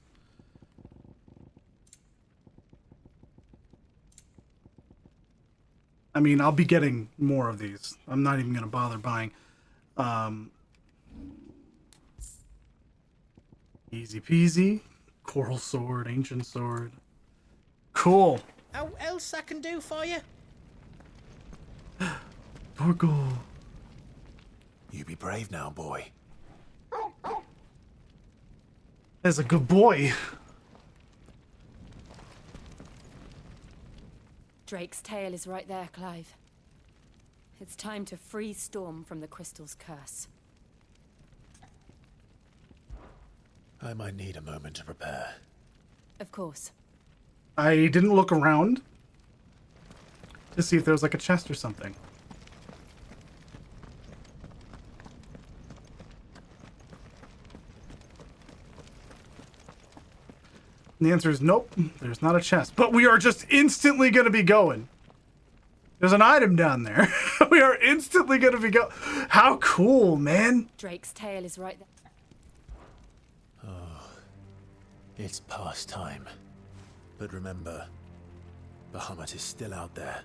I mean, I'll be getting more of these. I'm not even going to bother buying. Easy peasy. Coral sword, ancient sword. Cool. How else I can do for you? Torgal. You be brave now, boy. That's a good boy. Drake's tail is right there, Clive. It's time to free Storm from the Crystal's curse. I might need a moment to prepare. Of course. I didn't look around to see if there was like a chest or something. And the answer is nope, there's not a chest. But we are just instantly going to be going. There's an item down there. We are instantly going to be going. How cool, man. Drake's tail is right there. Oh, it's past time. But remember, Bahamut is still out there.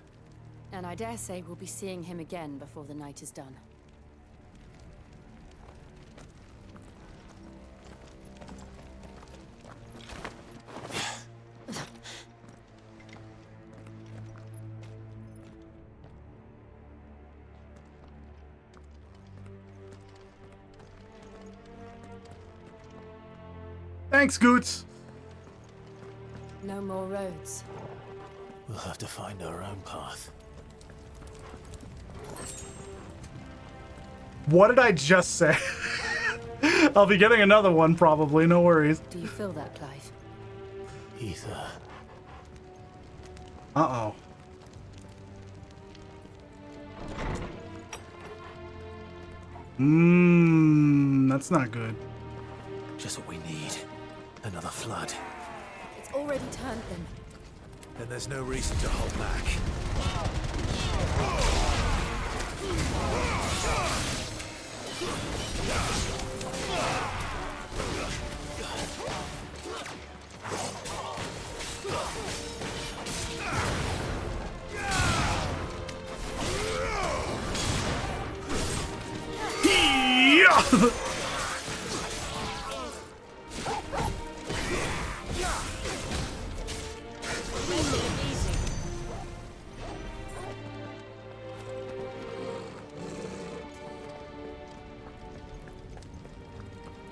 And I dare say we'll be seeing him again before the night is done. Thanks, Goots. no more roads. We'll have to find our own path. What did I just say? I'll be getting another one probably, no worries. Do you feel that, Clive? Ether. Uh-oh. That's not good. Just what we need. Another flood. It's already turned them. Then there's no reason to hold back.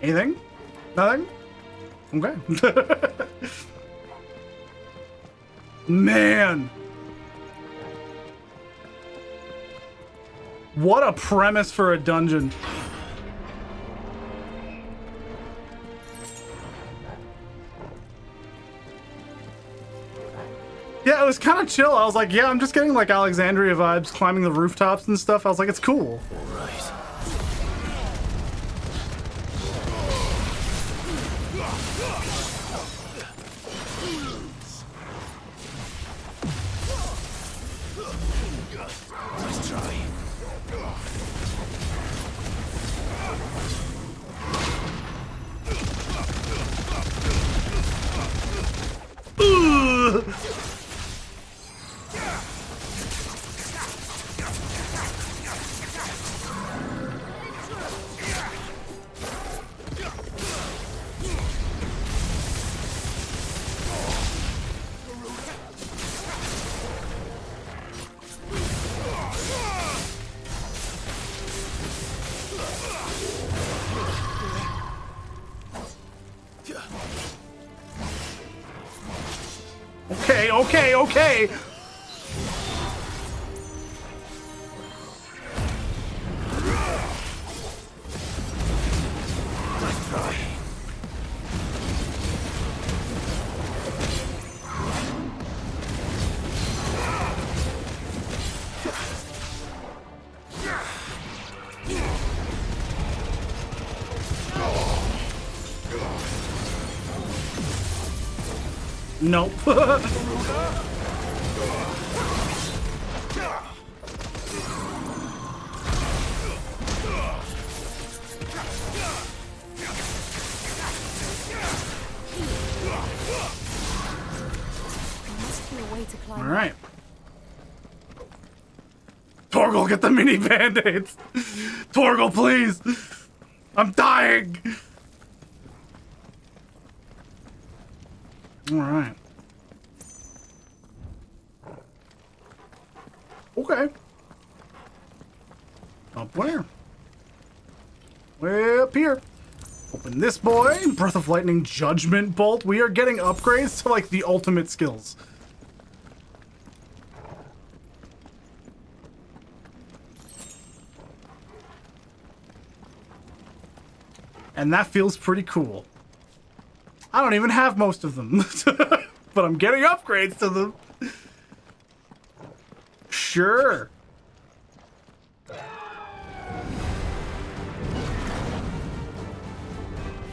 Anything? Nothing? Okay. Man. What a premise for a dungeon. Yeah, it was kind of chill. I was like, yeah, I'm just getting like Alexandria vibes, climbing the rooftops and stuff. I was like, it's cool. All right. Nice try. Okay. Nice try. Nope. All right. Torgal, get the mini band-aids. Torgal, please. I'm dying. All right. Okay. Up where? Way up here. Open this boy. Breath of Lightning, Judgment Bolt. We are getting upgrades to like the ultimate skills. And that feels pretty cool. I don't even have most of them, but I'm getting upgrades to them. Sure.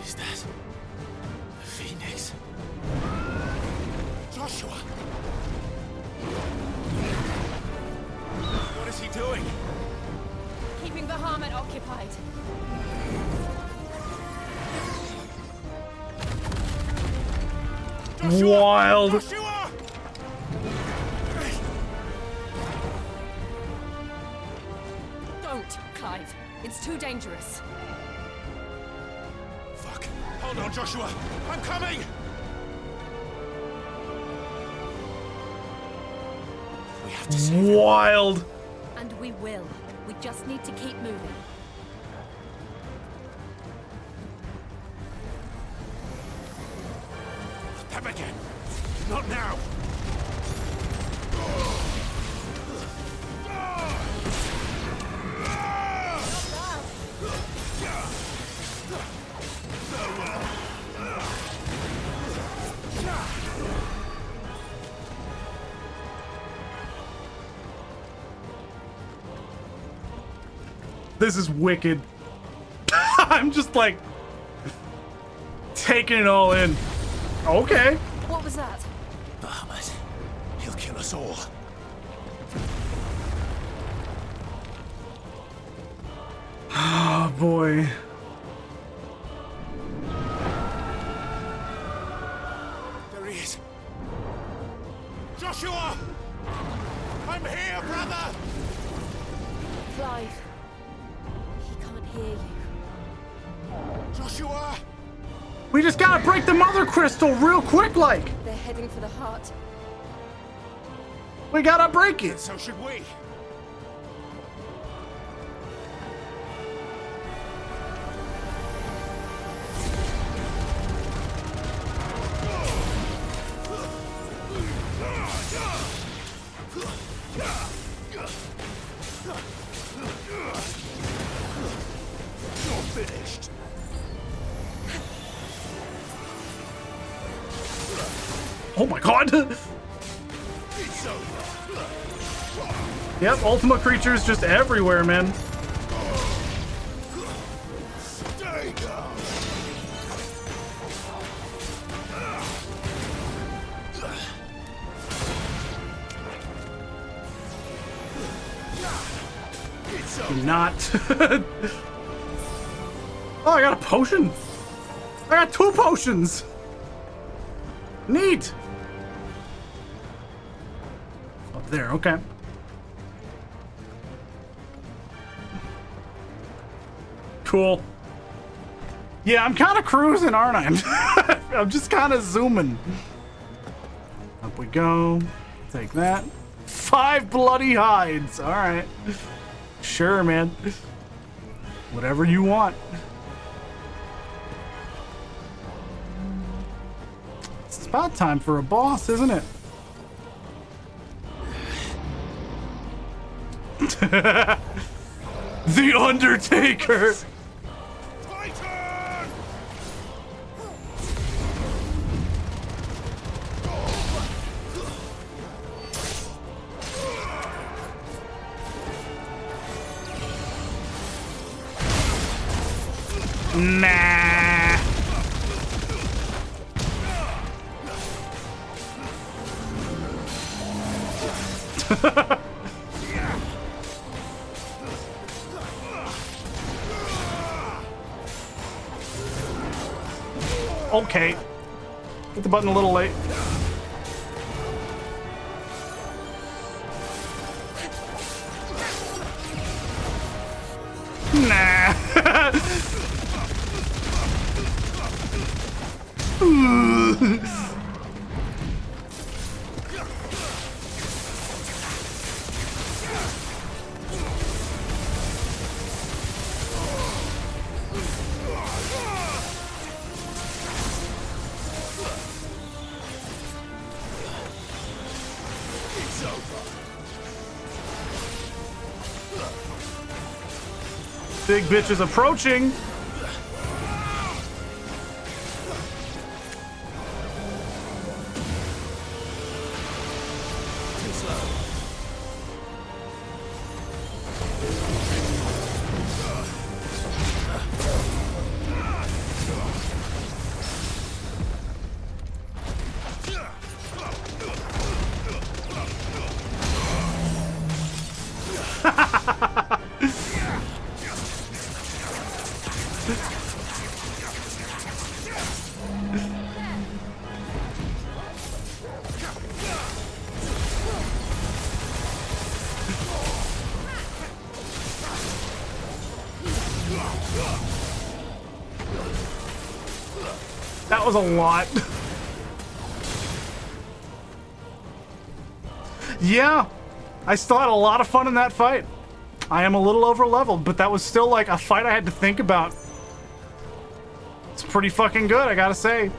Is that the Phoenix? Joshua! What is he doing? Keeping the Harmon occupied. Joshua! Wild. Joshua! Don't, Clive. It's too dangerous. Fuck. Hold on, Joshua. I'm coming! We have to save him. Wild. And we will. We just need to keep moving. Them again. Not now. This is wicked. I'm just like taking it all in. Okay. What was that? Bahamut. He'll kill us all. Oh boy. There he is. Joshua! I'm here, brother! Clive. He can't hear you. Joshua! We just gotta break the mother crystal real quick, like. They're heading for the heart. We gotta break it. So should we. You're finished. Oh my god. It's over. Yep, Ultima creatures just everywhere, man. Stay down. Do not. Oh, I got a potion. I got 2 potions. Neat. Up there, okay. Cool. Yeah, I'm kind of cruising, aren't I? I'm just kind of zooming. Up we go. Take that. 5 bloody hides. All right. Sure, man. Whatever you want. It's about time for a boss, isn't it? The Undertaker. Nah. Okay. Hit the button a little late. Nah. It's over. Big bitch is approaching. Too slow. That was a lot. Yeah, I still had a lot of fun in that fight. I am a little over leveled, but that was still like a fight I had to think about. It's pretty fucking good, I gotta say.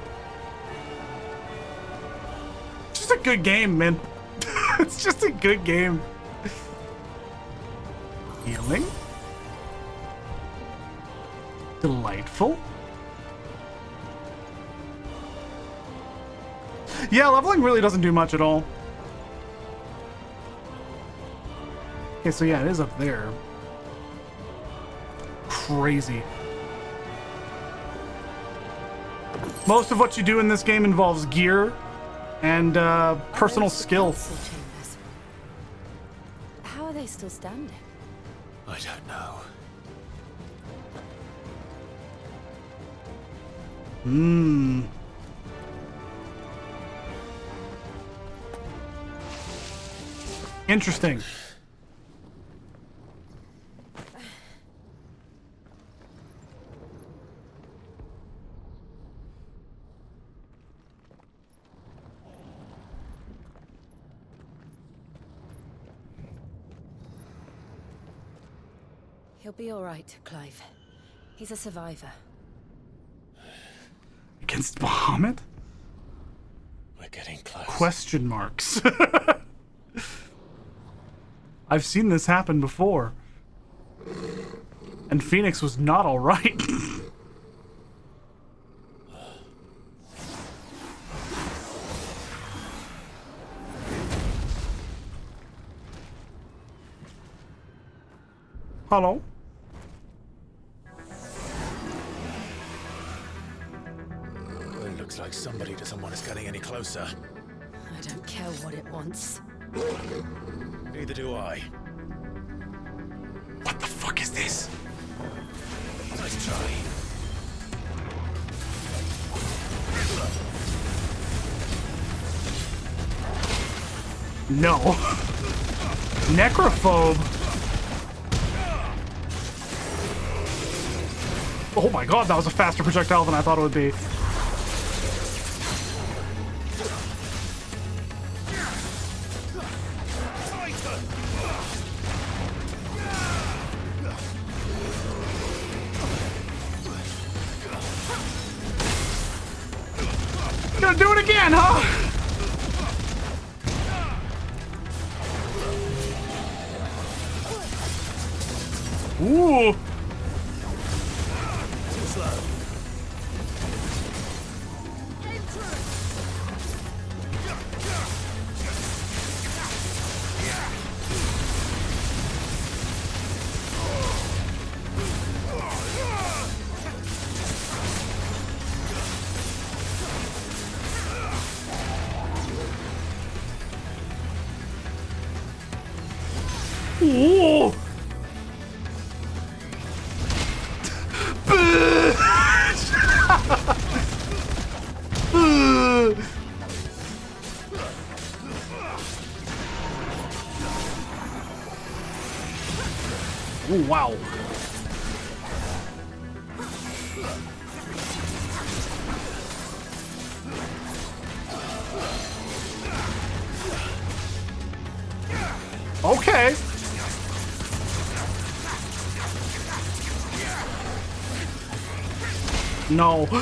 just a good game, man. It's just a good game. Healing. Delightful. Yeah, leveling really doesn't do much at all. Okay, so yeah, it is up there. Crazy. Most of what you do in this game involves gear and personal skill. How are they still standing? I don't know. Hmm. Interesting. He'll be all right, Clive. He's a survivor. Against Bahamut? We're getting close. Question marks. I've seen this happen before. And Phoenix was not all right. Hello? It looks like somebody doesn't want us getting any closer. I don't care what it wants. Neither do I. What the fuck is this? Nice try. No. Necrophobe. Oh my god, that was a faster projectile than I thought it would be. Gonna do it again, huh? Ooh. Ooh. Oh, wow. Okay. No. I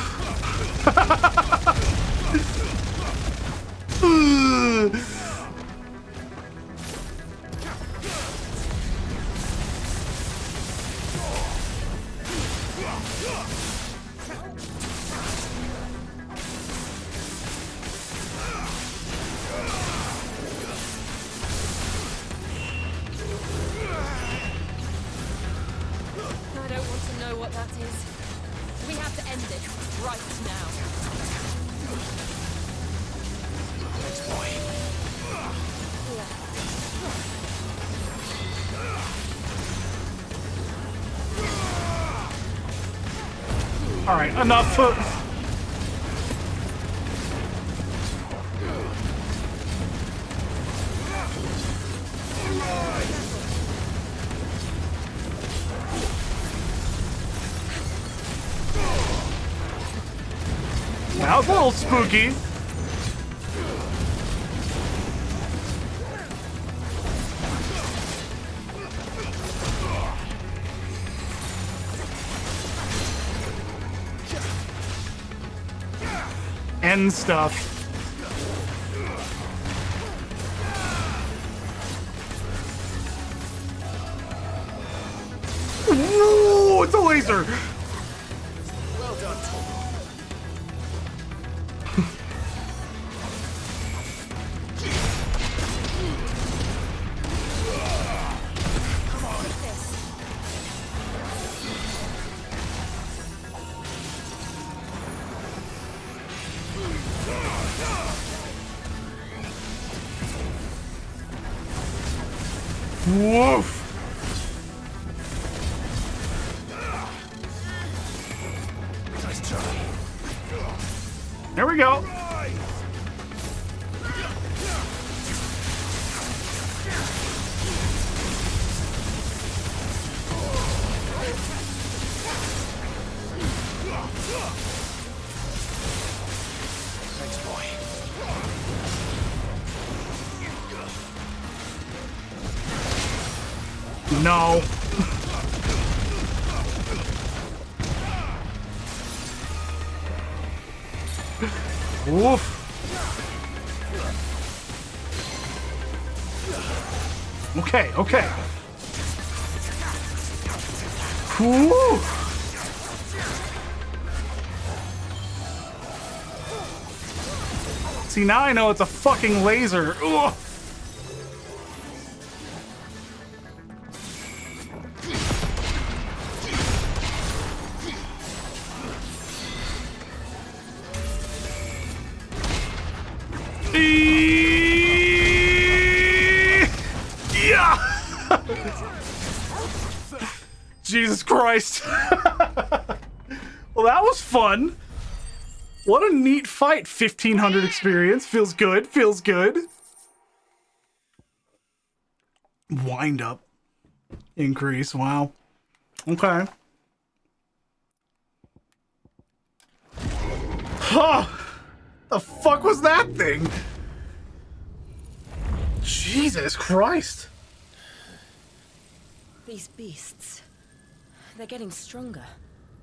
don't want to know what that is. We have to end it right now. Next point. All right, enough. That was a little spooky. End stuff. Whoa, it's a laser. Well done, Tom. Woof. Nice try. There we go. Thanks, boy. No. Woof. Okay, okay. Woo. See, now I know it's a fucking laser. Ugh. Yeah. Jesus Christ. Well, that was fun. What a neat fight. 1500 experience. Feels good. Feels good. Wind up. Increase. Wow. Okay. Huh. The fuck was that thing? Jesus Christ. These beasts, they're getting stronger.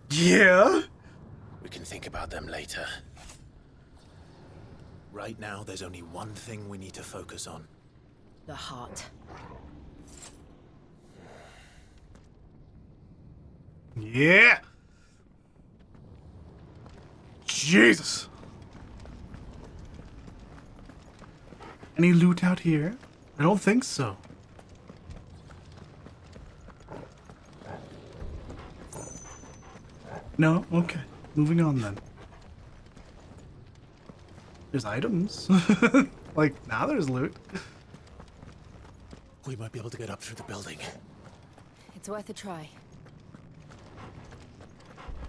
Yeah? We can think about them later. Right now, there's only one thing we need to focus on. The heart. Yeah. Jesus. Any loot out here? I don't think so. No? Okay. Moving on then. There's items. Like, now there's loot. We might be able to get up through the building. It's worth a try.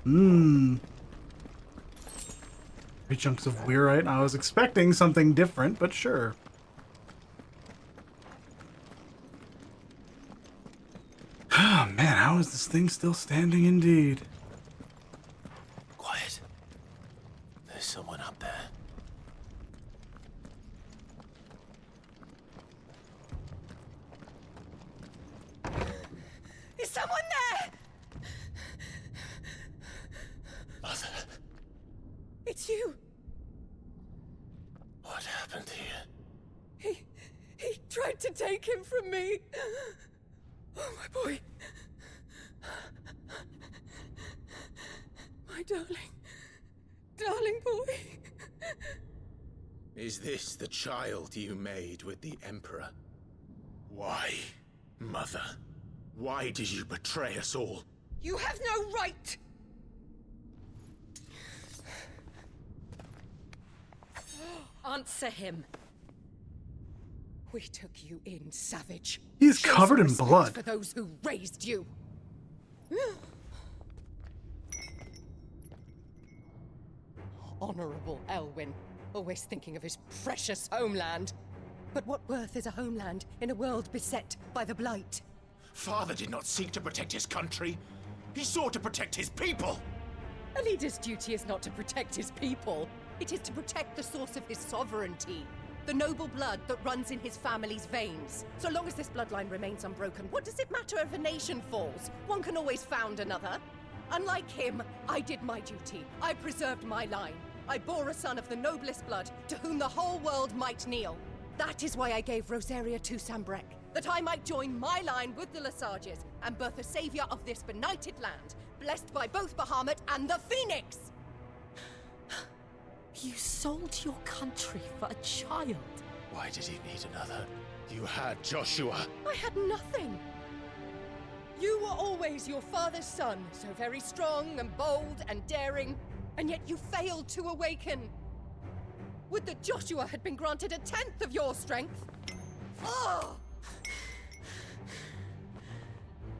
Mmm. 3 chunks of weirite. I was expecting something different, but sure. Oh man, how is this thing still standing indeed? Quiet. There's someone up there. Is someone there? Mother, It's you. what happened here? He tried to take him from me. Oh, my boy. My darling boy. Is this the child you made with the Emperor? Why, Mother? Why did you betray us all? You have no right. Answer him. We took you in, savage. He's Show covered some in respect blood. for those who raised you. Honorable Elwyn, always thinking of his precious homeland. But what worth is a homeland in a world beset by the Blight? Father did not seek to protect his country. He sought to protect his people. A leader's duty is not to protect his people. It is to protect the source of his sovereignty. The noble blood that runs in his family's veins. So long as this bloodline remains unbroken, what does it matter if a nation falls? One can always found another. Unlike him, I did my duty. I preserved my line. I bore a son of the noblest blood, to whom the whole world might kneel. That is why I gave Rosaria to Sambrek. that I might join my line with the Lesages and birth a savior of this benighted land, blessed by both Bahamut and the Phoenix! You sold your country for a child. Why did he need another? You had Joshua. I had nothing. You were always your father's son, so very strong and bold and daring, and yet you failed to awaken. Would that Joshua had been granted 1/10 of your strength? Oh!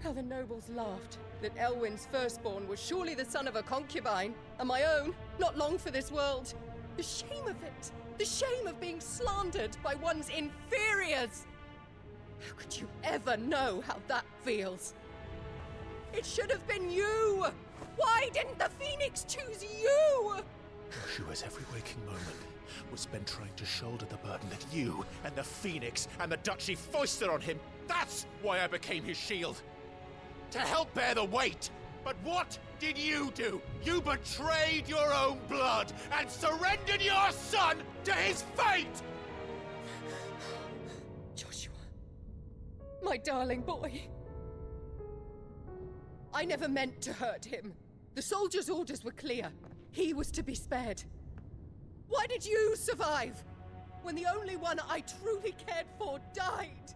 How the nobles laughed that Elwyn's firstborn was surely the son of a concubine, and my own, not long for this world. The shame of it! The shame of being slandered by one's inferiors! How could you ever know how that feels? It should have been you! Why didn't the Phoenix choose you? Joshua's every waking moment was spent trying to shoulder the burden that you and the Phoenix and the Duchy foisted on him. That's why I became his shield. To help bear the weight. But what did you do? You betrayed your own blood and surrendered your son to his fate! Joshua. My darling boy. I never meant to hurt him. The soldiers' orders were clear. He was to be spared. Why did you survive when the only one I truly cared for died?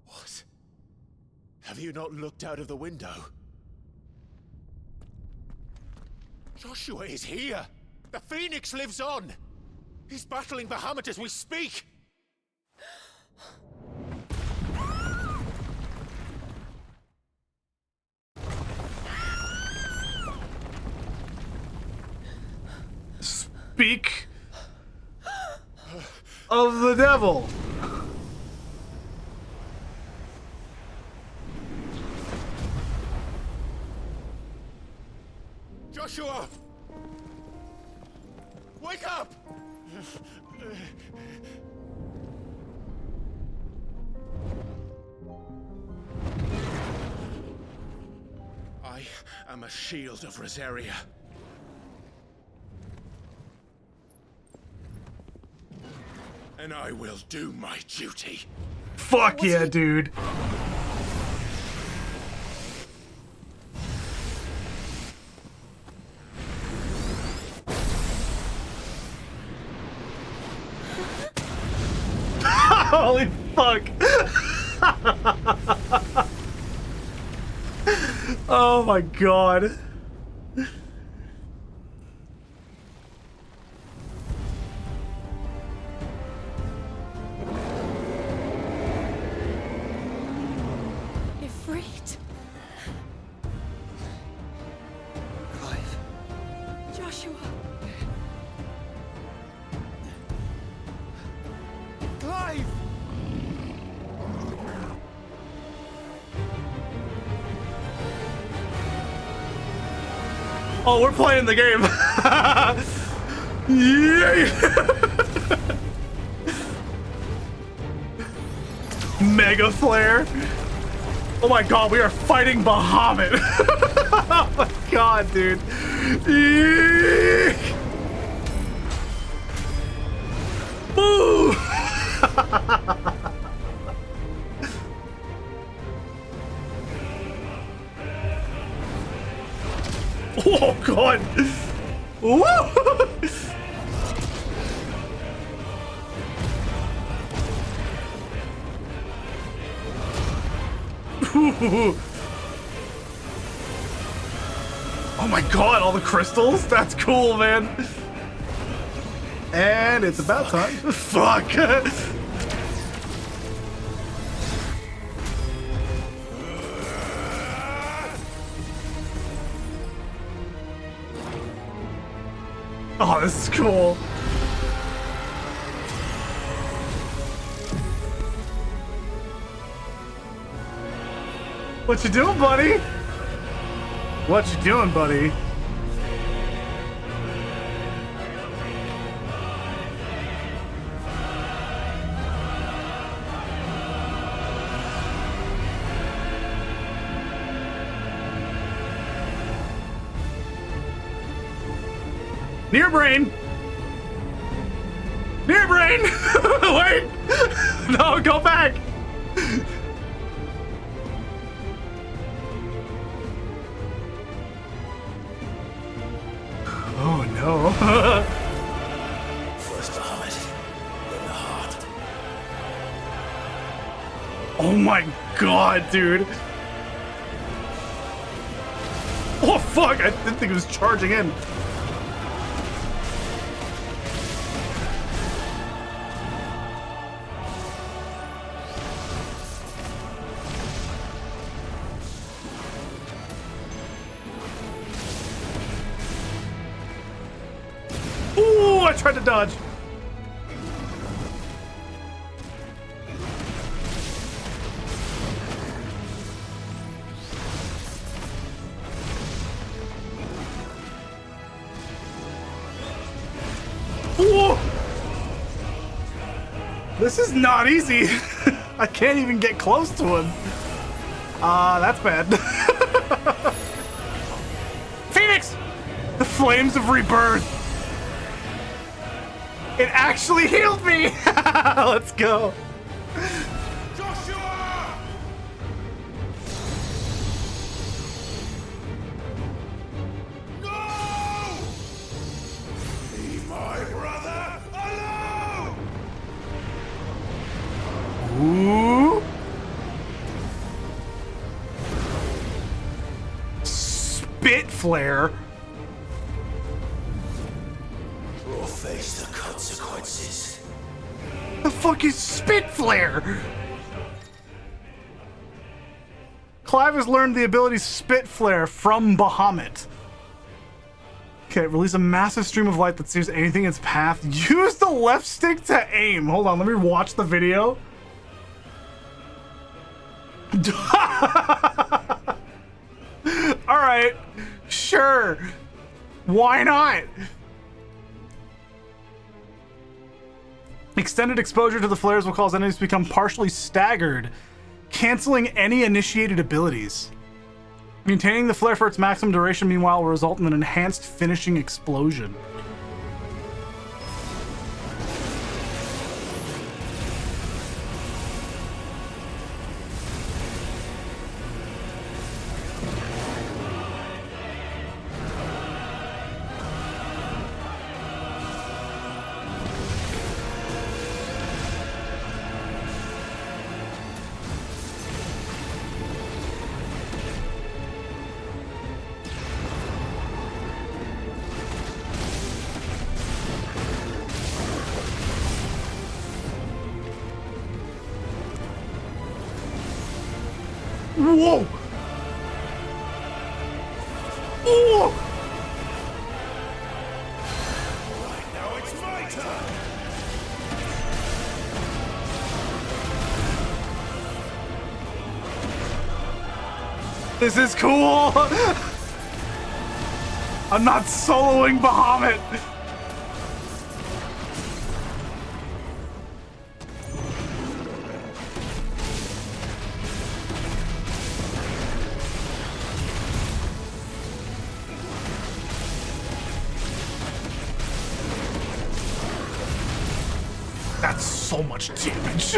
What? Have you not looked out of the window? Joshua is here! The Phoenix lives on! He's battling Bahamut as we speak! Speak of the devil. Joshua! Wake up! I am a shield of Rosaria. And I will do my duty. Fuck yeah, dude. Holy fuck. Oh my god. Ifrit. Clive. Joshua. Clive! Oh, we're playing the game. Yeah. Mega flare. Oh my god, we are fighting Bahamut. Oh my god, dude. Boo. Oh god! Woo! Oh my god, all the crystals? That's cool, man. And it's about time. Fuck. Oh, this is cool. What you doing, buddy? What you doing, buddy? Near brain. Near brain. fine! Wait! No, go back! Oh no. First Bahamut, then the heart. Oh my god, dude. Oh fuck, I didn't think it was charging in. Ooh, I tried to dodge. Ooh. This is not easy. I can't even get close to him. That's bad. Phoenix! The flames of rebirth. It actually healed me! Let's go. Joshua! No! Leave my brother alone! Ooh. Spit flare. We'll face the consequences. The fuck is spit flare? Clive has learned the ability spit flare from Bahamut. Okay, release a massive stream of light that sears anything in its path. Use the left stick to aim. Hold on, let me watch the video. Alright, sure. Why not? Extended exposure to the flares will cause enemies to become partially staggered, canceling any initiated abilities. Maintaining the flare for its maximum duration, meanwhile, will result in an enhanced finishing explosion. Whoa! Whoa! Right, now it's my turn! This is cool! I'm not soloing Bahamut! That's so much damage.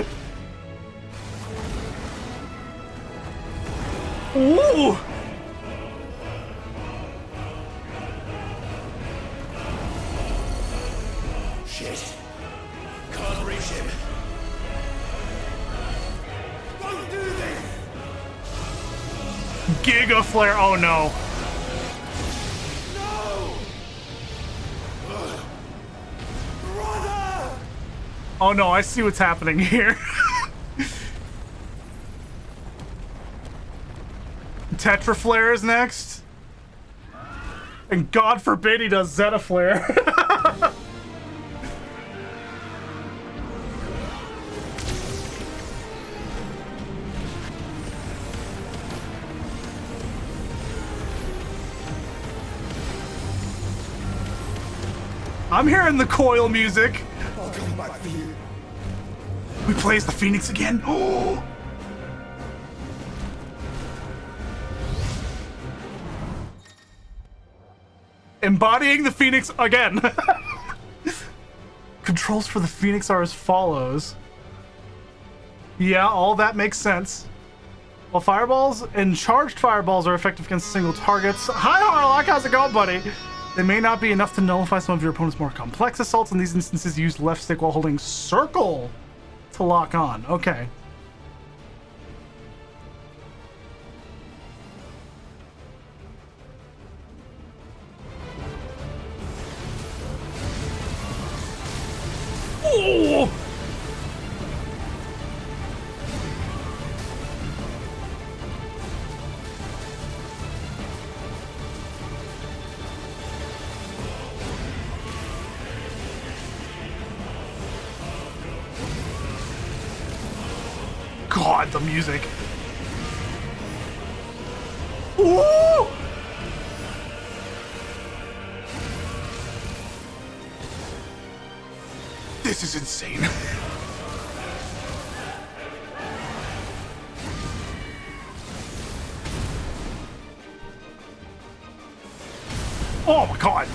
Ooh! Shit. Can't reach him. Don't do this! Giga flare, oh no. Oh no, I see what's happening here. Tetra Flare is next. And God forbid he does Zeta Flare. I'm hearing the coil music. I'll come back for you. We play as the Phoenix again. Oh! Embodying the Phoenix again. Controls for the Phoenix are as follows. Yeah, all that makes sense. While fireballs and charged fireballs are effective against single targets. Hi, Harlock, how's it going, buddy? They may not be enough to nullify some of your opponent's more complex assaults. In these instances, use left stick while holding circle to lock on. Okay. Oh! God, the music. Ooh! This is insane. Oh my god.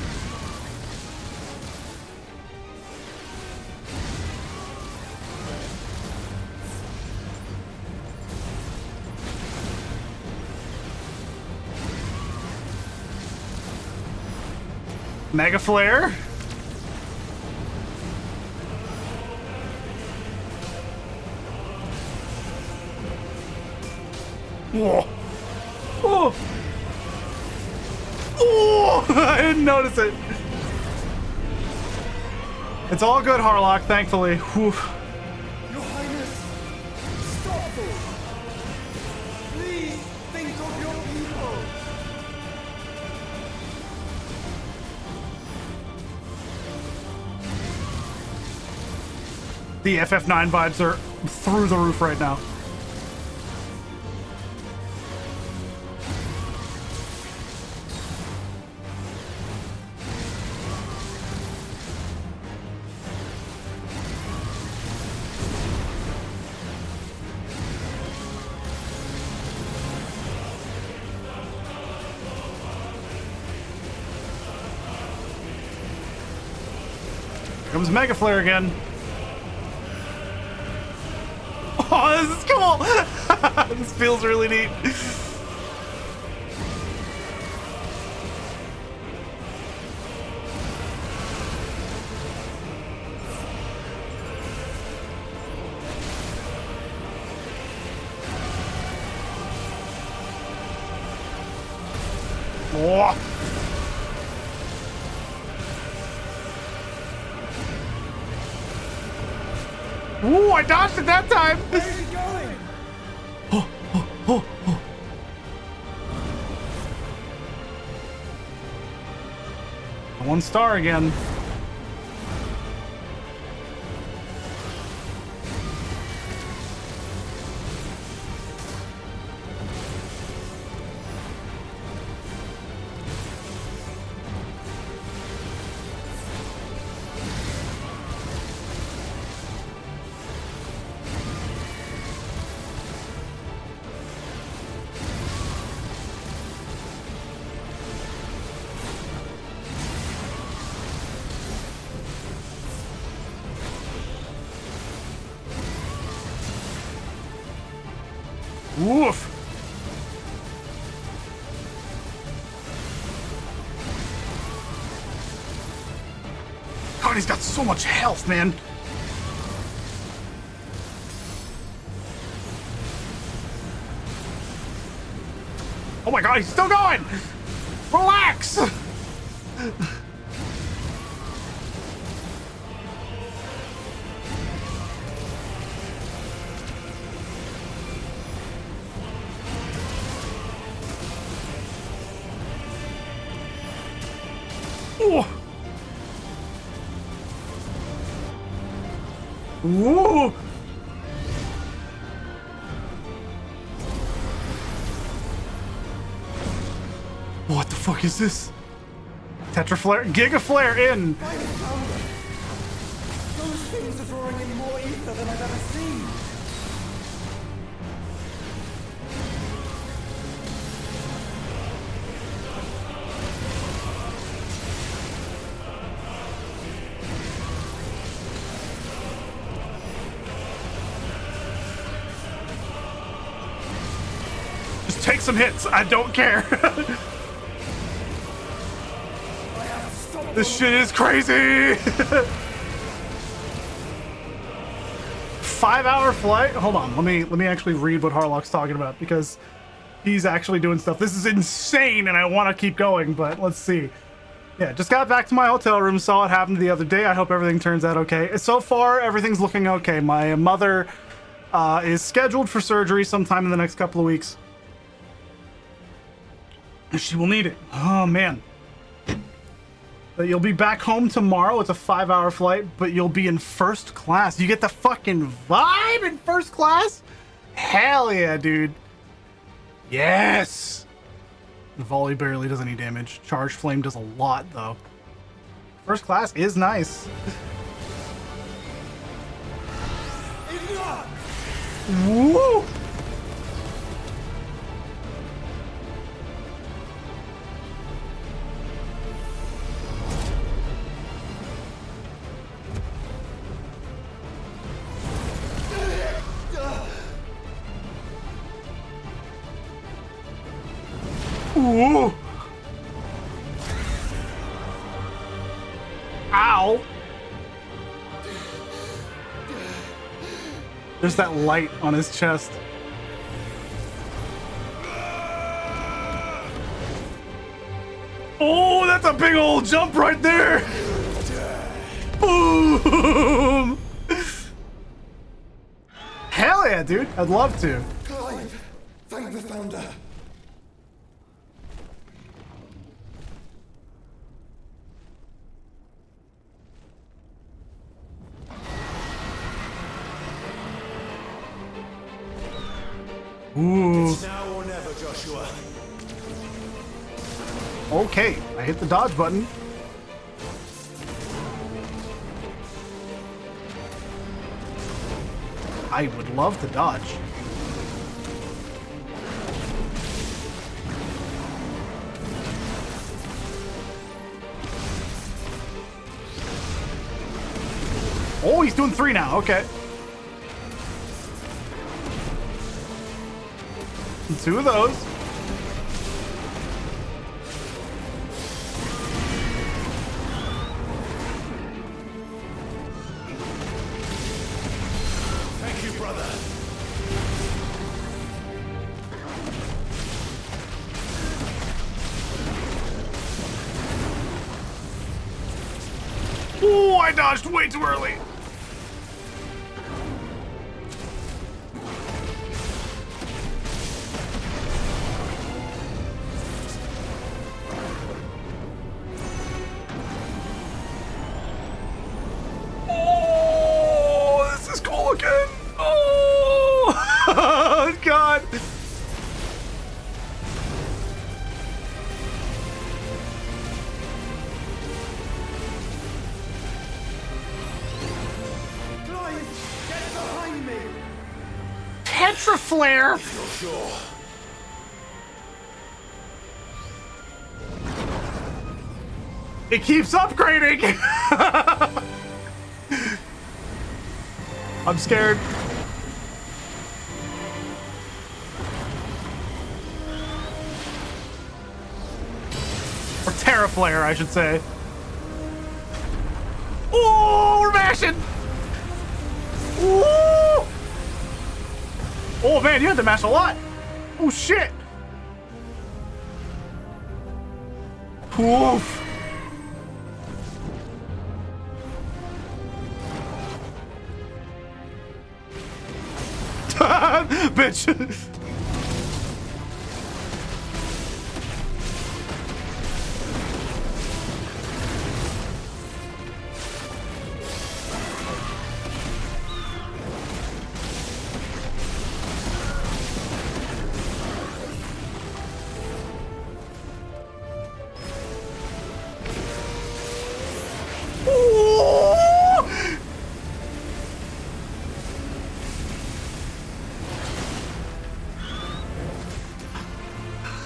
Mega Flare. Whoa. Oh. Oh, I didn't notice it. It's all good, Harlock, thankfully. Whew. Your Highness, stop this! Please think of your people! The FF9 vibes are through the roof right now. Here comes Mega Flare again. Oh, this is cool! This feels really neat. Oh. Ooh, I dodged it that time! Where are you going? Oh. One star again. Woof! God, he's got so much health, man. Oh my god, he's still going! Relax! Oh. Whoa! What the fuck is this? Tetra Flare, Giga Flare in! Those things are drawing in more ether than I've ever seen. take some hits. I don't care. This shit is crazy. 5-hour flight. Hold on. Let me actually read what Harlock's talking about because he's actually doing stuff. This is insane, and I want to keep going, but let's see. Yeah, just got back to my hotel room. Saw what happened the other day. I hope everything turns out okay. So far, everything's looking okay. My mother is scheduled for surgery sometime in the next couple of weeks. She will need it. Oh, man. But you'll be back home tomorrow. It's a 5-hour flight, but you'll be in first class. You get the fucking vibe in first class? Hell yeah, dude. Yes. Volley barely does any damage. Charge flame does a lot, though. First class is nice. Woo! Ooh. Ow. There's that light on his chest. Oh, that's a big old jump right there. Boom. Hell yeah, dude. I'd love to. Clive, thank the Founder. Ooh. It's now or never, Joshua. Okay, I hit the dodge button. I would love to dodge. Oh, he's doing 3 now. Okay. 2 of those. Thank you, brother. Oh, I dodged way too early. Oh, this is cool looking. Oh, God. Get behind me! Petriflare. Sure. It keeps upgrading. I'm scared. Or Terraflare, I should say. Oh, we're mashing. Ooh. Oh man, you had to mash a lot. Oh shit. Oof. Bitch.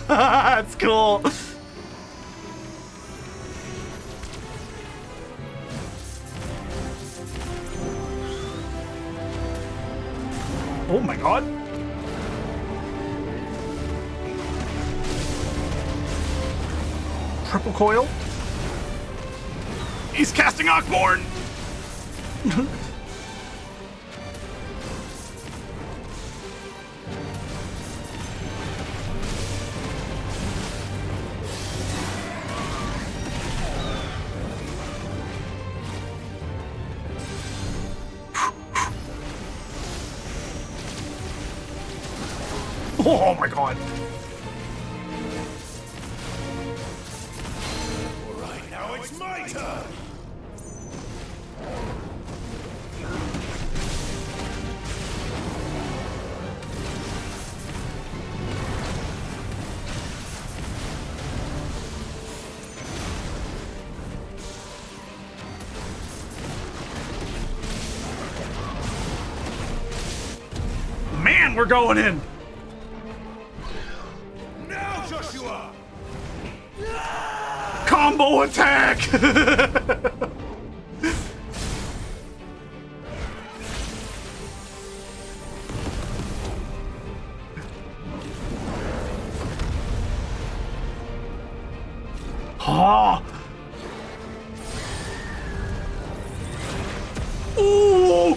That's cool. Oh my god. triple coil. He's casting Ockborn. Oh my god. All right, now it's my turn. Man, we're going in. Now, Joshua. Combo attack. Oh. Ooh.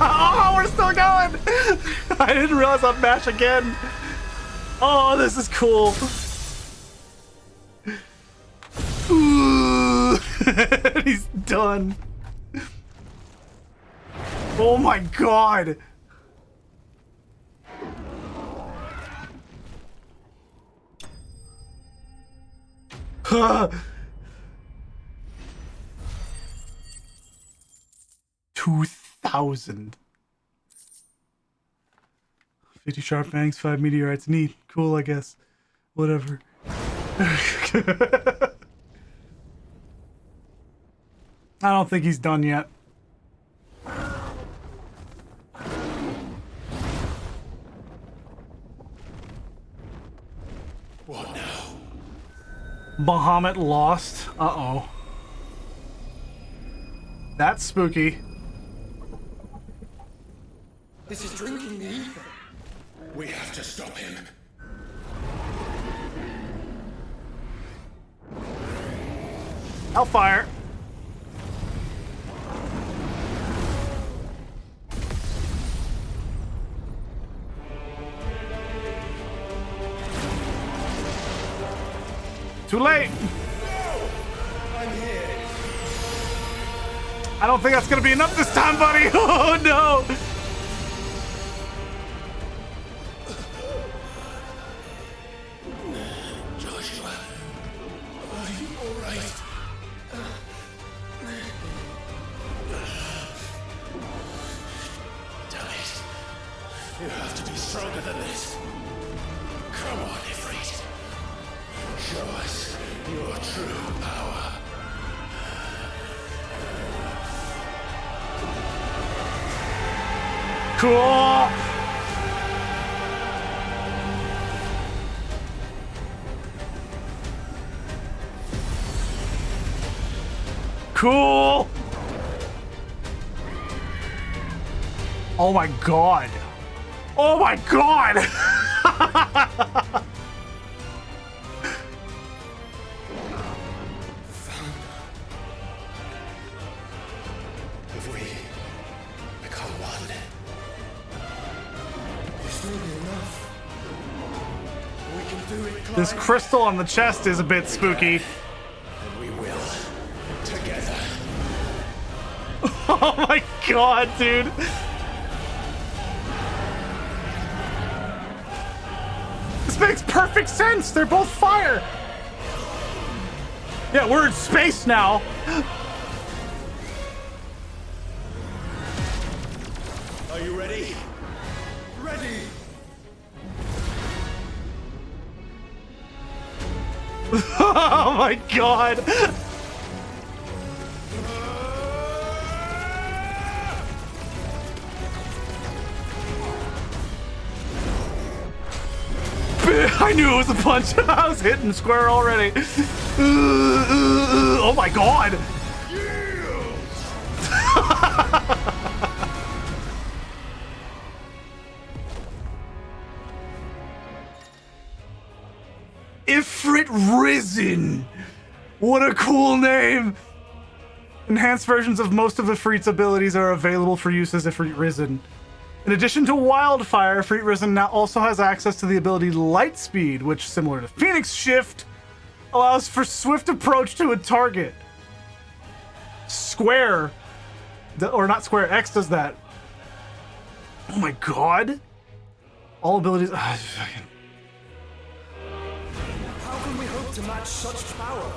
Oh, we're still going. I didn't realize I'd mash again. Oh, this is cool. Ooh. He's done. Oh my god. Huh. 2,000. 50 sharp fangs, 5 meteorites. Neat. Cool, I guess. Whatever. I don't think he's done yet. What now? Bahamut lost. Uh-oh. That's spooky. This is drinking the ether. We have to stop him. Hellfire. Too late. I'm here. I don't think that's gonna be enough this time, buddy. Oh no. Joshua, are you all right? Damn it. You have to be stronger than this. Come on, Ifrit. Show us your true power. Cool. Cool. Oh my god. Oh my god. If we become one, this will be enough. We can do it, Clive. This crystal on the chest is a bit spooky. And we will. Together. Oh my god, dude. This makes perfect sense. They're both fire. Yeah, we're in space now. Are you ready? Ready! Oh my god. I knew it was a punch. I was hitting square already. Oh my god. Ifrit Risen. What a cool name. Enhanced versions of most of Ifrit's abilities are available for use as Ifrit Risen. In addition to Wildfire, Ifrit Risen now also has access to the ability Light Speed, which, similar to Phoenix Shift, allows for swift approach to a target. Square, or not Square, X does that. Oh my god. All abilities... How can we hope to match such power?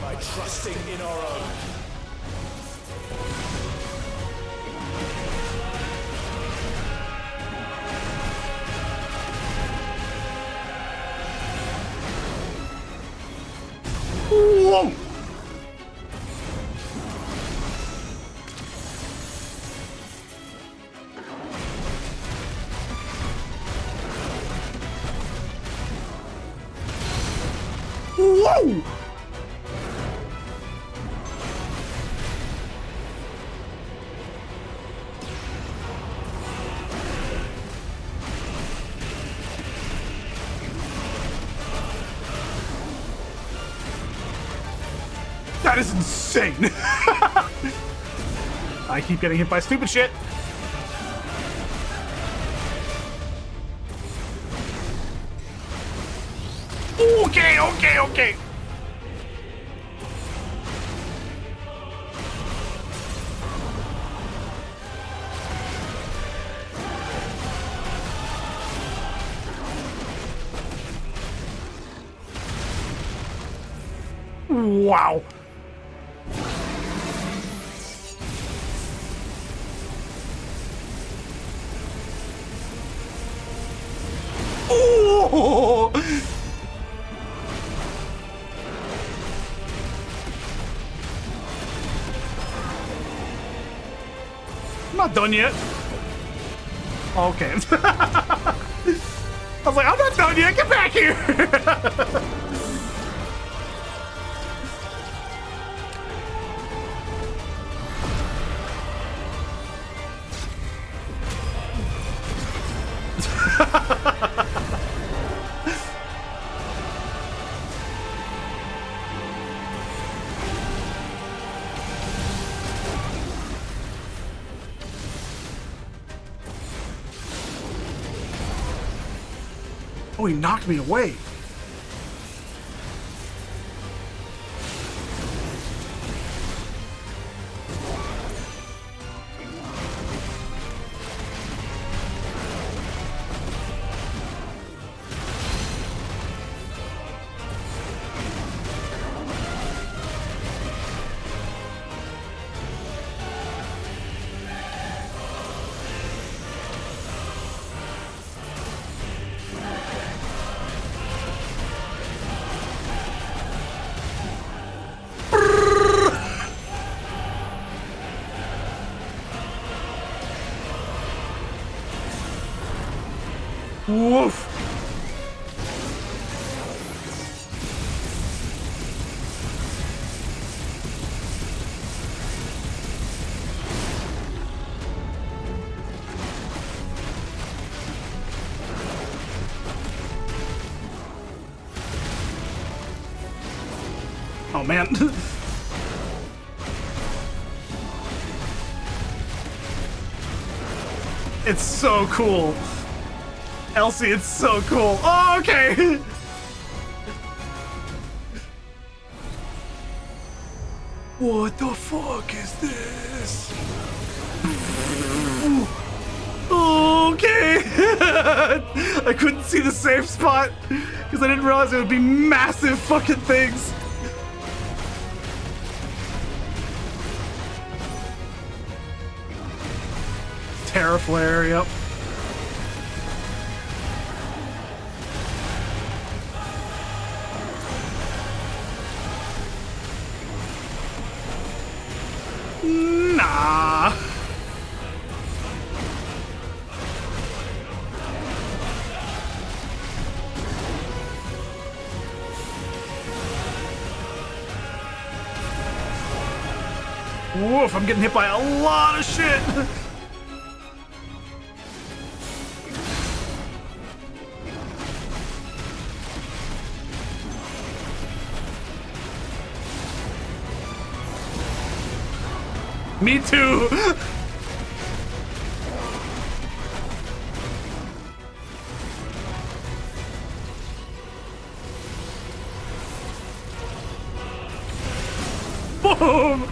By trusting in our own. Whoa! Whoa! That is insane. I keep getting hit by stupid shit. Okay. Wow. Oh! I'm not done yet. Okay. I was like, I'm not done yet. Get back here. Oh, he knocked me away. Woof. Oh man. It's so cool. Elsie, it's so cool. Oh, okay. What the fuck is this? Okay. I couldn't see the safe spot because I didn't realize it would be massive fucking things. Terra Flare, yep. Nah. Woof, I'm getting hit by a lot of shit. Me too. Boom.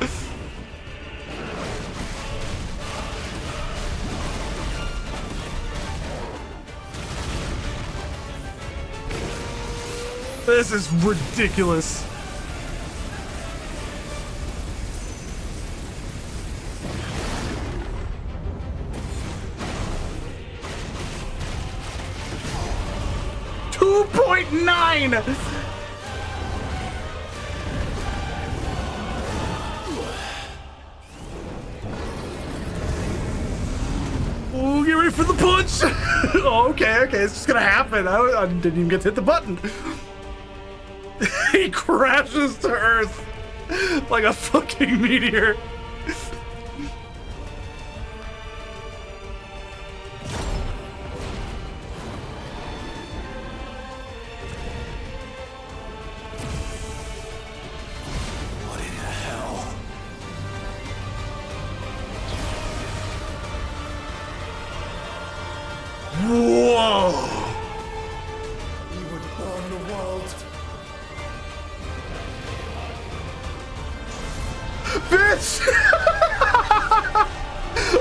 This is ridiculous. .9. Oh, get ready for the punch. Oh, okay, it's just gonna happen. I didn't even get to hit the button. He crashes to Earth like a fucking meteor. Whoa! You would burn the world. Bitch!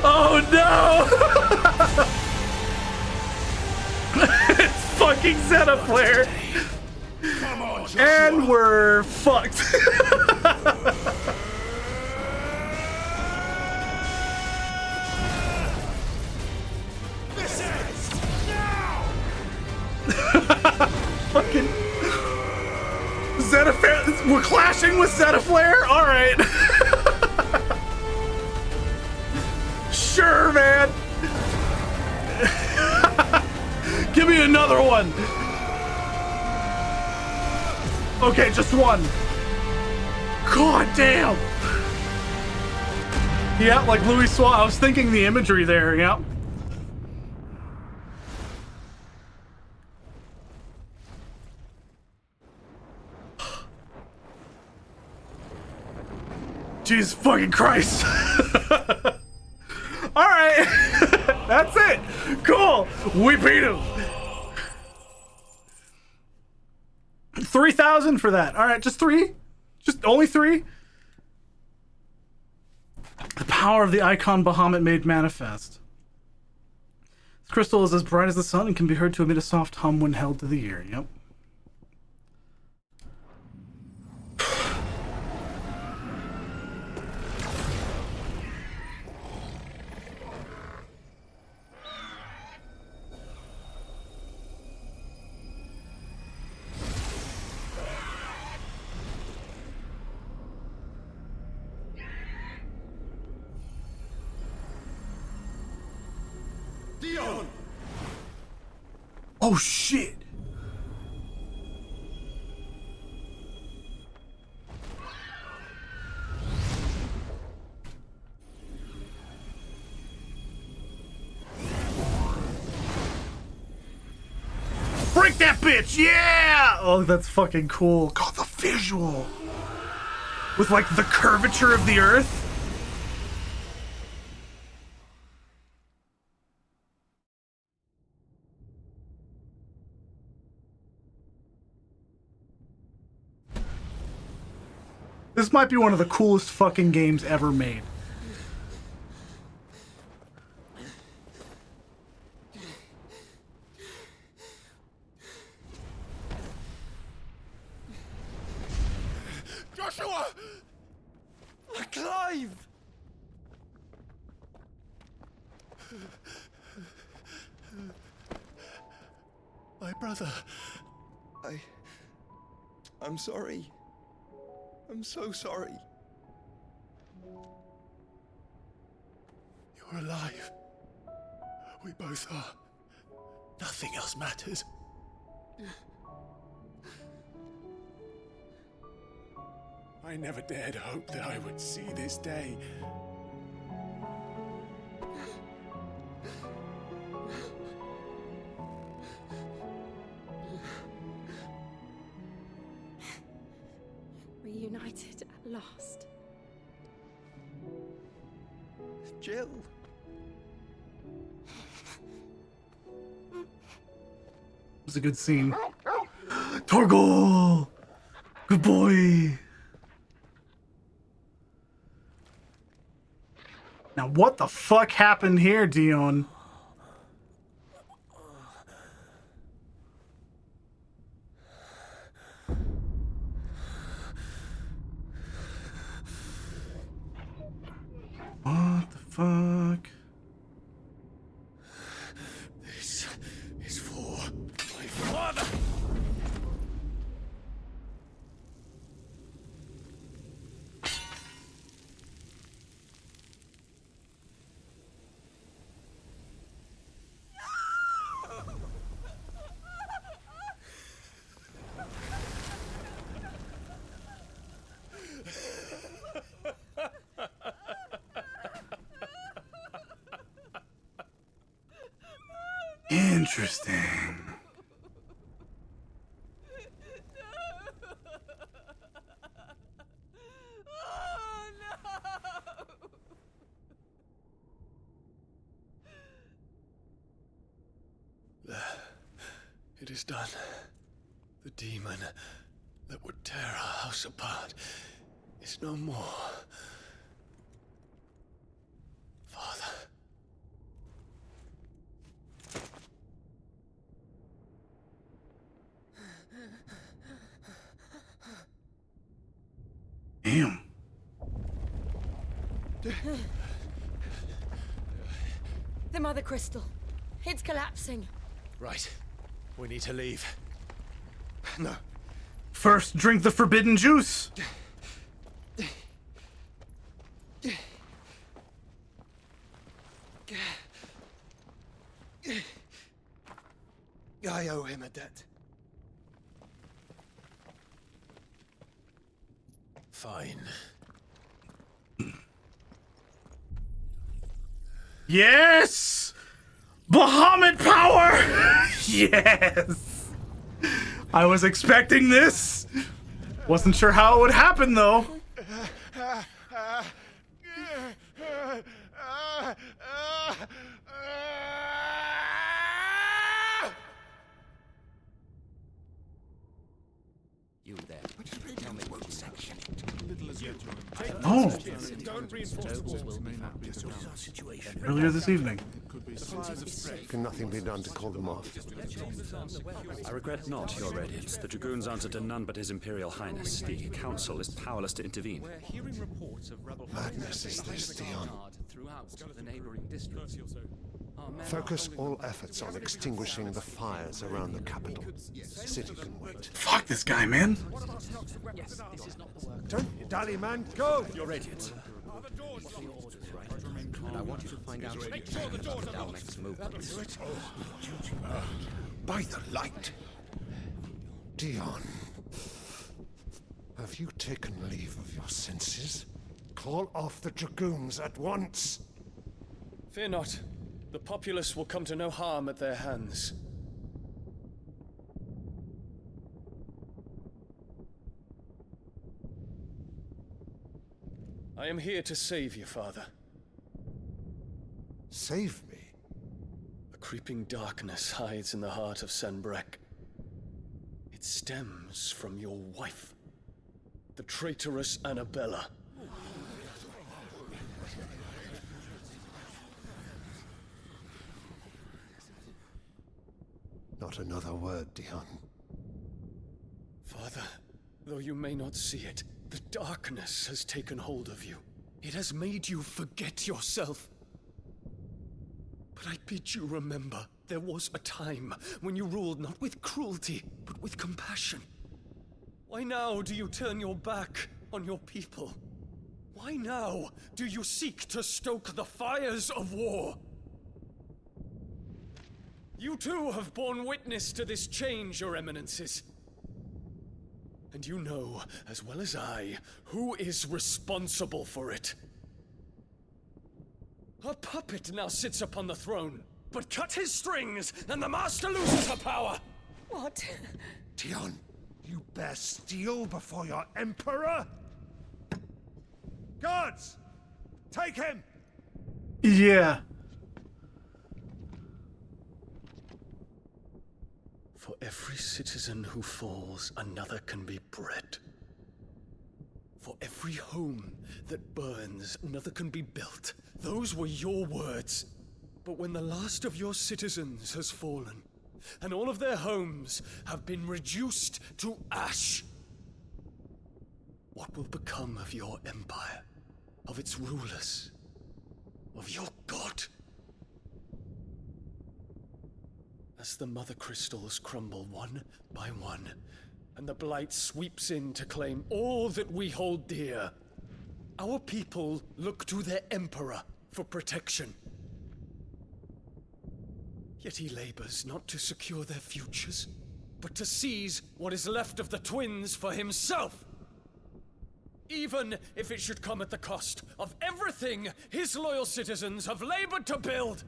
Oh no! It's fucking Zetaflare! Come on, Joshua. And we're fucked. This ends now. Fucking Zetaflare. We're clashing with Zetaflare? Alright. Sure, man. Give me another one. Okay, just one. God damn. Yeah, like Louis Swan. I was thinking the imagery there, yeah. Jesus fucking Christ. All right. That's it. Cool. We beat him. 3,000 for that. All right, just 3? Just only 3? The power of the icon Bahamut made manifest. This crystal is as bright as the sun and can be heard to emit a soft hum when held to the ear. Yep. Dion! Oh shit! Break that bitch! Yeah! Oh, that's fucking cool. God, the visual! With like the curvature of the earth. This might be one of the coolest fucking games ever made. Joshua! Clive! My brother. I'm sorry. I'm so sorry. You're alive. We both are. Nothing else matters. I never dared hope that I would see this day. Reunited at last. Jill. It was a good scene. Torgal! Good boy! Now what the fuck happened here, Dion? What the fuck? This is for my father. Interesting. It is done. The demon that would tear our house apart is no more. Father. Damn. The Mother Crystal. It's collapsing. Right. We need to leave. No. First, drink the forbidden juice. I owe him a debt. Fine. Yes! Bahamut power! Yes! I was expecting this. Wasn't sure how it would happen, though. You there. Tell me what section. Oh. Don't reinforce the walls. May not be the situation. Earlier this evening. Can nothing be done to call them off? I regret not, Your Radiance. The Dragoons answer to none but His Imperial Highness. The Council is powerless to intervene. We're hearing reports of rebel Madness is this, Dion. throughout the neighboring districts. Focus all efforts on extinguishing the fires around the capital. The city can wait. Fuck this guy, man. Yes, this is not the work. Don't you dally, man. Go! Your Radiance. And I want you to find out Make sure the doors are locked. next move. By the light. Dion. Have you taken leave of your senses? Call off the Dragoons at once. Fear not. The populace will come to no harm at their hands. I am here to save you, Father. Save me? A creeping darkness hides in the heart of Sanbreque. It stems from your wife, the traitorous Annabella. Not another word, Dion. Father, though you may not see it, the darkness has taken hold of you. It has made you forget yourself. But I bid you remember, there was a time when you ruled not with cruelty, but with compassion. Why now do you turn your back on your people? Why now do you seek to stoke the fires of war? You too have borne witness to this change, Your Eminences. And you know, as well as I, who is responsible for it. A puppet now sits upon the throne, but cut his strings, and the Master loses her power! What? Dion, you bear steel before your Emperor? Guards! Take him! Yeah. For every citizen who falls, another can be bred. For every home that burns, another can be built. Those were your words. But when the last of your citizens has fallen, and all of their homes have been reduced to ash, what will become of your empire, of its rulers, of your god? As the mother crystals crumble one by one, and the blight sweeps in to claim all that we hold dear, our people look to their emperor for protection. Yet he labors not to secure their futures, but to seize what is left of the twins for himself. Even if it should come at the cost of everything his loyal citizens have labored to build.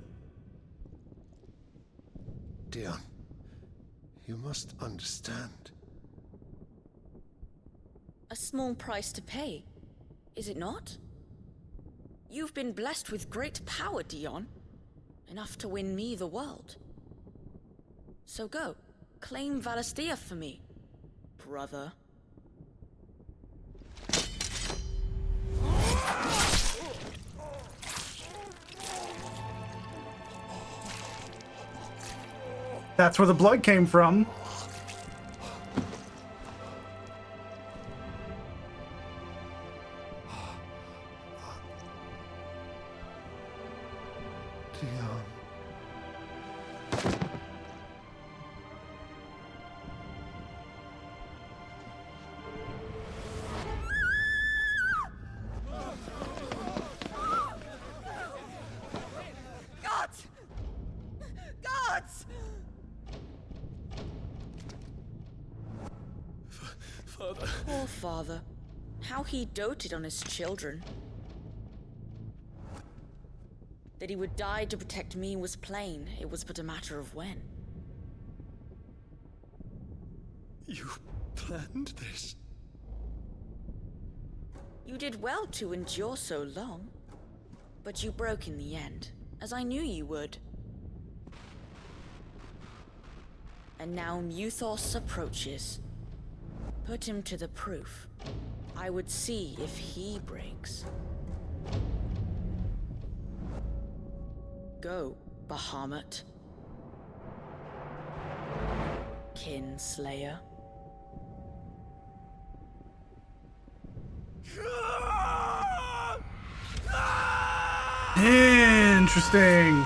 Dion, you must understand. A small price to pay, is it not? You've been blessed with great power, Dion. Enough to win me the world. So go, claim Valisthea for me, brother. That's where the blood came from. Dion. Gods! Gods! Father. Poor father. How he doted on his children. That he would die to protect me was plain. It was but a matter of when. You planned this? You did well to endure so long. But you broke in the end, as I knew you would. And now Muthos approaches. Put him to the proof. I would see if he breaks. Go, Bahamut. Kinslayer. Interesting.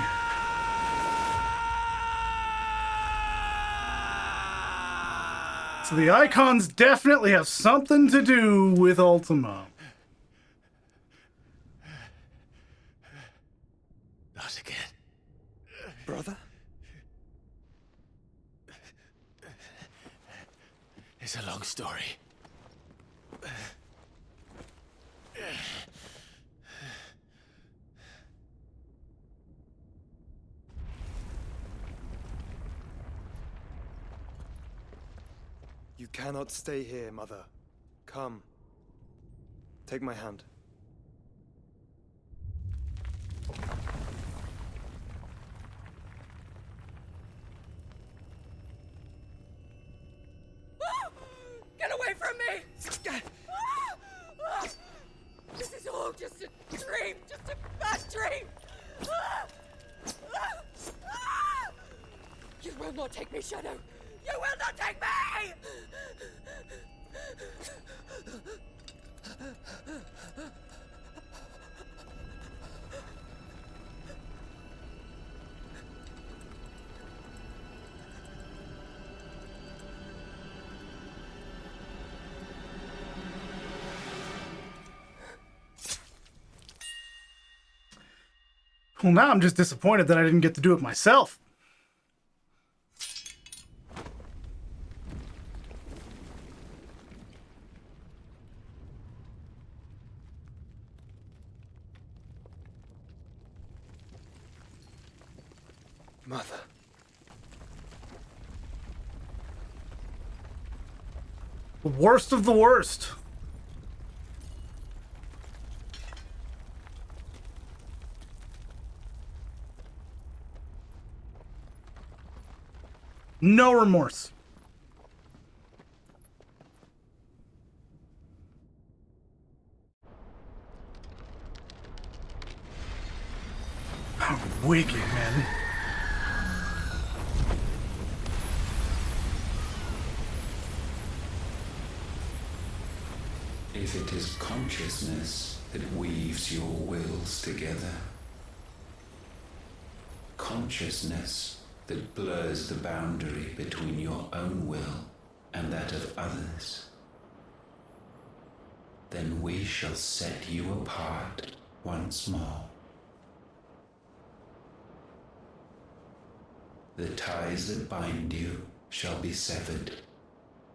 So the icons definitely have something to do with Ultima. Not again. Brother? It's a long story. You cannot stay here, Mother. Come. Take my hand. Get away from me! This is all just a dream, just a bad dream! You will not take me, Shadow! You will not take me! Well, now I'm just disappointed that I didn't get to do it myself. Mother. The worst of the worst. No remorse. How wicked, man. If it is consciousness that weaves your wills together, consciousness that blurs the boundary between your own will and that of others, then we shall set you apart once more. The ties that bind you shall be severed,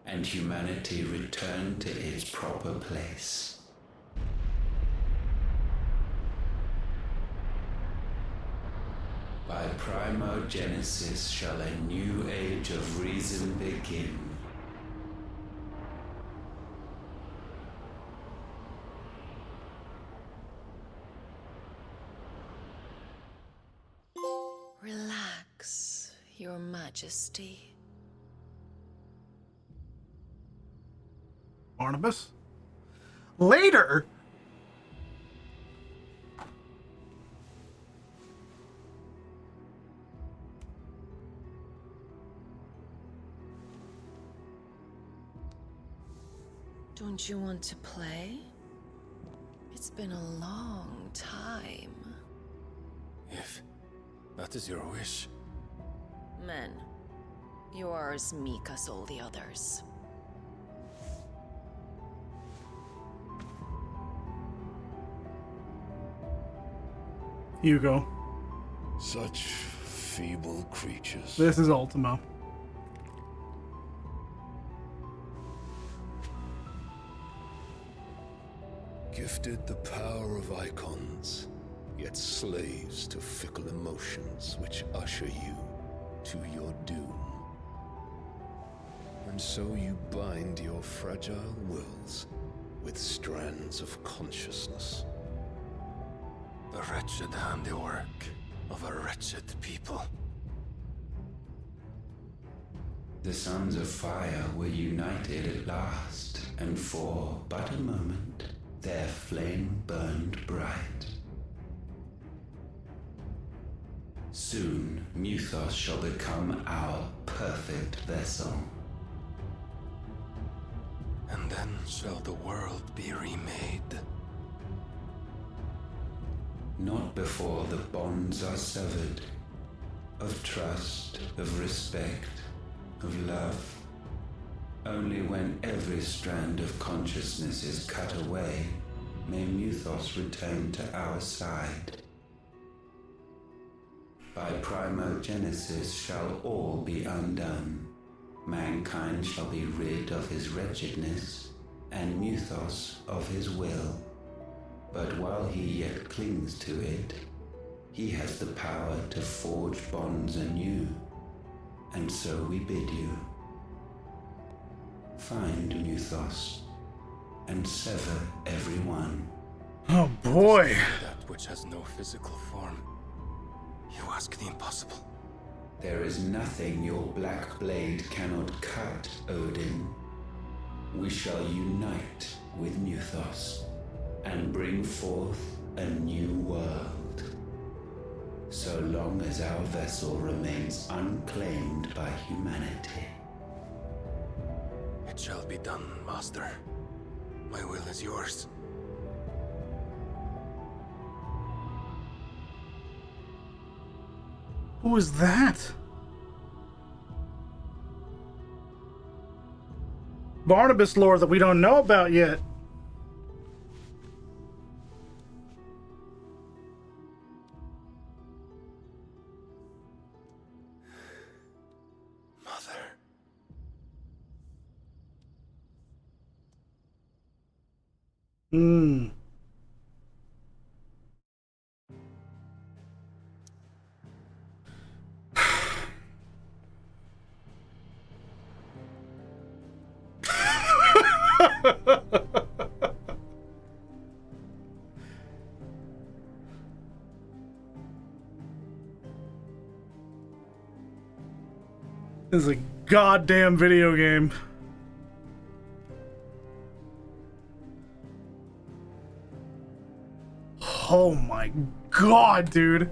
and humanity return to its proper place. By primogenesis shall a new age of reason begin. Relax, Your Majesty. Barnabas? Later? Don't you want to play? It's been a long time. If that is your wish. Men, you are as meek as all the others. Hugo. Such feeble creatures. This is Ultimo. Gifted the power of icons, yet slaves to fickle emotions which usher you to your doom. And so you bind your fragile wills with strands of consciousness. The wretched handiwork of a wretched people. The sons of fire were united at last, and for but a moment their flame burned bright. Soon Muthos shall become our perfect vessel. And then shall the world be remade. Not before the bonds are severed, of trust, of respect, of love. Only when every strand of consciousness is cut away, may Muthos return to our side. By primogenesis shall all be undone. Mankind shall be rid of his wretchedness, and Muthos of his will. But while he yet clings to it, he has the power to forge bonds anew. And so we bid you, find Muthos, and sever everyone. Oh boy. That which has no physical form. You ask the impossible. There is nothing your black blade cannot cut, Odin. We shall unite with Muthos and bring forth a new world. So long as our vessel remains unclaimed by humanity. It shall be done, Master. My will is yours. Who is that? Barnabas lore that we don't know about yet. Mother. Hmm. is a goddamn video game. Oh my god, dude.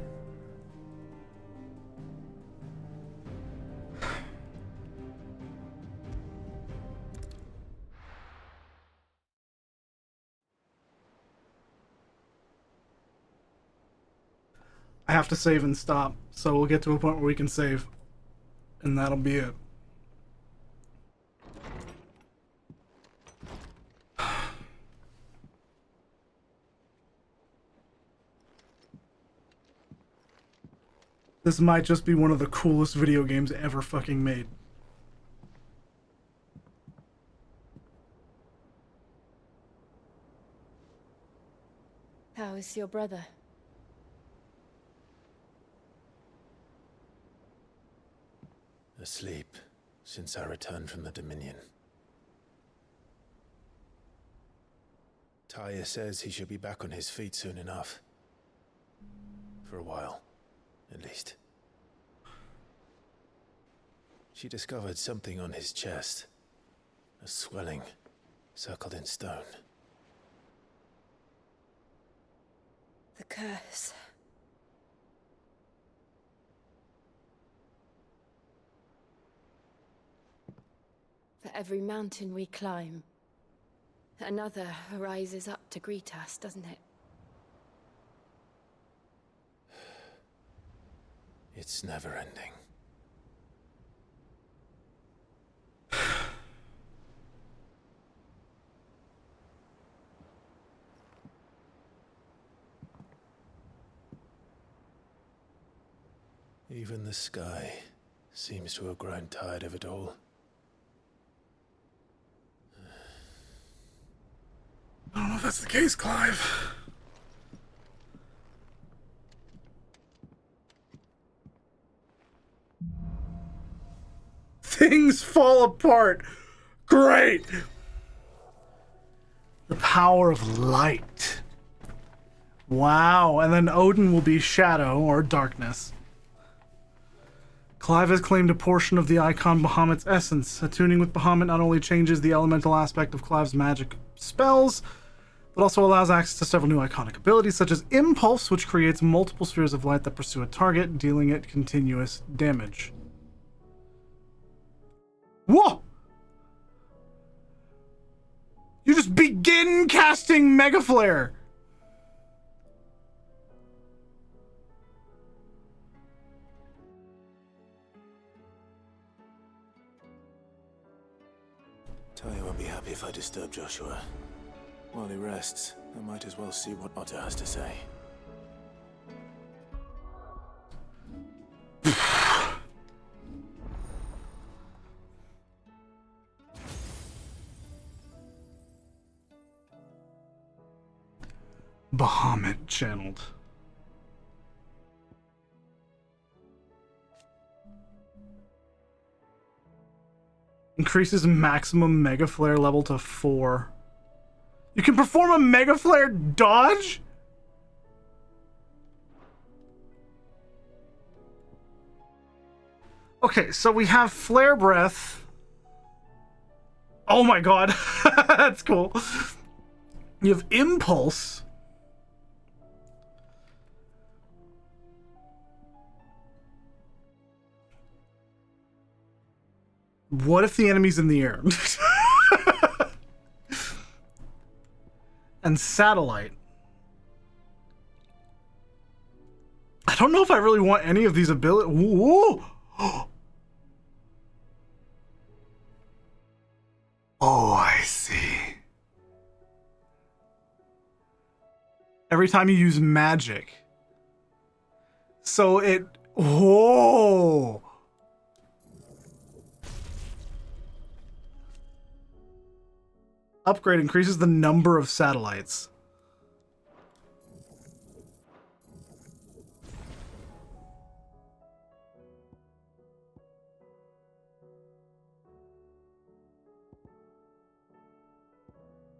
I have to save and stop, so we'll get to a point where we can save. And that'll be it. This might just be one of the coolest video games ever fucking made. How is your brother? Asleep since I returned from the Dominion. Taya says he should be back on his feet soon enough. For a while, at least. She discovered something on his chest. A swelling, circled in stone. The curse. For every mountain we climb, another rises up to greet us, doesn't it? It's never ending. Even the sky seems to have grown tired of it all. I don't know if that's the case, Clive. Things fall apart. Great. The power of light. Wow. And then Odin will be shadow or darkness. Clive has claimed a portion of the icon Bahamut's essence. Attuning with Bahamut not only changes the elemental aspect of Clive's magic spells, but also allows access to several new iconic abilities, such as Impulse, which creates multiple spheres of light that pursue a target, dealing it continuous damage. Whoa! You just begin casting Mega Flare! Taya won't be happy if I disturb Joshua. While he rests, I might as well see what Otter has to say. Bahamut channeled. Increases maximum Mega Flare level to 4. You can perform a Mega Flare dodge? Okay, so we have Flare Breath. Oh my god. That's cool. You have Impulse. What if the enemy's in the air? And Satellite. I don't know if I really want any of these abilities. Whoa! Oh, I see. Every time you use magic. So it... Whoa! Upgrade increases the number of satellites.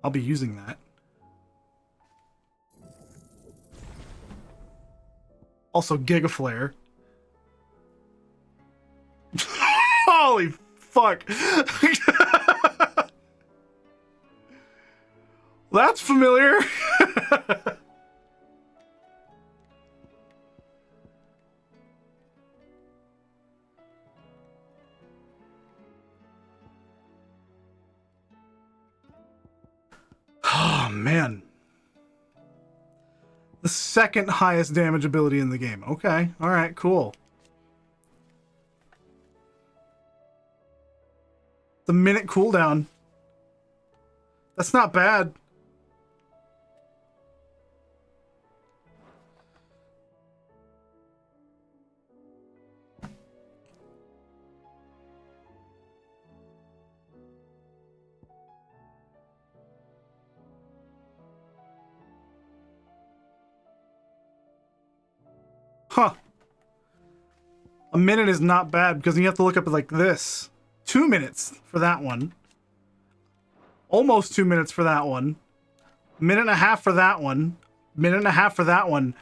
I'll be using that. Also, Giga Flare. Holy fuck. That's familiar. Oh, man. The second highest damage ability in the game. Okay. All right, cool. The minute cooldown. That's not bad. Huh. A minute is not bad because you have to look up like this. 2 minutes for that one. Almost 2 minutes for that one. Minute and a half for that one. Minute and a half for that one.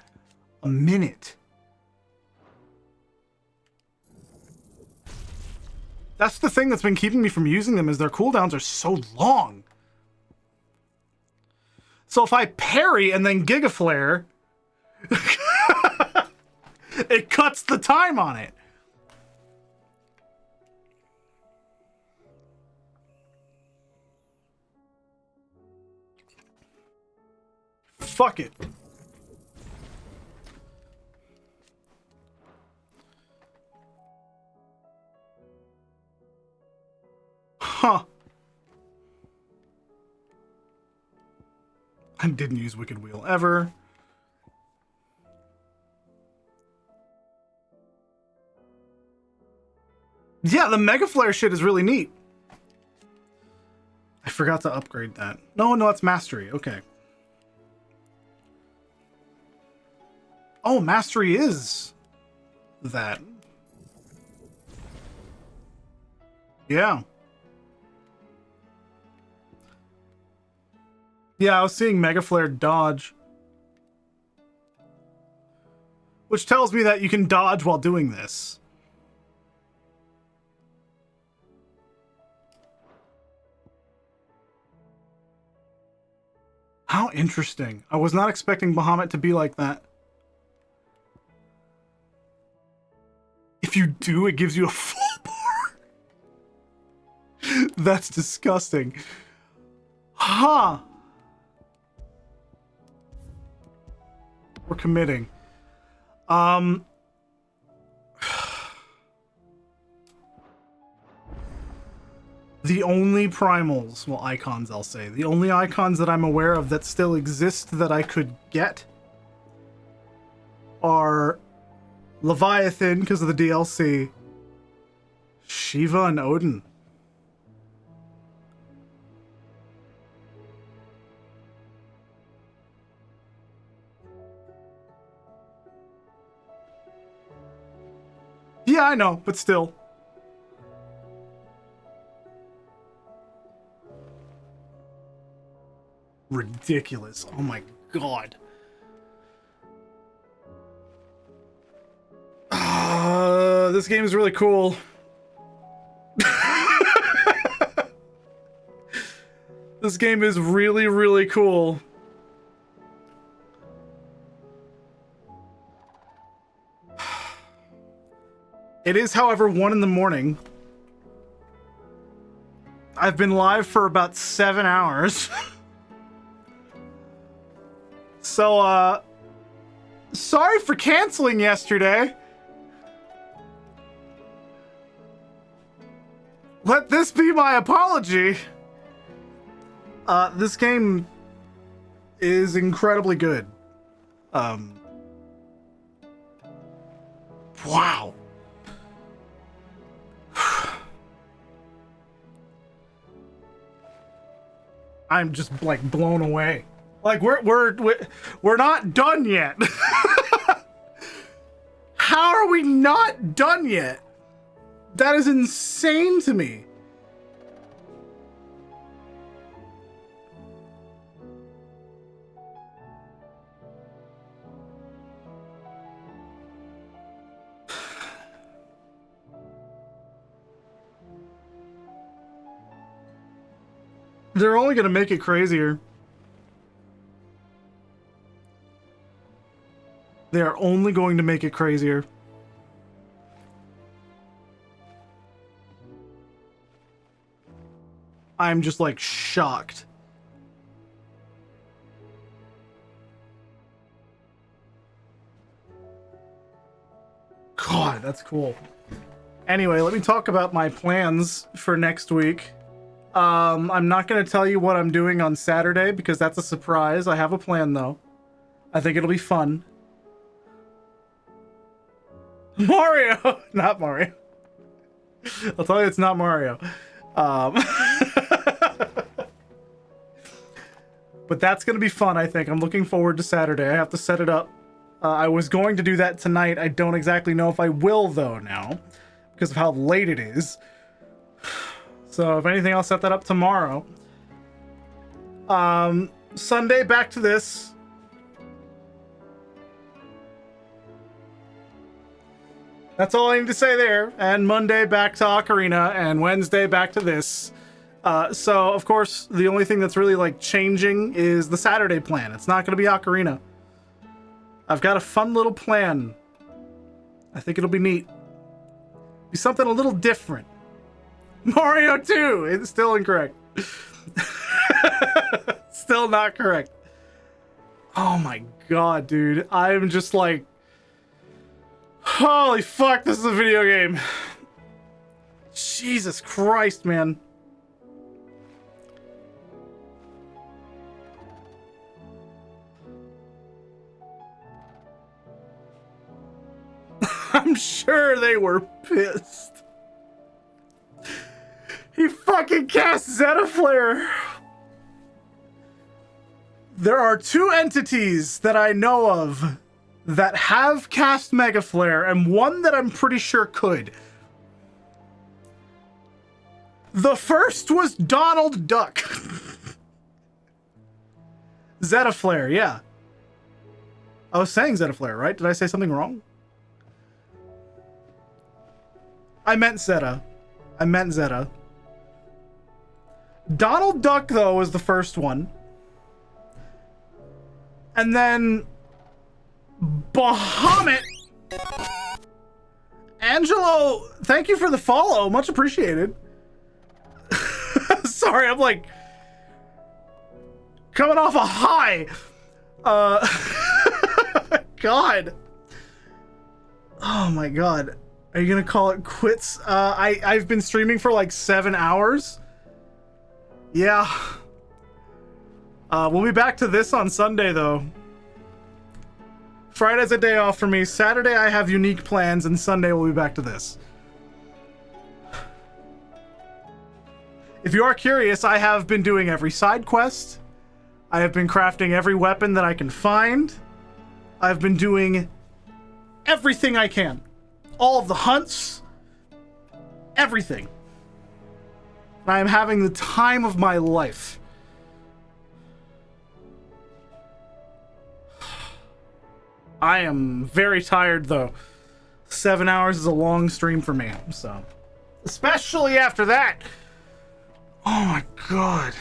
A minute. That's the thing that's been keeping me from using them is their cooldowns are so long. So if I parry and then Giga Flare, it cuts the time on it. Fuck it. Huh. I didn't use Wicked Wheel ever. Yeah, the Mega Flare shit is really neat. I forgot to upgrade that. No, that's Mastery. Okay. Oh, Mastery is that. Yeah. Yeah, I was seeing Mega Flare dodge. Which tells me that you can dodge while doing this. How interesting. I was not expecting Bahamut to be like that. If you do, it gives you a full bar. That's disgusting. Huh. We're committing. The only primals, well, icons, I'll say. The only icons that I'm aware of that still exist that I could get are Leviathan, because of the DLC, Shiva, and Odin. Yeah, I know, but still. Ridiculous. Oh my god. This game is really cool. This game is really, really cool. It is, however, 1 in the morning. I've been live for about 7 hours. So, sorry for canceling yesterday. Let this be my apology. This game is incredibly good. Wow. I'm just like blown away. Like we're not done yet. How are we not done yet? That is insane to me. They're only going to make it crazier. They are only going to make it crazier. I'm just like shocked. God, that's cool. Anyway, let me talk about my plans for next week. I'm not going to tell you what I'm doing on Saturday because that's a surprise. I have a plan though. I think it'll be fun. Mario! Not Mario. I'll tell you it's not Mario. But that's going to be fun, I think. I'm looking forward to Saturday. I have to set it up. I was going to do that tonight. I don't exactly know if I will, though, now. Because of how late it is. So, if anything, I'll set that up tomorrow. Sunday, back to this. That's all I need to say there. And Monday, back to Ocarina. And Wednesday, back to this. So, of course, the only thing that's really, like, changing is the Saturday plan. It's not going to be Ocarina. I've got a fun little plan. I think it'll be neat. Be something a little different. Mario 2! It's still incorrect. Still not correct. Oh my god, dude. I'm just like... Holy fuck, this is a video game. Jesus Christ, man. I'm sure they were pissed. He fucking cast Zetaflare. There are two entities that I know of that have cast Mega Flare, and one that I'm pretty sure could. The first was Donald Duck. Zetaflare, yeah. I was saying Zetaflare, right? Did I say something wrong? I meant Zeta. I meant Zeta. Donald Duck, though, was the first one. And then... Bahamut! Angelo, thank you for the follow. Much appreciated. Sorry, I'm like... coming off a high. God. Oh my god. Are you gonna call it quits? I've been streaming for like 7 hours. Yeah. We'll be back to this on Sunday, though. Friday's a day off for me. Saturday I have unique plans, and Sunday we'll be back to this. If you are curious, I have been doing every side quest. I have been crafting every weapon that I can find. I've been doing everything I can. All of the hunts. Everything. I am having the time of my life. I am very tired, though. 7 hours is a long stream for me, so... Especially after that! Oh my god.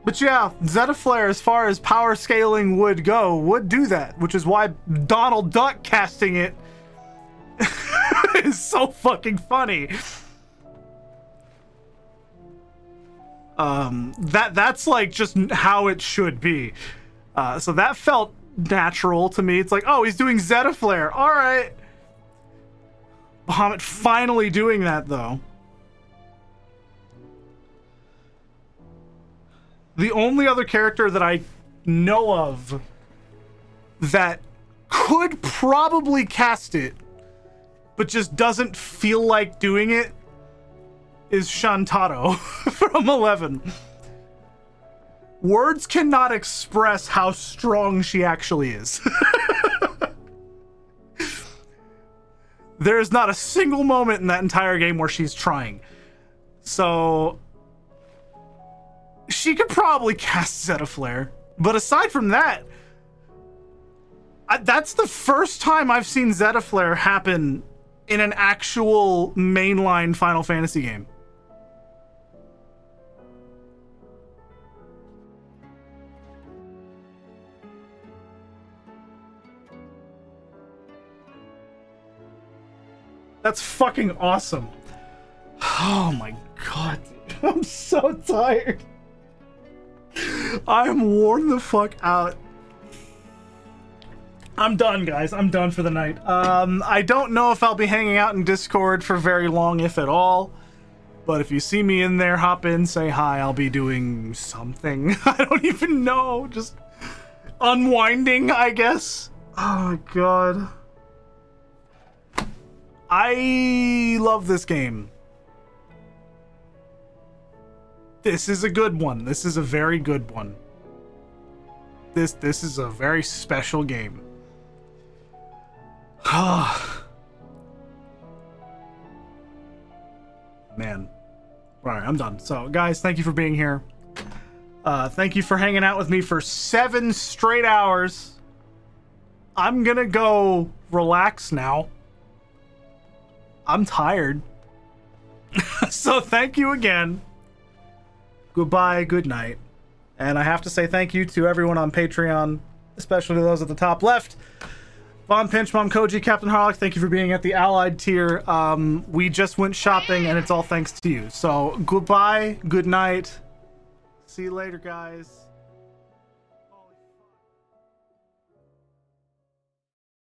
But yeah, Zetaflare, as far as power scaling would go, would do that, which is why Donald Duck casting it is so fucking funny. That's like just how it should be. So that felt natural to me. It's like, oh, he's doing Zetaflare. All right. Bahamut finally doing that, though. The only other character that I know of that could probably cast it, but just doesn't feel like doing it, is Shantaro from 11. Words cannot express how strong she actually is. There is not a single moment in that entire game where she's trying. So... she could probably cast Zetaflare. But aside from that, that's the first time I've seen Zetaflare happen in an actual mainline Final Fantasy game. That's fucking awesome. Oh my god. I'm so tired. I'm worn the fuck out. I'm done, guys. I'm done for the night. I don't know if I'll be hanging out in Discord for very long, if at all. But if you see me in there, hop in, say hi. I'll be doing something. I don't even know. Just unwinding, I guess. Oh my god. I love this game. This is a good one. This is a very good one. This is a very special game. Man. Alright, I'm done. So, guys, thank you for being here. Thank you for hanging out with me for 7 straight hours. I'm gonna go relax now. I'm tired. So, thank you again. Goodbye, good night. And I have to say thank you to everyone on Patreon, especially those at the top left. Von Pinch, Mom Koji, Captain Harlock, thank you for being at the Allied tier. We just went shopping, and it's all thanks to you. So, goodbye, good night. See you later, guys.